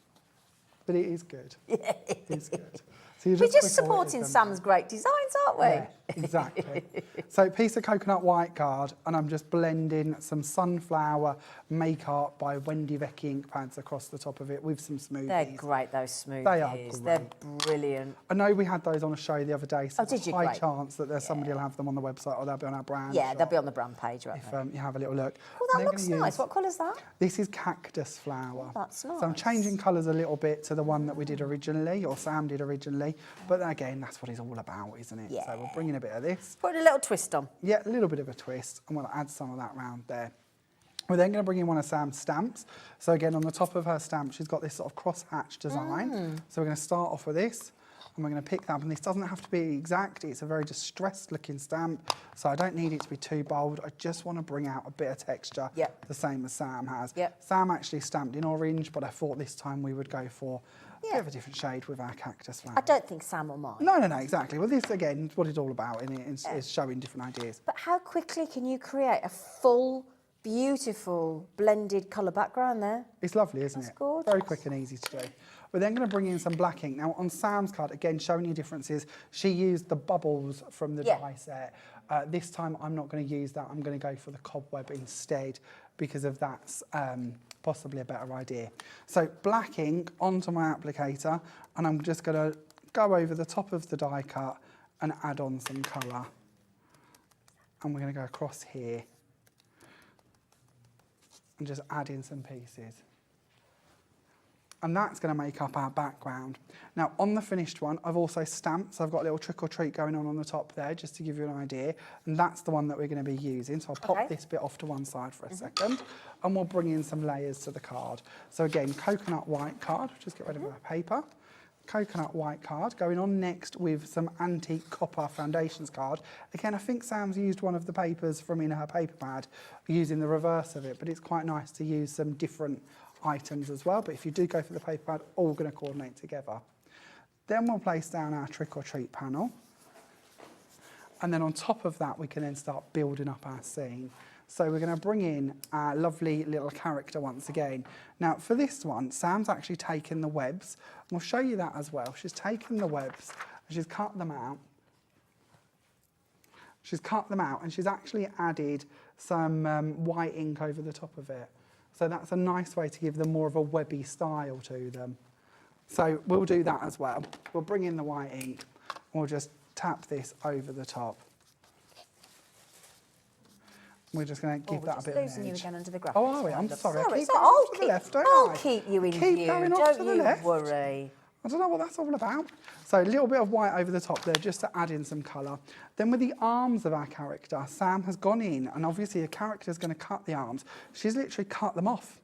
But it is good. It is good. So you're We're just quick supporting with them. Sam's great designs, aren't we? Yeah, exactly. So piece of coconut white card, and I'm just blending some sunflower make art by Wendy Vecchi ink pads across the top of it with some smoothies. They're great, those smoothies. They are They're great. brilliant. I know we had those on a show the other day, so Oh, did there's you? a high Great. chance that there's somebody will have them on the website or they'll be on our brand Yeah, shop they'll be on the brand page, won't if they? you have a little look. Oh, And that then looks gonna nice. use- What colour's that? This is cactus flower. Oh, that's So I'm nice. changing colours a little bit to the one that we did originally, or Sam did originally, but again, that's what it's all about, isn't it? Yeah. So we're bringing a bit of this. Put a little twist on. Yeah, a little bit of a twist, and we'll add some of that round there. We're then going to bring in one of Sam's stamps. So again, on the top of her stamp, she's got this sort of cross-hatch design. So we're going to start off with this, and we're going to pick that up. And this doesn't have to be exact. It's a very distressed-looking stamp, so I don't need it to be too bold. I just want to bring out a bit of texture, Yep. the same as Sam has. Yep. Sam actually stamped in orange, but I thought this time we would go for a bit of a different shade with our cactus flower. I don't think Sam will mind. No, exactly. Well, this, again, is what it's all about, isn't it? Is showing different ideas. But how quickly can you create a full, beautiful, blended colour background there? It's lovely, isn't That's it? gorgeous. Very quick and easy to do. We're then going to bring in some black ink. Now, on Sam's card, again, showing you differences, she used the bubbles from the Yeah. die set. This time, I'm not going to use that. I'm going to go for the cobweb instead because of that's possibly a better idea. So, black ink onto my applicator, and I'm just going to go over the top of the die cut and add on some colour. And we're going to go across here and just add in some pieces. And that's going to make up our background. Now, on the finished one, I've also stamped, so I've got a little trick or treat going on the top there, just to give you an idea. And that's the one that we're going to be using. So I'll pop Okay. this bit off to one side for a second, and we'll bring in some layers to the card. So again, coconut white card, just get rid of our paper. Coconut white card, going on next with some antique copper foundations card. Again, I think Sam's used one of the papers from in her paper pad, using the reverse of it, but it's quite nice to use some different items as well. But if you do go for the paper pad, all going to coordinate together. Then we'll place down our trick or treat panel. And then on top of that, we can then start building up our scene. So we're going to bring in our lovely little character once again. Now, for this one, Sam's actually taken the webs. And we'll show you that as well. She's taken the webs and she's cut them out. She's cut them out and she's actually added some white ink over the top of it. So that's a nice way to give them more of a webby style to them. So we'll do that as well. We'll bring in the white ink and we'll just tap this over the top. We're just going to give that a bit of losing an you edge. again under the graphics. Oh, are we? I'm sorry. I keep so going I'll off to the keep, left, don't I'll I? keep you in Keep view. going off Don't to the you left. worry. I don't know what that's all about. So a little bit of white over the top there just to add in some colour. Then with the arms of our character, Sam has gone in and obviously a character is going to cut the arms. She's literally cut them off.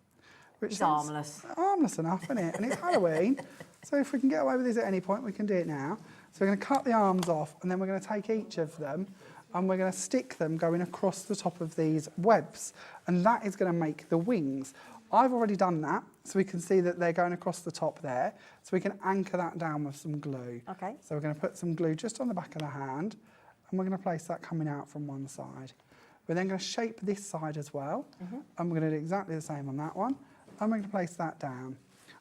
Which It's is harmless. Harmless enough, isn't it? And it's Halloween. So if we can get away with this at any point, we can do it now. So we're going to cut the arms off and then we're going to take each of them and we're going to stick them going across the top of these webs. And that is going to make the wings. I've already done that, so we can see that they're going across the top there. So we can anchor that down with some glue. Okay. So we're going to put some glue just on the back of the hand, and we're going to place that coming out from one side. We're then going to shape this side as well, and we're going to do exactly the same on that one, and we're going to place that down.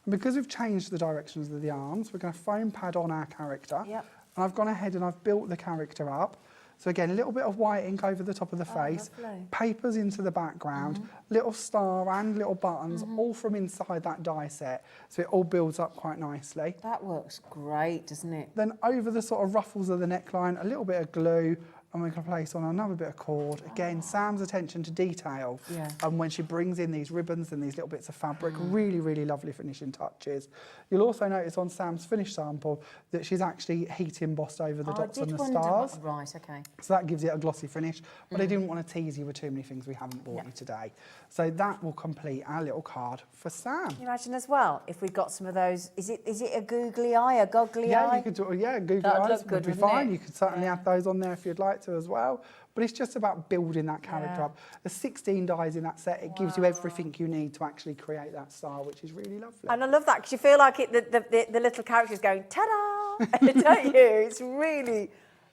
And because we've changed the directions of the arms, we're going to foam pad on our character. Yep. And I've gone ahead and I've built the character up So again, a little bit of white ink over the top of the face, papers into the background, little star and little buttons, all from inside that die set. So it all builds up quite nicely. That works great, doesn't it? Then over the sort of ruffles of the neckline, a little bit of glue, and we can place on another bit of cord. Again, Sam's attention to detail. Yeah. And when she brings in these ribbons and these little bits of fabric, really, really lovely finishing touches. You'll also notice on Sam's finished sample that she's actually heat embossed over the dots and the stars. Right, okay. So that gives it a glossy finish, but I didn't want to tease you with too many things we haven't bought you today. So that will complete our little card for Sam. Can you imagine as well, if we got some of those, is it a googly eye, a goggly eye? Yeah, you could do, Google That'd Eyes look good, would be wouldn't fine. it? You could certainly add those on there if you'd like to as well. But it's just about building that character up. There's 16 dies in that set. It gives you everything you need to actually create that style, which is really lovely. And I love that because you feel like the little character's going, ta-da, don't you? It's really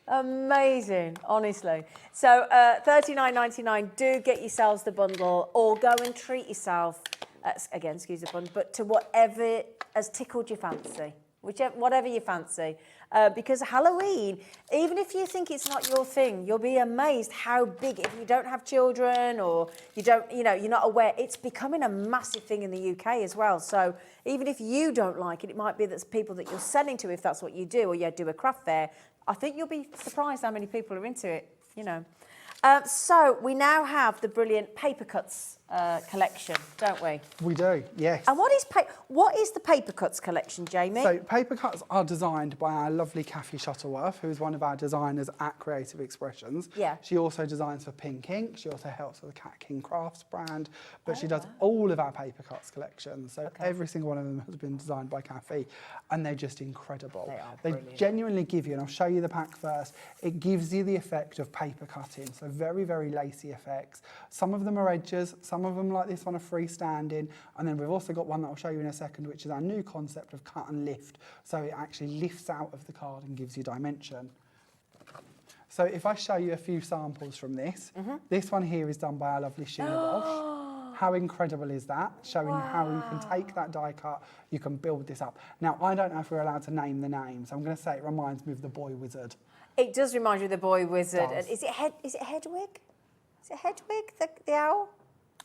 amazing, honestly. So $39.99, do get yourselves the bundle or go and treat yourself, again, excuse the pun, but to whatever has tickled your fancy. Whatever you fancy, because Halloween, even if you think it's not your thing, you'll be amazed how big. If you don't have children or you don't, you're not aware, it's becoming a massive thing in the UK as well. So even if you don't like it, it might be that people that you're selling to, if that's what you do, or you do a craft fair. I think you'll be surprised how many people are into it. So we now have the brilliant paper cuts collection, don't we? We do, yes. And what is the paper cuts collection, Jamie? So paper cuts are designed by our lovely Kathy Shuttleworth, who is one of our designers at Creative Expressions. Yeah. She also designs for Pink Ink. She also helps with the Cat King Crafts brand, but she does all of our paper cuts collections. So every single one of them has been designed by Kathy, and they're just incredible. They are brilliant. Genuinely give you, and I'll show you the pack first, it gives you the effect of paper cutting. So very, very lacy effects. Some of them are edges, some of them like this one are freestanding, and then we've also got one that I'll show you in a second, which is our new concept of cut and lift. So it actually lifts out of the card and gives you dimension. So if I show you a few samples from this, this one here is done by our lovely Shimmer. How incredible is that? Showing you how you can take that die cut, you can build this up. Now, I don't know if we're allowed to name the names. I'm going to say it reminds me of the Boy Wizard. It does remind you of the Boy Wizard. It does. Is it Hedwig? Is it Hedwig, the owl?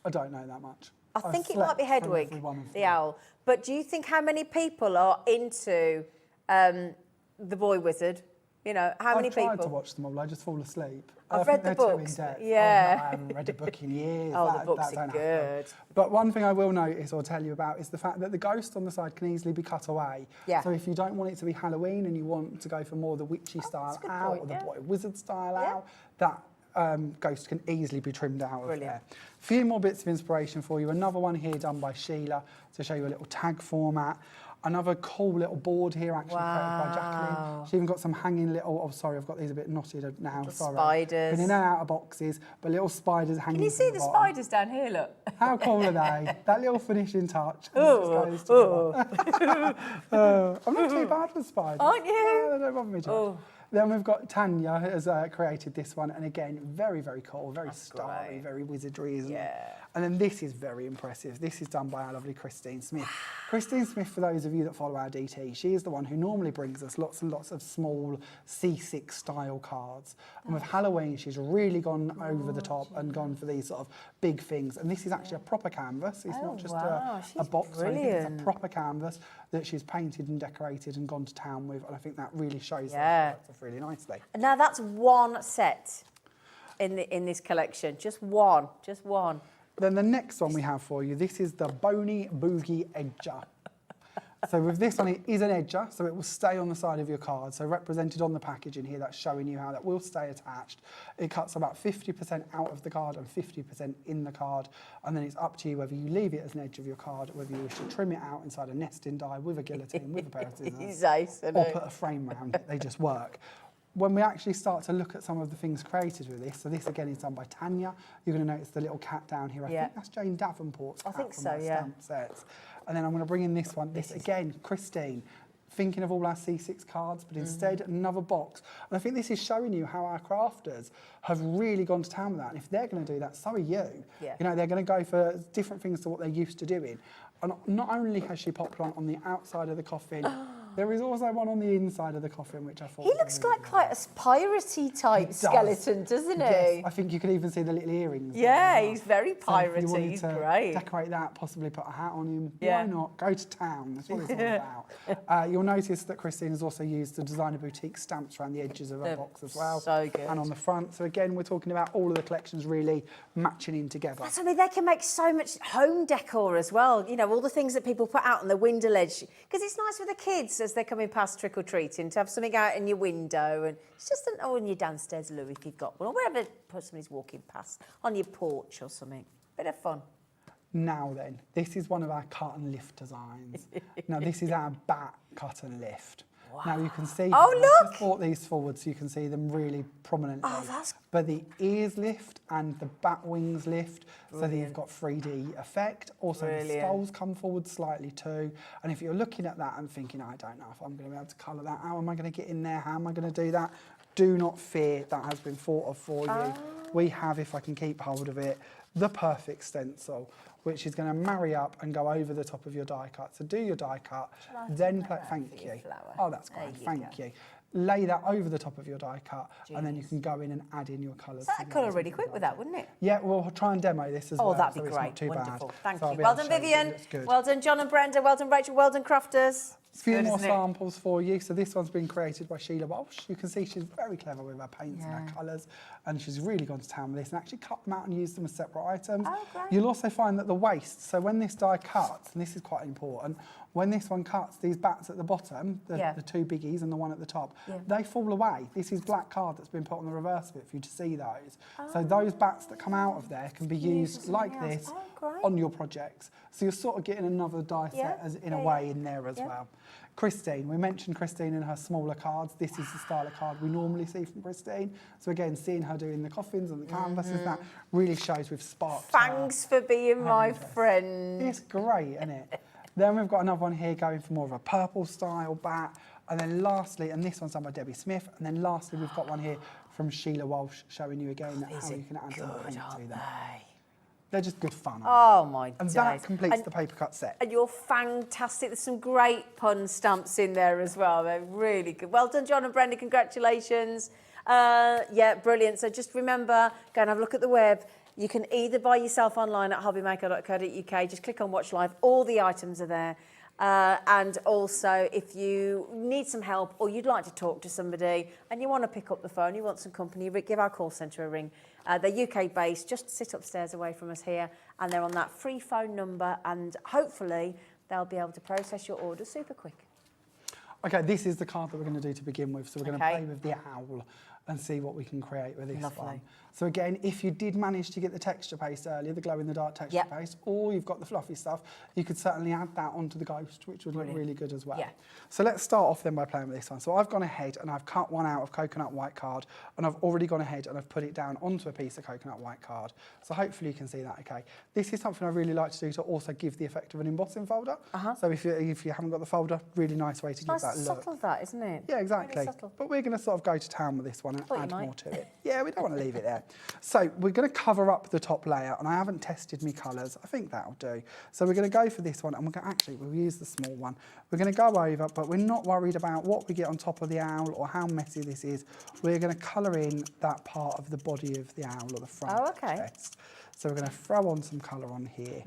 I don't know that much. I think it might be slept through Hedwig, every one of the them. owl. But do you think how many people are into the Boy Wizard? How many people? I've tried to watch them all, I just fall asleep. I've I read think the they're books, too in-depth. yeah. I haven't read a book in years. Oh, the books that are don't good. happen. But one thing I will notice or tell you about is the fact that the ghost on the side can easily be cut away. Yeah. So if you don't want it to be Halloween and you want to go for more the witchy style a good out point, or the yeah. Boy Wizard style Yeah. out, that ghost can easily be trimmed out of Brilliant. there. A few more bits of inspiration for you. Another one here done by Sheila to show you a little tag format. Another cool little board here actually created by Jacqueline. She even got some hanging little, oh sorry, I've got these a bit knotted now, Little sorry. spiders. Been in and out of boxes, but little spiders hanging Can you see from the bottom. spiders down here, look? How cool are they? That little finishing touch. Oh, Just goes together. I'm not too bad with spiders. Aren't you? Yeah, they don't bother me too much. Oh. Then we've got Tanya who has created this one, and again, very, very cool, very starry, great. very wizardry, isn't it? Yeah. And then this is very impressive. This is done by our lovely Christine Smith. Christine Smith, for those of you that follow our DT, she is the one who normally brings us lots and lots of small C6 style cards. And with Halloween, she's really gone over the top and gone for these sort of big things. And this is actually a proper canvas. It's not just a she's box or anything. It's brilliant. a proper canvas that she's painted and decorated and gone to town with. And I think that really shows Yeah. that off really nicely. Now that's one set in this collection. Just one. Then the next one we have for you, this is the Bony Boogie Edger. So with this one, it is an edger, so it will stay on the side of your card. So represented on the packaging here, that's showing you how that will stay attached. It cuts about 50% out of the card and 50% in the card. And then it's up to you whether you leave it as an edge of your card, whether you wish to trim it out inside a nesting die with a guillotine, with a pair of He's scissors, ace, isn't or he? put a frame around it. They just work. When we actually start to look at some of the things created with this, so this again is done by Tanya. You're going to notice the little cat down here. I Yeah. think that's Jane Davenport's cat think from so, our yeah. stamp sets. And then I'm going to bring in this one. This again, Christine, thinking of all our C6 cards, but instead another box. And I think this is showing you how our crafters have really gone to town with that. And if they're going to do that, so are you. Yeah. You know, they're going to go for different things to what they're used to doing. And not only has she popped one on the outside of the coffin, There is also one on the inside of the coffin, which I thought He was looks really like quite a piratey type does. skeleton, doesn't he? Yes, I think you could even see the little earrings. there Yeah, as well. he's very So if piratey, you wanted he's to great. decorate that, possibly put a hat on him. Yeah. Why not? Go to town. That's what it's all about. You'll notice that Christine has also used the designer boutique stamps around the edges of her They're box as well. so good. And on the front. So again, we're talking about all of the collections really matching in together. That's, I mean, they can make so much home decor as well. You know, all the things that people put out on the window ledge. Because it's nice for the kids as they're coming past trick-or-treating to have something out in your window. And it's just in your downstairs loo if you've got one. Or wherever somebody's walking past, on your porch or something. Bit of fun. Now then, this is one of our cut and lift designs. Now this is our bat cut and lift. Wow. Now you can see, Oh, I've look! just brought these forward so you can see them really prominently. Oh, that's... But the ears lift and the bat wings lift, so that you've got 3D effect. Also the skulls come forward slightly too. And if you're looking at that and thinking, I don't know if I'm going to be able to colour that, how am I going to get in there, how am I going to do that? Do not fear, that has been thought of for you. We have, if I can keep hold of it, the perfect stencil, which is going to marry up and go over the top of your die cut. So do your die cut, then thank you. Flower? Oh, that's great, thank you. Lay that over the top of your die cut, and then you can go in and add in your colours. So that'd colour really quick with that, wouldn't it? Yeah, we'll try and demo this as well. Oh, that'd be so it's great. not too Wonderful. bad. Thank So I'll you. be Well able to done, show you. Vivian. It looks good. Well done, John and Brenda. Well done, Rachel. Well done, crafters. A few Good, more isn't it? samples for you. So this one's been created by Sheila Walsh. You can see she's very clever with her paints and her colours, and she's really gone to town with this and actually cut them out and used them as separate items. Oh, great. You'll also find that the waste, so when this die cuts, and this is quite important, when this one cuts, these bats at the bottom, the two biggies and the one at the top, they fall away. This is black card that's been put on the reverse of it for you to see those. So those bats that come out of there can be used like this on your projects. So you're sort of getting another die set as, in a way in there as well. Christine, we mentioned Christine and her smaller cards. This is the style of card we normally see from Christine. So again, seeing her doing the coffins and the canvases, that really shows we've sparked. Thanks for being my friend. It's great, isn't it? Then we've got another one here going for more of a purple style bat. And then lastly, and this one's done by Debbie Smith. And then lastly, we've got one here from Sheila Walsh showing you again how you can add some paint to them. They're just good fun. Oh my And days. that completes the paper cut set. And you're fantastic. There's some great pun stamps in there as well. They're really good. Well done, John and Brenda. Congratulations. Yeah, brilliant. So just remember, go and have a look at the web. You can either buy yourself online at hobbymaker.co.uk. Just click on Watch Live. All the items are there. And also, if you need some help or you'd like to talk to somebody and you want to pick up the phone, you want some company, give our call centre a ring. They're UK-based, just sit upstairs away from us here, and they're on that free phone number, and hopefully they'll be able to process your order super quick. Okay, this is the card that we're going to do to begin with. So we're going to play with the owl and see what we can create with this one. So again, if you did manage to get the texture paste earlier, the glow-in-the-dark texture paste, or you've got the fluffy stuff, you could certainly add that onto the ghost, which would look really good as well. Yeah. So let's start off then by playing with this one. So I've gone ahead and I've cut one out of coconut white card, and I've already gone ahead and I've put it down onto a piece of coconut white card. So hopefully you can see that okay. This is something I really like to do to also give the effect of an embossing folder. So if you haven't got the folder, really nice way to give that look. Subtle that, isn't it? Yeah, exactly. Really subtle. But we're going to sort of go to town with this one and add more to it. Yeah, we don't want to leave it there. So we're going to cover up the top layer, and I haven't tested my colours. I think that'll do. So we're going to go for this one, and we're going to, actually, we'll use the small one. We're going to go over, but we're not worried about what we get on top of the owl or how messy this is. We're going to colour in that part of the body of the owl or the front chest. So we're going to throw on some colour on here.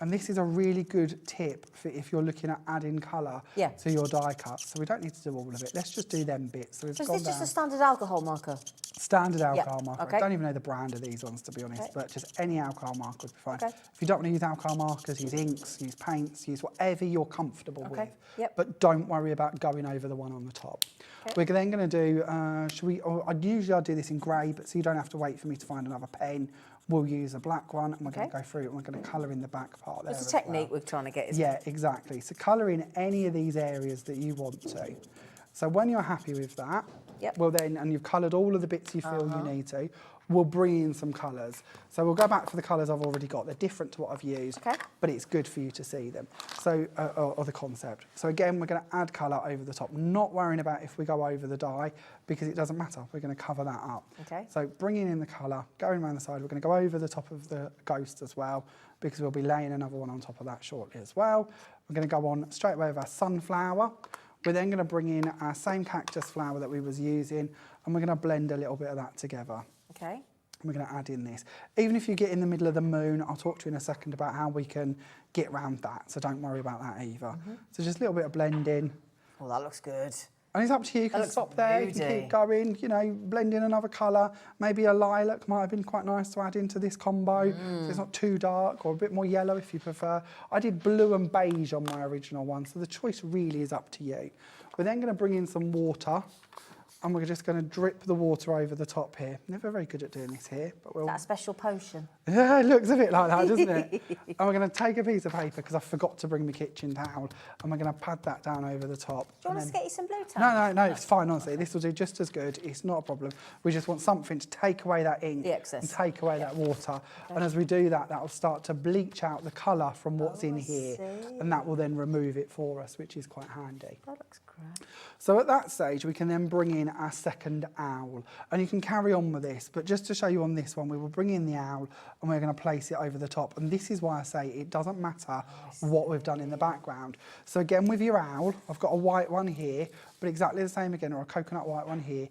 And this is a really good tip for if you're looking at adding colour to your die cuts. So we don't need to do all of it. Let's just do them bits. So, is this just a standard alcohol marker? Standard alcohol marker. I don't even know the brand of these ones, to be honest, but just any alcohol marker would be fine. If you don't want to use alcohol markers, use inks, use paints, use whatever you're comfortable with. But don't worry about going over the one on the top. We're then going to do, I'd do this in grey, but so you don't have to wait for me to find another pen. We'll use a black one, and we're going to go through it, and we're going to colour in the back part there. It's a technique we're trying to get, isn't it? Yeah, exactly. So colour in any of these areas that you want to. So when you're happy with that, well then, and you've coloured all of the bits you feel you need to, we'll bring in some colours. So we'll go back for the colours I've already got. They're different to what I've used, but it's good for you to see them. So, or the concept. So again, we're going to add colour over the top, not worrying about if we go over the die, because it doesn't matter. We're going to cover that up. So bringing in the colour, going around the side, we're going to go over the top of the ghost as well, because we'll be laying another one on top of that shortly as well. We're going to go on straight away with our sunflower. We're then going to bring in our same cactus flower that we was using, and we're going to blend a little bit of that together. Okay. And we're going to add in this. Even if you get in the middle of the moon, I'll talk to you in a second about how we can get around that, so don't worry about that either. So just a little bit of blending. Oh, that looks good. And it's up to you, you can looks stop there, you can moody. keep going, you know, blend in another colour. Maybe a lilac might have been quite nice to add into this combo. So it's not too dark, or a bit more yellow if you prefer. I did blue and beige on my original one, so the choice really is up to you. We're then going to bring in some water, and we're just going to drip the water over the top here. Never very good at doing this here, but we'll... Is that a special potion? Yeah, it looks a bit like that, doesn't it? And we're going to take a piece of paper, because I forgot to bring my kitchen towel, and we're going to pad that down over the top. Do you want us to get you some blue towel? No, it's fine, honestly. This will do just as good. It's not a problem. We just want something to take away that ink The excess. and take away that water. And as we do that, that will start to bleach out the colour from what's in I here. see. And that will then remove it for us, which is quite handy. That looks great. So at that stage, we can then bring in our second owl. And you can carry on with this, but just to show you on this one, we will bring in the owl and we're going to place it over the top. And this is why I say it doesn't matter what we've done in the background. So again, with your owl, I've got a white one here, but exactly the same again, or a coconut white one here.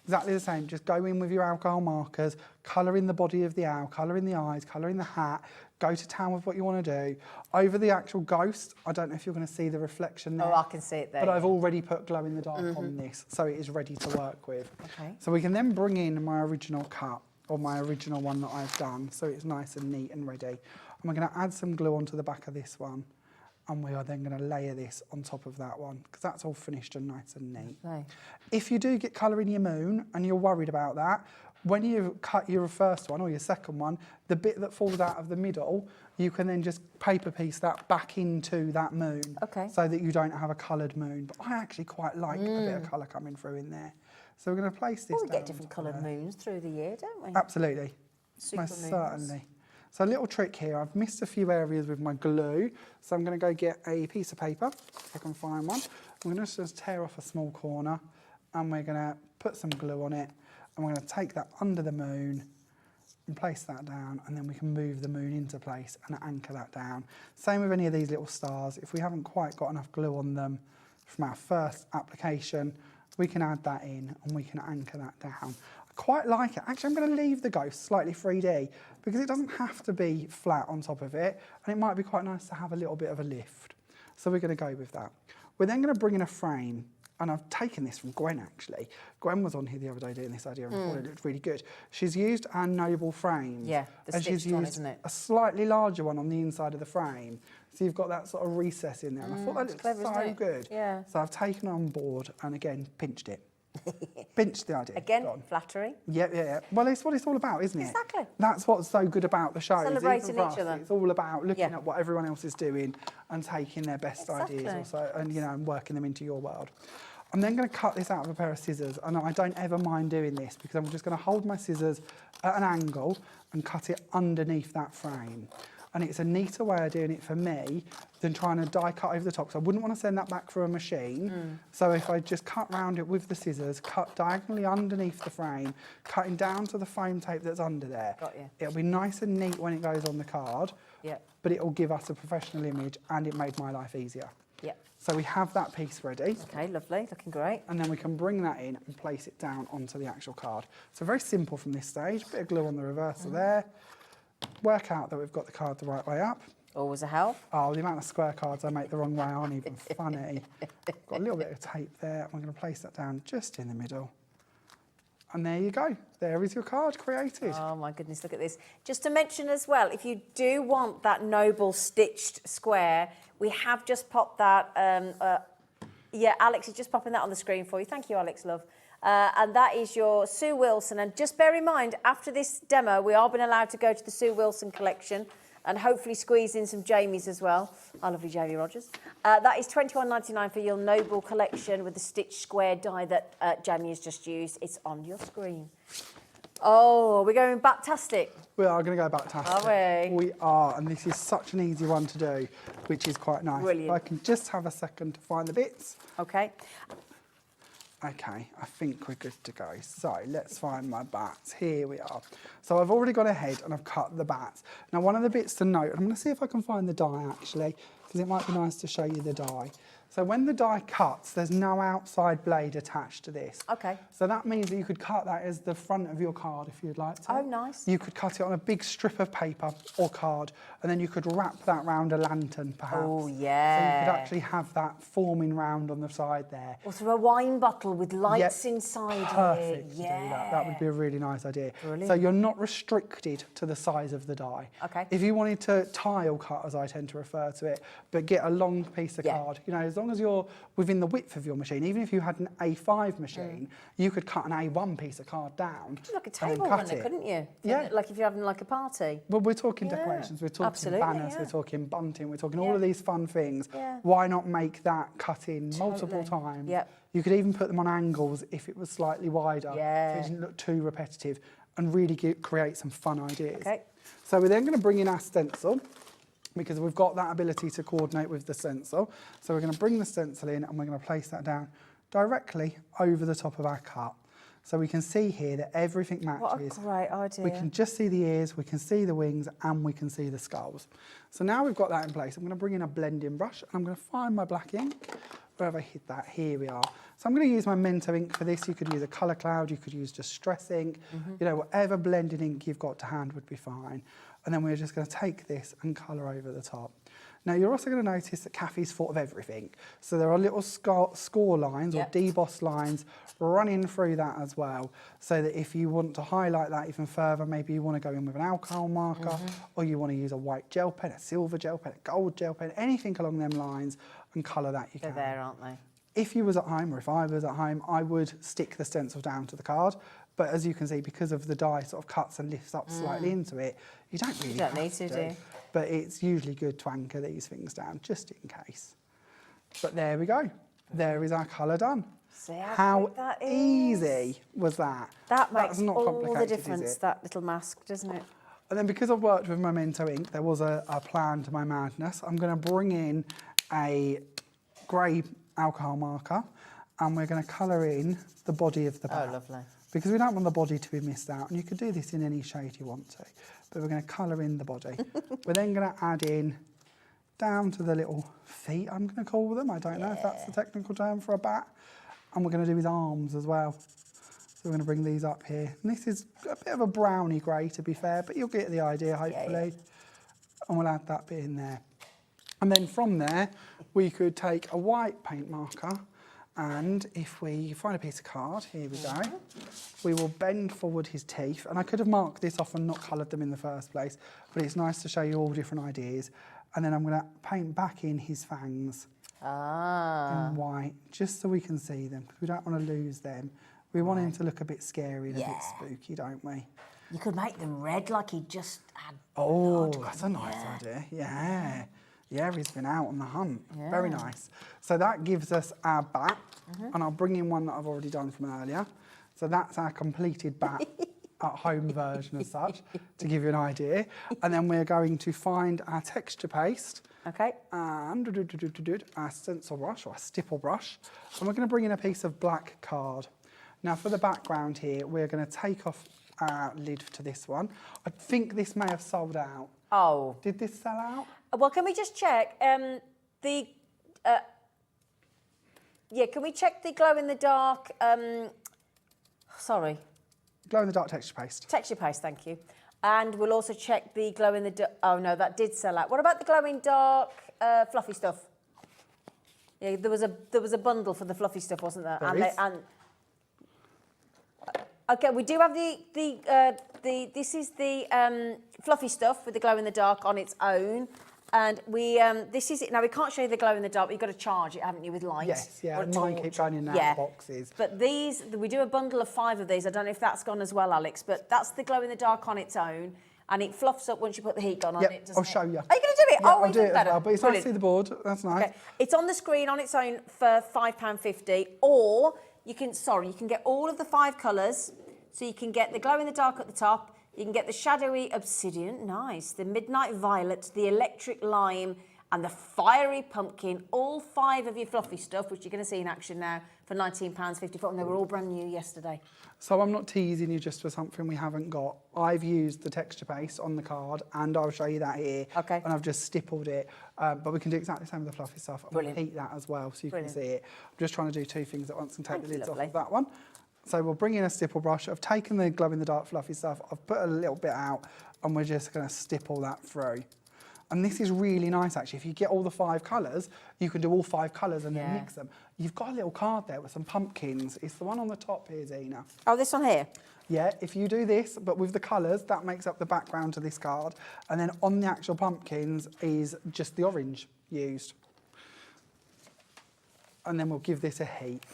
Exactly the same, just go in with your alcohol markers, colour in the body of the owl, colour in the eyes, colour in the hat, go to town with what you want to do. Over the actual ghost, I don't know if you're going to see the reflection there. Oh, I can see it there. But I've already put glow in the dark on this, so it is ready to work with. Okay. So we can then bring in my original cut, or my original one that I've done, so it's nice and neat and ready. And we're going to add some glue onto the back of this one, and we are then going to layer this on top of that one, because that's all finished and nice and neat. Okay. If you do get colour in your moon, and you're worried about that, when you cut your first one or your second one, the bit that falls out of the middle, you can then just paper piece that back into that moon, Okay. so that you don't have a coloured moon. But I actually quite like a bit of colour coming through in there. So we're going to place this Well, we down get different on top of coloured there. moons through the year, don't we? Absolutely. Super Most moons. certainly. So a little trick here, I've missed a few areas with my glue, so I'm going to go get a piece of paper, if I can find one. I'm going to just tear off a small corner, and we're going to put some glue on it, and we're going to take that under the moon and place that down, and then we can move the moon into place and anchor that down. Same with any of these little stars. If we haven't quite got enough glue on them from our first application, we can add that in and we can anchor that down. I quite like it. Actually, I'm going to leave the ghost slightly 3D, because it doesn't have to be flat on top of it, and it might be quite nice to have a little bit of a lift. So we're going to go with that. We're then going to bring in a frame, and I've taken this from Gwen, actually. Gwen was on here the other day doing this idea, and I thought it looked really good. She's used our noble frames. Yeah, the and she's stitched one, used isn't it? a slightly larger one on the inside of the frame. So you've got that sort of recess in there, and I thought that looked clever, isn't so it? good. Yeah. So I've taken it on board, and again, pinched it. Pinched the idea. Again, Gone. flattery. Yeah. Well, it's what it's all about, isn't it? Exactly. That's what's so good about the show. Celebrating each other. It's all about looking Yeah. at what everyone else is doing and taking their best ideas Exactly. also, and and working them into your world. I'm then going to cut this out with a pair of scissors, and I don't ever mind doing this, because I'm just going to hold my scissors at an angle and cut it underneath that frame. And it's a neater way of doing it for me than trying to die cut over the top. So I wouldn't want to send that back through a machine. So if I just cut round it with the scissors, cut diagonally underneath the frame, cutting down to the foam tape that's under there. Got you. It'll be nice and neat when it goes on the card, Yep. but it'll give us a professional image, and it made my life easier. Yep. So we have that piece ready. Okay, lovely. Looking great. And then we can bring that in and place it down onto the actual card. So very simple from this stage. Bit of glue on the reverser there. Work out that we've got the card the right way up. Always a help. Oh, the amount of square cards I make the wrong way aren't even funny. Got a little bit of tape there. I'm going to place that down just in the middle. And there you go. There is your card created. Oh my goodness, look at this. Just to mention as well, if you do want that noble stitched square, we have just popped that. Yeah, Alex is just popping that on the screen for you. Thank you, Alex, love. And that is your Sue Wilson. And just bear in mind, after this demo, we are being allowed to go to the Sue Wilson collection and hopefully squeeze in some Jamie's as well. Our lovely Jamie Rogers. That is $21.99 for your Noble collection with the stitched square die that Jamie has just used. It's on your screen. Oh, we're going backtastic. We are going to go backtastic. Are we? We are, and this is such an easy one to do, which is quite nice. Brilliant. If I can just have a second to find the bits. Okay. Okay, I think we're good to go. So let's find my bats. Here we are. So I've already gone ahead and I've cut the bats. Now one of the bits to note, I'm going to see if I can find the die actually, because it might be nice to show you the die. So when the die cuts, there's no outside blade attached to this. Okay. So that means that you could cut that as the front of your card if you'd like to. Oh, nice. You could cut it on a big strip of paper or card, and then you could wrap that round a lantern, perhaps. Oh, yeah. So you could actually have that forming round on the side there. Or through a wine bottle with lights Yep, inside perfect it. to do that. That would be a really nice idea. Brilliant. So you're not restricted to the size of the die. Okay. If you wanted to tile cut, as I tend to refer to it, but get a long piece of Yeah. card, you know, as long as you're within the width of your machine, even if you had an A5 machine, you could cut an A1 piece of card down. Like a and then table cut runner, it. couldn't you? Yeah. Like if you're having like a party. Well, we're talking Yeah, decorations, we're talking absolutely, banners, yeah. we're talking bunting, we're talking all Yeah. of these fun things. Yeah. Why not make that cut in multiple Totally. times? Yep. You could even put them on angles if it was slightly wider, Yeah. so it didn't look too repetitive, and really create some fun ideas. Okay. So we're then going to bring in our stencil, because we've got that ability to coordinate with the stencil. So we're going to bring the stencil in and we're going to place that down directly over the top of our cut. So we can see here that everything matches. What a great idea. We can just see the ears, we can see the wings, and we can see the skulls. So now we've got that in place, I'm going to bring in a blending brush and I'm going to find my black ink. Where have I hid that? Here we are. So I'm going to use my Mento ink for this. You could use a colour cloud, you could use distress ink, you know, whatever blending ink you've got to hand would be fine. And then we're just going to take this and colour over the top. Now you're also going to notice that Kathy's thought of everything. So there are little score lines or Yep. deboss lines running through that as well. So that if you want to highlight that even further, maybe you want to go in with an alcohol marker, or you want to use a white gel pen, a silver gel pen, a gold gel pen, anything along them lines, and colour that you They're can. there, aren't they? If you was at home, or if I was at home, I would stick the stencil down to the card. But as you can see, because of the die sort of cuts and lifts up slightly into it, you don't really don't have need to, do you? But it's usually good to anchor these things down, just in case. But there we go. There is our colour done. See how quick that is? easy was that? That That's makes not all the complicated, is difference, it? that little mask, doesn't it? And then because I've worked with Memento ink, there was a plan to my madness. I'm going to bring in a grey alcohol marker and we're going to colour in the body of the bat. Oh, lovely. Because we don't want the body to be missed out. And you could do this in any shade you want to. But we're going to colour in the body. We're then going to add in down to the little feet, I'm going to call them. I don't know if that's the technical term for a bat. And we're going to do his arms as well. So we're going to bring these up here. And this is a bit of a browny grey, to be fair, but you'll get the idea, hopefully. And we'll add that bit in there. And then from there, we could take a white paint marker, and if we find a piece of card, here we go, we will bend forward his teeth. And I could have marked this off and not coloured them in the first place, but it's nice to show you all different ideas. And then I'm going to paint back in his fangs in white, just so we can see them, because we don't want to lose them. We want him to look a bit scary and a bit spooky, don't we? You could make them red like he just had. Oh, that's a nice idea. Yeah. Yeah, he's been out on the hunt. Very nice. So that gives us our bat, and I'll bring in one that I've already done from earlier. So that's our completed bat at home version as such, to give you an idea. And then we're going to find our texture paste. Okay. And our stencil brush, or our stipple brush. And we're going to bring in a piece of black card. Now for the background here, we're going to take off our lid to this one. I think this may have sold out. Oh. Did this sell out? Well, can we just check yeah, can we check the glow in the dark? Sorry, Glow in the dark texture paste. texture paste. Thank you. And we'll also check the glow in the dark. Oh no, that did sell out. What about the glow in dark fluffy stuff? Yeah, there was a bundle for the fluffy stuff, wasn't there? There is. Okay, we do have this is the fluffy stuff with the glow in the dark on its own. And we, this is it. Now, we can't show you the glow in the dark, but you've got to charge it, haven't you, with light? Yes, yeah, or a and mine torch. keep going in and out of boxes. But these, we do a bundle of 5 of these. I don't know if that's gone as well, Alex, but that's the glow in the dark on its own. And it fluffs up once you put the heat gun on it, doesn't I'll it? show you. Are you going to do it? Yeah, oh, I'll do it even as better. well. But it's nice to Brilliant. see the board. That's nice. Okay. It's on the screen on its own for £5.50, or you can get all of the 5 colours. So you can get the glow in the dark at the top, you can get the shadowy obsidian, nice, the midnight violet, the electric lime, and the fiery pumpkin, all 5 of your fluffy stuff, which you're going to see in action now, for £19.54, and they were all brand new yesterday. So I'm not teasing you just for something we haven't got. I've used the texture paste on the card, and I'll show you that here. Okay. And I've just stippled it, but we can do exactly the same with the fluffy stuff. And Brilliant. we'll heat that as well, so you Brilliant. can see it. I'm just trying to do 2 things at once and take Thank the you, lids off lovely. of that one. So we'll bring in a stipple brush. I've taken the glow-in-the-dark fluffy stuff. I've put a little bit out, and we're just going to stipple that through. And this is really nice, actually. If you get all the 5 colours, you can do all 5 colours and then mix them. You've got a little card there with some pumpkins. It's the one on the top here, Zena. Oh, this one here? Yeah, if you do this, but with the colours, that makes up the background to this card. And then on the actual pumpkins is just the orange used. And then we'll give this a heat.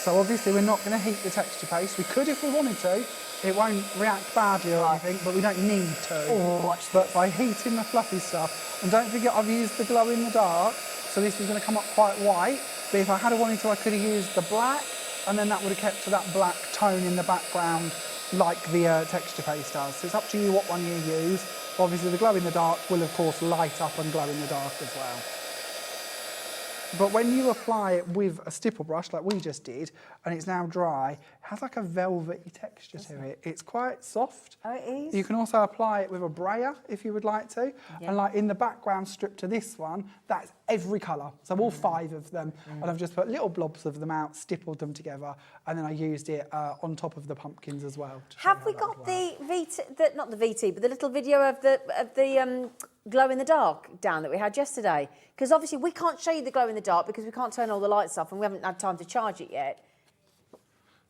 So obviously we're not going to heat the texture paste. We could if we wanted to. It won't react badly or anything, but we don't need to. Oh, watch but by heating the fluffy stuff, and don't forget I've used the glow in the dark, so this is going to come up quite white. But if I had wanted to, I could have used the black, and then that would have kept to that black tone in the background like the texture paste does. So it's up to you what one you use. Obviously the glow in the dark will of course light up and glow in the dark as well. But when you apply it with a stipple brush like we just did, and it's now dry, it has like a velvety texture to it. It's quite soft. Oh, it is? You can also apply it with a brayer if you would like to. Yeah. And like in the background strip to this one, that's every colour. So all 5 of them. And I've just put little blobs of them out, stippled them together, and then I used it on top of the pumpkins as well. Have we got the VT, not the VT, but the little video of the glow in the dark down that we had yesterday? Because obviously we can't show you the glow in the dark because we can't turn all the lights off and we haven't had time to charge it yet.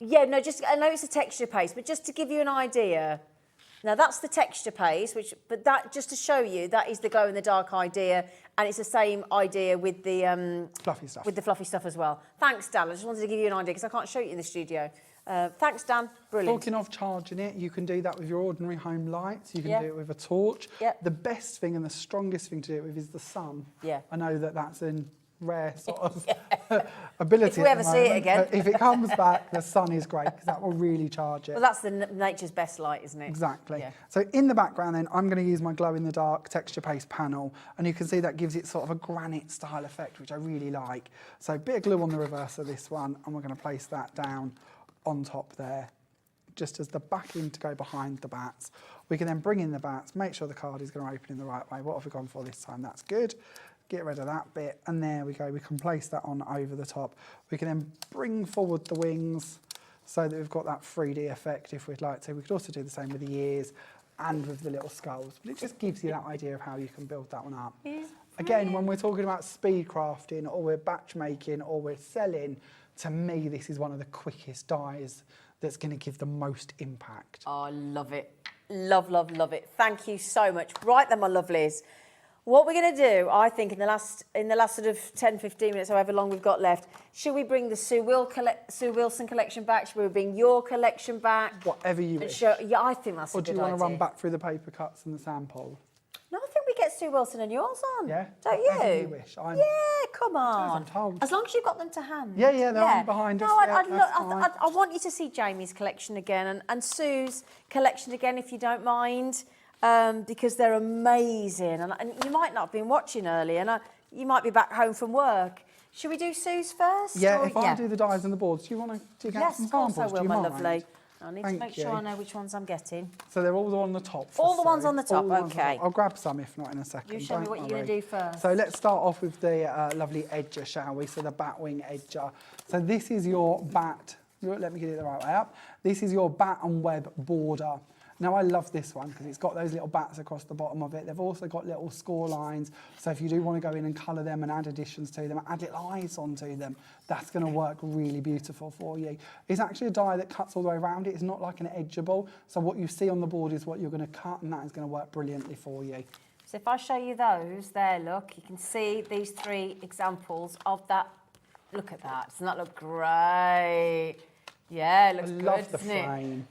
Yeah, no, just I know it's a texture paste, but just to give you an idea. Now that's the texture paste, but that just to show you that is the glow in the dark idea, and it's the same idea with the fluffy stuff. With the fluffy stuff as well. Thanks, Dan. I just wanted to give you an idea because I can't show you in the studio. Thanks, Dan. Brilliant. Talking of charging it, you can do that with your ordinary home lights. You can Yeah. do it with a torch. Yeah. The best thing and the strongest thing to do it with is the sun. Yeah. I know that that's a rare sort of ability. If we at the ever see it moment, again. but if it comes back, the sun is great because that will really charge it. Well, that's the nature's best light, isn't it? Exactly. Yeah. So in the background then, I'm going to use my glow-in-the-dark texture paste panel, and you can see that gives it sort of a granite style effect, which I really like. So a bit of glue on the reverse of this one, and we're going to place that down on top there, just as the backing to go behind the bats. We can then bring in the bats, make sure the card is going to open in the right way. What have we gone for this time? That's good. Get rid of that bit, and there we go. We can place that on over the top. We can then bring forward the wings so that we've got that 3D effect if we'd like to. We could also do the same with the ears and with the little skulls, but it just gives you that idea of how you can build that one up. Again, when we're talking about speed crafting, or we're batch making, or we're selling, to me, this is one of the quickest dies that's going to give the most impact. Oh, I love it. Love, love, love it. Thank you so much. Right then, my lovelies. What we're going to do, I think, in the last sort of 10, 15 minutes, however long we've got left, should we bring the Sue Wilson collection back? Should we bring your collection back? Whatever you wish. Yeah, I think that's a Or good idea. do you want to run back through the paper cuts and the sample? No, I think we get Sue Wilson and yours on. Yeah? Don't Whatever you? you wish. Yeah, come on. I'm told. As long as you've got them to hand. Yeah, they're on behind us. No, Yeah, that's I want you to see Jamie's collection again and Sue's collection again, if you don't mind. Because they're amazing, and you might not have been watching early, and you might be back home from work. Should we do Sue's first? Yeah, or, if I do the dies and the boards, do you want to dig out Yes, some of course samples? I will, do you my mind? lovely. I need to Thank make sure you. I know which ones I'm getting. So they're all on the top. All the ones Sue. on the top, All ones on okay. top. I'll grab some if not in a second. You show me don't what you're going to worry. do first. So let's start off with the lovely edger, shall we? So the batwing edger. So this is your bat. Let me get it the right way up. This is your bat and web border. Now I love this one because it's got those little bats across the bottom of it. They've also got little score lines. So if you do want to go in and colour them and add additions to them, add little eyes onto them, that's going to work really beautiful for you. It's actually a die that cuts all the way around it. It's not like an edgeable. So what you see on the board is what you're going to cut, and that is going to work brilliantly for you. So if I show you those, there, look, you can see these 3 examples of that. Look at that. Doesn't that look great? Yeah, it looks good, I love the doesn't it? frame.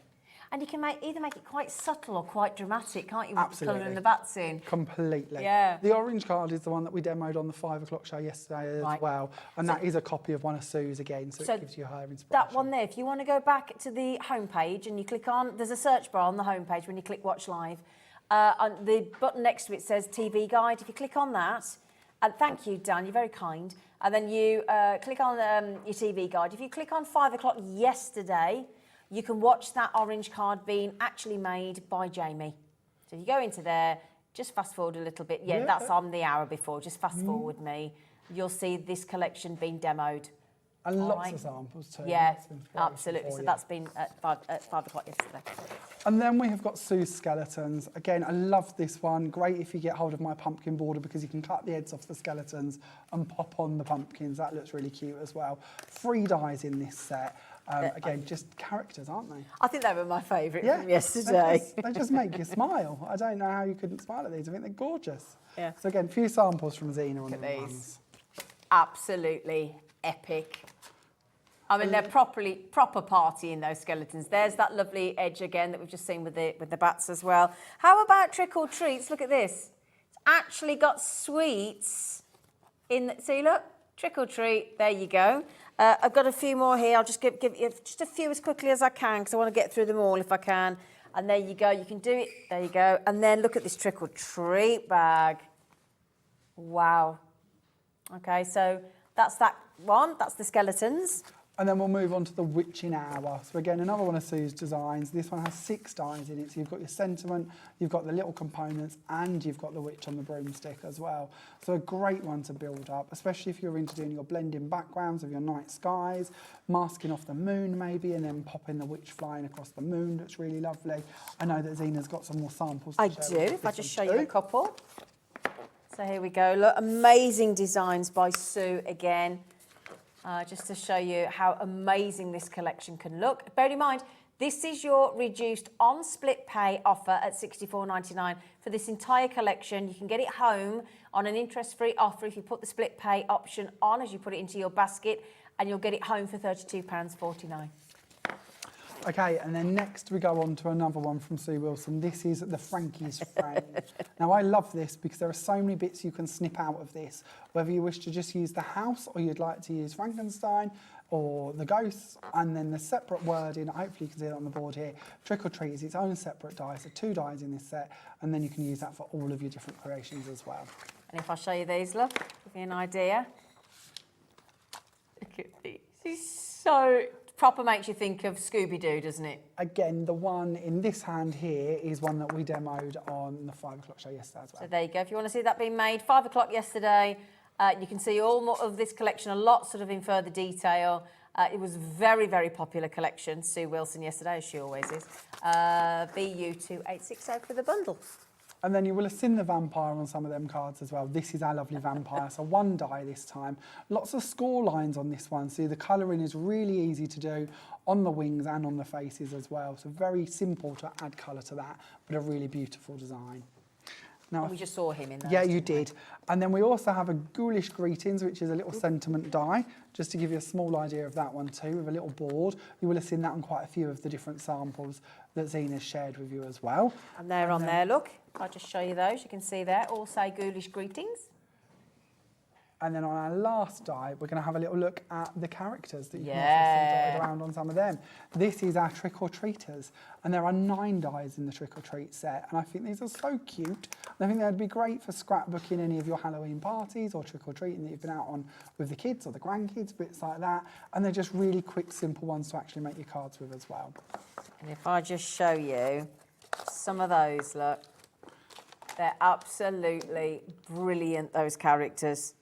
And you can either make it quite subtle or quite dramatic, can't you? With Absolutely. colouring the bats in. Completely. Yeah. The orange card is the one that we demoed on the 5 o'clock show yesterday as Right. well. And that is a copy of one of Sue's again, so it gives you her inspiration. That one there, if you want to go back to the homepage and you click on, there's a search bar on the homepage when you click Watch Live. On the button next to it says TV guide. If you click on that, and thank you, Dan, you're very kind. And then you click on your TV guide. If you click on 5 o'clock yesterday, you can watch that orange card being actually made by Jamie. So if you go into there, just fast forward a little bit. Yeah, that's on the hour before. Just fast forward me. You'll see this collection being demoed. And lots of samples too. Yeah, absolutely. So that's been at 5 o'clock yesterday. And then we have got Sue's skeletons. Again, I love this one. Great if you get hold of my pumpkin border because you can cut the heads off the skeletons and pop on the pumpkins. That looks really cute as well. 3 dies in this set. Again, just characters, aren't they? I think they were my favourite from yesterday. They just make you smile. I don't know how you couldn't smile at these. I think they're gorgeous. Yeah. So again, a few samples from Zena on Look the at ones. these. Absolutely epic. I mean, they're proper party in those skeletons. There's that lovely edge again that we've just seen with the bats as well. How about trick or treats? Look at this. It's actually got sweets in. See, look, trick or treat. There you go. I've got a few more here. I'll just give you just a few as quickly as I can because I want to get through them all if I can. And there you go. You can do it. There you go. And then look at this trick or treat bag. Wow. Okay, so that's that one. That's the skeletons. And then we'll move on to the witching hour. So again, another one of Sue's designs. This one has 6 dies in it. So you've got your sentiment, you've got the little components, and you've got the witch on the broomstick as well. So a great one to build up, especially if you're into doing your blending backgrounds of your night skies, masking off the moon maybe, and then popping the witch flying across the moon. That's really lovely. I know that Zena's got some more samples to I share do, with if I this just one show you too. a couple. So here we go. Look, amazing designs by Sue again. Just to show you how amazing this collection can look. Bear in mind, this is your reduced on split pay offer at $64.99 for this entire collection. You can get it home on an interest-free offer if you put the split pay option on as you put it into your basket, and you'll get it home for £32.49. Okay, and then next we go on to another one from Sue Wilson. This is the Frankie's frame. Now I love this because there are so many bits you can snip out of this, whether you wish to just use the house or you'd like to use Frankenstein or the ghosts, and then the separate wording, hopefully you can see it on the board here, trick or treat is its own separate die, so 2 dies in this set, and then you can use that for all of your different creations as well. And if I show you these, look, give you an idea. Look at these. This is so proper, makes you think of Scooby-Doo, doesn't it? Again, the one in this hand here is one that we demoed on the 5 o'clock show yesterday as well. So there you go. If you want to see that being made, 5 o'clock yesterday, you can see all of this collection, a lot sort of in further detail. It was a very, very popular collection. Sue Wilson yesterday, as she always is. BU2860 for the bundle. And then you will have seen the vampire on some of them cards as well. This is our lovely vampire, so 1 die this time. Lots of score lines on this one, so the colouring is really easy to do on the wings and on the faces as well. So very simple to add colour to that, but a really beautiful design. Now, And we just saw him in those. yeah, you did. And then we also have a Ghoulish Greetings, which is a little sentiment die, just to give you a small idea of that one too, with a little board. You will have seen that on quite a few of the different samples that Zena's shared with you as well. And they're on there, look. I'll just show you those. You can see there, all say Ghoulish Greetings. And then on our last die, we're going to have a little look at the characters that you can also Yeah. see dotted around on some of them. This is our Trick or Treaters, and there are 9 dies in the Trick or Treat set, and I think these are so cute. And I think they'd be great for scrapbooking any of your Halloween parties or trick or treating that you've been out on with the kids or the grandkids, bits like that. And they're just really quick, simple ones to actually make your cards with as well. And if I just show you some of those, look. They're absolutely brilliant, those characters.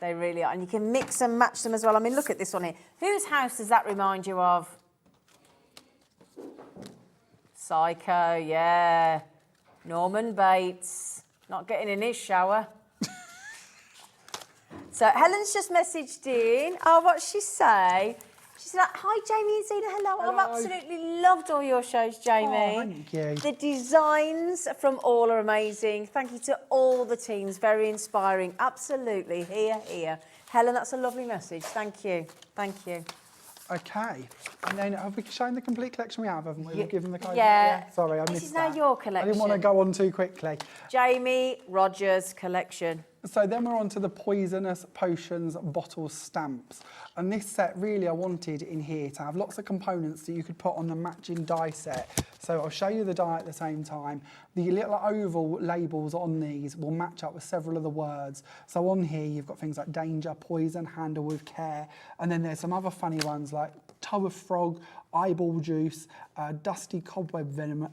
They really are. And you can mix and match them as well. I mean, look at this one here. Whose house does that remind you of? Psycho, yeah. Norman Bates. Not getting in his shower. So Helen's just messaged in. Oh, what's she say? She said, hi, Jamie and Zena, hello. Hello. I've absolutely loved all your shows, Jamie. Oh, thank you. The designs from all are amazing. Thank you to all the teams. Very inspiring. Absolutely. Here. Helen, that's a lovely message. Thank you. Thank you. Okay. And then have we shown the complete collection we have, haven't we? We've given the code. Yeah. Sorry, I This missed is now that. your I didn't want to collection. go on too quickly. Jamie Rogers collection. So then we're on to the poisonous potions bottle stamps. And this set really I wanted in here to have lots of components that you could put on the matching die set. So I'll show you the die at the same time. The little oval labels on these will match up with several of the words. So on here you've got things like danger, poison, handle with care. And then there's some other funny ones like toe of frog, eyeball juice, dusty cobweb venom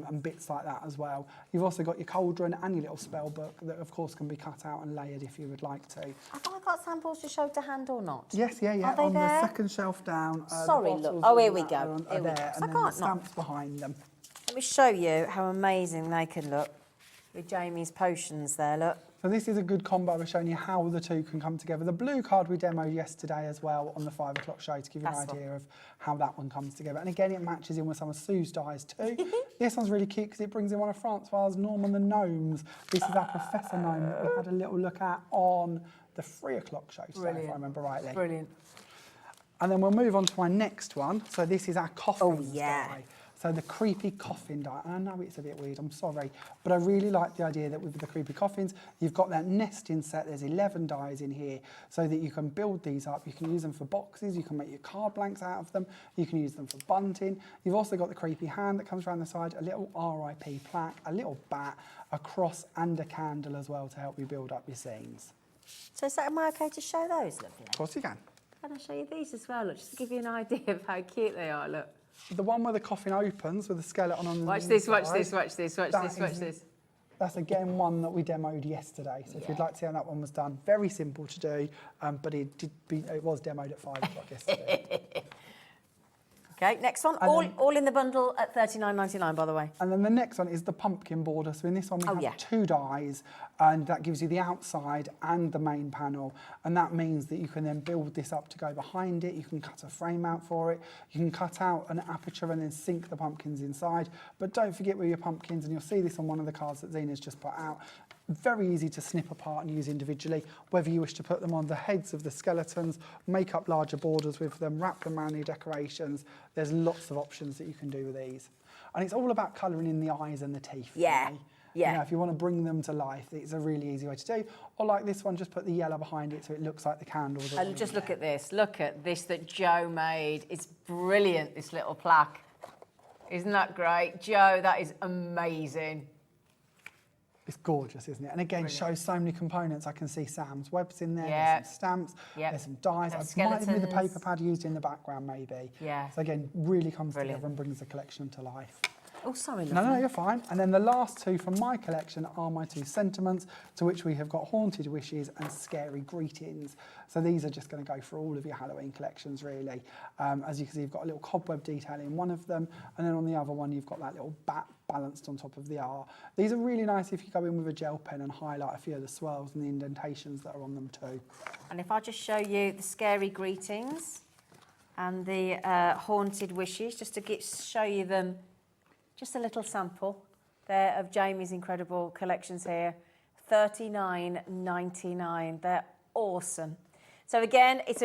and bits like that as well. You've also got your cauldron and your little spell book that of course can be cut out and layered if you would like to. Have I got samples to show to hand or not? Yes, yeah. Are they on there? the second shelf down. Sorry, the look. bottles Oh, here and we that go. are Here we there, go. and I then the can't not. stamps behind them. Let me show you how amazing they can look with Jamie's potions there, look. So this is a good combo of showing you how the two can come together. The blue card we demoed yesterday as well on the 5 o'clock show to give you an That's idea of how that one comes together. And again, it matches in with some of Sue's dies too. This one's really cute because it brings in one of Francois's Norman the Gnomes. This is our Professor Gnome that we had a little look at on the 3 o'clock show today, if I remember rightly. Brilliant. And then we'll move on to our next one. So this is our coffin yeah. die. So the creepy coffin die. I know it's a bit weird, I'm sorry, but I really like the idea that with the creepy coffins, you've got that nesting set. There's 11 dies in here so that you can build these up. You can use them for boxes, you can make your card blanks out of them, you can use them for bunting. You've also got the creepy hand that comes around the side, a little RIP plaque, a little bat, a cross and a candle as well to help you build up your scenes. So am I okay to show those, lovely? Of course you can. Can I show you these as well, look, just to give you an idea of how cute they are, look. The one where the coffin opens with the skeleton on the Watch inside, this, watch this, watch this, watch that this, watch is- this. That's again one that we demoed yesterday. So if you'd like to see how that one was done, very simple to do, but it was demoed at 5 o'clock yesterday. Okay, next one, all in the bundle at $39.99, by the way. And then the next one is the pumpkin border. So in this one we have 2 dies, and that gives you the outside and the main panel. And that means that you can then build this up to go behind it. You can cut a frame out for it. You can cut out an aperture and then sink the pumpkins inside. But don't forget with your pumpkins, and you'll see this on one of the cards that Zena's just put out, very easy to snip apart and use individually, whether you wish to put them on the heads of the skeletons, make up larger borders with them, wrap them around your decorations. There's lots of options that you can do with these. And it's all about colouring in the eyes and the teeth. Yeah, really. yeah. You know, if you want to bring them to life, it's a really easy way to do. Or like this one, just put the yellow behind it so it looks like the candles. And just look at this that Joe made. It's brilliant, this little plaque. Isn't that great? Joe, that is amazing. It's gorgeous, isn't it? And again, shows so many components. I can see Sam's webs in there, Yeah. there's some stamps, Yep. there's some dies. There's It might even be the skeletons. paper pad used in the background, maybe. Yeah. So again, really comes Brilliant. together and brings the collection to life. Oh, sorry, No, lovely. you're fine. And then the last 2 from my collection are my 2 sentiments, to which we have got Haunted Wishes and Scary Greetings. So these are just going to go for all of your Halloween collections, really. As you can see, you've got a little cobweb detail in one of them, and then on the other one, you've got that little bat balanced on top of the R. These are really nice if you go in with a gel pen and highlight a few of the swirls and the indentations that are on them too. And if I just show you the Scary Greetings and the Haunted Wishes, just to show you them, just a little sample there of Jamie's incredible collections here. $39.99. They're awesome. So again, it's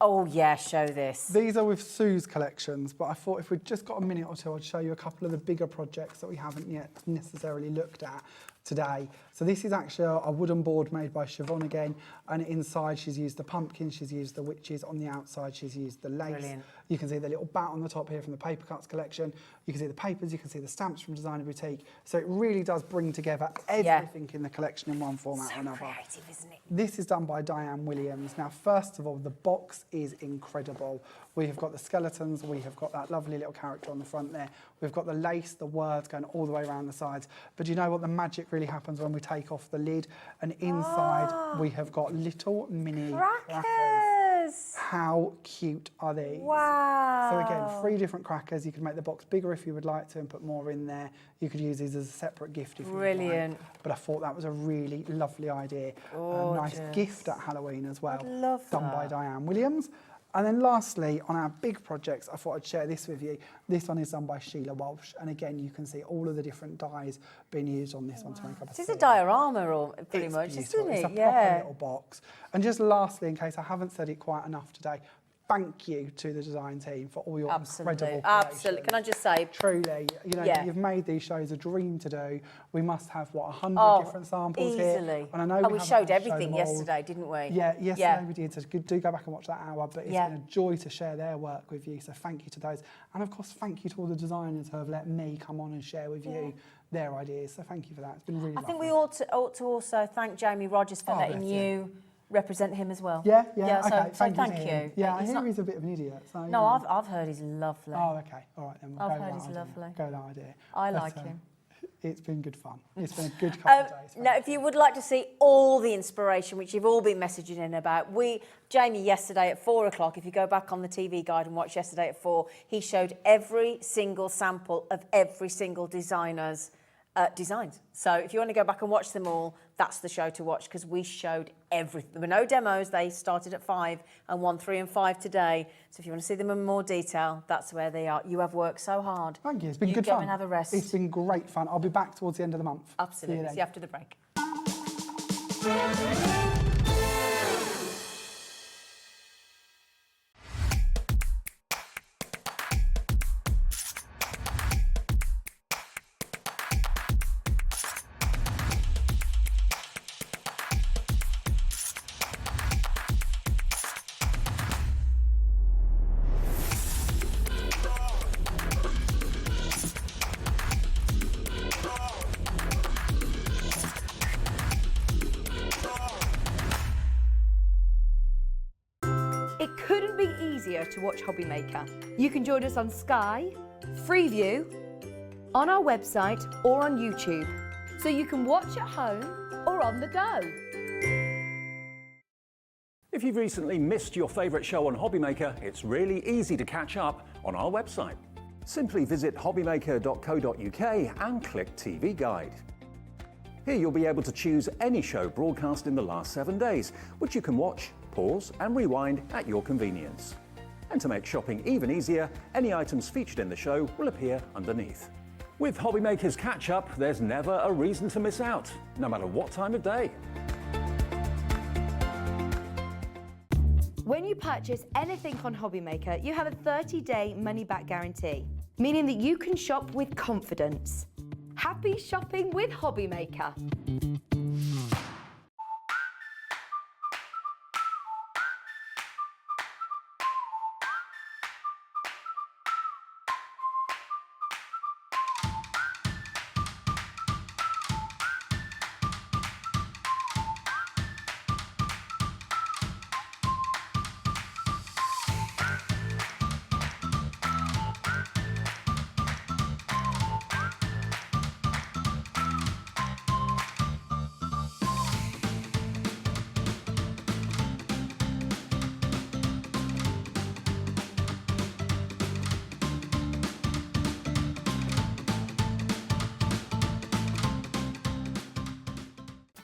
oh yeah, show this. These are with Sue's collections, but I thought if we'd just got a minute or two, I'd show you a couple of the bigger projects that we haven't yet necessarily looked at today. So this is actually a wooden board made by Siobhan again, and inside she's used the pumpkin, she's used the witches, on the outside she's used the lace. Brilliant. You can see the little bat on the top here from the Paper Cuts collection. You can see the papers, you can see the stamps from Designer Boutique. So it really does bring together everything in the collection in one format or another. Creative, isn't it? This is done by Diane Williams. Now, first of all, the box is incredible. We have got the skeletons, we have got that lovely little character on the front there. We've got the lace, the words going all the way around the sides. But you know what? The magic really happens when we take off the lid, and inside we have got little mini crackers. How cute are these? Wow. So again, 3 different crackers. You can make the box bigger if you would like to and put more in there. You could use these as a separate gift if you would like. Brilliant. But I thought that was a really lovely idea. A nice gift at Halloween as well. I'd love Done by that. Diane Williams. And then lastly, on our big projects, I thought I'd share this with you. This one is done by Sheila Walsh. And again, you can see all of the different dyes being used on this one to make up a This is a set. diorama, or pretty It's much, beautiful. isn't It's it? a proper little box. And just lastly, in case I haven't said it quite enough today, thank you to the design team for all your incredible creations. Absolutely. Can I just say, Truly, you know, Yeah. you've made these shows a dream to do. We must have, what, 100 different samples here? easily. And I know we haven't showed shown everything them all. yesterday, didn't we? Yeah, yesterday we did. So do go back and watch that hour. But it's Yeah. been a joy to share their work with you. So thank you to those. And of course, thank you to all the designers who have let me come on and share with you their ideas. So thank you for that. It's been really I think lovely. we ought to also thank Jamie Rogers for Oh, letting bless you represent him as well. Yeah, so, okay. so thank you. you. Yeah, I He's hear not- he's a bit of an idiot. So, No, I've heard he's lovely. Oh, okay. All right, then we'll I've go heard with he's that idea. lovely. Go with that idea. I But, like him. It's been good fun. It's been a good couple of days. Now, if you would like to see all the inspiration, which you've all been messaging in about, Jamie yesterday at 4 o'clock, if you go back on the TV guide and watch yesterday at 4, he showed every single sample of every single designer's designs. So if you want to go back and watch them all, that's the show to watch, because we showed everything. There were no demos. They started at 5 and 1, 3 and 5 today. So if you want to see them in more detail, that's where they are. You have worked so hard. Thank you. It's been You good go fun. and have a rest. It's been great fun. I'll be back towards the end of the month. See you Absolutely. then. See you after the break. It couldn't be easier to watch Hobbymaker. You can join us on Sky, Freeview, on our website or on YouTube, so you can watch at home or on the go. If you've recently missed your favourite show on Hobbymaker, it's really easy to catch up on our website. Simply visit hobbymaker.co.uk and click TV Guide. Here you'll be able to choose any show broadcast in the last 7 days, which you can watch, pause and rewind at your convenience. And to make shopping even easier, any items featured in the show will appear underneath. With Hobbymaker's Catch-Up, there's never a reason to miss out, no matter what time of day. When you purchase anything on Hobbymaker, you have a 30-day money-back guarantee, meaning that you can shop with confidence. Happy shopping with Hobbymaker.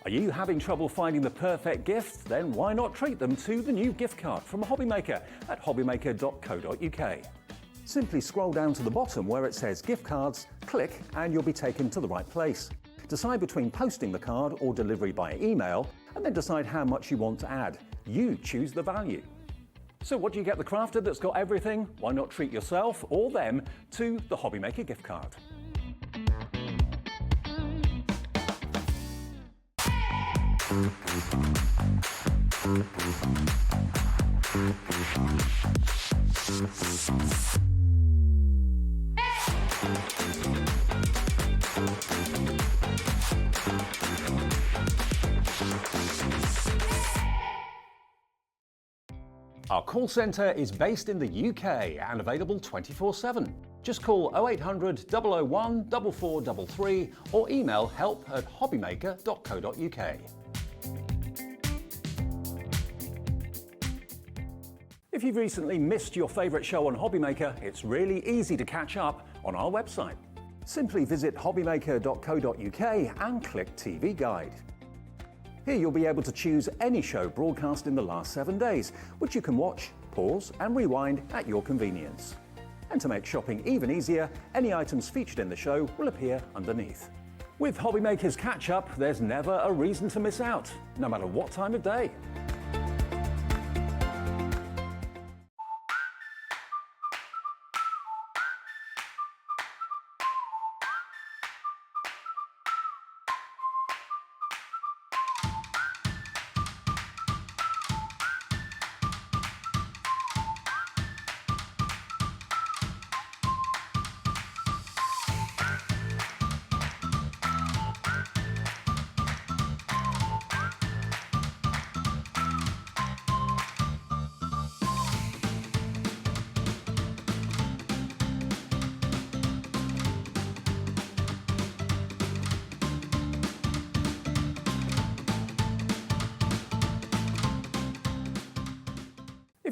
Are you having trouble finding the perfect gift? Then why not treat them to the new gift card from Hobbymaker at hobbymaker.co.uk. Simply scroll down to the bottom where it says gift cards, click and you'll be taken to the right place. Decide between posting the card or delivery by email and then decide how much you want to add. You choose the value. So what do you get the crafter that's got everything? Why not treat yourself or them to the Hobbymaker gift card? Our call centre is based in the UK and available 24/7. Just call 0800 001 4433 or email help@hobbymaker.co.uk. If you've recently missed your favourite show on Hobbymaker, it's really easy to catch up on our website. Simply visit hobbymaker.co.uk and click TV Guide. Here you'll be able to choose any show broadcast in the last 7 days, which you can watch, pause and rewind at your convenience. And to make shopping even easier, any items featured in the show will appear underneath. With Hobbymaker's Catch-Up, there's never a reason to miss out, no matter what time of day.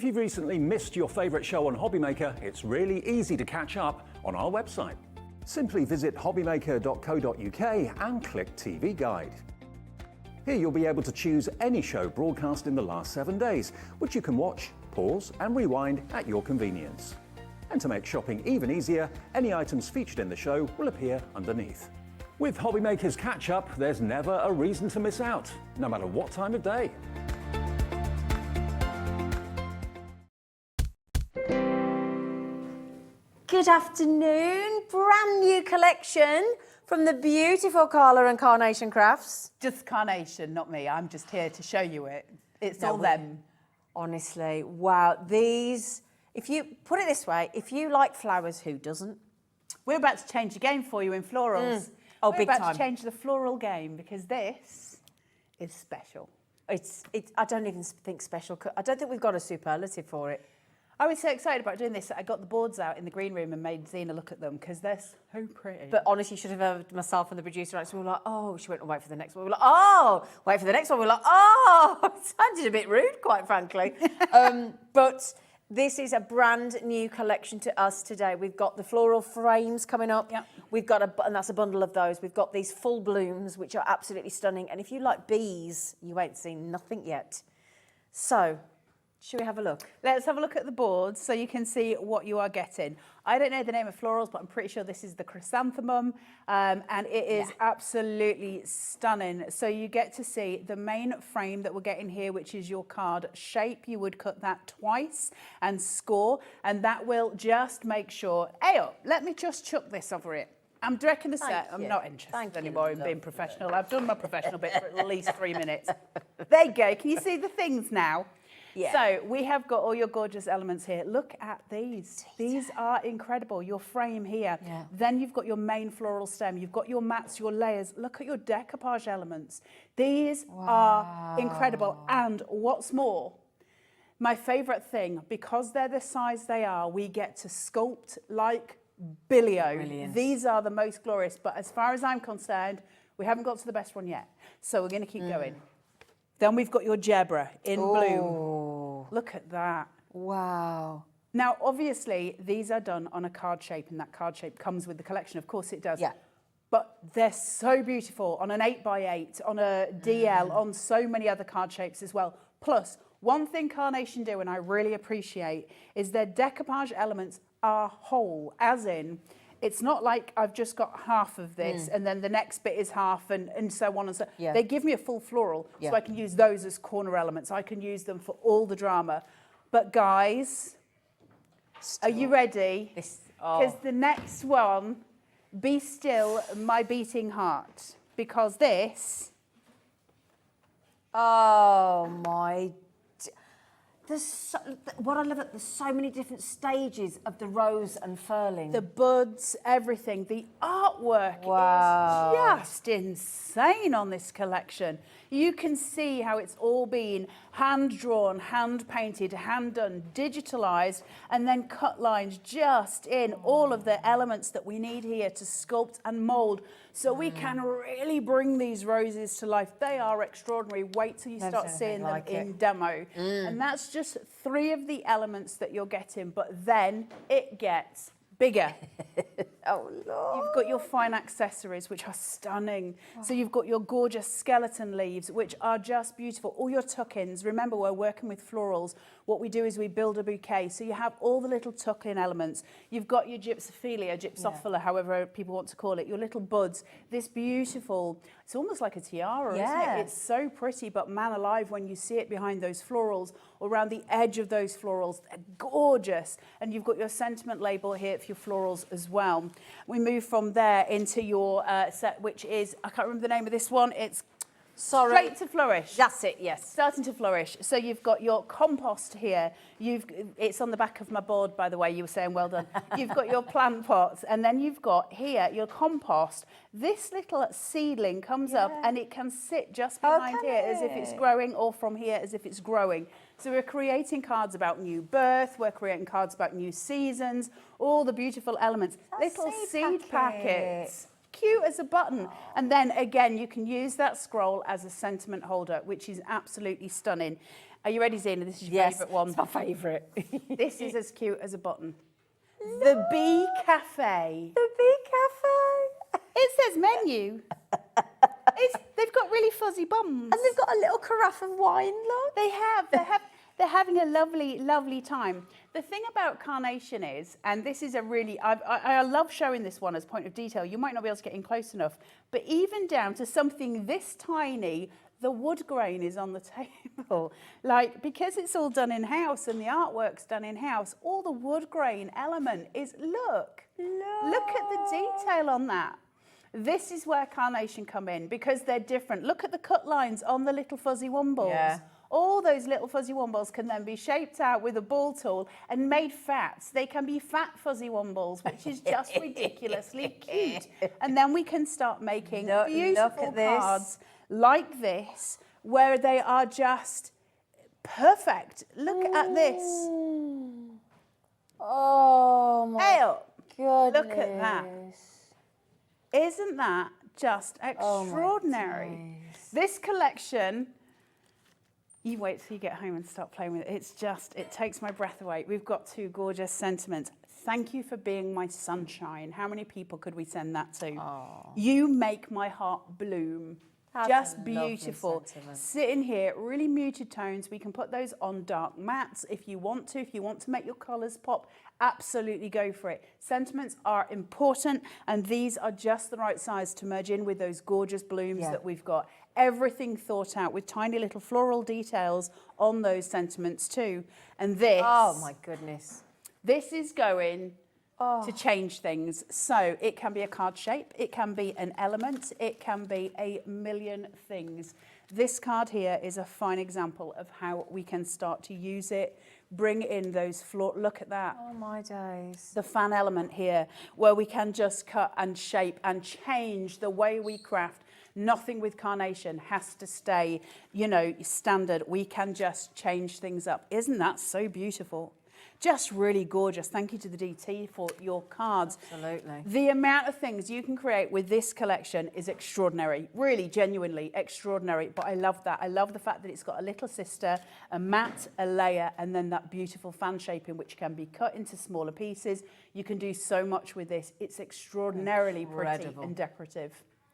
If you've recently missed your favourite show on Hobbymaker, it's really easy to catch up on our website. Simply visit hobbymaker.co.uk and click TV Guide. Here you'll be able to choose any show broadcast in the last 7 days, which you can watch, pause and rewind at your convenience. And to make shopping even easier, any items featured in the show will appear underneath. With Hobbymaker's Catch-Up, there's never a reason to miss out, no matter what time of day. Good afternoon, brand new collection from the beautiful Carla and Carnation Crafts. Just Carnation, not me. I'm just here to show you it. It's all them. Honestly, wow. These, if you put it this way, if you like flowers, who doesn't? We're about to change the game for you in florals. Oh, We're big about time. to change the floral game because this is special. It's. I don't even think special. I don't think we've got a superlative for it. I was so excited about doing this that I got the boards out in the green room and made Zena look at them because they're so pretty. But honestly, you should have heard myself and the producer actually. We were like, oh, she went, wait for the next one. We were like, oh, wait for the next one. We were like, oh, it sounded a bit rude, quite frankly. But this is a brand new collection to us today. We've got the floral frames coming up. Yep. We've got and that's a bundle of those. We've got these full blooms, which are absolutely stunning. And if you like bees, you ain't seen nothing yet. So, should we have a look? Let's have a look at the boards so you can see what you are getting. I don't know the name of florals, but I'm pretty sure this is the chrysanthemum, and it is absolutely stunning. So you get to see the main frame that we're getting here, which is your card shape. You would cut that twice and score, and that will just make sure, let me just chuck this over it. I'm directing the set. I'm not interested anymore in being professional. I've done my professional bit for at least 3 minutes. There you go. Can you see the things now? Yeah. So we have got all your gorgeous elements here. Look at these. These are incredible. Your frame here. Yeah. Then you've got your main floral stem. You've got your mats, your layers. Look at your decoupage elements. These are incredible. And what's more, my favourite thing, because they're the size they are, we get to sculpt like Billio. Brilliant. These are the most glorious. But as far as I'm concerned, we haven't got to the best one yet. So we're going to keep going. Then we've got your Gebra in bloom. Look at that. Wow. Now, obviously, these are done on a card shape, and that card shape comes with the collection. Of course it does. Yeah. But they're so beautiful on an 8x8, on a DL, on so many other card shapes as well. Plus, one thing Carnation do, and I really appreciate, is their decoupage elements are whole, as in, it's not like I've just got half of this and then the next bit is half and so on and so. Yeah. They give me a full floral, so I can use those as corner elements. I can use them for all the drama. But guys, are you ready? Because the next one, Be Still My Beating Heart. Because this... Oh my. What I love it, there's so many different stages of the rose unfurling. The buds, everything. The artwork is just insane on this collection. You can see how it's all been hand-drawn, hand-painted, hand-done, digitalised, and then cut lines just in all of the elements that we need here to sculpt and mould so we can really bring these roses to life. They are extraordinary. Wait till you start seeing them in demo. And that's just 3 of the elements that you're getting, but then it gets bigger. Oh, Lord. You've got your fine accessories, which are stunning. So you've got your gorgeous skeleton leaves, which are just beautiful. All your tuck-ins. Remember, we're working with florals. What we do is we build a bouquet. So you have all the little tuck-in elements. You've got your gypsophilia, gypsophila, however people want to call it, your little buds. This beautiful, it's almost like a tiara, isn't it? It's so pretty, but man alive when you see it behind those florals or around the edge of those florals. They're gorgeous. And you've got your sentiment label here for your florals as well. We move from there into your set, which is, I can't remember the name of this one. It's Straight to Flourish. That's it, yes. Starting to Flourish. So you've got your compost here. It's on the back of my board, by the way. You were saying well done. You've got your plant pots, and then you've got here your compost. This little seedling comes up, and it can sit just behind here as if it's growing, or from here as if it's growing. So we're creating cards about new birth. We're creating cards about new seasons. All the beautiful elements. Little seed packets. cute as a button. And then again, you can use that scroll as a sentiment holder, which is absolutely stunning. Are you ready, Zena? This is your favourite one. It's my favourite. This is as cute as a button. The Bee Cafe. The Bee Cafe. It says menu. They've got really fuzzy bums. And they've got a little carafe of wine, look. They're having a lovely, lovely time. The thing about Carnation is, and this is a really, I love showing this one as point of detail. You might not be able to get in close enough, but even down to something this tiny, the wood grain is on the table. Like, because it's all done in-house and the artwork's done in-house, all the wood grain element is, look at the detail on that. This is where Carnation come in, because they're different. Look at the cut lines on the little fuzzy wombles. Yeah. All those little fuzzy wombles can then be shaped out with a ball tool and made fat. They can be fat fuzzy wombles, which is just ridiculously cute. And then we can start making beautiful cards like this, where they are just perfect. Look at this. Oh my goodness. Look at that. Isn't that just extraordinary? This collection, you wait till you get home and start playing with it. It's just, it takes my breath away. We've got two gorgeous sentiments. Thank you for being my sunshine. How many people could we send that to? You make my heart bloom. Just beautiful. Sitting here, really muted tones. We can put those on dark mats if you want to. If you want to make your colours pop, absolutely go for it. Sentiments are important, and these are just the right size to merge in with those gorgeous blooms that we've got. Everything thought out with tiny little floral details on those sentiments too. And this, oh my goodness, this is going to change things. So it can be a card shape, it can be an element, it can be a million things. This card here is a fine example of how we can start to use it. Bring in those look at that. Oh my days. The fan element here, where we can just cut and shape and change the way we craft. Nothing with Carnation has to stay, you know, standard. We can just change things up. Isn't that so beautiful? Just really gorgeous. Thank you to the DT for your cards. Absolutely. The amount of things you can create with this collection is extraordinary. Really, genuinely extraordinary. But I love that. I love the fact that it's got a little sister, a mat, a layer, and then that beautiful fan shaping, which can be cut into smaller pieces. You can do so much with this. It's extraordinarily pretty and decorative.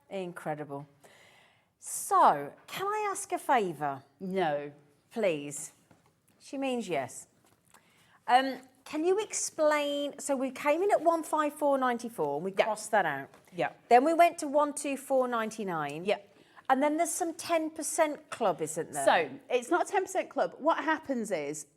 Incredible. So, can I ask a favour? No. Please. She means yes. Can you explain, so we came in at 154.94 and we crossed that out. Yeah. Then we went to 124.99. Yeah. And then there's some 10% club, isn't there? So, it's not a 10% club. What happens is,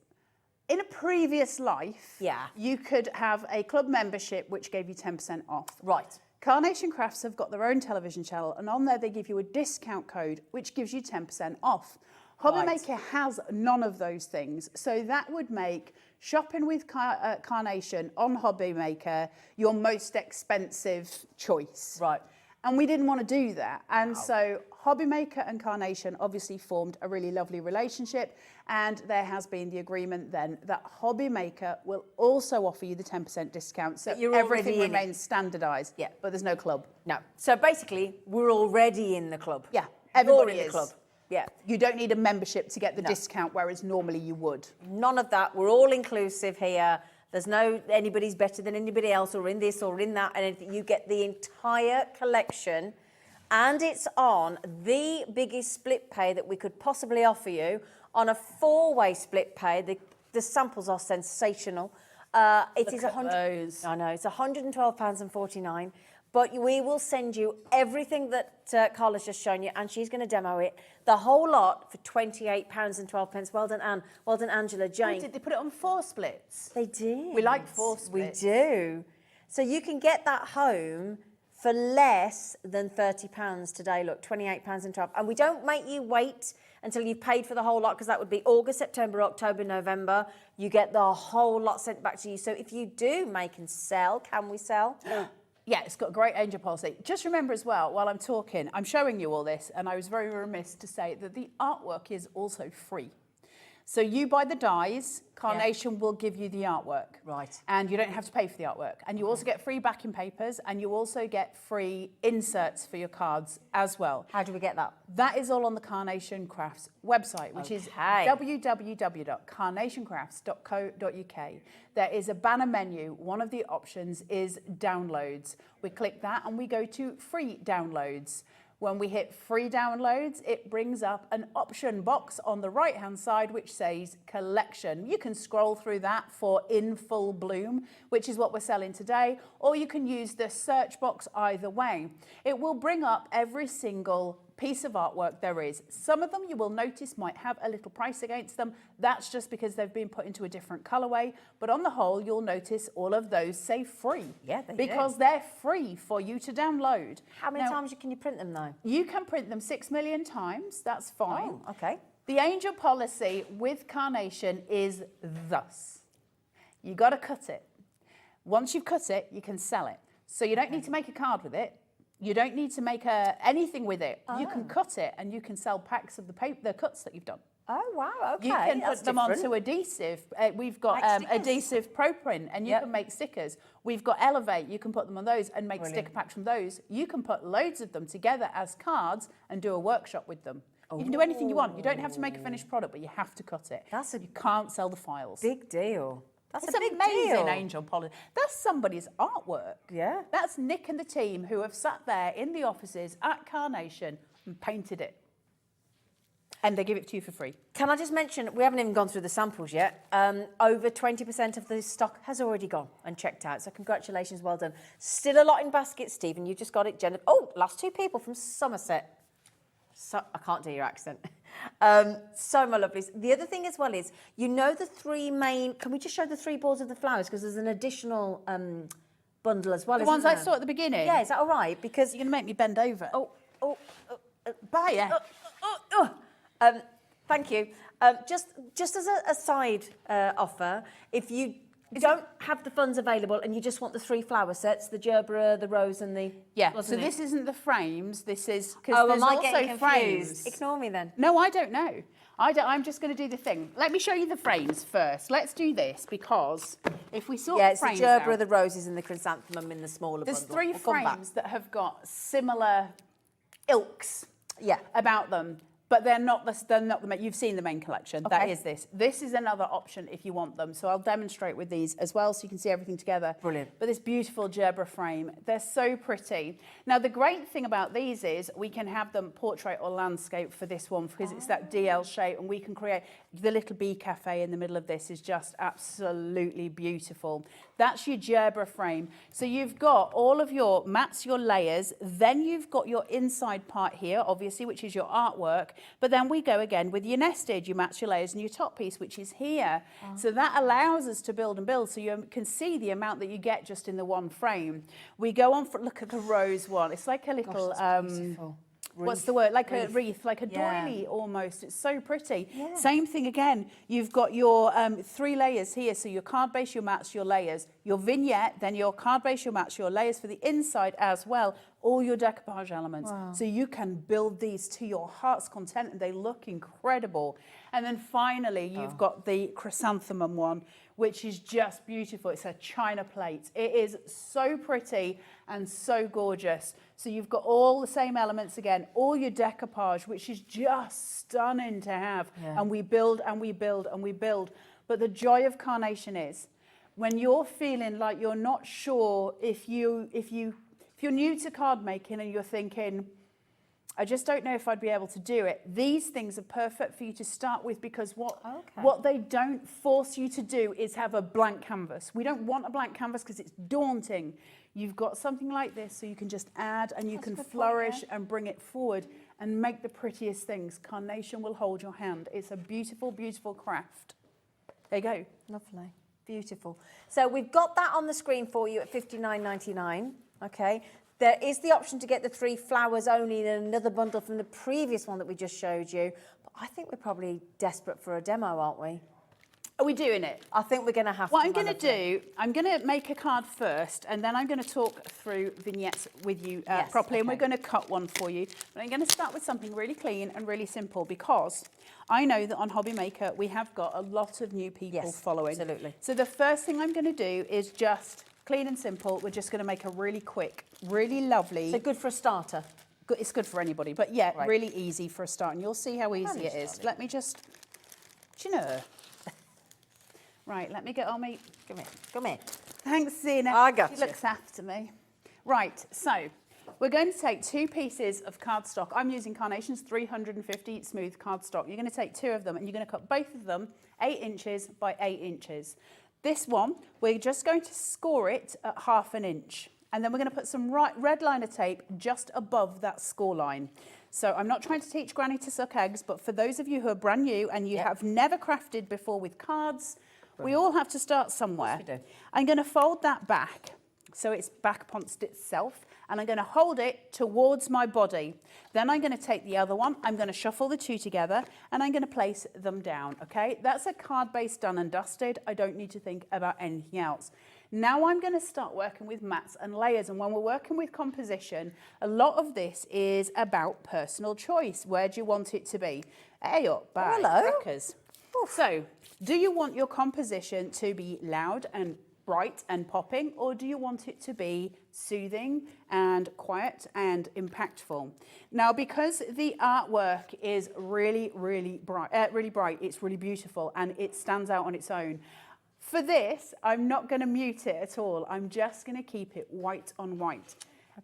in a previous life, you could have a club membership which gave you 10% off. Right. Carnation Crafts have got their own television channel, and on there they give you a discount code which gives you 10% off. Hobby Maker has none of those things, so that would make shopping with Carnation on Hobby Maker your most expensive choice. Right. And we didn't want to do that. And so Hobby Maker and Carnation obviously formed a really lovely relationship, and there has been the agreement then that Hobby Maker will also offer you the 10% discount, so everything remains standardised. Yeah. But there's no club. No. So basically, we're already in the club. Yeah, everybody You're in is. the club. Yeah. You don't need a membership to get the discount, whereas normally you would. None of that. We're all inclusive here. There's no anybody's better than anybody else or in this or in that and anything. You get the entire collection, and it's on the biggest split pay that we could possibly offer you on a 4-way split pay. The samples are sensational. It is those. I know, it's £112.49. But we will send you everything that Carla's just shown you, and she's going to demo it. The whole lot for £28.12. Well done, Anne. Well done, Angela. Jane. Oh, did they put it on 4 splits? They did. We like 4 splits. We do. So you can get that home for less than £30 today. Look, £28.12. And we don't make you wait until you've paid for the whole lot, because that would be August, September, October, November. You get the whole lot sent back to you. So if you do make and sell, can we sell? Yeah, it's got a great angel policy. Just remember as well, while I'm talking, I'm showing you all this, and I was very remiss to say that the artwork is also free. So you buy the dies, Carnation will give you the artwork. Right. And you don't have to pay for the artwork. And you also get free backing papers, and you also get free inserts for your cards as well. How do we get that? That is all on the Carnation Crafts website, which is www.carnationcrafts.co.uk. There is a banner menu. One of the options is downloads. We click that and we go to free downloads. When we hit free downloads, it brings up an option box on the right-hand side which says collection. You can scroll through that for In Full Bloom, which is what we're selling today, or you can use the search box either way. It will bring up every single piece of artwork there is. Some of them you will notice might have a little price against them. That's just because they've been put into a different colorway. But on the whole, you'll notice all of those say free. Yeah, they because do. They're free for you to download. How many times can you print them though? You can print them 6 million times. That's fine. Oh, okay. The angel policy with Carnation is thus. You got to cut it. Once you've cut it, you can sell it. So you don't need to make a card with it. You don't need to make anything with it. You can cut it and you can sell packs of the cuts that you've done. Oh, wow, okay. You can That's put them different. onto adhesive. We've got Like stickers. adhesive pro print, and you can make stickers. We've got Elevate. You can put them on those and make sticker packs from those. You can put loads of them together as cards and do a workshop with them. You can do anything you want. You don't have to make a finished product, but you have to cut it. You can't sell the files. Big deal. That's It's a big amazing, deal. angel policy. That's somebody's artwork. Yeah. That's Nick and the team who have sat there in the offices at Carnation and painted it. And they give it to you for free. Can I just mention, we haven't even gone through the samples yet. Over 20% of the stock has already gone and checked out. So congratulations, well done. Still a lot in baskets, Stephen. You just got it, Jenna. Oh, last two people from Somerset. So, I can't do your accent. So, my lovelies. The other thing as well is, you know the three main... Can we just show the three balls of the flowers? Because there's an additional bundle as well, The isn't ones there? I saw at the beginning? Yeah, is that all right? Because... You're going to make me bend over. Bye, yeah. Thank you. Just as a side offer, if you don't have the funds available and you just want the three flower sets, the gerbera, the rose and the... Yeah, so wasn't it? this isn't the frames, this is... Oh, there's am I also getting confused? frames. Ignore me then. No, I don't know. I'm just going to do the thing. Let me show you the frames first. Let's do this, because if we sort Yeah, the it's the frames gerbera, out, the roses and the chrysanthemum in the smaller there's bundle. three We'll come back. frames that have got similar ilks Yeah. about them. But they're not the you've seen the main collection. That Okay. is this. This is another option if you want them. So I'll demonstrate with these as well so you can see everything together. Brilliant. But this beautiful gerbera frame, they're so pretty. Now the great thing about these is we can have them portrait or landscape for this one because it's that DL shape, and we can create the little bee cafe in the middle of this is just absolutely beautiful. That's your gerbera frame. So you've got all of your mats, your layers, then you've got your inside part here, obviously, which is your artwork. But then we go again with your nested, your mats, your layers, and your top piece, which is here. So that allows us to build and build. So you can see the amount that you get just in the one frame. We go on for, look at the rose one. It's like a little, Beautiful. what's the word? Like a wreath, like a Yeah. doily almost. It's so pretty. Yeah. Same thing again. You've got your 3 layers here. So your card base, your mats, your layers, your vignette, then your card base, your mats, your layers for the inside as well. All your decoupage elements. Wow. So you can build these to your heart's content and they look incredible. And then finally, you've got the chrysanthemum one, which is just beautiful. It's a china plate. It is so pretty and so gorgeous. So you've got all the same elements again, all your decoupage, which is just stunning to have. Yeah. And we build and we build and we build. But the joy of Carnation is when you're feeling like you're not sure if you're new to card making and you're thinking, I just don't know if I'd be able to do it. These things are perfect for you to start with because what they don't force you to do is have a blank canvas. We don't want a blank canvas because it's daunting. You've got something like this so you can just add and you can flourish and bring it forward and make the prettiest things. Carnation will hold your hand. It's a beautiful, beautiful craft. There you go. Lovely. Beautiful. So we've got that on the screen for you at $59.99. Okay. There is the option to get the 3 flowers only in another bundle from the previous one that we just showed you. But I think we're probably desperate for a demo, aren't we? Are we doing it? I think we're going to have What to. I'm going to do, I'm going to make a card first, and then I'm going to talk through vignettes with you Yes, properly, and we're okay. going to cut one for you. But I'm going to start with something really clean and really simple, because I know that on Hobby Maker we have got a lot of new people Yes, following. absolutely. So the first thing I'm going to do is just clean and simple. We're just going to make a really quick, really lovely. So good for a starter. It's good for anybody, but yeah, Right. really easy for a start, and you'll see how easy it is. darling. Let me just, do you know? Right, let me get on me. Come here. Come here. Thanks, Zena. I got She you. looks after me. Right, so we're going to take 2 pieces of cardstock. I'm using Carnation's 350 smooth cardstock. You're going to take 2 of them, and you're going to cut both of them 8 inches by 8 inches. This one, we're just going to score it at 1/2 inch. And then we're going to put some red liner tape just above that score line. So I'm not trying to teach Granny to suck eggs, but for those of you who are brand new and you have never crafted before with cards, we all have to start somewhere. we do. I'm going to fold that back so it's back upon itself, and I'm going to hold it towards my body. Then I'm going to take the other one, I'm going to shuffle the 2 together, and I'm going to place them down, okay? That's a card base done and dusted. I don't need to think about anything else. Now I'm going to start working with mats and layers, and when we're working with composition, a lot of this is about personal choice. Where do you want it to be? Hey up, bye. hello. Crackers. So, do you want your composition to be loud and bright and popping, or do you want it to be soothing and quiet and impactful? Now, because the artwork is really bright, it's really beautiful, and it stands out on its own. For this, I'm not going to mute it at all. I'm just going to keep it white on white.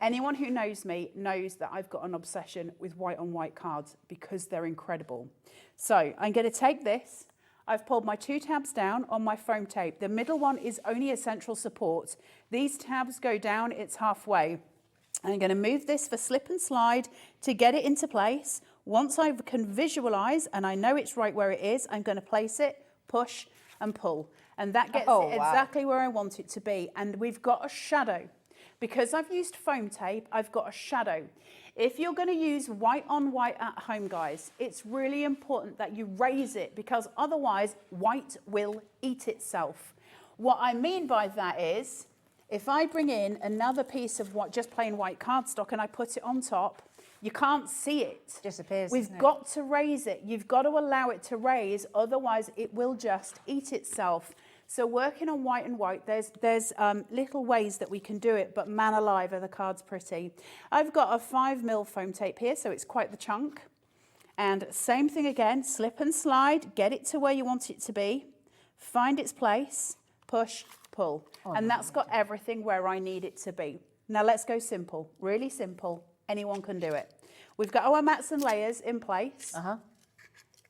Anyone who knows me knows that I've got an obsession with white on white cards because they're incredible. So I'm going to take this. I've pulled my 2 tabs down on my foam tape. The middle one is only a central support. These tabs go down, it's halfway. I'm going to move this for slip and slide to get it into place. Once I can visualize and I know it's right where it is, I'm going to place it, push and pull. And that gets it exactly where I want it to be. And we've got a shadow. Because I've used foam tape, I've got a shadow. If you're going to use white on white at home, guys, it's really important that you raise it, because otherwise white will eat itself. What I mean by that is, if I bring in another piece of just plain white cardstock and I put it on top, you can't see it. Disappears. We've got to raise it. You've got to allow it to raise, otherwise it will just eat itself. So working on white and white, there's little ways that we can do it, but man alive, are the cards pretty. I've got a 5mm foam tape here, so it's quite the chunk. And same thing again, slip and slide, get it to where you want it to be, find its place, push, pull. And that's got everything where I need it to be. Now let's go simple, really simple. Anyone can do it. We've got our mats and layers in place.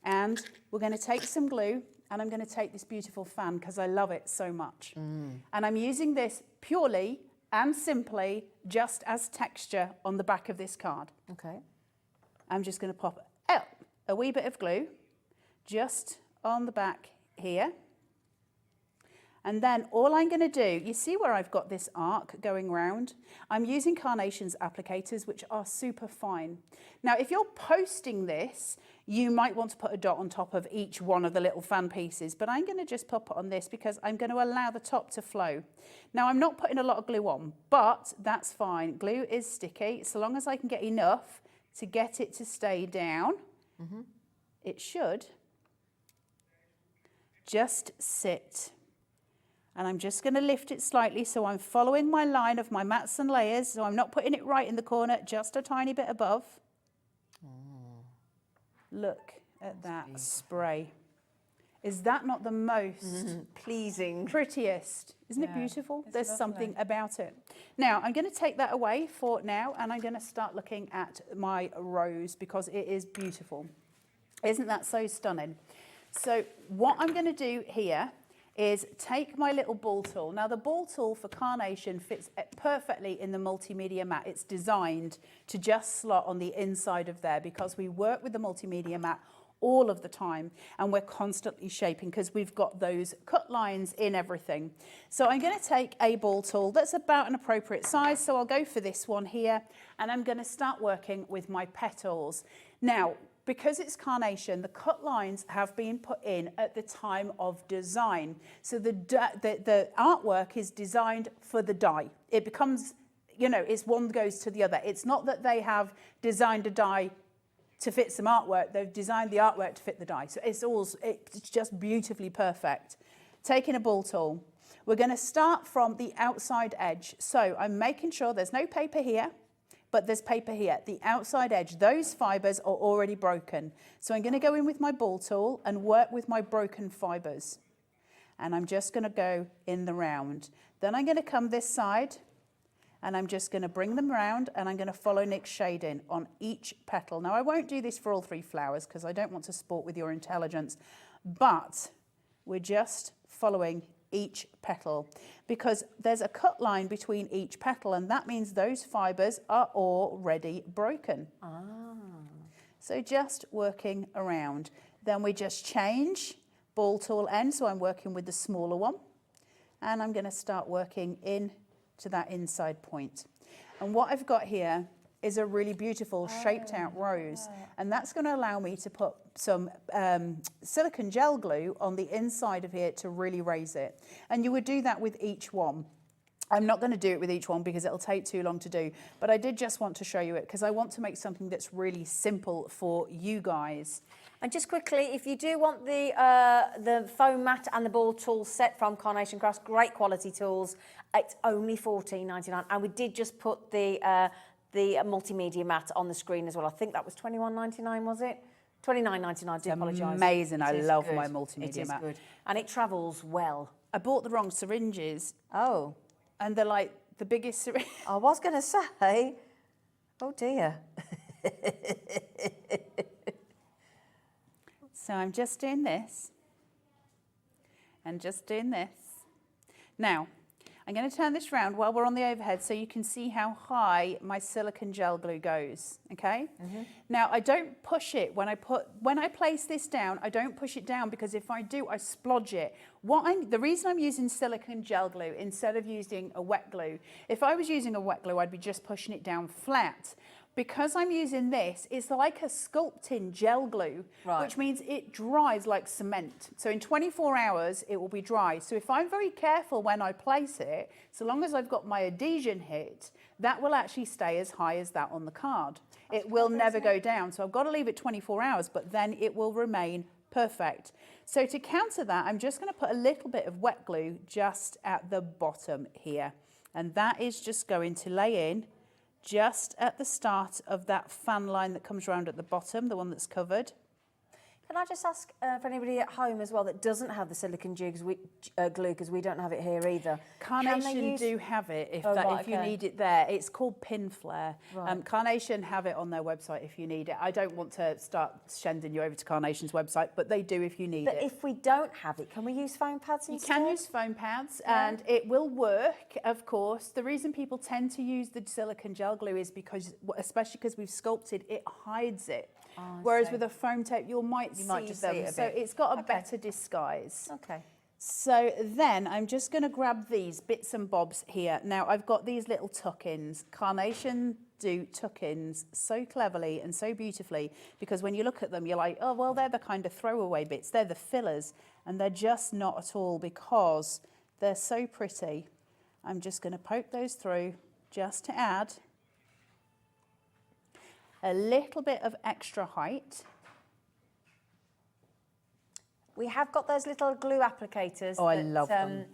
And we're going to take some glue, and I'm going to take this beautiful fan because I love it so much. And I'm using this purely and simply just as texture on the back of this card. Okay. I'm just going to pop a wee bit of glue just on the back here. And then all I'm going to do, you see where I've got this arc going round? I'm using Carnation's applicators, which are super fine. Now, if you're posting this, you might want to put a dot on top of each one of the little fan pieces, but I'm going to just pop it on this because I'm going to allow the top to flow. Now, I'm not putting a lot of glue on, but that's fine. Glue is sticky. So long as I can get enough to get it to stay down, it should just sit. And I'm just going to lift it slightly so I'm following my line of my mats and layers, so I'm not putting it right in the corner, just a tiny bit above. Look at that spray. Is that not the most pleasing, prettiest? Isn't it beautiful? There's something about it. Now, I'm going to take that away for now, and I'm going to start looking at my rose because it is beautiful. Isn't that so stunning? So what I'm going to do here is take my little ball tool. Now, the ball tool for Carnation fits perfectly in the multimedia mat. It's designed to just slot on the inside of there because we work with the multimedia mat all of the time, and we're constantly shaping because we've got those cut lines in everything. So I'm going to take a ball tool that's about an appropriate size, so I'll go for this one here, and I'm going to start working with my petals. Now, Because it's carnation, the cut lines have been put in at the time of design. So the artwork is designed for the die. It becomes, you know, it's one goes to the other. It's not that they have designed a die to fit some artwork. They've designed the artwork to fit the die. So it's just beautifully perfect. Taking a ball tool, we're going to start from the outside edge. So I'm making sure there's no paper here, but there's paper here. The outside edge, those fibres are already broken. So I'm going to go in with my ball tool and work with my broken fibres. And I'm just going to go in the round. Then I'm going to come this side, and I'm just going to bring them round, and I'm going to follow Nick's shading on each petal. Now, I won't do this for all 3 flowers because I don't want to sport with your intelligence, but we're just following each petal because there's a cut line between each petal, and that means those fibres are already broken. So just working around. Then we just change ball tool end, so I'm working with the smaller one, and I'm going to start working in to that inside point. And what I've got here is a really beautiful shaped out rose, and that's going to allow me to put some silicone gel glue on the inside of here to really raise it. And you would do that with each one. I'm not going to do it with each one because it'll take too long to do, but I did just want to show you it because I want to make something that's really simple for you guys. And just quickly, if you do want the foam mat and the ball tool set from Carnation Crafts, great quality tools, it's only $14.99. And we did just put the multimedia mat on the screen as well. I think that was $21.99, was it? $29.99, I do apologise. Amazing, I love my multimedia mat. It is good. And it travels well. I bought the wrong syringes. Oh. And they're like the biggest syringe. I was going to say, oh dear. So I'm just doing this and just doing this. Now, I'm going to turn this round while we're on the overhead so you can see how high my silicone gel glue goes, okay? Now, I don't push it when I place this down, I don't push it down because if I do, I splodge it. The reason I'm using silicone gel glue instead of using a wet glue, if I was using a wet glue, I'd be just pushing it down flat. Because I'm using this, it's like a sculpting gel glue, which means it dries like cement. So in 24 hours, it will be dry. So if I'm very careful when I place it, so long as I've got my adhesion hit, that will actually stay as high as that on the card. It will never go down. So I've got to leave it 24 hours, but then it will remain perfect. So to counter that, I'm just going to put a little bit of wet glue just at the bottom here. And that is just going to lay in just at the start of that fan line that comes around at the bottom, the one that's covered. Can I just ask for anybody at home as well that doesn't have the silicone glue, because we don't have it here either. Carnation do have it if you need it there. It's called Pin Flare. Carnation have it on their website if you need it. I don't want to start sending you over to Carnation's website, but they do if you need it. But if we don't have it, can we use foam pads instead? You can use foam pads and it will work, of course. The reason people tend to use the silicone gel glue is because, especially because we've sculpted, it hides it. Whereas with a foam tape, you might see them. So it's got a better disguise. Okay. So then I'm just going to grab these bits and bobs here. Now I've got these little tuck-ins. Carnation do tuck-ins so cleverly and so beautifully because when you look at them, you're like, oh, well, they're the kind of throwaway bits. They're the fillers. And they're just not at all because they're so pretty. I'm just going to poke those through just to add a little bit of extra height. We have got those little glue applicators. Oh, I love them.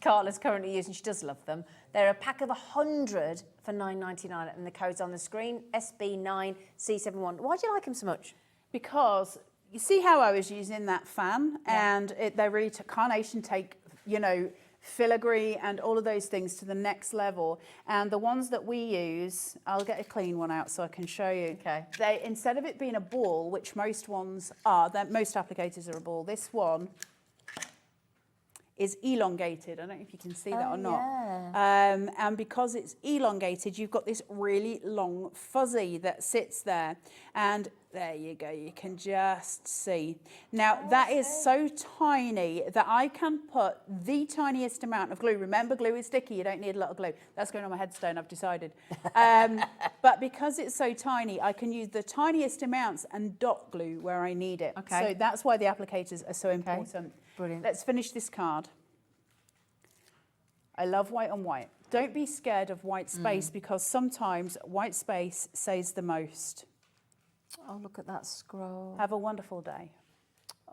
Carla's currently using. She does love them. They're a pack of 100 for $9.99, and the code's on the screen, SB9C71. Why do you like them so much? Because you see how I was using that fan, and they really Carnation take, you know, filigree and all of those things to the next level. And the ones that we use, I'll get a clean one out so I can show you. Okay. They, instead of it being a ball, which most ones are, most applicators are a ball, this one is elongated. I don't know if you can see that or not. Yeah. And because it's elongated, you've got this really long fuzzy that sits there. And There you go, you can just see. Now that is so tiny that I can put the tiniest amount of glue. Remember, glue is sticky, you don't need a lot of glue. That's going on my headstone, I've decided. But because it's so tiny, I can use the tiniest amounts and dot glue where I need it. Okay. So that's why the applicators are so important. Brilliant. Let's finish this card. I love white on white. Don't be scared of white space because sometimes white space says the most. Oh, look at that scroll. Have a wonderful day.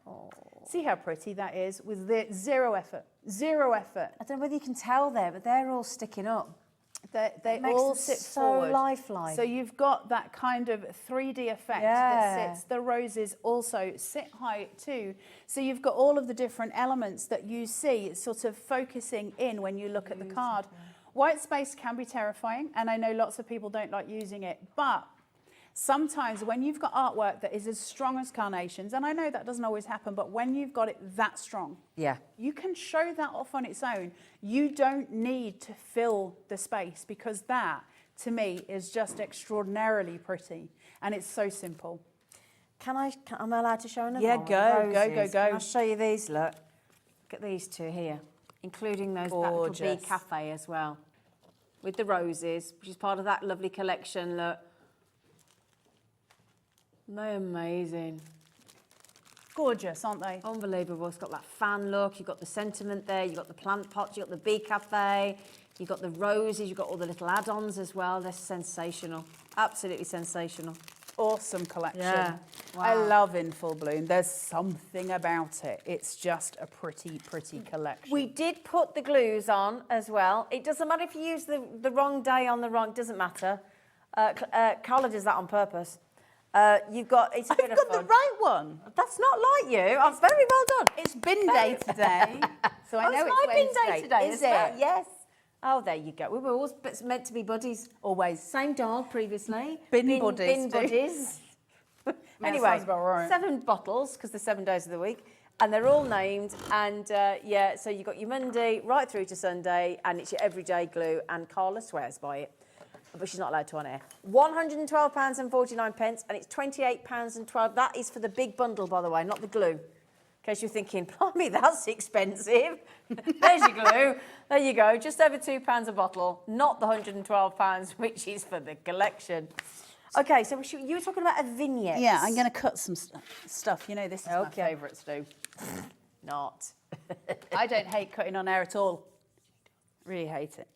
Oh. See how pretty that is with zero effort. Zero effort. I don't know whether you can tell there, but they're all sticking up. They Makes all them sit so forward. lifelike. So you've got that kind of 3D effect that sits. The roses also sit high too. So you've got all of the different elements that you see sort of focusing in when you look at the card. White space can be terrifying, and I know lots of people don't like using it, but sometimes when you've got artwork that is as strong as Carnation's, and I know that doesn't always happen, but when you've got it that strong, you can show that off on its own. You don't need to fill the space because that, to me, is just extraordinarily pretty, and it's so simple. Am I allowed to show another Yeah, one? go. I'll show you these, look. Look at these two here, including that little bee Gorgeous. cafe as well, with the roses, which is part of that lovely collection, look. They're amazing. Gorgeous, aren't they? Unbelievable. It's got that fan look. You've got the sentiment there. You've got the plant pots. You've got the bee cafe. You've got the roses. You've got all the little add-ons as well. They're sensational. Absolutely sensational. Awesome collection. Yeah. I Wow. love In Full Bloom. There's something about it. It's just a pretty, pretty collection. We did put the glues on as well. It doesn't matter if you use the wrong day on the wrong. Doesn't matter. Carla does that on purpose. You've got. It's a bit I've of got the fun. right one. That's not like you. I'm very well done. It's bin day today, so I know it's it's my bin Wednesday. day today. Is it? it? Yes. Oh, there you go. We were always meant to be buddies. Always. Same dog previously. Bin buddies Bin too. buddies. Anyway, sounds about right. 7 bottles because there's 7 days of the week, and they're all named. And yeah, so you've got your Monday right through to Sunday, and it's your everyday glue. And Carla swears by it, but she's not allowed to on air. £112.49, and it's £28.12. That is for the big bundle, by the way, not the glue. In case you're thinking, blimey, that's expensive. There's your glue. There you go, just over £2 a bottle, not the £112, which is for the collection. Okay, so you were talking about a vignette. Yeah, I'm going to cut some stuff. You know, this is my favourite to do. Not. I don't hate cutting on air at all. Really hate it.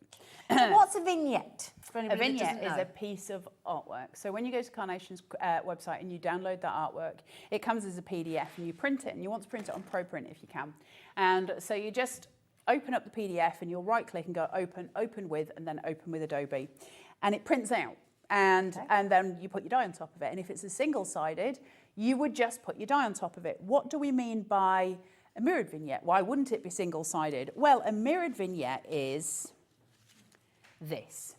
So what's a vignette? For A anybody that vignette doesn't is know? a piece of artwork. So when you go to Carnation's website and you download that artwork, it comes as a PDF and you print it, and you want to print it on ProPrint if you can. And so you just open up the PDF and you'll right click and go open, open with, and then open with Adobe. And it prints out. And then you put your die on top of it. And if it's a single-sided, you would just put your die on top of it. What do we mean by a mirrored vignette? Why wouldn't it be single-sided? Well, a mirrored vignette is this.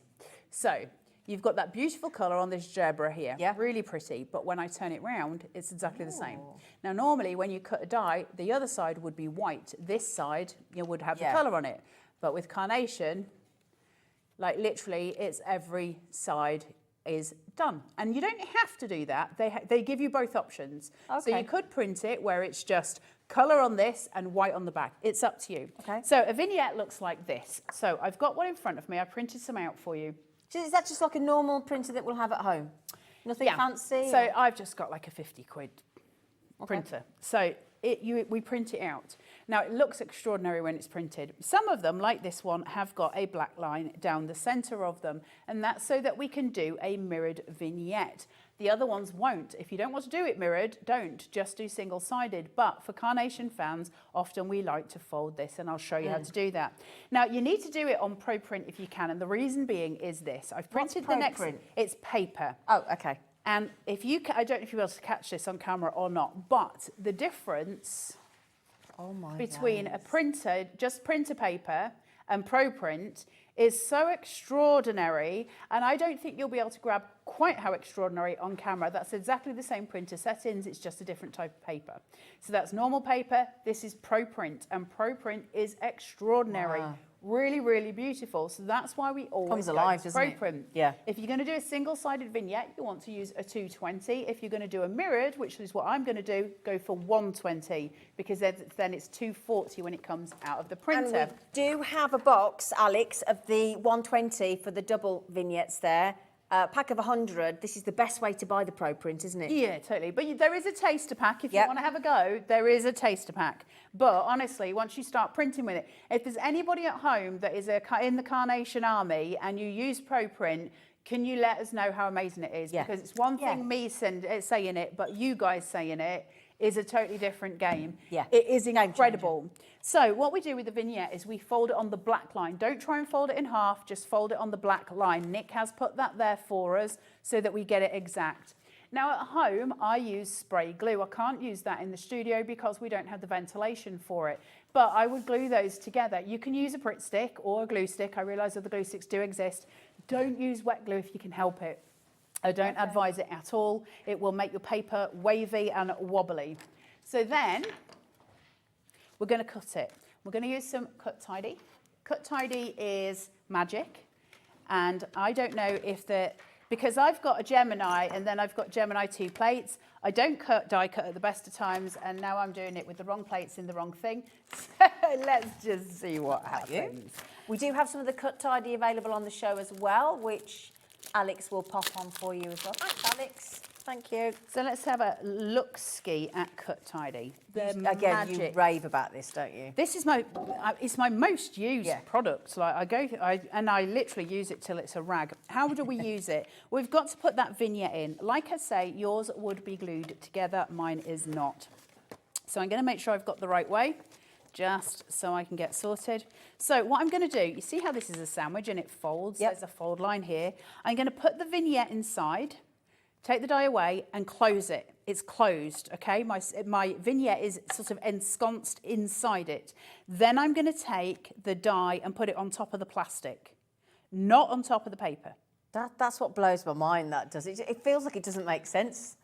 So you've got that beautiful colour on this zebra here. Yeah. Really pretty. But when I turn it round, it's exactly the same. Now, normally when you cut a die, the other side would be white. This side, you would have the colour on it. But with Carnation, like literally, it's every side is done. And you don't have to do that. They give you both options. So you could print it where it's just colour on this and white on the back. It's up to you. Okay. So a vignette looks like this. So I've got one in front of me. I printed some out for you. So is that just like a normal printer that we'll have at home? Nothing fancy? So I've just got like a 50 quid printer. So we print it out. Now, it looks extraordinary when it's printed. Some of them, like this one, have got a black line down the centre of them, and that's so that we can do a mirrored vignette. The other ones won't. If you don't want to do it mirrored, don't. Just do single-sided. But for Carnation fans, often we like to fold this, and I'll show you how to do that. Now, you need to do it on ProPrint if you can, and the reason being is this. I've printed the next... ProPrint? It's paper. Oh, okay. And if you, I don't know if you'll be able to catch this on camera or not, but the difference between a printer, just printer paper, and ProPrint is so extraordinary, and I don't think you'll be able to grab quite how extraordinary on camera. That's exactly the same printer settings, it's just a different type of paper. So that's normal paper, this is ProPrint, and ProPrint is extraordinary. Really, really beautiful. So that's why we always Comes go alive, to doesn't it? print. Yeah. If you're going to do a single-sided vignette, you want to use a 220. If you're going to do a mirrored, which is what I'm going to do, go for 120, because then it's 240 when it comes out of the printer. And we do have a box, Alex, of the 120 for the double vignettes there. Pack of 100. This is the best way to buy the Pro Print, isn't it? Yeah, totally. But there is a taster pack. If you Yep. want to have a go, there is a taster pack. But honestly, once you start printing with it, if there's anybody at home that is in the Carnation Army and you use Pro Print, can you let us know how amazing it is? Yeah. Because it's one Yeah. thing me saying it, but you guys saying it is a totally different game. Yeah. It is Game changer. incredible. So what we do with the vignette is we fold it on the black line. Don't try and fold it in half, just fold it on the black line. Nick has put that there for us so that we get it exact. Now at home, I use spray glue. I can't use that in the studio because we don't have the ventilation for it. But I would glue those together. You can use a Pritt stick or a glue stick. I realise that the glue sticks do exist. Don't use wet glue if you can help it. I don't advise it at all. It will make your paper wavy and wobbly. So then we're going to cut it. We're going to use some Cut Tidy. Cut Tidy is magic. And I don't know if because I've got a Gemini and then I've got Gemini 2 plates. I don't die cut at the best of times, and now I'm doing it with the wrong plates in the wrong thing. So let's just see what happens. We do have some of the Cut Tidy available on the show as well, which Alex will pop on for you as well. Thanks, Alex. Thank you. So let's have a look-ski at Cut Tidy. Again, you rave about this, don't you? This is it's my most used product. Like I literally use it till it's a rag. How do we use it? We've got to put that vignette in. Like I say, yours would be glued together. Mine is not. So I'm going to make sure I've got the right way, just so I can get sorted. So what I'm going to do, you see how this is a sandwich and it folds? Yep. There's a fold line here. I'm going to put the vignette inside, take the die away and close it. It's closed, okay? My vignette is sort of ensconced inside it. Then I'm going to take the die and put it on top of the plastic, not on top of the paper. That's what blows my mind, that does. It feels like it doesn't make sense.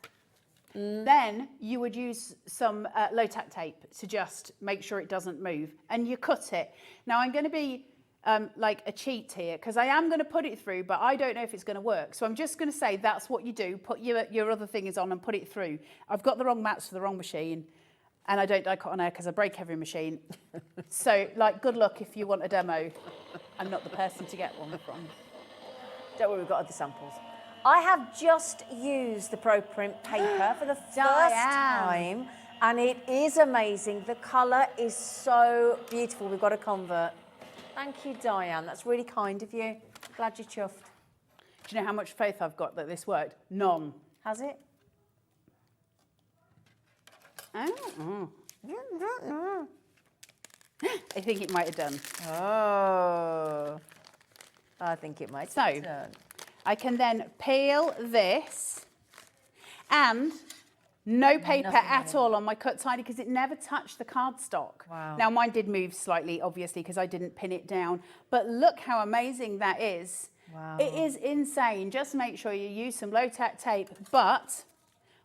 Then you would use some low-tack tape to just make sure it doesn't move, and you cut it. Now I'm going to be like a cheat here, because I am going to put it through, but I don't know if it's going to work. So I'm just going to say that's what you do. Put your other things on and put it through. I've got the wrong mats for the wrong machine, and I don't die cut on air because I break every machine. So like, good luck if you want a demo. I'm not the person to get one from. Don't worry, we've got other samples. I have just used the Pro Print paper for the first time, and it is amazing. The colour is so beautiful. We've got a convert. Thank you, Diane. That's really kind of you. Glad you're chuffed. Do you know how much faith I've got that this worked? None. Has it? Oh. I think it might have done. Oh. I think it might have done. I can then peel this, and no paper at all on my Cut Tidy because it never touched the cardstock. Wow. Now mine did move slightly, obviously, because I didn't pin it down, but look how amazing that is. Wow. It is insane. Just make sure you use some low-tack tape, but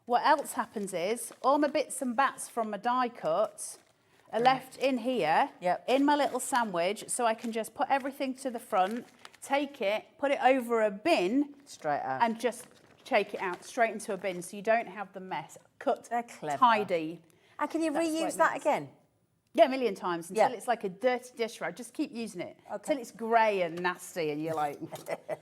what else happens is all my bits and bats from my die cut are left in here, in my little sandwich, so I can just put everything to the front, take it, put it over a bin, straight out, and just take it out straight into a bin, so you don't have the mess. Cut clever. tidy. And can you reuse that again? Yeah, a million times until it's like a dirty dish rag. Just keep using it until it's grey and nasty, and you're like,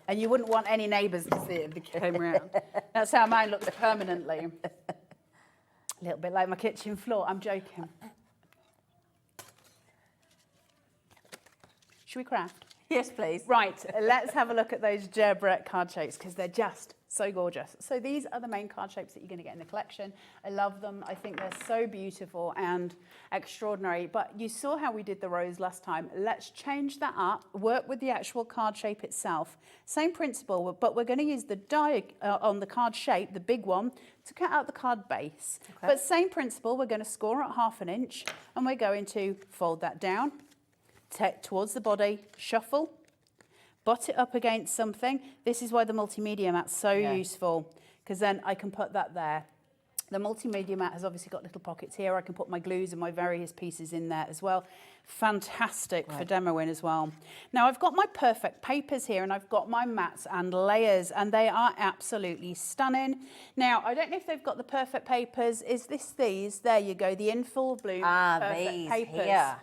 and you wouldn't want any neighbours to see it if they came around. That's how mine looks permanently. A little bit like my kitchen floor. I'm joking. Should we craft? Yes, please. Right, let's have a look at those Gerbrett card shapes because they're just so gorgeous. So these are the main card shapes that you're going to get in the collection. I love them. I think they're so beautiful and extraordinary. But you saw how we did the rose last time. Let's change that up, work with the actual card shape itself. Same principle, but we're going to use the die on the card shape, the big one, to cut out the card base. Okay. But same principle, we're going to score at 1/2 inch, and we're going to fold that down, towards the body, shuffle, butt it up against something. This is why the multimedia mat's so useful, because then I can put that there. The multimedia mat has obviously got little pockets here. I can put my glues and my various pieces in there as well. Fantastic for demoing as well. Now I've got my perfect papers here and I've got my mats and layers and they are absolutely stunning. Now I don't know if they've got the perfect papers. Is this these? There you go, the In Full Bloom perfect these papers. here.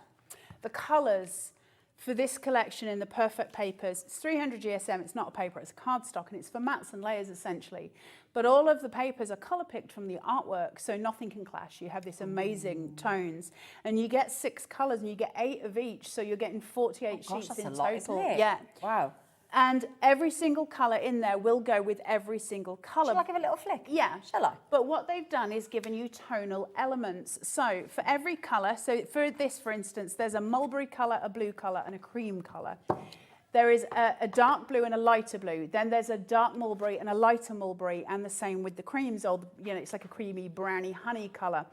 The colours for this collection in the perfect papers, it's 300 GSM, it's not a paper, it's a cardstock and it's for mats and layers essentially. But all of the papers are colour picked from the artwork, so nothing can clash. You have this amazing tones and you get 6 colours and you get 8 of each, so you're getting 48 sheets that's in a lot, total. isn't it? Yeah. Wow. And every single colour in there will go with every single colour. Shall I give a little flick? Yeah. Shall I? But what they've done is given you tonal elements. So for every colour, so for this, for instance, there's a mulberry colour, a blue colour and a cream colour. There is a dark blue and a lighter blue. Then there's a dark mulberry and a lighter mulberry, and the same with the creams, or it's like a creamy browny honey colour.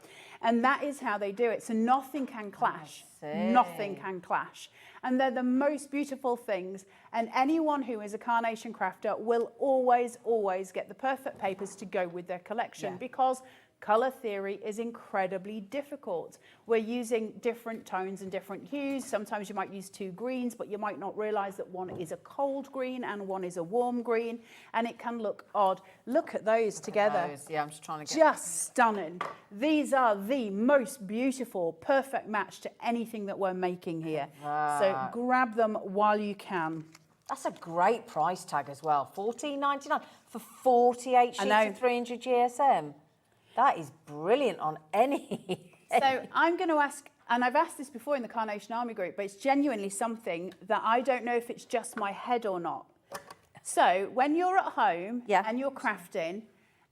And that is how they do it. So nothing can clash. Nothing can clash. And they're the most beautiful things. And anyone who is a carnation crafter will always, always get the perfect papers to go with their collection because colour theory is incredibly difficult. We're using different tones and different hues. Sometimes you might use 2 greens, but you might not realise that one is a cold green and one is a warm green, and it can look odd. Look at those together. Yeah, I'm just trying to get... Just stunning. These are the most beautiful, perfect match to anything that we're making here. So grab them while you can. That's a great price tag as well. $14.99 for 48 sheets of 300 GSM. That is brilliant on any. So I'm going to ask, and I've asked this before in the Carnation Army group, but it's genuinely something that I don't know if it's just my head or not. So when you're at home and you're crafting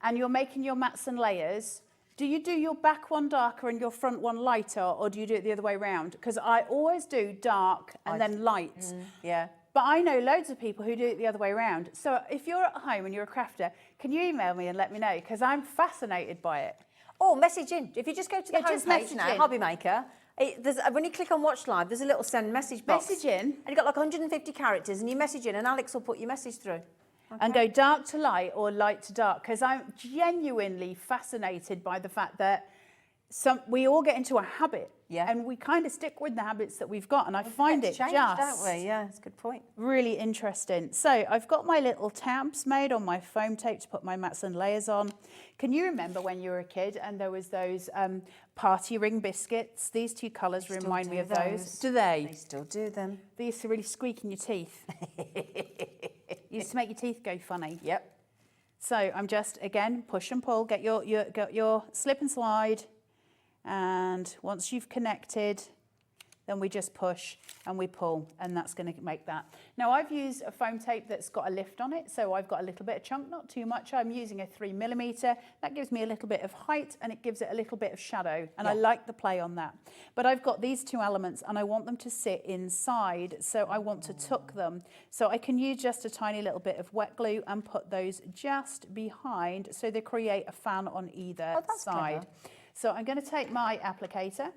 and you're making your mats and layers, do you do your back one darker and your front one lighter, or do you do it the other way around? Because I always do dark and then light. Yeah. But I know loads of people who do it the other way around. So if you're at home and you're a crafter, can you email me and let me know? Because I'm fascinated by it. Or message in. If you just go to the just homepage message now, in. Hobby Maker, when you click on Watch Live, there's a little send message box. Message in. And you've got like 150 characters, and you message in, and Alex will put your message through. And go dark to light or light to dark, because I'm genuinely fascinated by the fact that we all get into a habit, and we kind of stick with the habits that we've got, and I find it change, just, don't we? Yeah, it's a good point. Really interesting. So I've got my little tabs made on my foam tape to put my mats and layers on. Can you remember when you were a kid and there was those party ring biscuits? These 2 colours remind me of those. Do they? They still do them. They used to really squeak in your teeth. Used to make your teeth go funny. Yep. So I'm just, again, push and pull, get your slip and slide. And once you've connected, then we just push and we pull, and that's going to make that. Now I've used a foam tape that's got a lift on it, so I've got a little bit of chunk, not too much. I'm using a 3mm. That gives me a little bit of height and it gives it a little bit of shadow, and I like the play on that. But I've got these 2 elements and I want them to sit inside, so I want to tuck them. So I can use just a tiny little bit of wet glue and put those just behind, so they create a fan on either side. Clever. So I'm going to take my applicator.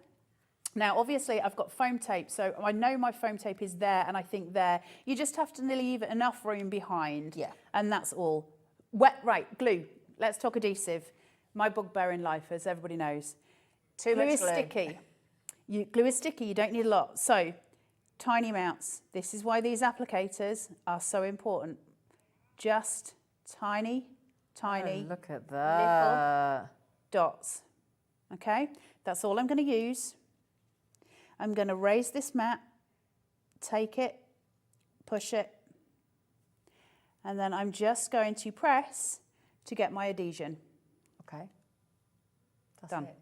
Now, obviously, I've got foam tape, so I know my foam tape is there, and I think there. You just have to leave enough room behind, and that's all. Right, glue. Let's talk adhesive. My bugbear in life, as everybody knows. Glue is sticky. Glue is sticky, you don't need a lot. So, tiny amounts. This is why these applicators are so important. Just tiny, look at that. Little dots. Okay, that's all I'm going to use. I'm going to raise this mat, take it, push it, and then I'm just going to press to get my adhesion. Okay, that's done. It.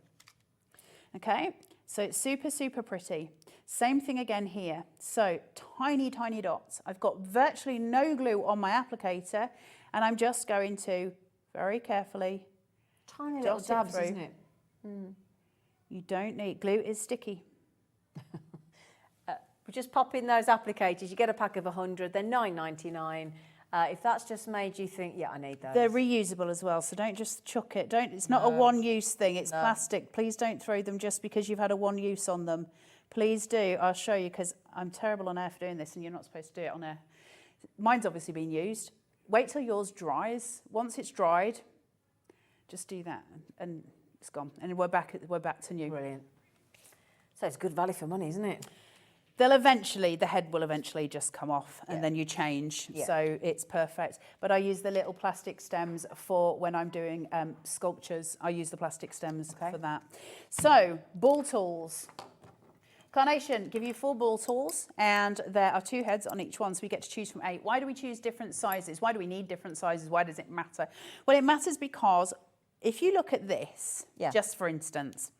Okay, so it's super, super pretty. Same thing again here. So tiny, tiny dots. I've got virtually no glue on my applicator, and I'm just going to very carefully tiny little dabs, isn't it? You don't need, glue is sticky. We just pop in those applicators. You get a pack of 100. They're $9.99. If that's just made you think, yeah, I need those. They're reusable as well, so don't just chuck it. It's not a one-use thing. It's plastic. Please don't throw them just because you've had a one-use on them. Please do. I'll show you, because I'm terrible on air for doing this, and you're not supposed to do it on air. Mine's obviously been used. Wait till yours dries. Once it's dried, just do that, and it's gone. And we're back to new. Brilliant. So it's good value for money, isn't it? The head will eventually just come off, and Yeah. then you change. Yeah. So it's perfect. But I use the little plastic stems for when I'm doing sculptures. I use the plastic stems for that. So ball tools. Carnation give you 4 ball tools, and there are 2 heads on each one, so we get to choose from 8. Why do we choose different sizes? Why do we need different sizes? Why does it matter? Well, it matters because if you look at this, just for instance,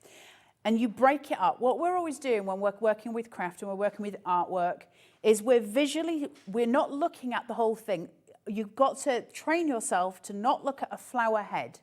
and you break it up, what we're always doing when we're working with craft and we're working with artwork is we're not looking at the whole thing. You've got to train yourself to not look at a flower head.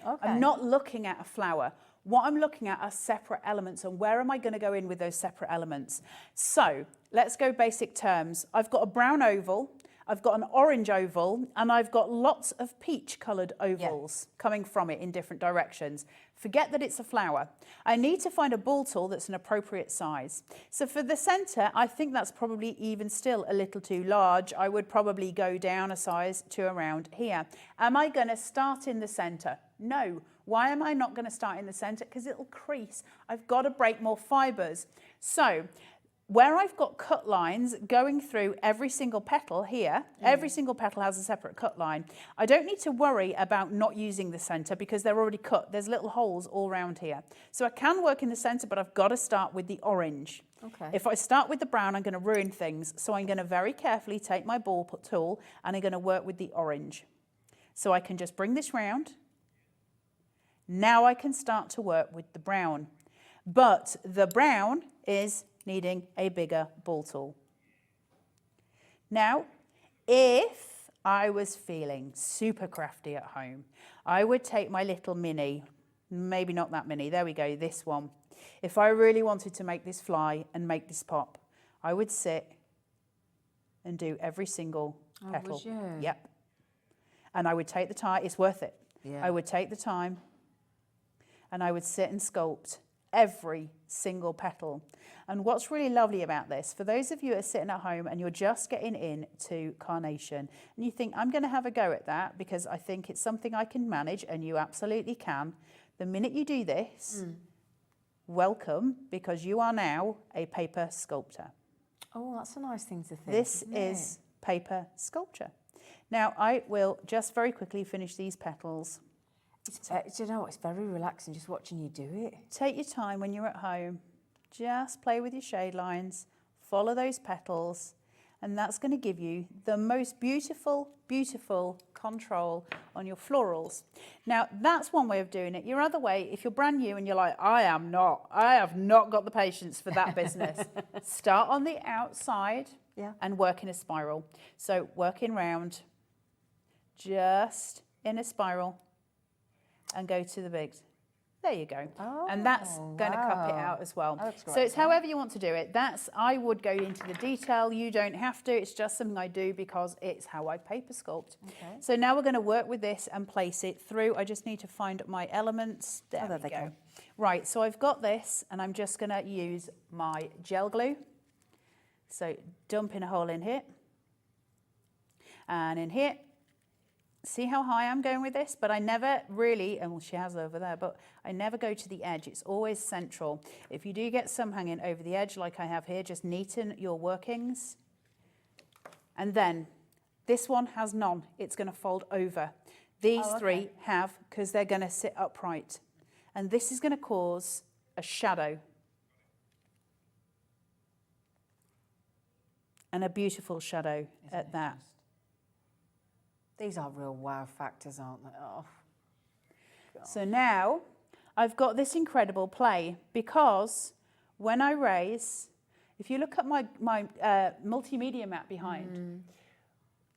Okay. I'm not looking at a flower. What I'm looking at are separate elements, and where am I going to go in with those separate elements? So let's go basic terms. I've got a brown oval, I've got an orange oval, and I've got lots of peach coloured ovals coming from it in different directions. Forget that it's a flower. I need to find a ball tool that's an appropriate size. So for the centre, I think that's probably even still a little too large. I would probably go down a size to around here. Am I going to start in the centre? No. Why am I not going to start in the centre? Because it'll crease. I've got to break more fibres. So where I've got cut lines going through every single petal here, every single petal has a separate cut line. I don't need to worry about not using the centre because they're already cut. There's little holes all around here. So I can work in the centre, but I've got to start with the orange. Okay. If I start with the brown, I'm going to ruin things. So I'm going to very carefully take my ball tool and I'm going to work with the orange. So I can just bring this round. Now I can start to work with the brown. But the brown is needing a bigger ball tool. Now, if I was feeling super crafty at home, I would take my little mini, maybe not that mini, there we go, this one. If I really wanted to make this fly and make this pop, I would sit and do every single petal. Would you? Yep. And I would take the time, it's worth it. Yeah. I would take the time and I would sit and sculpt every single petal. And what's really lovely about this, for those of you who are sitting at home and you're just getting into carnation and you think, I'm going to have a go at that because I think it's something I can manage, and you absolutely can. The minute you do this, welcome, because you are now a paper sculptor. Oh, that's a nice thing to think. This is paper sculpture. Now, I will just very quickly finish these petals. Do you know what? It's very relaxing just watching you do it. Take your time when you're at home. Just play with your shade lines, follow those petals, and that's going to give you the most beautiful, beautiful control on your florals. Now, that's one way of doing it. Your other way, if you're brand new and you're like, I have not got the patience for that business, start on the outside and work in a spiral. So working round, just in a spiral, and go to the bigs. There you go. Oh, and that's going to cup it out as well. So it's however you want to do it. I would go into the detail. You don't have to. It's just something I do because it's how I paper sculpt. Okay. So now we're going to work with this and place it through. I just need to find my elements. There we go. Right, so I've got this, and I'm just going to use my gel glue. So dumping a hole in here. And in here. See how high I'm going with this? But I never really, and well, she has over there, but I never go to the edge. It's always central. If you do get some hanging over the edge like I have here, just neaten your workings. And then this one has none. It's going to fold over. These three have, because they're going to sit upright. And this is going to cause a shadow. And a beautiful shadow at that. These are real wow factors, aren't they? Oh. So now I've got this incredible play because when I raise, if you look at my multimedia map behind,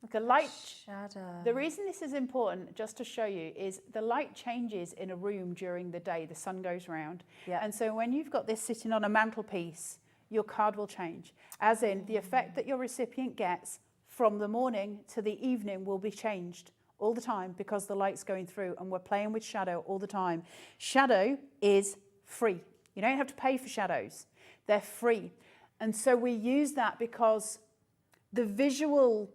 like a light shadow. The reason this is important, just to show you, is the light changes in a room during the day. The sun goes round. Yeah. And so when you've got this sitting on a mantelpiece, your card will change. As in, the effect that your recipient gets from the morning to the evening will be changed all the time because the light's going through, and we're playing with shadow all the time. Shadow is free. You don't have to pay for shadows. They're free. And so we use that because the visual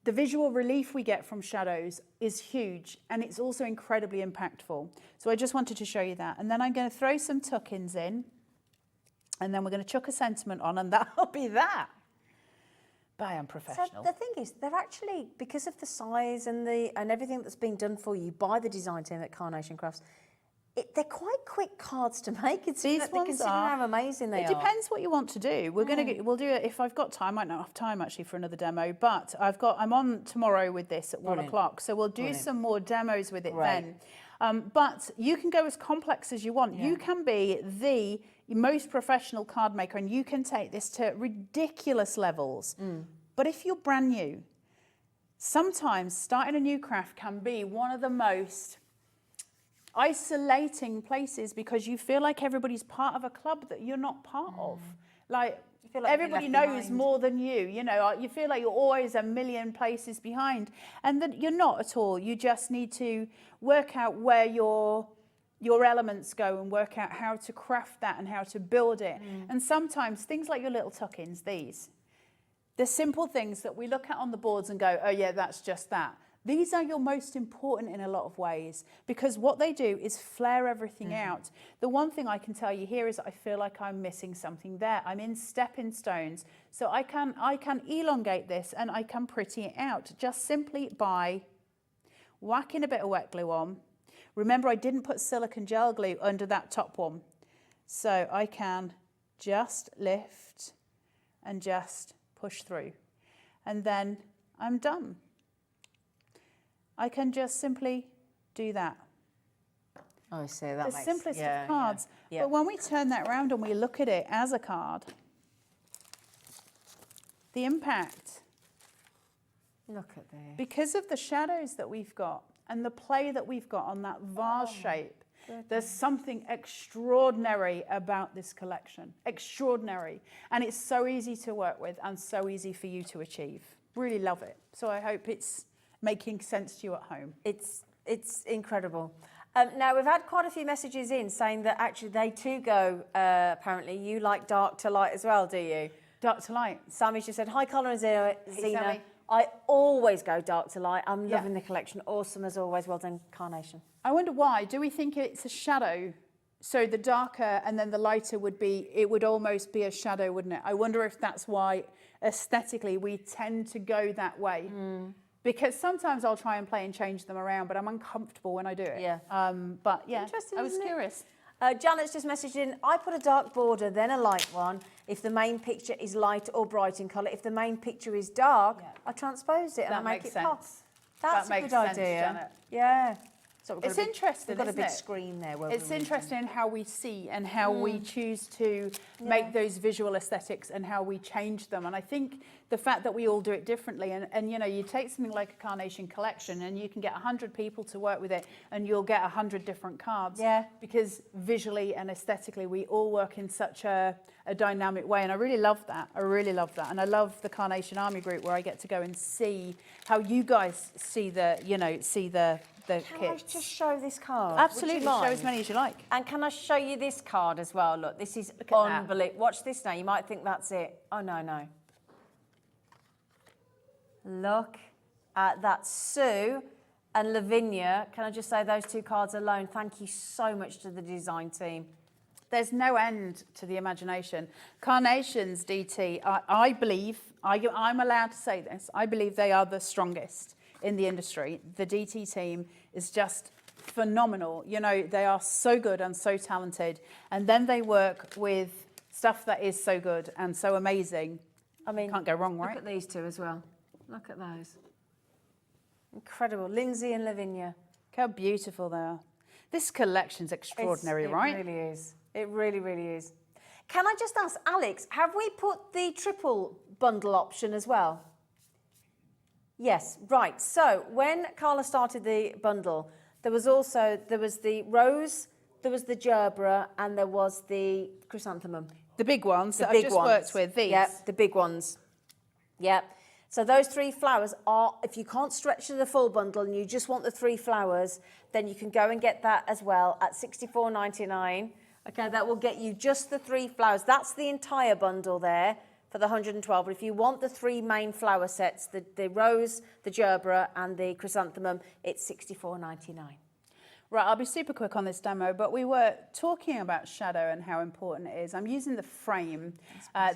the visual relief we get from shadows is huge, and it's also incredibly impactful. So I just wanted to show you that. And then I'm going to throw some tuck-ins in, and then we're going to chuck a sentiment on, and that'll be that. But I am professional. So the thing is, they're actually, because of the size and everything that's been done for you by the design team at Carnation Crafts, they're quite quick cards to make. Considering how amazing they are. It depends what you want to do. We'll do it if I've got time. I might not have time actually for another demo, but I'm on tomorrow with this at 1 o'clock, so we'll do some more demos with it then. But you can go as complex as you want. You can be the most professional card maker, and you can take this to ridiculous levels. But if you're brand new, sometimes starting a new craft can be one of the most isolating places, because you feel like everybody's part of a club that you're not part of. Like everybody knows more than you. You know, you feel like you're always a million places behind, and that you're not at all. You just need to work out where your elements go and work out how to craft that and how to build it. And sometimes things like your little tuck-ins, the simple things that we look at on the boards and go, oh yeah, that's just that. These are your most important in a lot of ways, because what they do is flare everything out. The one thing I can tell you here is I feel like I'm missing something there. I'm in stepping stones. So I can elongate this and I can pretty it out just simply by whacking a bit of wet glue on. Remember, I didn't put silicone gel glue under that top one. So I can just lift and just push through. And then I'm done. I can just simply do that. Oh, I see. That the makes simplest of cards. But when we turn that around and we look at it as a card, the impact. Look at this. Because of the shadows that we've got and the play that we've got on that vase shape, there's something extraordinary about this collection. Extraordinary. And it's so easy to work with and so easy for you to achieve. Really love it. So I hope it's making sense to you at home. It's incredible. Now, we've had quite a few messages in saying that actually they too go, apparently, you like dark to light as well, do you? Dark to light. Sammy's just said, hi, Carla and Zena. Sammy. I always go dark to light. I'm loving the collection. Awesome as always. Well done, Carnation. I wonder why. Do we think it's a shadow? So the darker and then the lighter would be, it would almost be a shadow, wouldn't it? I wonder if that's why aesthetically we tend to go that way. Because sometimes I'll try and play and change them around, but I'm uncomfortable when I do it. Yeah. But yeah, Interesting, I was isn't it? curious. Janet's just messaged in, I put a dark border, then a light one. If the main picture is light or bright in colour. If the main picture is dark, I transpose it and I make it pop. That's a good idea. Janet. Yeah. So It's interesting, We've got a isn't big it? screen there. It's interesting how we see and how we choose to make those visual aesthetics and how we change them. And I think the fact that we all do it differently, and you know, you take something like a Carnation collection and you can get 100 people to work with it and you'll get 100 different cards. Yeah. Because visually and aesthetically, we all work in such a dynamic way. And I really love that. I really love that. And I love the Carnation Army group where I get to go and see how you guys see the Can I kits. just show this card? Absolutely, Would you show mind? as many as you like. And can I show you this card as well? Look, this is at that. unbelievable. Watch this now. You might think that's it. Oh, no. Look at that. Sue and Lavinia. Can I just say those two cards alone? Thank you so much to the design team. There's no end to the imagination. Carnations, DT, I believe, I'm allowed to say this, I believe they are the strongest in the industry. The DT team is just phenomenal. You know, they are so good and so talented. And then they work with stuff that is so good and so amazing. I mean, can't go wrong, right? Look at these two as well. Look at those. Incredible. Lindsay and Lavinia. Look how beautiful they are. This collection's extraordinary, right? It really is. It really, really is. Can I just ask, Alex, have we put the triple bundle option as well? Yes, right. So when Carla started the bundle, there was the rose, there was the gerbera, and there was the chrysanthemum. The big ones that I've just worked with, these. Yep, the big ones. Yep. So those three flowers are, if you can't stretch to the full bundle and you just want the three flowers, then you can go and get that as well at $64.99. Okay, that will get you just the three flowers. That's the entire bundle there for the 112. But if you want the 3 main flower sets, the rose, the gerbera and the chrysanthemum, it's $64.99. Right, I'll be super quick on this demo, but we were talking about shadow and how important it is. I'm using the frame.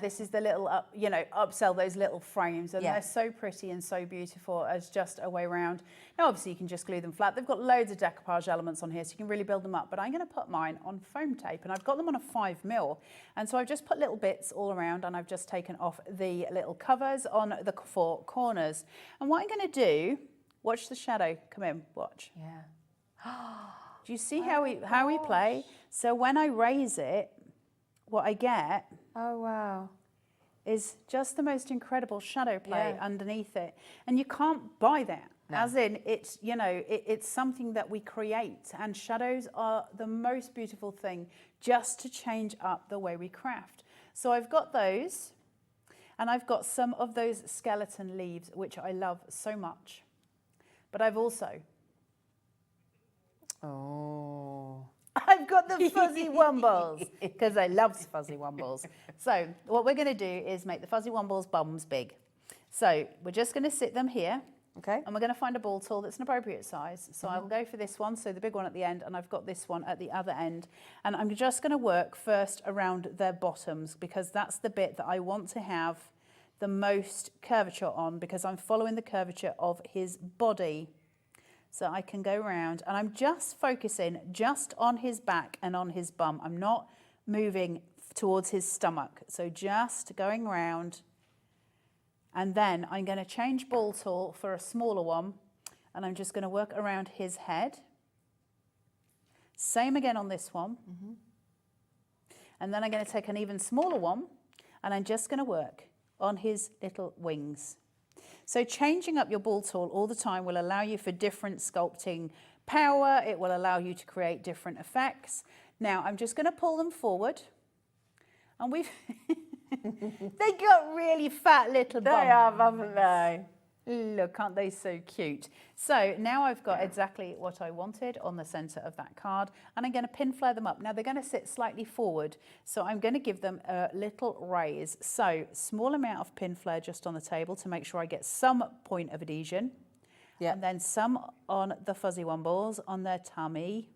This is the little, upsell those little frames, and they're so pretty and so beautiful as just a way around. Now, obviously, you can just glue them flat. They've got loads of decoupage elements on here, so you can really build them up. But I'm going to put mine on foam tape, and I've got them on a 5mm. And so I've just put little bits all around, and I've just taken off the little covers on the 4 corners. And what I'm going to do, watch the shadow come in, watch. Yeah. Do you see how we play? So when I raise it, what I get is just the most incredible shadow play underneath it. And you can't buy that. No. As in, it's, it's something that we create, and shadows are the most beautiful thing just to change up the way we craft. So I've got those, and I've got some of those skeleton leaves, which I love so much. But I've also I've got the fuzzy wombles, because I love fuzzy wombles. So what we're going to do is make the fuzzy wombles bums big. So we're just going to sit them here. Okay. And we're going to find a ball tool that's an appropriate size. So I'll go for this one, so the big one at the end, and I've got this one at the other end. And I'm just going to work first around their bottoms, because that's the bit that I want to have the most curvature on, because I'm following the curvature of his body. So I can go around, and I'm just focusing just on his back and on his bum. I'm not moving towards his stomach. So just going around, and then I'm going to change ball tool for a smaller one, and I'm just going to work around his head. Same again on this one. And then I'm going to take an even smaller one, and I'm just going to work on his little wings. So changing up your ball tool all the time will allow you for different sculpting power. It will allow you to create different effects. Now I'm just going to pull them forward, and we've they got really fat little bums. They have, haven't they? Look, aren't they so cute? So now I've got exactly what I wanted on the center of that card, and I'm going to pin flare them up. Now they're going to sit slightly forward, so I'm going to give them a little raise. So small amount of pin flare just on the table to make sure I get some point of adhesion. Yeah. And then some on the fuzzy wombles on their tummy.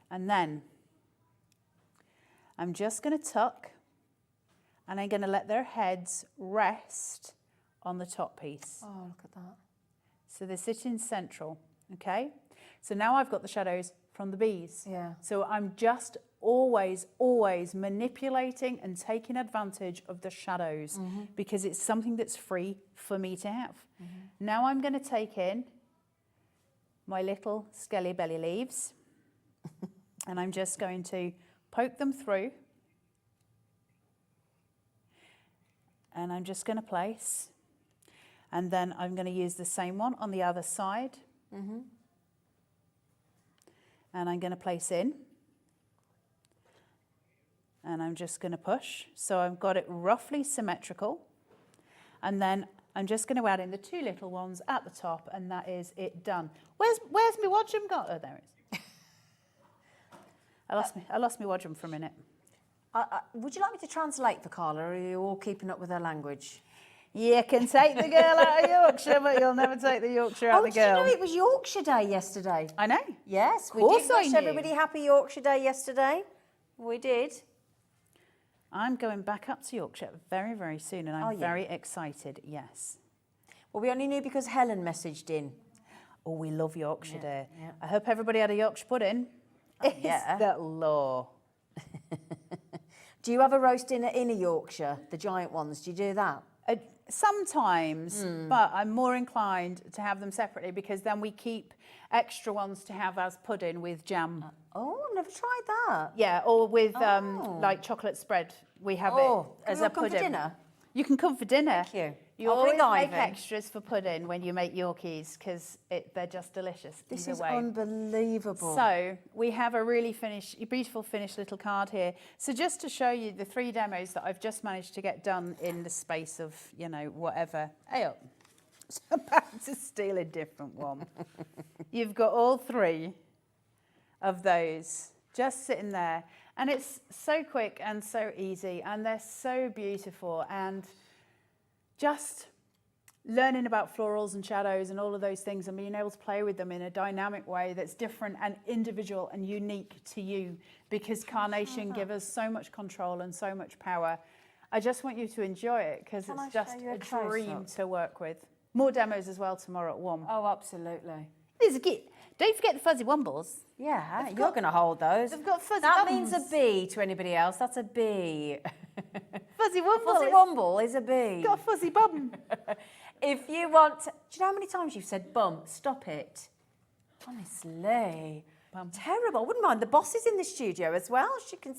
And then I'm just going to tuck, and I'm going to let their heads rest on the top piece. Oh, look at that. So they're sitting central, okay? So now I've got the shadows from the bees. Yeah. So I'm just always manipulating and taking advantage of the shadows, because it's something that's free for me to have. Now I'm going to take in my little skelly belly leaves, and I'm just going to poke them through. And I'm just going to place, and then I'm going to use the same one on the other side. And I'm going to place in, and I'm just going to push. So I've got it roughly symmetrical, and then I'm just going to add in the 2 little ones at the top, and that is it done. Where's my wadgum got? Oh, there it is. I lost my wadgum for a minute. Would you like me to translate for Carla, or are you all keeping up with her language? You can take the girl out of Yorkshire, but you'll never take the Yorkshire out of the girl. Did you know it was Yorkshire Day yesterday? I know. Yes, we course did wish I knew. everybody happy Yorkshire Day yesterday. We did. I'm going back up to Yorkshire very, very soon, and I'm very excited, yes. Well, we only knew because Helen messaged in. Oh, we love Yorkshire Day. Yeah. I hope everybody had a Yorkshire pudding. Is that law? Do you have a roast dinner in a Yorkshire, the giant ones? Do you do that? Sometimes, but I'm more inclined to have them separately, because then we keep extra ones to have as pudding with jam. Oh, never tried that. Yeah, or with like chocolate spread. We have it as a pudding. Come for dinner? You can come for dinner. Thank you. You I'll always bring make Ivan. extras for pudding when you make Yorkies, because they're just delicious. This either is way. unbelievable. So we have a really beautiful finished little card here. So just to show you the 3 demos that I've just managed to get done in the space of, whatever. Hey up. I'm about to steal a different one. You've got all 3 of those just sitting there. And it's so quick and so easy, and they're so beautiful. And just learning about florals and shadows and all of those things and being able to play with them in a dynamic way that's different and individual and unique to you, because Carnation give us so much control and so much power. I just want you to enjoy it because it's just a dream to work with. More demos as well tomorrow at 1. Oh, absolutely. There's a gift. Don't forget the fuzzy wombles. Yeah, you're going to hold those. They've got fuzzy That bums. means a bee to anybody else. That's a bee. Fuzzy womble. Fuzzy womble is a bee. Got a fuzzy bum. If you want, do you know how many times you've said bum? Stop it. Honestly. Bum. Terrible. I wouldn't mind. The boss is in the studio as well. She can, I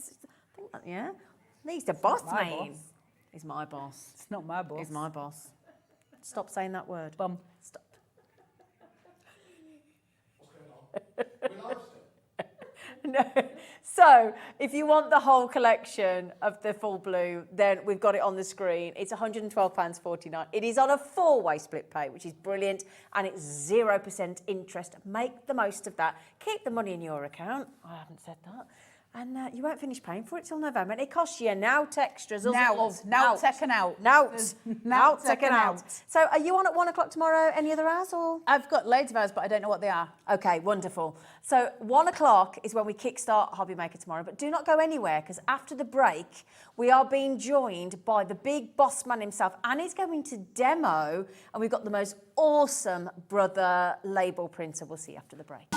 think that, yeah. He's the boss, my man. boss. He's my boss. It's not my boss. He's my boss. Stop saying that word. Bum. Stop. No. So, if you want the whole collection of the full blue, then we've got it on the screen. It's £112.49. It is on a 4-way split pay, which is brilliant, and it's 0% interest. Make the most of that. Keep the money in your account. I haven't said that. And you won't finish paying for it till November. And it costs you now extras. Now taken out. Now taken out. So are you on at 1 o'clock tomorrow? Any other hours or? I've got loads of hours, but I don't know what they are. Okay, wonderful. So 1 o'clock is when we kickstart Hobby Maker tomorrow, but do not go anywhere because after the break, we are being joined by the big boss man himself, and he's going to demo, and we've got the most awesome brother label printer. We'll see you after the break.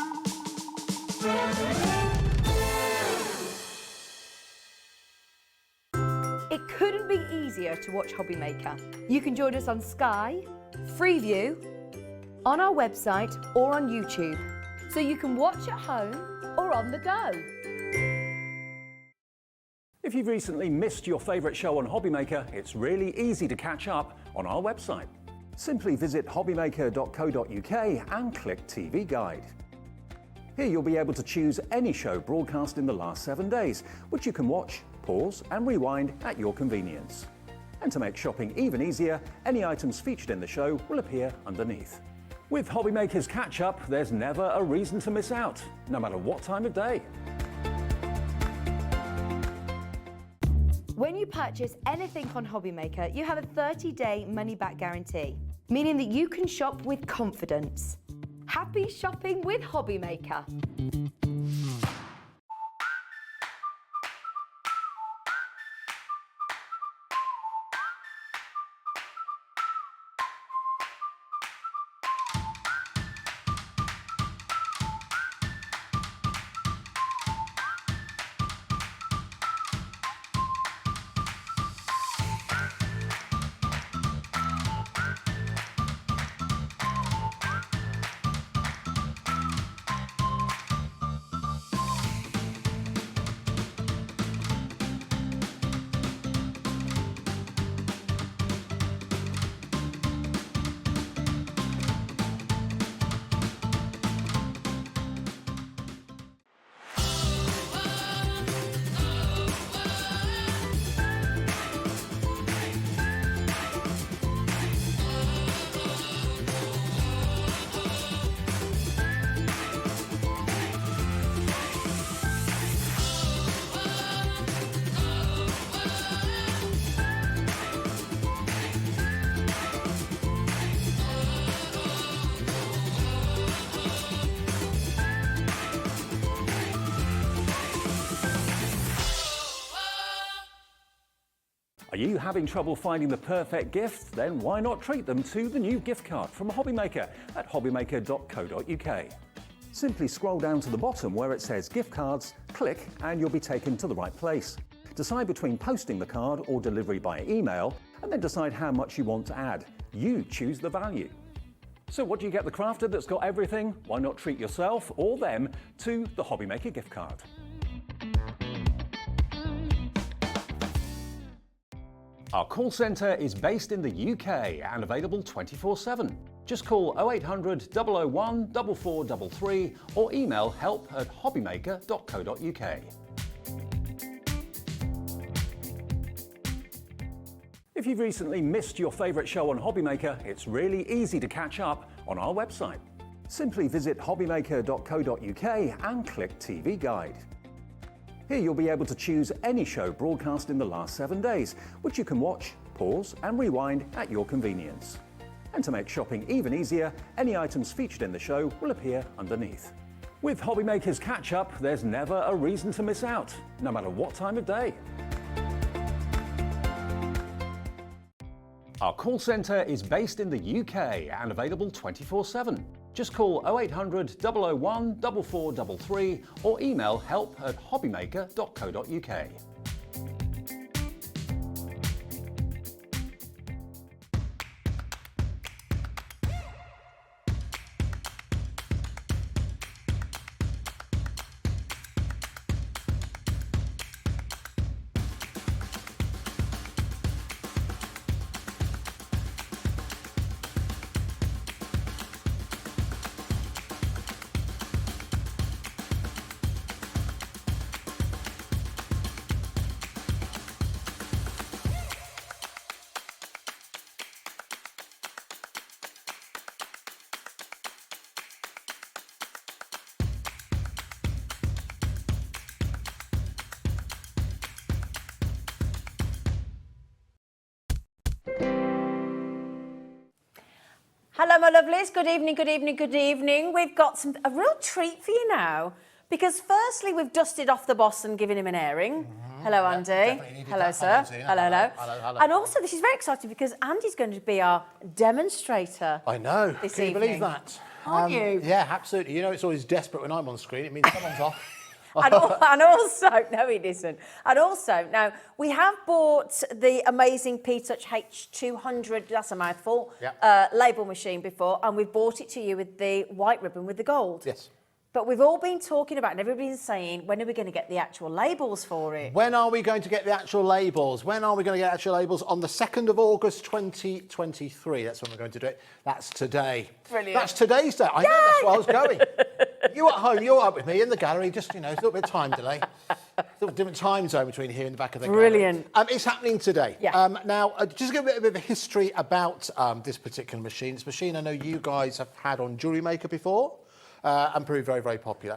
It couldn't be easier to watch Hobby Maker. You can join us on Sky, Freeview, on our website or on YouTube, so you can watch at home or on the go. If you've recently missed your favourite show on Hobby Maker, it's really easy to catch up on our website. Simply visit hobbymaker.co.uk and click TV Guide. Here you'll be able to choose any show broadcast in the last 7 days, which you can watch, pause and rewind at your convenience. And to make shopping even easier, any items featured in the show will appear underneath. With Hobby Maker's catch-up, there's never a reason to miss out, no matter what time of day. When you purchase anything on Hobby Maker, you have a 30-day money-back guarantee, meaning that you can shop with confidence. Happy shopping with Hobby Maker. Are you having trouble finding the perfect gift? Then why not treat them to the new gift card from Hobby Maker at hobbymaker.co.uk. Simply scroll down to the bottom where it says gift cards, click and you'll be taken to the right place. Decide between posting the card or delivery by email and then decide how much you want to add. You choose the value. So what do you get the crafter that's got everything? Why not treat yourself or them to the Hobby Maker gift card? Our call centre is based in the UK and available 24/7. Just call 0800 001 4433 or email help@hobbymaker.co.uk. If you've recently missed your favourite show on Hobby Maker, it's really easy to catch up on our website. Simply visit hobbymaker.co.uk and click TV Guide. Here you'll be able to choose any show broadcast in the last 7 days, which you can watch, pause and rewind at your convenience. And to make shopping even easier, any items featured in the show will appear underneath. With Hobbymakers Catch Up, there's never a reason to miss out, no matter what time of day. Our call centre is based in the UK and available 24/7. Just call 0800 001 4433 or email help@hobbymaker.co.uk. Hello, my lovelies. Good evening, good evening, good evening. We've got a real treat for you now, because firstly, we've dusted off the boss and given him an airing. Hello, Andy. Hello, sir. Hello. And also, this is very exciting because Andy's going to be our demonstrator. I know. This Can you believe evening. that? Aren't you? Yeah, absolutely. You know, it's always desperate when I'm on screen. It means someone's off. And also, no, it isn't. And also, now, we have bought the amazing P-Touch H200, that's a mouthful, label machine before, and we've bought it to you with the white ribbon with the gold. Yes. But we've all been talking about, and everybody's saying, when are we going to get the actual labels for it? When are we going to get the actual labels? When are we going to get actual labels? On the 2nd of August 2023. That's when we're going to do it. That's today. Brilliant. That's today's day. I know, that's where I was going. You at home, you're up with me in the gallery, just, you know, a little bit of time delay. A little different time zone between here and the back of the Brilliant. gallery. It's happening today. Yeah. Now, just to give a bit of a history about this particular machine. This machine I know you guys have had on Jewellery Maker before. And proved very, very popular.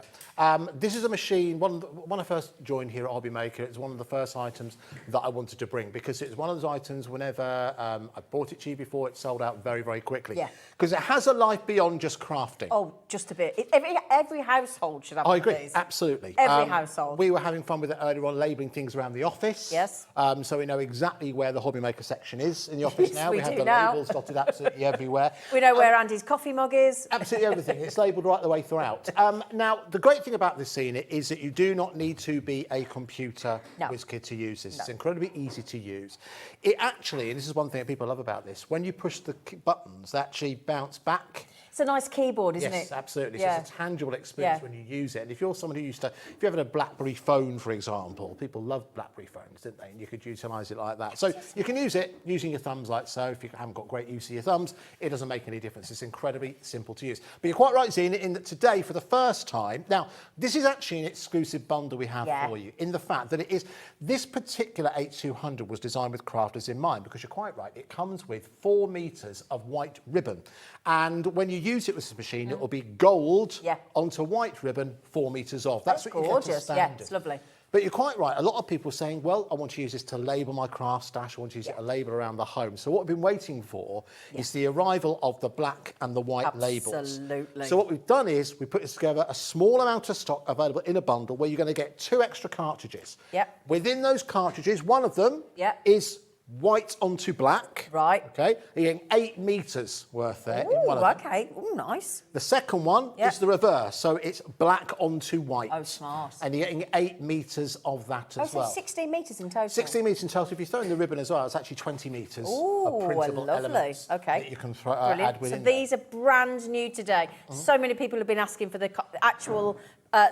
This is a machine, when I first joined here at Hobby Maker, it's one of the first items that I wanted to bring, because it's one of those items whenever I bought it to you before, it sold out very, very quickly. Yeah. Because it has a life beyond just crafting. Oh, just a bit. Every household should have I one agree, of these. Absolutely. Every household. We were having fun with it earlier on, labelling things around the office. Yes. So we know exactly where the Hobby Maker section is in the office Yes, now. we have do the now. labels dotted absolutely everywhere. We know where Andy's coffee mug is. Absolutely everything. It's labelled right the way throughout. Now, the great thing about this scene is that you do not need to be a computer whiz kid to use this. It's incredibly easy to use. It actually, and this is one thing that people love about this, when you push the buttons, they actually bounce back. It's a nice keyboard, isn't it? Yes, absolutely. Yeah. So it's a tangible experience when you use it. And if you're someone who used to, if you have a BlackBerry phone, for example, people loved BlackBerry phones, didn't they? And you could utilise it like that. So you can use it using your thumbs like so. If you haven't got great use of your thumbs, it doesn't make any difference. It's incredibly simple to use. But you're quite right, Zine, in that today, for the first time, now, this is actually an exclusive bundle we have for you, in the fact that it is, this particular H200 was designed with crafters in mind, because you're quite right, it comes with 4 metres of white ribbon. And when you use it with this machine, it will be gold onto white ribbon, 4 metres off. That's what gorgeous. You get to standard. Yeah, it's lovely. But you're quite right. A lot of people are saying, well, I want to use this to label my craft stash. I want to use it to label around the home. So what we've been waiting for is the arrival of the black and the white labels. Absolutely. So what we've done is we put this together, a small amount of stock available in a bundle where you're going to get 2 extra cartridges. Yep. Within those cartridges, one of them is white onto black. Right. Okay. You're getting 8 metres worth there. Ooh, in one of them. okay. Ooh, nice. The second one is the reverse, so it's black onto white. Oh, smart. And you're getting 8 metres of that as well. So 16 metres in total. 16 metres in total. If you throw in the ribbon as well, it's actually 20 metres of printable elements that you can add within. So these are brand new today. So many people have been asking for the actual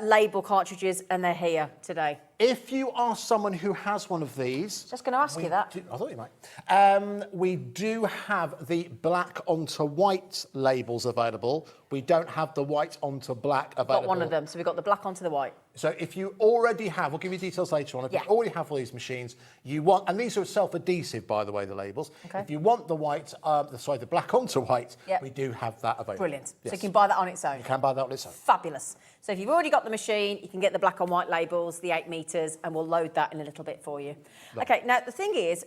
label cartridges, and they're here today. If you are someone who has one of these... Just going to ask you that. I thought you might. We do have the black onto white labels available. We don't have the white onto black available. Got one of them, so we've got the black onto the white. So if you already have, we'll give you details later on, if you already have all these machines, you want, and these are self-adhesive, by the way, the labels. Okay. If you want the white, the black onto white, we do have that available. Brilliant. Yes. So you can buy that on its own. You can buy that on its own. Fabulous. So if you've already got the machine, you can get the black on white labels, the 8 metres, and we'll load that in a little bit for you. Lovely. Okay, now the thing is,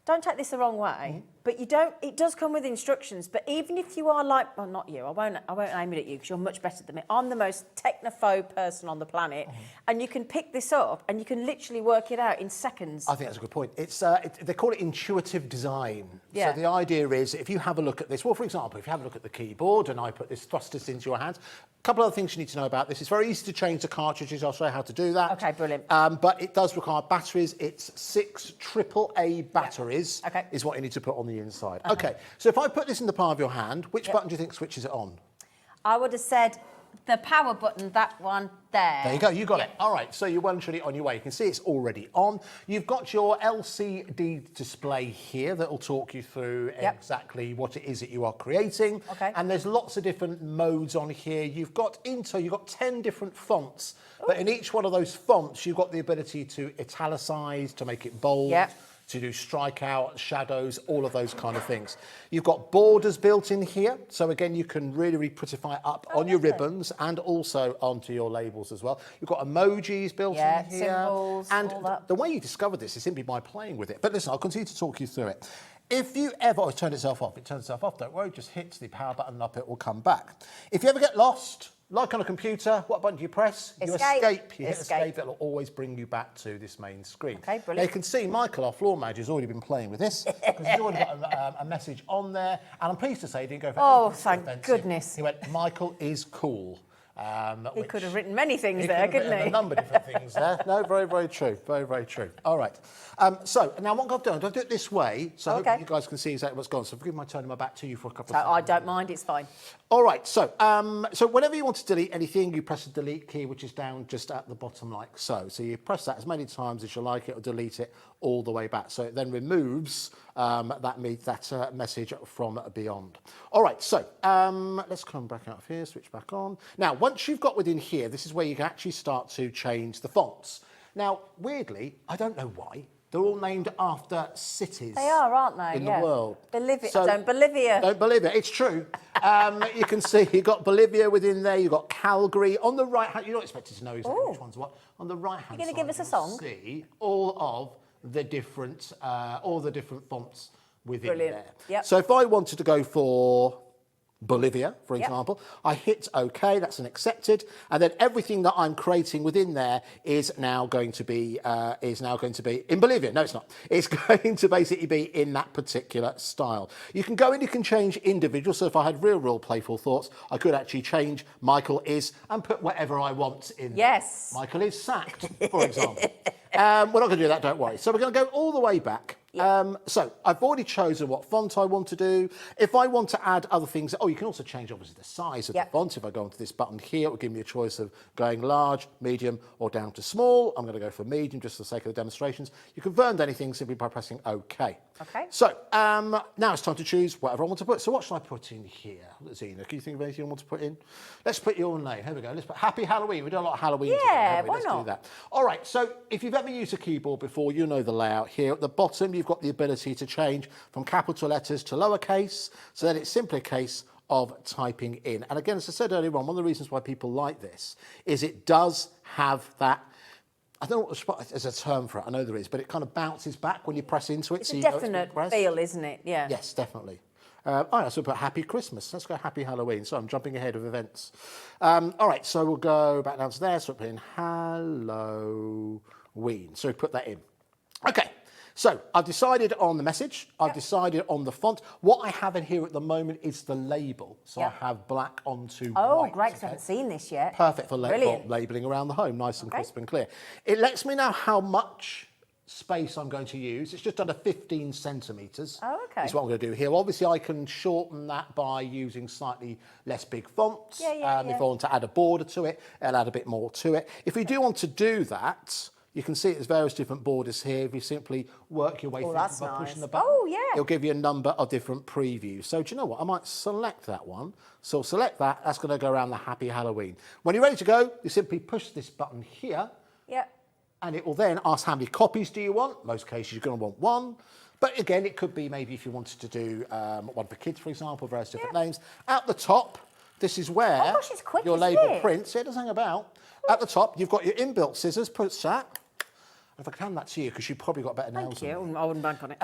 don't take this the wrong way, but it does come with instructions, but even if you are like, well, not you, I won't aim it at you because you're much better than me. I'm the most technophobe person on the planet, and you can pick this up and you can literally work it out in seconds. I think that's a good point. It's they call it intuitive design. Yeah. So the idea is, if you have a look at this, well, for example, if you have a look at the keyboard and I thrust this into your hands, a couple of other things you need to know about this. It's very easy to change the cartridges. I'll show you how to do that. Okay, brilliant. But it does require batteries. It's 6 AAA batteries is what you need to put on the inside. Okay, so if I put this in the palm of your hand, which button do you think switches it on? I would have said the power button, that one there. There you go, you got it. All right, so you're well and truly on your way. You can see it's already on. You've got your LCD display here that will talk you through exactly what it is that you are creating. Okay. And there's lots of different modes on here. You've got 10 different fonts, but in each one of those fonts, you've got the ability to italicize, to make it bold. To do strikeout, shadows, all of those kind of things. You've got borders built in here. So again, you can really prettify up on your ribbons and also onto your labels as well. You've got emojis built in here. Symbols, and all that. the way you discover this is simply by playing with it. But listen, I'll continue to talk you through it. If you ever, it turned itself off, don't worry, just hit the power button and up it will come back. If you ever get lost, like on a computer, what button do you press? Escape. You escape. You hit escape. It'll always bring you back to this main screen. Okay, brilliant. Now you can see Michael, our floor manager, has already been playing with this because he's already got a message on there. And I'm pleased to say he didn't go for anything thank offensive. goodness. He went, Michael is cool. He could have written many things He there, could have couldn't written he? a number of different things there. No, very, very true. Very, very true. All right. So now what I've done, I'll do it this way, so hopefully you guys can see exactly what's gone. So forgive my turning my back to you for a couple of seconds. I don't mind, it's fine. All right, so whenever you want to delete anything, you press the delete key, which is down just at the bottom like so. So you press that as many times as you like, it'll delete it all the way back. So it then removes that message from beyond. All right, so let's come back out of here, switch back on. Now, once you've got within here, this is where you can actually start to change the fonts. Now, weirdly, I don't know why, they're all named after cities. They are, aren't they? In the world. Bolivia. So, don't Bolivia. Don't believe it. It's true. You can see you've got Bolivia within there. You've got Calgary on the right hand. You're not expected to know exactly which one's what. On the right hand You're side, going to give us a you'll song? see all the different fonts within Brilliant. there. Yep. So if I wanted to go for Bolivia, for example, I hit OK, that's an accepted, and then everything that I'm creating within there is now going to be in Bolivia. No, it's not. It's going to basically be in that particular style. You can go in, you can change individual. So if I had real playful thoughts, I could actually change Michael is and put whatever I want in. Yes. There. Michael is sacked, for example. We're not going to do that, don't worry. So we're going to go all the way back. So I've already chosen what font I want to do. If I want to add other things, you can also change obviously the size of the font. If I go onto this button here, it will give me a choice of going large, medium, or down to small. I'm going to go for medium just for the sake of the demonstrations. You can confirm anything simply by pressing OK. Okay. So now it's time to choose whatever I want to put. So what should I put in here? Zena, can you think of anything you want to put in? Let's put your name. Here we go. Let's put Happy Halloween. We do a lot of Halloween today, haven't we? why Let's not? do that. All right. So if you've ever used a keyboard before, you know the layout here. At the bottom, you've got the ability to change from capital letters to lowercase. So then it's simply a case of typing in. And again, as I said earlier on, one of the reasons why people like this is it does have that, I don't know what there's a term for it, I know there is, but it kind of bounces back when you press into it. It's so a you know definite been pressed. feel, isn't it? Yeah. Yes, definitely. All right, so we'll put Happy Christmas. Let's go Happy Halloween. So I'm jumping ahead of events. All right, so we'll go back down to there. So we'll put in Halloween. So we put that in. Okay. So I've decided on the message, I've decided on the font. What I have in here at the moment is the label. So I have black onto white. Great, 'cause I haven't seen this yet. Perfect for Brilliant. labelling around the home, nice and crisp and clear. It lets me know how much space I'm going to use. It's just under 15 centimetres. Oh, okay. Is what I'm going to do here. Obviously, I can shorten that by using slightly less big fonts. If I want to add a border to it, I'll add a bit more to it. If we do want to do that, You can see there's various different borders here. If you simply work your way through that's by nice. pushing the button, Oh, yeah. it'll give you a number of different previews. So do you know what? I might select that one. So select that. That's going to go around the Happy Halloween. When you're ready to go, you simply push this button here. Yeah. And it will then ask how many copies do you want. Most cases, you're going to want one. But again, it could be maybe if you wanted to do one for kids, for example, various different names. At the top, this is where Oh gosh, it's quick, your isn't label it? prints. It doesn't hang about. At the top, you've got your inbuilt scissors. Push that. If I can hand that to you, because you've probably got better nails Thank than me. you. I wouldn't bank on it.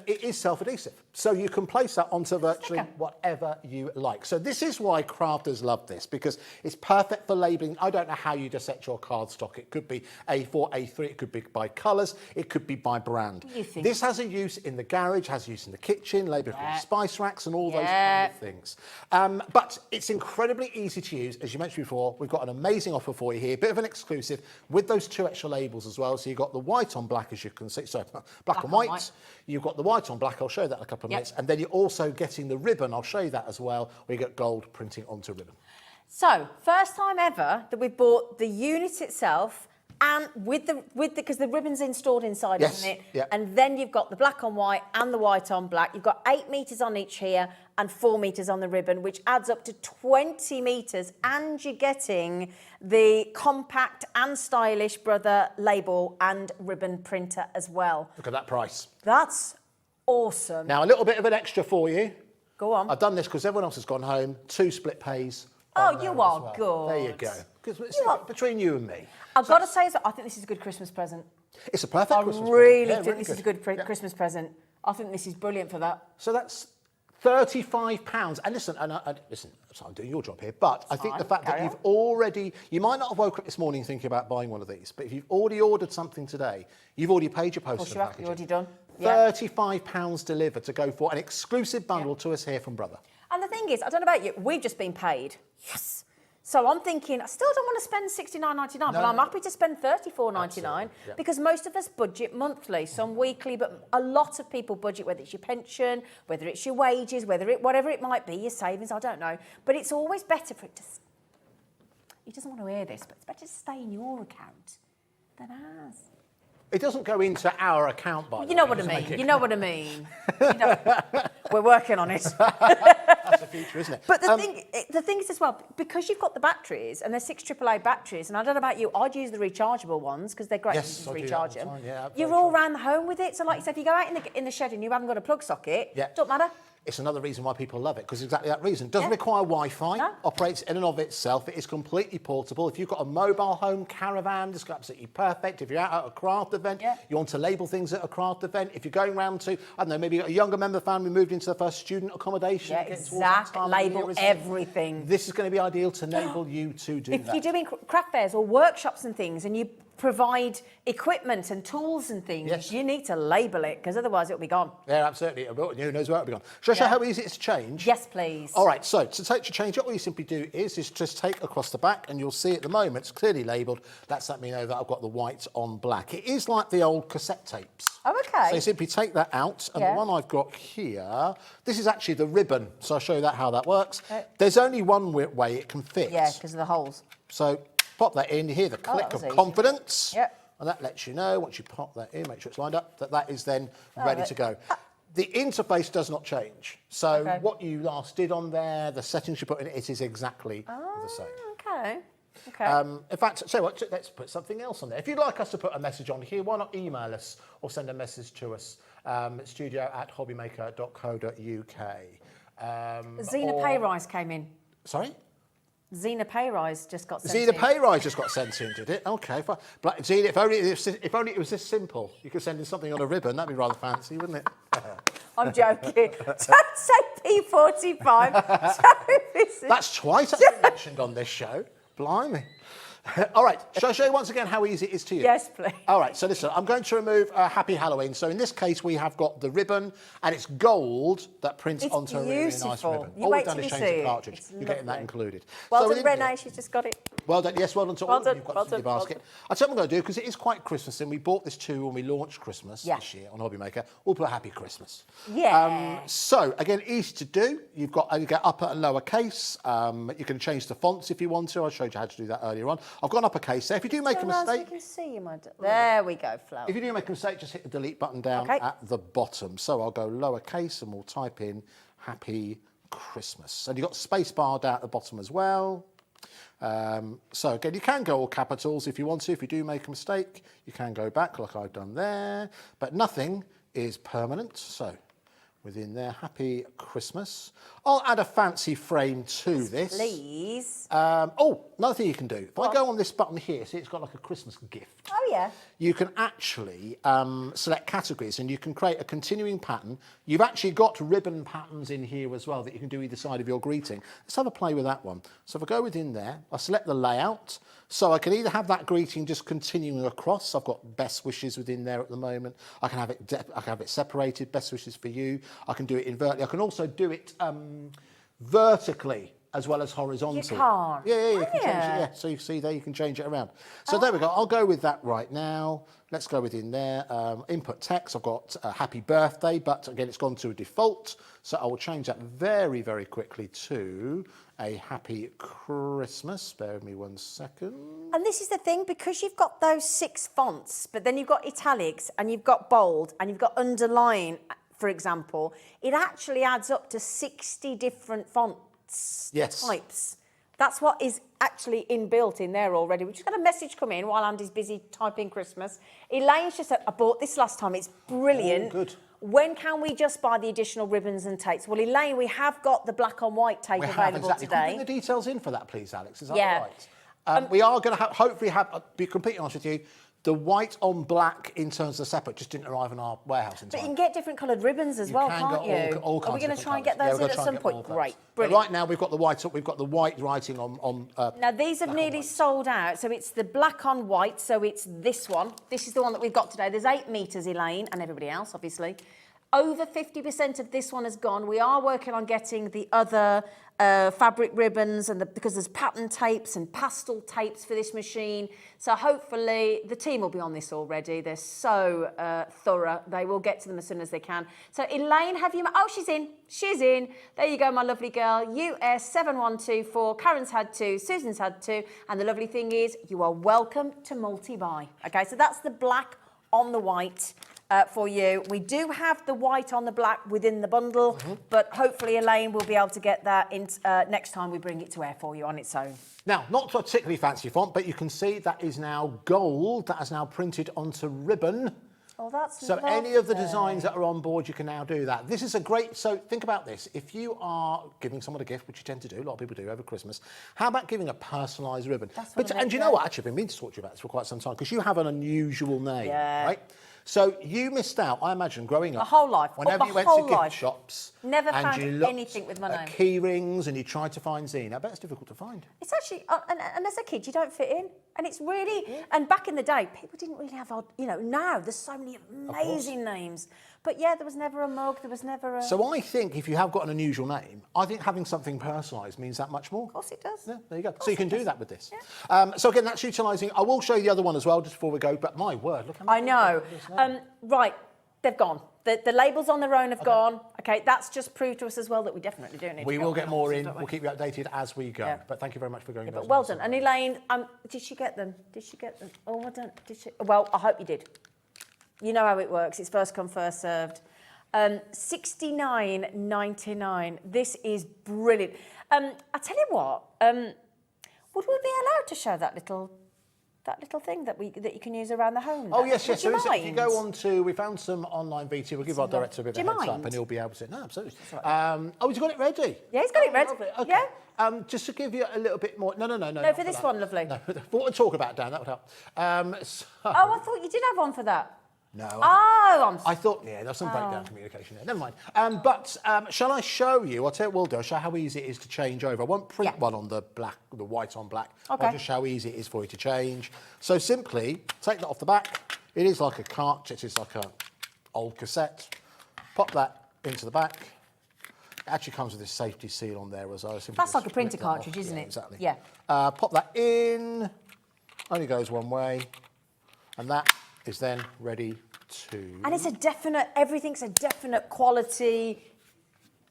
It is self-adhesive, so you can place that onto virtually whatever you like. So this is why crafters love this, because it's perfect for labelling. I don't know how you dissect your cardstock. It could be A4, A3, it could be by colours, it could be by brand. This has a use in the garage, has a use in the kitchen, labelling spice racks and all those kind of things. But it's incredibly easy to use. As you mentioned before, we've got an amazing offer for you here, a bit of an exclusive with those 2 extra labels as well. So you've got the white on black, as you can see, so black and white. You've got the white on black, I'll show you that in a couple of minutes, and then you're also getting the ribbon, I'll show you that as well, where you get gold printing onto ribbon. So, first time ever that we've bought the unit itself and because the ribbon's installed inside, isn't it? Yeah. And then you've got the black on white and the white on black. You've got 8 metres on each here and 4 metres on the ribbon, which adds up to 20 metres, and you're getting the compact and stylish Brother label and ribbon printer as well. Look at that price. That's awesome. Now, a little bit of an extra for you. Go on. I've done this because everyone else has gone home. 2 split pays. Oh, you are good. There you go. Because between you and me. I've got to say, I think this is a good Christmas present. It's a perfect I Christmas really present. think this is a good Christmas present. I think this is brilliant for that. So that's £35. And listen, listen, so I'm doing your job here, but I think the fact that you've already, you might not have woken up this morning thinking about buying one of these, but if you've already ordered something today, you've already paid your postage and packaging. You're already done. £35 delivered to go for an exclusive bundle to us here from Brother. And the thing is, I don't know about you, we've just been paid. Yes. So I'm thinking, I still don't want to spend $69.99, but I'm happy to spend $34.99 because most of us budget monthly, some weekly, but a lot of people budget, whether it's your pension, whether it's your wages, whatever it might be, your savings, I don't know. But it's always better for it to, he doesn't want to hear this, but it's better to stay in your account than ours. It doesn't go into our account, by the way. You know what I mean. You know what I mean. We're working on it. That's the future, isn't it? But the thing is as well, because you've got the batteries, and they're 6 AAA batteries, and I don't know about you, I'd use the rechargeable ones because they're great. Yes, you can I do recharge that all them. the time, yeah, You're all round the home with it. So like you said, if you go out in the shed and you haven't got a plug socket, don't matter. It's another reason why people love it, because exactly that reason. It doesn't require Wi-Fi, operates in and of itself. It is completely portable. If you've got a mobile home caravan, it's absolutely perfect. If you're out at a craft event, you want to label things at a craft event. If you're going round to, I don't know, maybe a younger member of the family moved into their first student accommodation. Yeah, exactly. Label everything. This is going to be ideal to enable you to do that. If you're doing craft fairs or workshops and things, and you provide equipment and tools and things, you need to label it, because otherwise it'll be gone. Yeah, absolutely. Who knows where it'll be gone. Shall I show how easy it is to change? Yes, please. All right, so to change it, all you simply do is just take across the back, and you'll see at the moment it's clearly labelled. That's let me know that I've got the white on black. It is like the old cassette tapes. Oh, okay. So you simply take that out, and the one I've got here, this is actually the ribbon. So I'll show you how that works. There's only one way it can fit. Yeah, because of the holes. So pop that in, you hear the click of confidence. And that lets you know, once you pop that in, make sure it's lined up, that is then ready to go. The interface does not change. So what you last did on there, the settings you put in it is exactly the same. Okay. In fact, so what, let's put something else on there. If you'd like us to put a message on here, why not email us or send a message to us, studio@hobbymaker.co.uk. Xena Pay Rise came in. Sorry? Xena Pay Rise just got sent in. Xena Pay Rise just got sent in, did it? Okay, fine. But Xena, if only it was this simple, you could send in something on a ribbon. That'd be rather fancy, wouldn't it? I'm joking. Don't say P45. That's twice that's been mentioned on this show. Blimey. All right, shall I show you once again how easy it is to use? Yes, please. All right, so listen, I'm going to remove Happy Halloween. So in this case, we have got the ribbon, and it's gold that prints onto a really nice ribbon. You All wait we've done till is you change see the it. cartridge. It's You're getting that lovely. included. Well So done, Renee, she's just got it. Well done. Yes, well done to all Well of done, you. You've got well this in your done, well basket. I'll tell you what I'm going to do, because it is quite Christmas, and we bought this too when we launched Christmas Yeah. this year on Hobby Maker. We'll put a Happy Christmas. Yeah. So, again, easy to do. You get upper and lower case. You can change the fonts if you want to. I showed you how to do that earlier on. I've got an uppercase there. If you do make a So mistake... we can see you, there we go, Flo. If you do make a mistake, just hit the delete button down Okay. at the bottom. So I'll go lowercase and we'll type in Happy Christmas. And you've got space bar down at the bottom as well. So again, you can go all capitals if you want to. If you do make a mistake, you can go back like I've done there. But nothing is permanent. So within there, Happy Christmas. I'll add a fancy frame to this. Please. Oh, another thing you can do. If I go on this button here, see it's got like a Christmas gift. Oh, yeah. You can actually select categories and you can create a continuing pattern. You've actually got ribbon patterns in here as well that you can do either side of your greeting. Let's have a play with that one. So if I go within there, I select the layout. So I can either have that greeting just continuing across. I've got best wishes within there at the moment. I can have it separated, best wishes for you. I can do it invertly. I can also do it vertically as well as horizontally. You can't. Yeah, you can change it. Yeah. Yeah, so you see there, you can change it around. So there we go. I'll go with that right now. Let's go within there. Input text. I've got happy birthday, but again, it's gone to a default. So I will change that very, very quickly to a happy Christmas. Bear with me 1 second. And this is the thing, because you've got those 6 fonts, but then you've got italics and you've got bold and you've got underline, for example, it actually adds up to 60 different fonts types. That's what is actually inbuilt in there already. We just got a message come in while Andy's busy typing Christmas. Elaine's just said, I bought this last time, it's brilliant. Oh, good. When can we just buy the additional ribbons and tapes? Well, Elaine, we have got the black on white tape available exactly. Can you today. put the details in for that, please, Alex? Is that Yeah. right? We are going to hopefully be completely honest with you, the white on black in terms of the separate just didn't arrive in our warehouse in But time. you can get different coloured ribbons as well, can't you? All kinds Are we going of to try and different get those colours. Yeah, in we're at gonna some try point? and get all Great, colours. But brilliant. right now we've got the white writing on. Now these have nearly sold out, so it's the black on white, so it's this one. This is the one that we've got today. There's 8 metres, Elaine, and everybody else, obviously. Over 50% of this one has gone. We are working on getting the other fabric ribbons, and because there's pattern tapes and pastel tapes for this machine. So hopefully the team will be on this already. They're so thorough. They will get to them as soon as they can. So Elaine, have you... Oh, she's in. She's in. There you go, my lovely girl. US 7124. Karen's had 2. Susan's had 2. And the lovely thing is, you are welcome to multi-buy. Okay, so that's the black on the white. For you. We do have the white on the black within the bundle, but hopefully Elaine will be able to get that in next time we bring it to air for you on its own. Now, not a particularly fancy font, but you can see that is now gold. That is now printed onto ribbon. Oh, that's So lovely. any of the designs that are on board, you can now do that. This is a great, so think about this. If you are giving someone a gift, which you tend to do, a lot of people do over Christmas, how about giving a personalised ribbon? That's what And you know what, actually, I've been meaning to talk to you about this for quite some time, because you have an unusual name, right? So you missed out, I imagine, growing up. My whole life. Whenever you went to gift shops. Never and found you looked anything with my at name. key rings and you tried to find zine. I bet it's difficult to find. It's actually, and as a kid, you don't fit in. And it's really, and back in the day, people didn't really have, now there's so many amazing names. But yeah, there was never a mug, there was never a... So I think if you have got an unusual name, I think having something personalised means that much more. Of course it does. Yeah, there you go. So you can do that with this. Yeah. So again, that's utilising... I will show you the other one as well, just before we go, but my word, look how I know. Right, they've gone. The labels on their own have gone. Okay, that's just proved to us as well that we definitely do need We to will go get on more those, in. don't we? We'll keep you updated as we go. Yeah. But thank you very much for going. But well done. And Elaine, did she get them? Did she get them? Oh, I don't. Did she? Well, I hope you did. You know how it works. It's first come, first served. 69.99. This is brilliant. I tell you what. Would we be allowed to show that little thing that you can use around the home? Oh, yes. Would So you if you go mind? on to, we found some online VT. We'll give our director a bit of a heads up and he'll be able to. No, absolutely. He's got it ready. Yeah, he's got it ready. Lovely. Okay. Yeah. Just to give you a little bit more. No. No, for this one, lovely. No, what we talk about, Dan, that would help. Oh, I thought you did have one for that. No. I thought, there's some breakdown communication there. Never mind. But shall I show you? I'll tell you what we'll do. I'll show how easy it is to change over. I won't print one on the white on black. Okay. I'll just show how easy it is for you to change. So simply take that off the back. It is like a cartridge. It's like a old cassette. Pop that into the back. actually comes with this safety seal on there as well. That's like a printer cartridge, isn't it? Exactly. Yeah. Pop that in. Only goes one way, and that is then ready to. And it's a definite. Everything's a definite quality.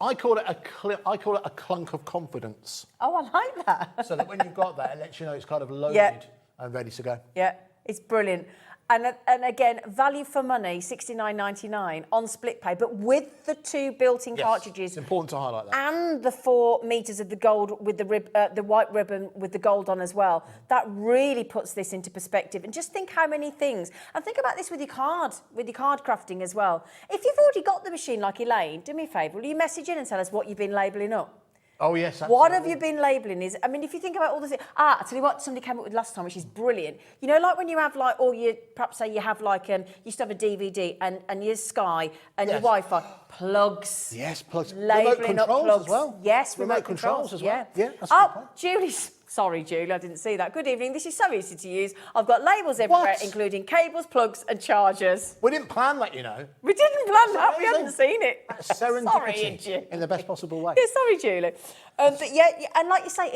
I call it a clunk of confidence. Oh, I like that. So that when you've got that, it lets you know it's kind of loaded and ready to go. Yeah, it's brilliant. And again, value for money, $69.99 on split pay, but with the 2 built-in cartridges. It's important to highlight that. And the 4 meters of the gold with the white ribbon with the gold on as well. That really puts this into perspective. And just think how many things. And think about this with your card crafting as well. If you've already got the machine like Elaine, do me a favour, will you message in and tell us what you've been labelling up? Oh, yes, absolutely. What have you been labelling? I mean, if you think about all the things... I tell you what somebody came up with last time, which is brilliant. You know, like when you have, like, or you perhaps say you have, like, you used to have a DVD and your Sky and your Wi-Fi. Plugs. Yes, plugs. Labelling Remote up controls plugs. as well. Yes, remote controls as well. Yeah. That's a good point. Julie's... Sorry, Julie, I didn't see that. Good evening. This is so easy to use. I've got labels everywhere, including cables, plugs and chargers. We didn't plan that, you know. We didn't plan that. We hadn't seen it. Serendipity in the best possible way. Yeah, sorry, Julie. But yeah, and like you say,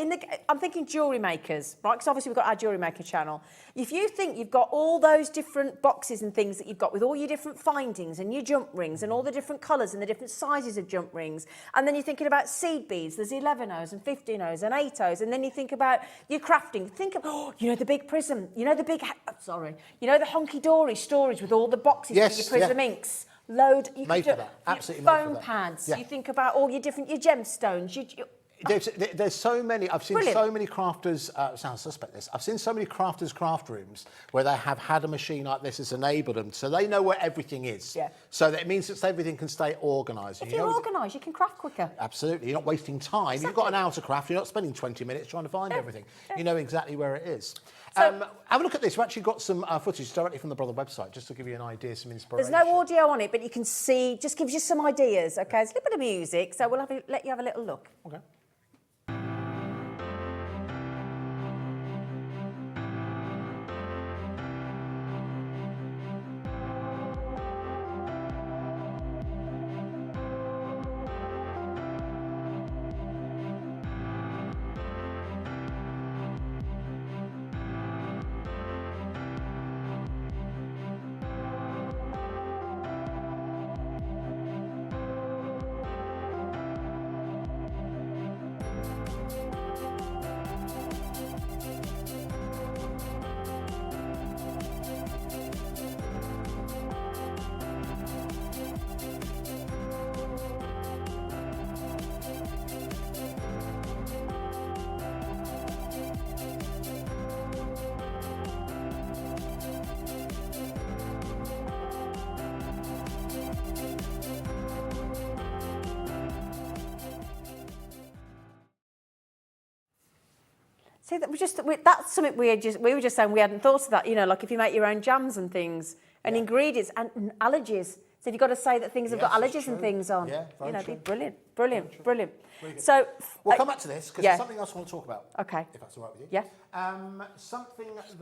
I'm thinking jewellery makers, right? Because obviously we've got our jewellery maker channel. If you think you've got all those different boxes and things that you've got with all your different findings and your jump rings and all the different colours and the different sizes of jump rings, and then you're thinking about seed beads, there's 11Os and 15Os and 8Os, and then you think about your crafting, think of, the big prism, the honky-dory storage with all the boxes for your prism inks. Load, you made can for do that. Absolutely foam made for that. pads. Yeah. You think about all your gemstones. There's so many. I've seen so many crafters. Sounds suspect. This. I've seen so many crafters' craft rooms where they have had a machine like this that's enabled them, so they know where everything is. Yeah. So that it means that everything can stay organised. If you're organised, you can craft quicker. Absolutely. You're not wasting time. Exactly. You've got an hour to craft. You're not spending 20 minutes trying to find everything. Yeah. You know exactly where it is. So, have a look at this. We've actually got some footage directly from the Brother website, just to give you an idea, some inspiration. There's no audio on it, but you can see. Just gives you some ideas. Okay, it's a little bit of music, so we'll let you have a little look. Okay. See, that's something we were just saying we hadn't thought of that. Like if you make your own jams and things and ingredients and allergies. So you've got to say that things have got allergies and things on. Yeah, very true. Brilliant. So we'll come back to this because there's something else I want to talk about. Okay. If that's all right with you. Yeah. Something that's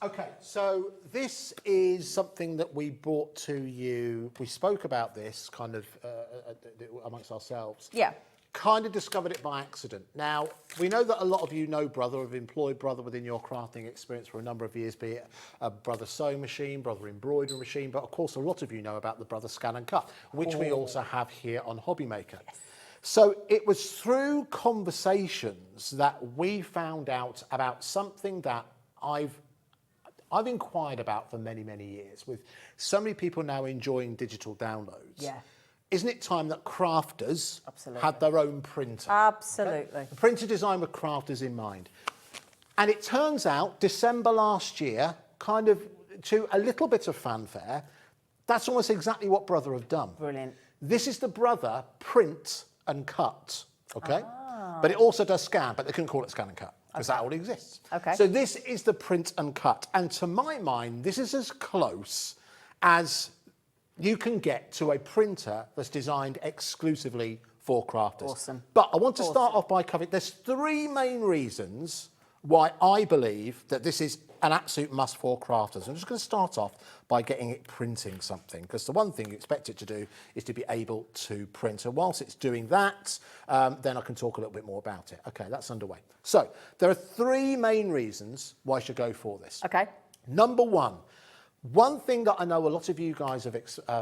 okay. So this is something that we brought to you. We spoke about this kind of amongst ourselves. Yeah. Kind of discovered it by accident. Now, we know that a lot of you know Brother, have employed Brother within your crafting experience for a number of years, be it a Brother sewing machine, Brother embroidery machine, but of course a lot of you know about the Brother Scan and Cut, which we also have here on Hobby Maker. Yes. So it was through conversations that we found out about something that I've inquired about for many, many years, with so many people now enjoying digital downloads. Yeah. Isn't it time that crafters had their own printer? Absolutely. Okay? The printer design with crafters in mind. And it turns out, December last year, kind of to a little bit of fanfare, that's almost exactly what Brother have done. Brilliant. This is the Brother print and cut, okay? But it also does scan, but they couldn't call it scan and cut because that already exists. Okay. So this is the print and cut. And to my mind, this is as close as you can get to a printer that's designed exclusively for crafters. Awesome. But I want to start off by covering, there's three main reasons why I believe that this is an absolute must for crafters. I'm just going to start off by getting it printing something, because the one thing you expect it to do is to be able to print. And whilst it's doing that, then I can talk a little bit more about it. Okay, that's underway. So there are 3 main reasons why I should go for this. Okay. Number one thing that I know a lot of you guys have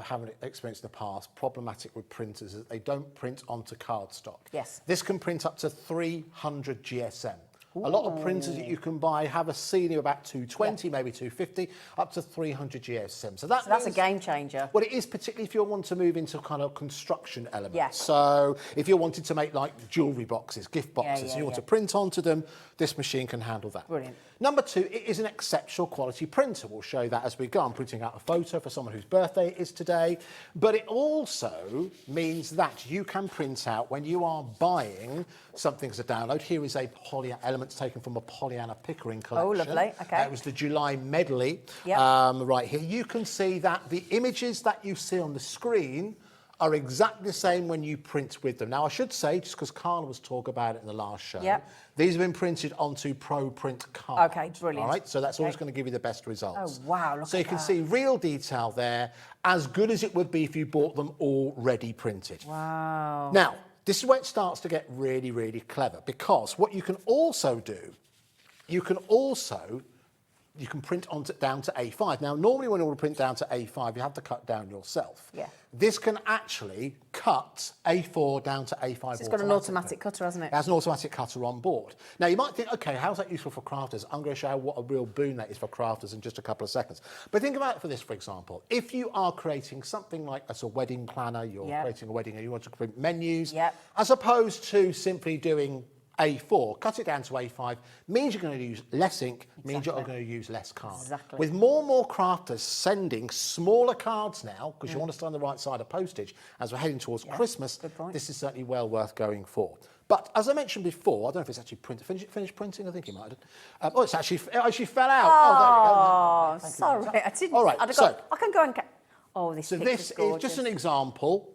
haven't experienced in the past, problematic with printers, is that they don't print onto cardstock. Yes. This can print up to 300 GSM. A lot of printers that you can buy have a ceiling of about 220, maybe 250, up to 300 GSM. So that's a game changer. Well, it is, particularly if you want to move into kind of construction elements. Yeah. So if you wanted to make like jewellery boxes, gift boxes, and you want to print onto them, this machine can handle that. Brilliant. Number 2, it is an exceptional quality printer. We'll show you that as we go. I'm printing out a photo for someone whose birthday it is today. But it also means that you can print out when you are buying something as a download. Here is a elements taken from a Pollyanna Pickering collection. Oh, lovely. Okay. It was the July medley. Yep. Right here. You can see that the images that you see on the screen are exactly the same when you print with them. Now, I should say, just because Carla was talking about it in the last show, Yep. these have been printed onto Pro Print card. Okay, brilliant. All right, so that's always going to give you the best results. Oh, wow, look So you at can that. see real detail there, as good as it would be if you bought them already printed. Wow. Now, this is where it starts to get really, really clever, because what you can also do, you can print down to A5. Now, normally when you want to print down to A5, you have to cut down yourself. Yeah. This can actually cut A4 down to A5. So it's got an automatic cutter, hasn't it? It has an automatic cutter on board. Now, you might think, okay, how's that useful for crafters? I'm going to show you what a real boon that is for crafters in just a couple of seconds. But think about it for this, for example. If you are creating something like as a wedding planner, you're creating a wedding and you want to print menus, as opposed to simply doing A4, cut it down to A5, means you're going to use less ink, means you're going to use less card. Exactly. With more and more crafters sending smaller cards now, because you want to stay on the right side of postage, as we're heading towards Christmas, this is certainly well worth going for. But as I mentioned before, I don't know if it's actually finished printing, I think it might have done. It actually fell out. Oh, there we go. sorry, I didn't. All right, I can go and... Oh, this So picture's this is gorgeous. just an example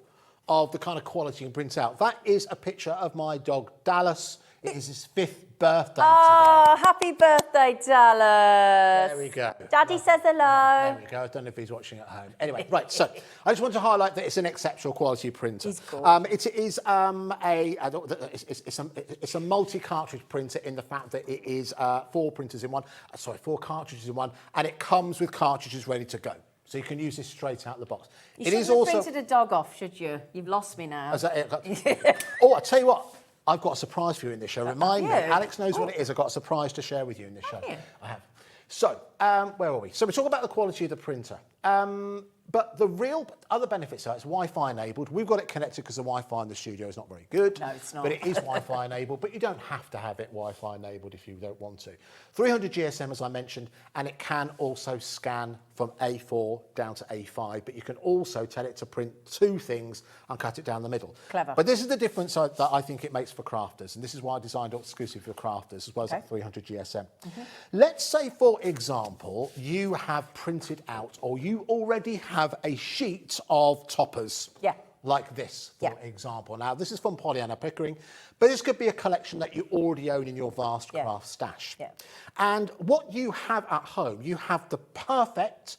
of the kind of quality you can print out. That is a picture of my dog, Dallas. It is his 5th birthday Oh, happy birthday, Dallas. There we go. Daddy says hello. There we go. I don't know if he's watching at home. Anyway, right, so I just want to highlight that it's an exceptional quality printer. He's cool. It is it's a multi-cartridge printer in the fact that it is 4 cartridges in one, and it comes with cartridges ready to go. So you can use this straight out of the box. You shouldn't have printed a dog off, should you? You've lost me now. Is that it? Oh, I tell you what. I've got a surprise for you in this show. Remind me, Alex knows what it is. I've got a surprise to share with you in this show. I have. So, where are we? So we're talking about the quality of the printer. But the real other benefits are it's Wi-Fi enabled. We've got it connected because the Wi-Fi in the studio is not very good. No, it's not. But it is Wi-Fi enabled, but you don't have to have it Wi-Fi enabled if you don't want to. 300 GSM, as I mentioned, and it can also scan from A4 down to A5, but you can also tell it to print 2 things and cut it down the middle. Clever. But this is the difference that I think it makes for crafters, and this is why I designed it exclusively for crafters, as well as that 300 GSM. Let's say, for example, you have printed out, or you already have a sheet of toppers. Yeah. Like this, for example. Now, this is from Pollyanna Pickering, but this could be a collection that you already own in your vast craft stash. And what you have at home, you have the perfect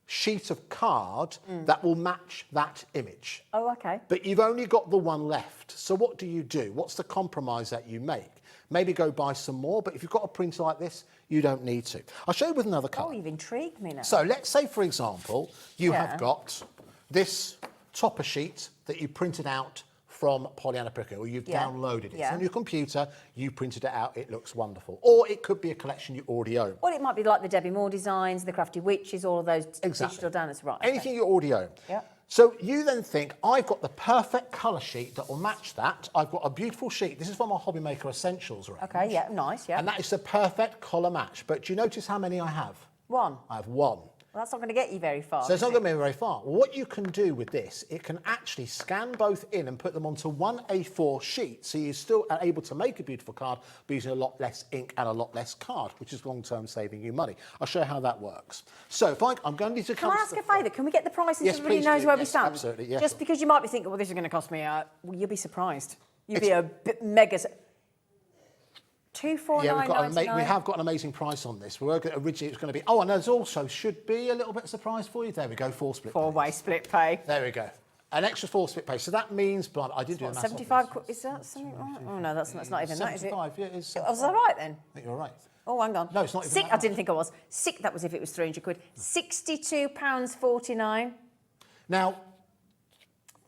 sheet of card that will match that image. Oh, okay. But you've only got the one left. So what do you do? What's the compromise that you make? Maybe go buy some more, but if you've got a printer like this, you don't need to. I'll show you with another colour. Oh, you've intrigued me now. So let's say, for example, you have got this topper sheet that you printed out from Pollyanna Pickering, or you've downloaded it. It's on your computer, you printed it out, it looks wonderful. Or it could be a collection you already own. Well, it might be like the Debbie Moore designs, the Crafty Witches, all of those digital downloads. Right. Anything you already own. Yeah. So you then think, I've got the perfect colour sheet that will match that. I've got a beautiful sheet. This is from our Hobby Maker Essentials range. Okay, yeah, nice, yeah. And that is the perfect colour match. But do you notice how many I have? 1. I have 1. Well, that's not going to get you very far. So it's not going to be very far. Well, what you can do with this, it can actually scan both in and put them onto one A4 sheet, so you still are able to make a beautiful card, but using a lot less ink and a lot less card, which is long-term saving you money. I'll show you how that works. So if I'm going to need to come. Can I ask a favour? Can we get the prices Yes, so everybody please knows do. where we Yes, stand? absolutely, yes. Just because you might be thinking, well, this is going to cost me, well, you'll be surprised. You'll be a bit mega... $249.99. we have got an amazing price on this. Originally it was going to be, oh, and there's also should be a little bit of surprise for you. There we go, 4 split pay. 4-way split pay. There we go. An extra 4 split pay. So that means, but I did do the maths. 75 quid. Is that something right? Oh no, that's not even that, is it? 75, yeah, it is. Was that right then? I think you're right. Oh, hang on. No, it's not even that I didn't think I was. That was if it was 300 quid. £62.49. Now,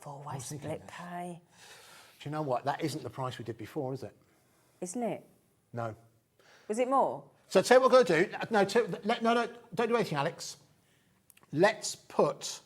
4-way split pay. do you know what? That isn't the price we did before, is it? Isn't it? No. Was it more? So tell you what we're going to do. No, don't do anything, Alex. Let's put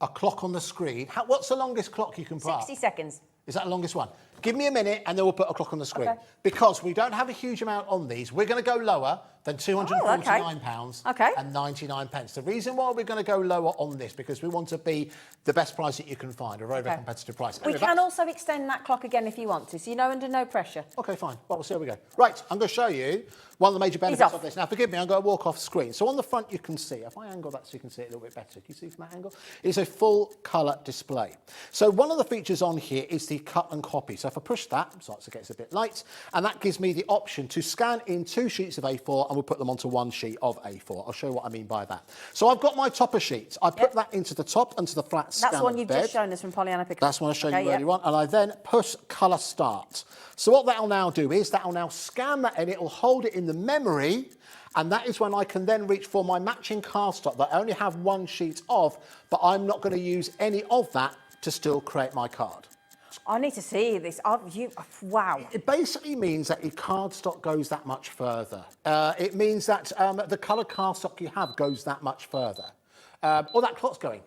a clock on the screen. What's the longest clock you can put 60 seconds. Is that the longest one? Give me a minute and then we'll put a clock on the screen. Okay. Because we don't have a huge amount on these, we're going to go lower than £249 and 99 pence. The reason why we're going to go lower on this, because we want to be the best price that you can find, a very, very competitive price. We can also extend that clock again if you want to, so you're under no pressure. OK, fine. Well, we'll see how we go. Right, I'm going to show you one of the major benefits of this. Now, forgive me, I'm going to walk off screen. So on the front, you can see, if I angle that so you can see it a little bit better, can you see from that angle? It's a full colour display. So one of the features on here is the cut and copy. So if I push that, so it gets a bit light, and that gives me the option to scan in 2 sheets of A4 and we'll put them onto 1 sheet of A4. I'll show you what I mean by that. So I've got my topper sheet. I put that into the top, into the flat scanner That's one you've bed. just shown us from Pollyanna Pickle. That's one I showed you earlier on. And I then push colour start. So what that'll now do is that'll now scan that and it'll hold it in the memory. And that is when I can then reach for my matching cardstock that I only have 1 sheet of, but I'm not going to use any of that to still create my card. I need to see this. Wow. It basically means that your cardstock goes that much further. It means that the coloured cardstock you have goes that much further. Or that clock's going.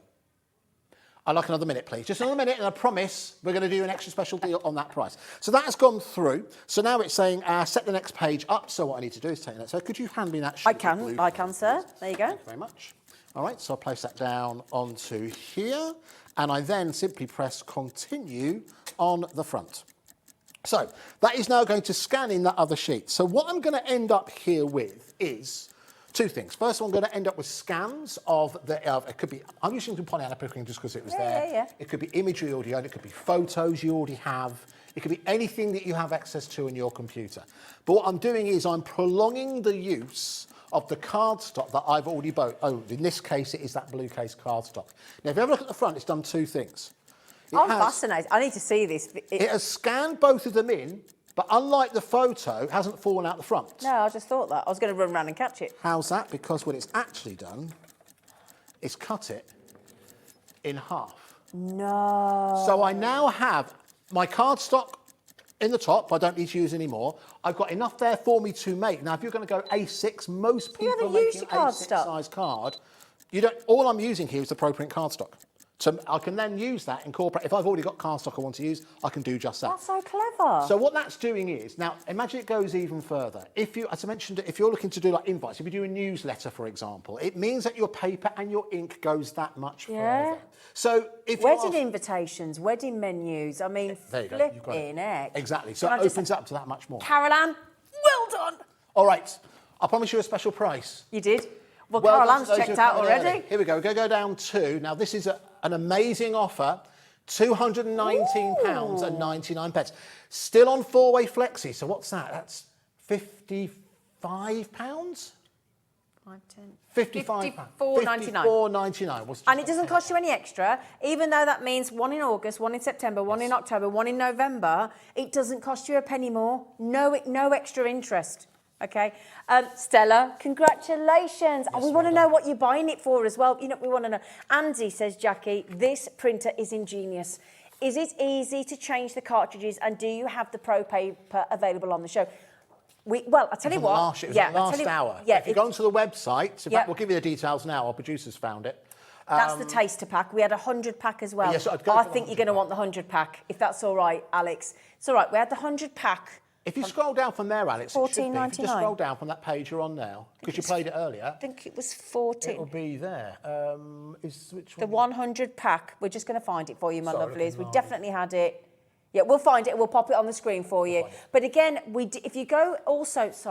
I'd like another minute, please. Just another minute, and I promise we're going to do an extra special deal on that price. So that has gone through. So now it's saying set the next page up. So what I need to do is take that. So could you hand me that sheet? I can, sir. There you go. Thank you very much. All right, so I'll place that down onto here, and I then simply press continue on the front. So that is now going to scan in that other sheet. So what I'm going to end up here with is 2 things. First of all, I'm going to end up with scans of the, it could be, I'm using the Pollyanna Pickering just because it was there. It could be imagery audio, it could be photos you already have. It could be anything that you have access to in your computer. But what I'm doing is I'm prolonging the use of the cardstock that I've already bought. Oh, in this case, it is that blue case cardstock. Now, if you ever look at the front, it's done 2 things. I'm fascinated. I need to see this. It has scanned both of them in, but unlike the photo, it hasn't fallen out the front. No, I just thought that. I was going to run around and catch it. How's that? Because what it's actually done is cut it in half. No. So I now have my cardstock in the top. I don't need to use anymore. I've got enough there for me to make. Now, if you're going to go A6, most people are making A6 size card. You don't. All I'm using here is the ProPrint cardstock. So I can then use that, incorporate. If I've already got cardstock I want to use, I can do just that. That's so clever. So what that's doing is, now imagine it goes even further. If you, as I mentioned, if you're looking to do like invites, if you do a newsletter, for example, it means that your paper and your ink goes that much further. So if wedding invitations, wedding menus, I mean, flipping heck. Exactly. So it opens up to that much more. Carol Ann, well done. All right. I promise you a special price. You did? Well, Carol Ann's checked out already. Here we go. We're going to go down to, now this is an amazing offer, £219.99. Still on 4-way flexi. So what's that? That's £55? 54.99. And it doesn't cost you any extra, even though that means 1 in August, 1 in September, 1 in October, 1 in November. It doesn't cost you a penny more. No extra interest. Okay, Stella, congratulations. Yes, we want to know what you're buying it for as well. You know, we want to know. Andy says, Jackie, this printer is ingenious. Is it easy to change the cartridges, and do you have the Pro Paper available on the show? Well, I'll tell you what. It was last hour. Yeah, if you go onto the website, in fact, we'll give you the details now. Our producers found it. That's the taster pack. We had a 100 pack as well. Yes, I think you're going to want the 100 pack, if that's all right, Alex. It's all right. We had the 100 pack. If you scroll down from there, Alex, it should be. If you just scroll down from that page you're on now, because you played it earlier. I think it was 14. It'll be there. Which one? The 100 pack. We're just going to find it for you, my lovelies. We definitely had it. Yeah, we'll find it. We'll pop it on the screen for you. But again, if you go also, if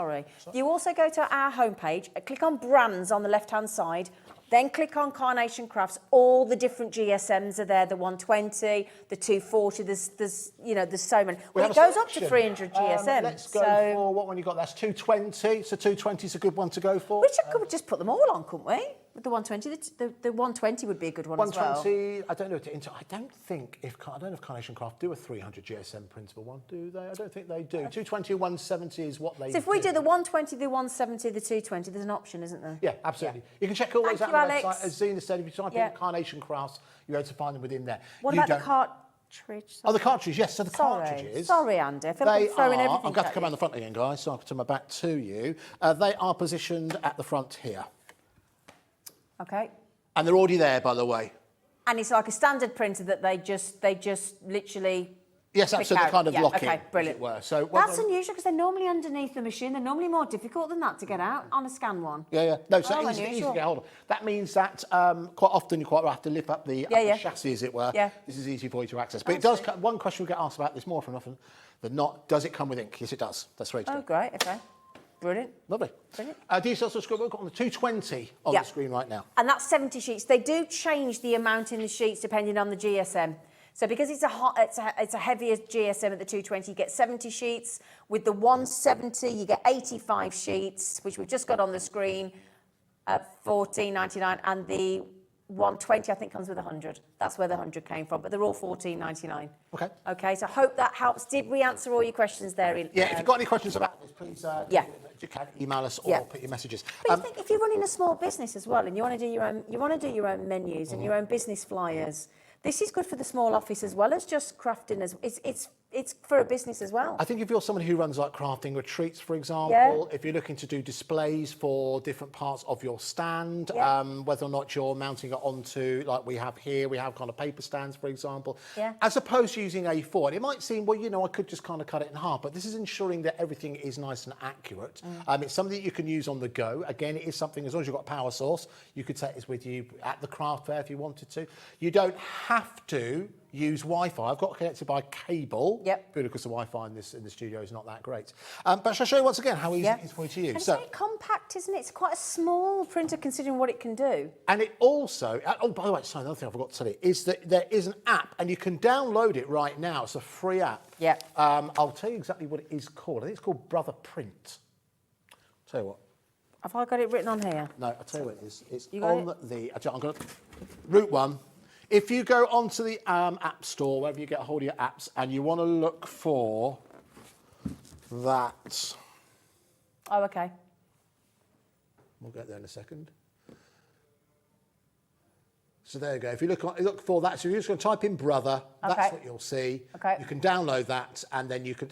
you also go to our homepage, click on brands on the left-hand side, then click on Carnation Crafts. All the different GSMs are there, the 120, the 240, there's you know, there's so many. Well, it goes up to 300 GSM. Let's go for what one you got. That's 220. So 220 is a good one to go for. We could just put them all on, couldn't we? With the 120, the 120 would be a good one as well. 120, I don't know. I don't think I don't know if Carnation Craft do a 300 GSM printable one, do they? I don't think they do. 220, 170 is what they do. So if we do the 120, the 170, the 220, there's an option, isn't there? Yeah, absolutely. Yeah. You can check all those out Thank on you, the website. Alex. As Zena said, if you type in Carnation Crafts, you're able to find them within there. What about the cartridge? Oh, the cartridges, yes. So the cartridges. Sorry, Andy. I feel like I'm throwing everything I'm going to at come you. around the front again, guys, so I'll turn my back to you. They are positioned at the front here. Okay. And they're already there, by the way. And it's like a standard printer that they just literally. Yes, absolutely, kind of lock okay, in, brilliant. as it were. So that's unusual because they're normally underneath the machine. They're normally more difficult than that to get out on a scan one. Yeah. No, so Oh, easy to unusual. get hold of. That means that quite often you quite have to lift up the upper chassis, as it were. Yeah. This is easy for you to access. But it does. One question we get asked about this more often than not: does it come with ink? Yes, it does. That's right. Oh, great. Okay. Brilliant. Lovely. Brilliant. Details of the screen. We've got on the 220 on the screen right now. And that's 70 sheets. They do change the amount in the sheets depending on the GSM. So because it's a heavier GSM at the 220, you get 70 sheets. With the 170, you get 85 sheets, which we've just got on the screen at $14.99. And the 120, I think, comes with 100. That's where the 100 came from. But they're all $14.99. Okay. Okay, so I hope that helps. Did we answer all your questions there? If you've got any questions about this, please you can email us or put your messages. But you think if you're running a small business as well, and you want to do your own menus and your own business flyers, this is good for the small office as well as just crafting. It's for a business as well. I think if you're someone who runs like crafting retreats, for example, if you're looking to do displays for different parts of your stand, whether or not you're mounting it onto, like we have here, we have kind of paper stands, for example, as opposed to using A4. And it might seem, well, you know, I could just kind of cut it in half, but this is ensuring that everything is nice and accurate. It's something that you can use on the go. Again, it is something, as long as you've got a power source, you could take this with you at the craft fair if you wanted to. You don't have to use Wi-Fi. I've got connected by cable. Because the Wi-Fi in the studio is not that great. But shall I show you once again how easy it is for you to use? And it's very compact, isn't it? It's quite a small printer considering what it can do. And it also, oh, by the way, sorry, another thing I forgot to tell you is that there is an app and you can download it right now. It's a free app. I'll tell you exactly what it is called. I think it's called Brother Print. Tell you what. Have I got it written on here? No, I'll tell you what it is. It's on I'm going to, Route 1. If you go onto the App Store, wherever you get a hold of your apps, and you want to look for that. Oh, okay. We'll get there in a second. So there you go. If you look for that, so you're just going to type in Brother, that's what you'll see. Okay. You can download that, and then you can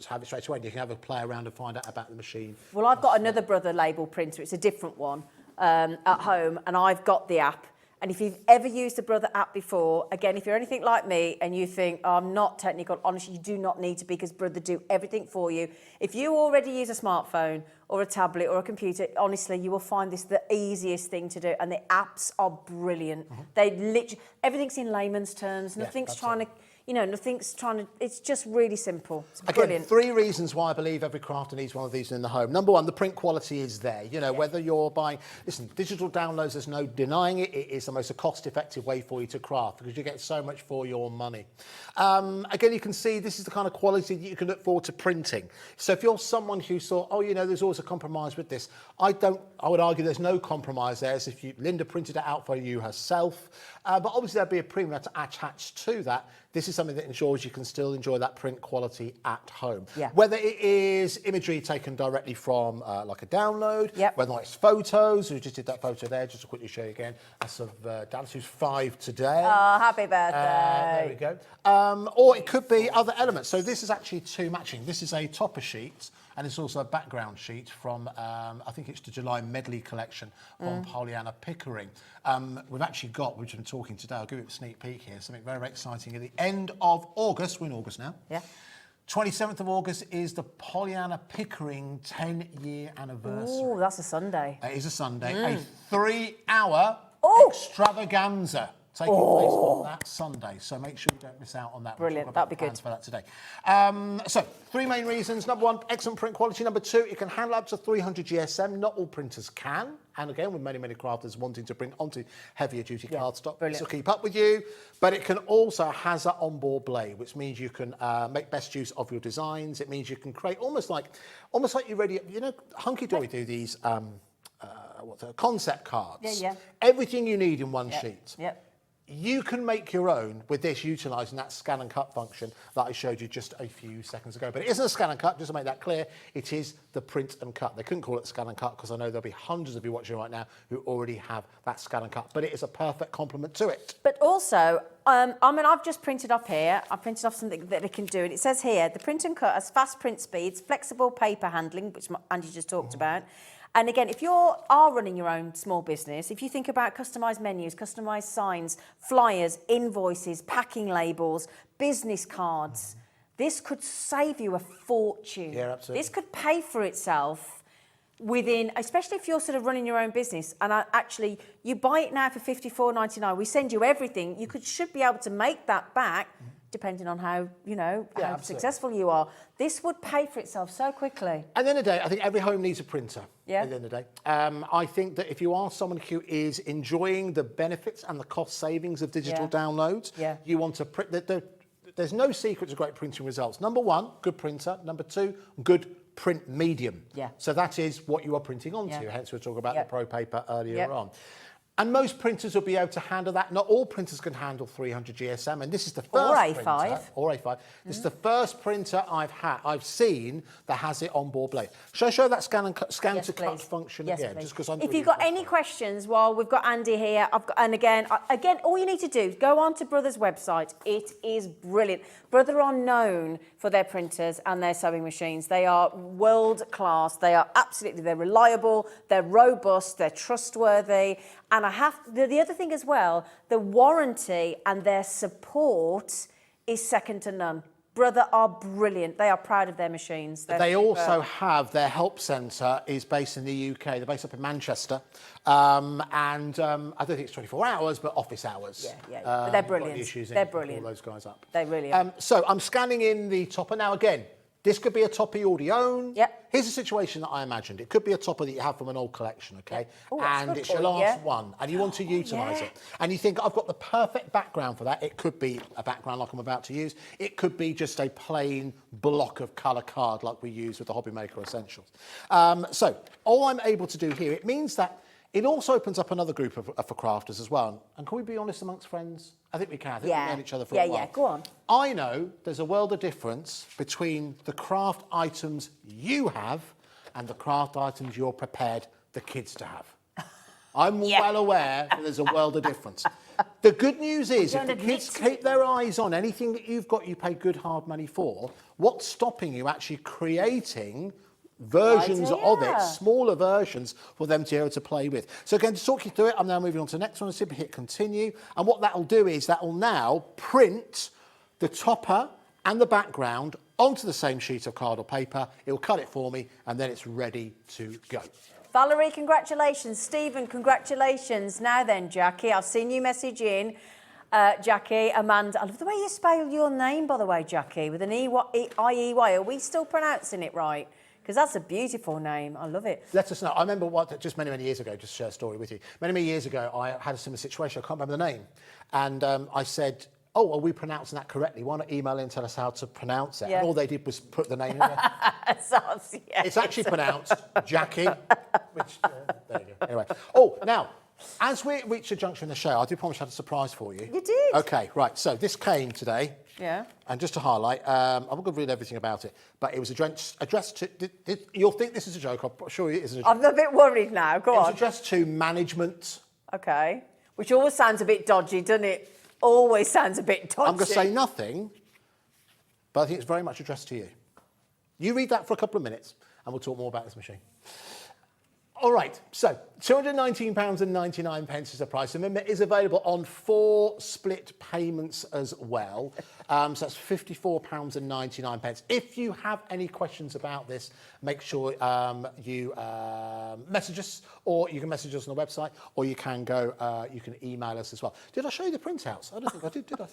have it straight away. And you can have a play around and find out about the machine. Well, I've got another Brother label printer. It's a different one at home, and I've got the app. And if you've ever used the Brother app before, again, if you're anything like me and you think, oh, I'm not technical, honestly, you do not need to be because Brother do everything for you. If you already use a smartphone or a tablet or a computer, honestly, you will find this the easiest thing to do. And the apps are brilliant. They literally, everything's in layman's terms. Nothing's trying to... it's just really simple. It's brilliant. Again, 3 reasons why I believe every crafter needs one of these in the home. Number 1, the print quality is there. You know, whether you're buying, listen, digital downloads, there's no denying it. It is the most cost-effective way for you to craft because you get so much for your money. Again, you can see this is the kind of quality that you can look forward to printing. So if you're someone who thought, oh, you know, there's always a compromise with this, I would argue there's no compromise there. As if Linda printed it out for you herself. But obviously there'd be a premium to attach to that. This is something that ensures you can still enjoy that print quality at home. Whether it is imagery taken directly from like a download, whether it's photos, we just did that photo there, just to quickly show you again. That's of Dallas, who's 5 today. Oh, happy birthday. There we go. Or it could be other elements. So this is actually 2 matching. This is a topper sheet, and it's also a background sheet from, I think it's the July Medley collection from Pollyanna Pickering. We've actually got, we've been talking today, I'll give you a sneak peek here, something very, very exciting. At the end of August, we're in August now. 27th of August is the Pollyanna Pickering 10-year anniversary. Oh, that's a Sunday. It is a Sunday. A 3-hour extravaganza. taking place on that Sunday. So make sure you don't miss out on that. Brilliant, that'd be good. For that today. So 3 main reasons. Number 1, excellent print quality. Number 2, it can handle up to 300 GSM. Not all printers can. And again, with many, many crafters wanting to print onto heavier duty cardstock, this will keep up with you. But it can also has an onboard blade, which means you can make best use of your designs. It means you can create almost like you're ready. You know, Hunky Dory do these concept cards. Everything you need in one sheet. You can make your own with this, utilising that scan and cut function that I showed you just a few seconds ago. But it isn't a scan and cut, just to make that clear. It is the print and cut. They couldn't call it scan and cut because I know there'll be hundreds of you watching right now who already have that scan and cut. But it is a perfect complement to it. But also, I mean, I've just printed up here. I've printed off something that it can do. And it says here, the print and cut has fast print speeds, flexible paper handling, which Andy just talked about. And again, if you are running your own small business, if you think about customised menus, customised signs, flyers, invoices, packing labels, business cards, this could save you a fortune. Yeah, absolutely. This could pay for itself within, especially if you're sort of running your own business, and actually you buy it now for $54.99. We send you everything. You should be able to make that back, depending on how how successful you are. This would pay for itself so quickly. At the end of the day, I think every home needs a printer. Yeah. At the end of the day, I think that if you are someone who is enjoying the benefits and the cost savings of digital downloads, you want to print. There's no secret to great printing results. Number 1, good printer. Number 2, good print medium. So that is what you are printing onto. Hence, we're talking about the Pro Paper earlier on. And most printers will be able to handle that. Not all printers can handle 300 GSM, and this is the first printer, or A5. This is the first printer I've seen that has it on board blade. Shall I show that scan to cut function again? Just because if you've got any questions while we've got Andy here, and again, all you need to do is go on to Brother's website. It is brilliant. Brother are known for their printers and their sewing machines. They are world class. They're reliable. They're robust. They're trustworthy. And the other thing as well, the warranty and their support is second to none. Brother are brilliant. They are proud of their machines. They also have their help centre is based in the UK. They're based up in Manchester. I don't think it's 24 hours, but office hours. But they're brilliant. They're brilliant. All those guys up. They really are. So I'm scanning in the topper. Now, again, this could be a topper you already own. Here's a situation that I imagined. It could be a topper that you have from an old collection, okay? And it's your last one, and you want to utilise it. And you think, I've got the perfect background for that. It could be a background like I'm about to use. It could be just a plain block of colour card like we use with the Hobby Maker Essentials. So all I'm able to do here, it means that it also opens up another group for crafters as well. And can we be honest amongst friends? I think we can. I think we've known each other for a while. Yeah, go on. I know there's a world of difference between the craft items you have and the craft items you're prepared the kids to have. I'm well aware that there's a world of difference. The good news is, if the kids keep their eyes on anything that you've got, you pay good hard money for, what's stopping you actually creating versions of it, smaller versions for them to be able to play with. So again, to talk you through it, I'm now moving on to the next one. Simply hit continue. And what that'll do is that'll now print the topper and the background onto the same sheet of card or paper. It'll cut it for me, and then it's ready to go. Valerie, congratulations. Stephen, congratulations. Now then, Jackie, I've seen you message in. Jackie, Amanda, I love the way you spell your name, by the way, Jackie, with an I-E-Y. Are we still pronouncing it right? Because that's a beautiful name. I love it. Let us know. I remember just many, many years ago, just to share a story with you. Many, many years ago, I had a similar situation. I can't remember the name. And I said, oh, are we pronouncing that correctly? Why not email in and tell us how to pronounce it? And all they did was put the name in there. It's actually pronounced Jackie, which, there you go. Anyway. Oh, now, as we reach the junction of the show, I do promise I had a surprise for you. You did? OK, right. So this came today. Yeah. And just to highlight, I'm not going to read everything about it, but it was addressed to... You'll think this is a joke. I'm sure it isn't a joke. I'm a bit worried now. Go on. It was addressed to management. OK. Which always sounds a bit dodgy, doesn't it? Always sounds a bit dodgy. I'm going to say nothing, but I think it's very much addressed to you. You read that for a couple of minutes, and we'll talk more about this machine. All right, so £219.99 is the price. Remember, it is available on 4 split payments as well. So that's £54.99. If you have any questions about this, make sure you message us, or you can message us on the website, or you can go, you can email us as well. Did I show you the printouts? I don't think I did I?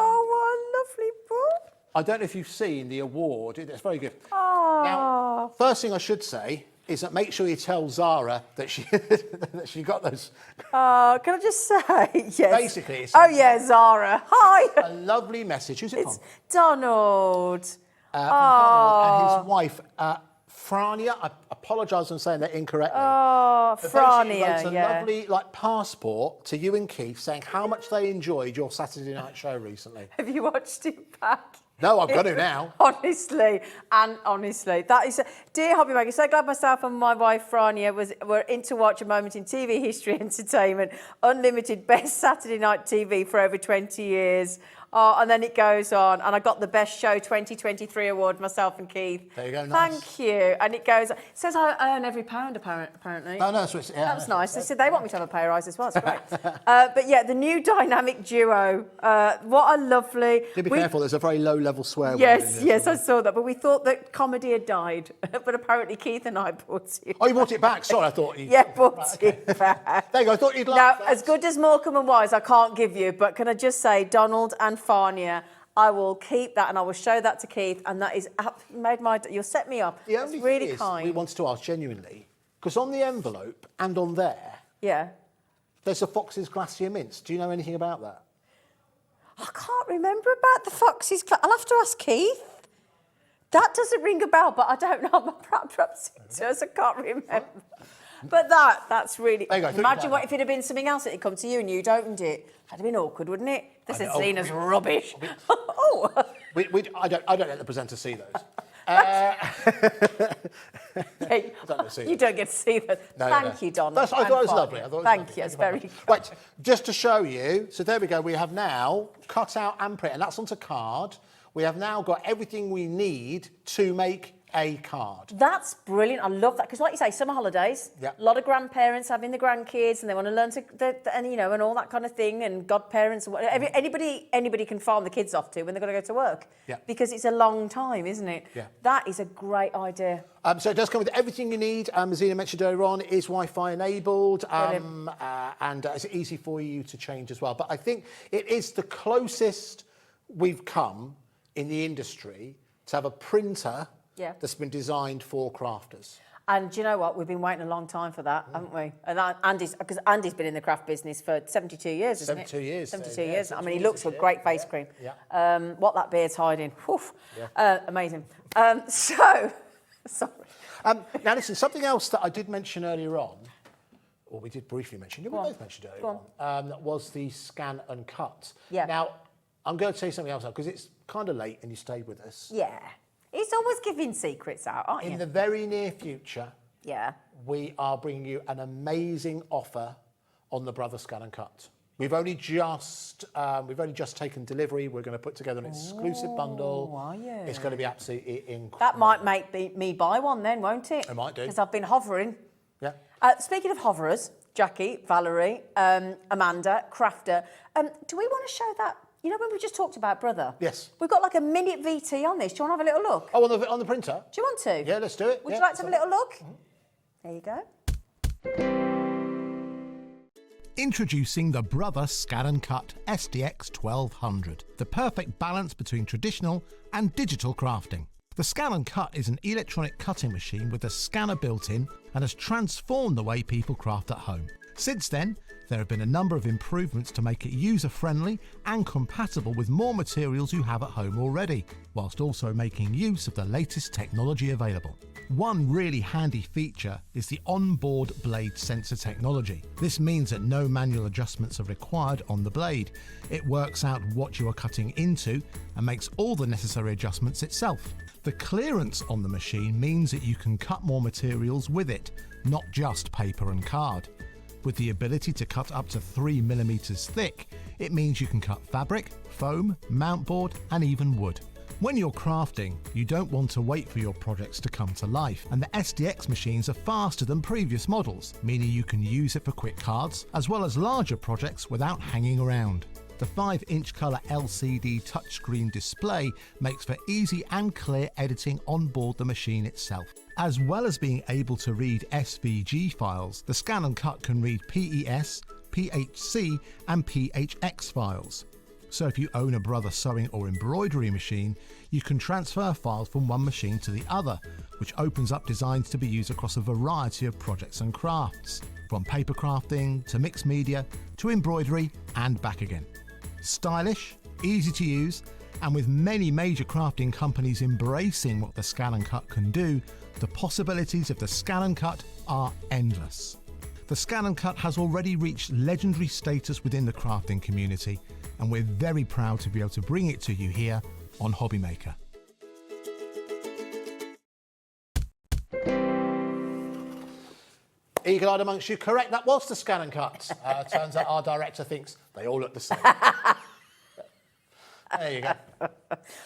Oh, what a lovely book. I don't know if you've seen the award. It's very good. Oh. Now, first thing I should say is that make sure you tell Zara that she that she got those. Oh, can I just say, yes. Basically, it's oh yeah, Zara. Hi. a lovely message. Who's it It's from? Donald. From Donald and his wife, Frania. I apologise for saying that incorrectly. Oh, But basically, he Frania, wrote a yeah. lovely passport to you and Keith saying how much they enjoyed your Saturday night show recently. Have you watched it back? No, I've got to now. Honestly, that is, dear hobby maker, so glad myself and my wife Frania were in to watch a moment in TV history entertainment, unlimited best Saturday night TV for over 20 years. Oh, and then it goes on, and I got the Best Show 2023 award, myself and Keith. There you go, nice. Thank you. And it goes, it says I earn every pound, apparently. No, so it's, yeah, That was nice. They said they want me to have a pay rise as well. It's great. But yeah, the new dynamic duo. What a lovely... Do be careful, there's a very low-level swear word in Yes, this, yes, I saw that. But we thought that comedy had died. But apparently Keith and I bought it. Oh, you brought it back? Sorry, I thought you... Yeah, bought it back. There you go, I thought you'd like Now, that. as good as Morecambe and Wise, I can't give you. But can I just say, Donald and Farnia, I will keep that and I will show that to Keith. And that is made my... You'll set me up. The It's only really thing is, kind. we wanted to ask genuinely, because on the envelope and on there, Yeah. there's a Fox's Glacier Mints. Do you know anything about that? I can't remember about the Fox's... I'll have to ask Keith. That doesn't ring a bell, but I don't know. Perhaps it does. I can't remember. But that's really... There you go, Imagine what if it had been something else that had come to you and you'd opened it. That'd have been awkward, wouldn't it? This is seen as rubbish. Oh. I don't let the presenter see those. You don't get to see that. Thank you, Don. I thought it was lovely. Thank you. It's very good. Right, just to show you, so there we go. We have now cut out and print, and that's onto card. We have now got everything we need to make a card. That's brilliant. I love that because, like you say, summer holidays. Yeah. A lot of grandparents having the grandkids, and they want to learn and all that kind of thing. And godparents, anybody can farm the kids off to when they're going to go to work. Yeah. Because it's a long time, isn't it? Yeah. That is a great idea. So it does come with everything you need. As Zena mentioned earlier on, it is Wi-Fi enabled, and it's easy for you to change as well. But I think it is the closest we've come in the industry to have a printer that's been designed for crafters. And do you know what? We've been waiting a long time for that, haven't we? And because Andy's been in the craft business for 72 years, isn't it? 72 years. 72 years. I mean, he looks a great face cream. Yeah. What that beard's hiding. Whew. Amazing. Sorry. Now, listen, something else that I did mention earlier on, or we did briefly mention, we both mentioned earlier on, was the scan and cut. Yeah. Now, I'm going to tell you something else now, because it's kind of late and you stayed with us. Yeah. It's always giving secrets out, aren't you? In the very near future, Yeah. we are bringing you an amazing offer on the Brother Scan and Cut. We've only just taken delivery. We're going to put together an exclusive bundle. Are you? It's going to be absolutely incredible. That might make me buy one then, won't it? It might do. Because I've been hovering. Yeah. Speaking of hoverers, Jackie, Valerie, Amanda, Crafter, do we want to show that? You know when we just talked about Brother? Yes. We've got like a minute VT on this. Do you want to have a little look? Oh, on the printer? Do you want to? Yeah, let's do it. Would you like to have a little look? There you go. Introducing the Brother Scan and Cut SDX 1200, the perfect balance between traditional and digital crafting. The Scan and Cut is an electronic cutting machine with a scanner built in and has transformed the way people craft at home. Since then, there have been a number of improvements to make it user-friendly and compatible with more materials you have at home already, whilst also making use of the latest technology available. One really handy feature is the onboard blade sensor technology. This means that no manual adjustments are required on the blade. It works out what you are cutting into and makes all the necessary adjustments itself. The clearance on the machine means that you can cut more materials with it, not just paper and card. With the ability to cut up to 3mm thick, it means you can cut fabric, foam, mount board and even wood. When you're crafting, you don't want to wait for your projects to come to life, and the SDX machines are faster than previous models, meaning you can use it for quick cards, as well as larger projects without hanging around. The 5-inch colour LCD touchscreen display makes for easy and clear editing on board the machine itself. As well as being able to read SVG files, the Scan and Cut can read PES, PHC and PHX files. So if you own a Brother sewing or embroidery machine, you can transfer files from one machine to the other, which opens up designs to be used across a variety of projects and crafts, from paper crafting to mixed media to embroidery and back again. Stylish, easy to use, and with many major crafting companies embracing what the Scan and Cut can do, the possibilities of the Scan and Cut are endless. The Scan and Cut has already reached legendary status within the crafting community, and we're very proud to be able to bring it to you here on Hobby Maker. Eagle-eyed amongst you, correct, that was the Scan and Cut. Turns out our director thinks they all look the same. There you go.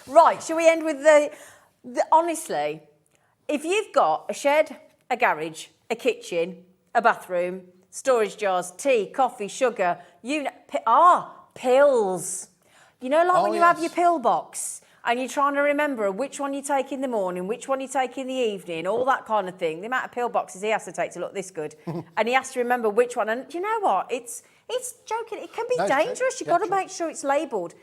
Right, shall we end with the honestly, if you've got a shed, a garage, a kitchen, a bathroom, storage jars, tea, coffee, sugar, pills. You know, like when you have your pill box and you're trying to remember which one you take in the morning, which one you take in the evening, all that kind of thing. The amount of pill boxes he has to take to look this good. And he has to remember which one. And you know what? It's joking. It can be dangerous. You've got to make sure it's labelled.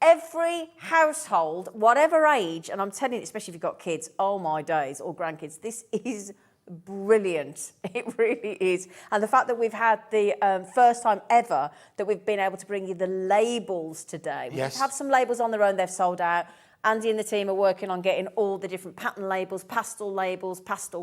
Every household, whatever age, and I'm telling you, especially if you've got kids, oh my days, or grandkids, this is brilliant. It really is. And the fact that we've had the first time ever that we've been able to bring you the labels today. We have some labels on their own, they've sold out. Andy and the team are working on getting all the different pattern labels, pastel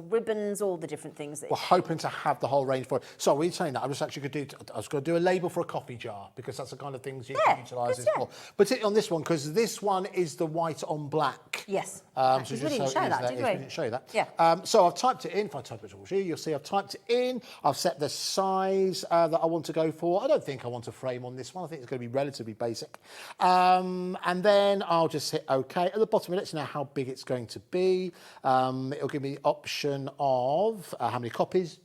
ribbons, all the different things. We're hoping to have the whole range for it. So we're saying that I was going to do a label for a coffee jar because that's the kind of things you can utilise this for. Particularly on this one, because this one is the white on black. Yes. So we didn't show that, did we? We didn't show you that. Yeah. So I've typed it in. If I type it towards you, you'll see I've typed it in. I've set the size that I want to go for. I don't think I want a frame on this one. I think it's going to be relatively basic. And then I'll just hit OK. At the bottom, it lets you know how big it's going to be. It'll give me the option of how many copies.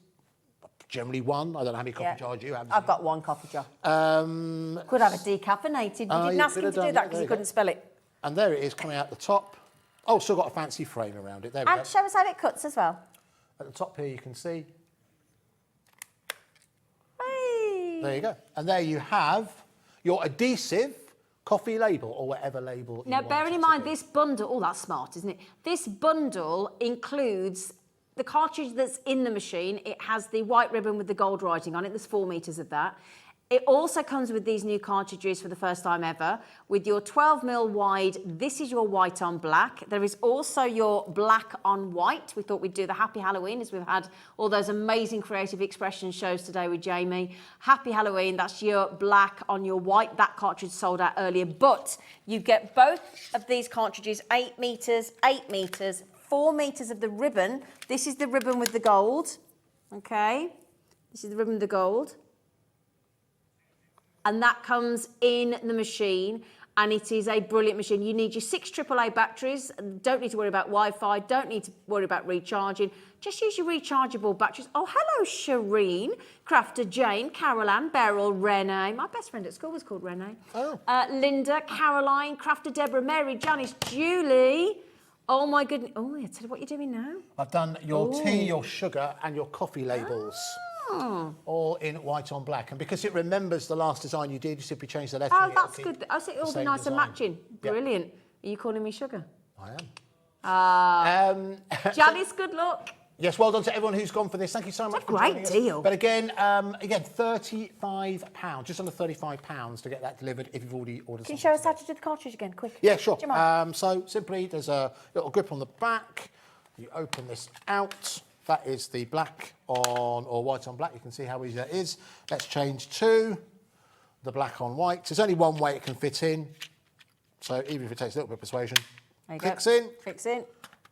Generally one. I don't know how many coffee jars you have. I've got one coffee jar. Could have a decaffeinated. You didn't ask him to do that because he couldn't spell it. And there it is coming out the top. Oh, still got a fancy frame around it. There we go. And show us how it cuts as well. At the top here you can see. Hey. There you go. And there you have your adhesive coffee label or whatever label you want. Now, bearing in mind this bundle, that's smart, isn't it? This bundle includes the cartridge that's in the machine. It has the white ribbon with the gold writing on it. There's 4 meters of that. It also comes with these new cartridges for the first time ever with your 12mm wide. This is your white on black. There is also your black on white. We thought we'd do the Happy Halloween as we've had all those amazing creative expression shows today with Jamie. Happy Halloween, that's your black on your white. That cartridge sold out earlier, but you get both of these cartridges, 8 meters, 8 meters, 4 meters of the ribbon. This is the ribbon with the gold, okay? This is the ribbon with the gold. And that comes in the machine, and it is a brilliant machine. You need your 6 AAA batteries. Don't need to worry about Wi-Fi. Don't need to worry about recharging. Just use your rechargeable batteries. Oh, hello, Shireen, Crafter, Jane, Caroline, Beryl, Renee. My best friend at school was called Renee. Oh. Linda, Caroline, Crafter, Deborah, Mary, Janice, Julie. Oh, my goodness. Oh, I tell you what you're doing now. I've done your tea, your sugar, and your coffee labels. All in white on black. And because it remembers the last design you did, you simply change the lettering. Oh, that's good. I think it'll be nice and matching. Brilliant. Yep. Are you calling me sugar? I am. Janice, good luck. Yes, well done to everyone who's gone for this. Thank you so much for joining us. Great deal. But again, £35, just under £35 to get that delivered if you've already ordered. Can you show us how to do the cartridge again, quick? Yeah, sure. So simply, there's a little grip on the back. You open this out. That is the black on, or white on black. You can see how easy that is. Let's change to the black on white. There's only one way it can fit in. So even if it takes a little bit of persuasion, clicks in. Clicks in.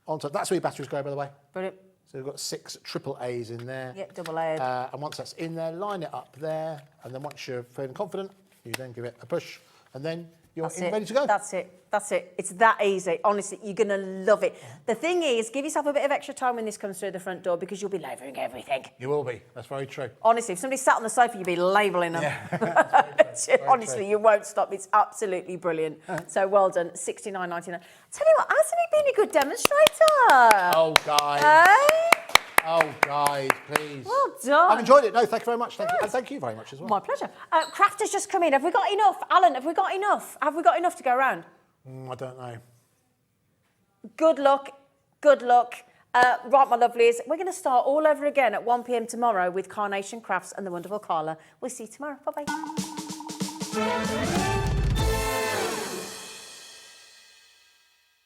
On top. That's where your batteries go, by the way. Brilliant. So we've got 6 AAAs in there. Yep, double layered. And once that's in there, line it up there. And then once you're feeling confident, you then give it a push. And then you're That's it. ready to go. That's it. That's it. It's that easy. Honestly, you're going to love it. The thing is, give yourself a bit of extra time when this comes through the front door because you'll be labelling everything. You will be. That's very true. Honestly, if somebody sat on the sofa, you'd be labelling them. Yeah. Honestly, you won't stop. It's absolutely brilliant. So well done. $69.99. Tell you what, hasn't he been a good demonstrator? Oh, guys. Hey? Oh, guys, please. Well done. I've enjoyed it. No, thank you very much. Thank you. And thank you very much as well. My pleasure. Craft has just come in. Have we got enough? Alan, have we got enough? Have we got enough to go around? I don't know. Good luck. Good luck. Right, my lovelies, we're going to start all over again at 1 p.m. tomorrow with Carnation Crafts and the wonderful Carla. We'll see you tomorrow. Bye-bye.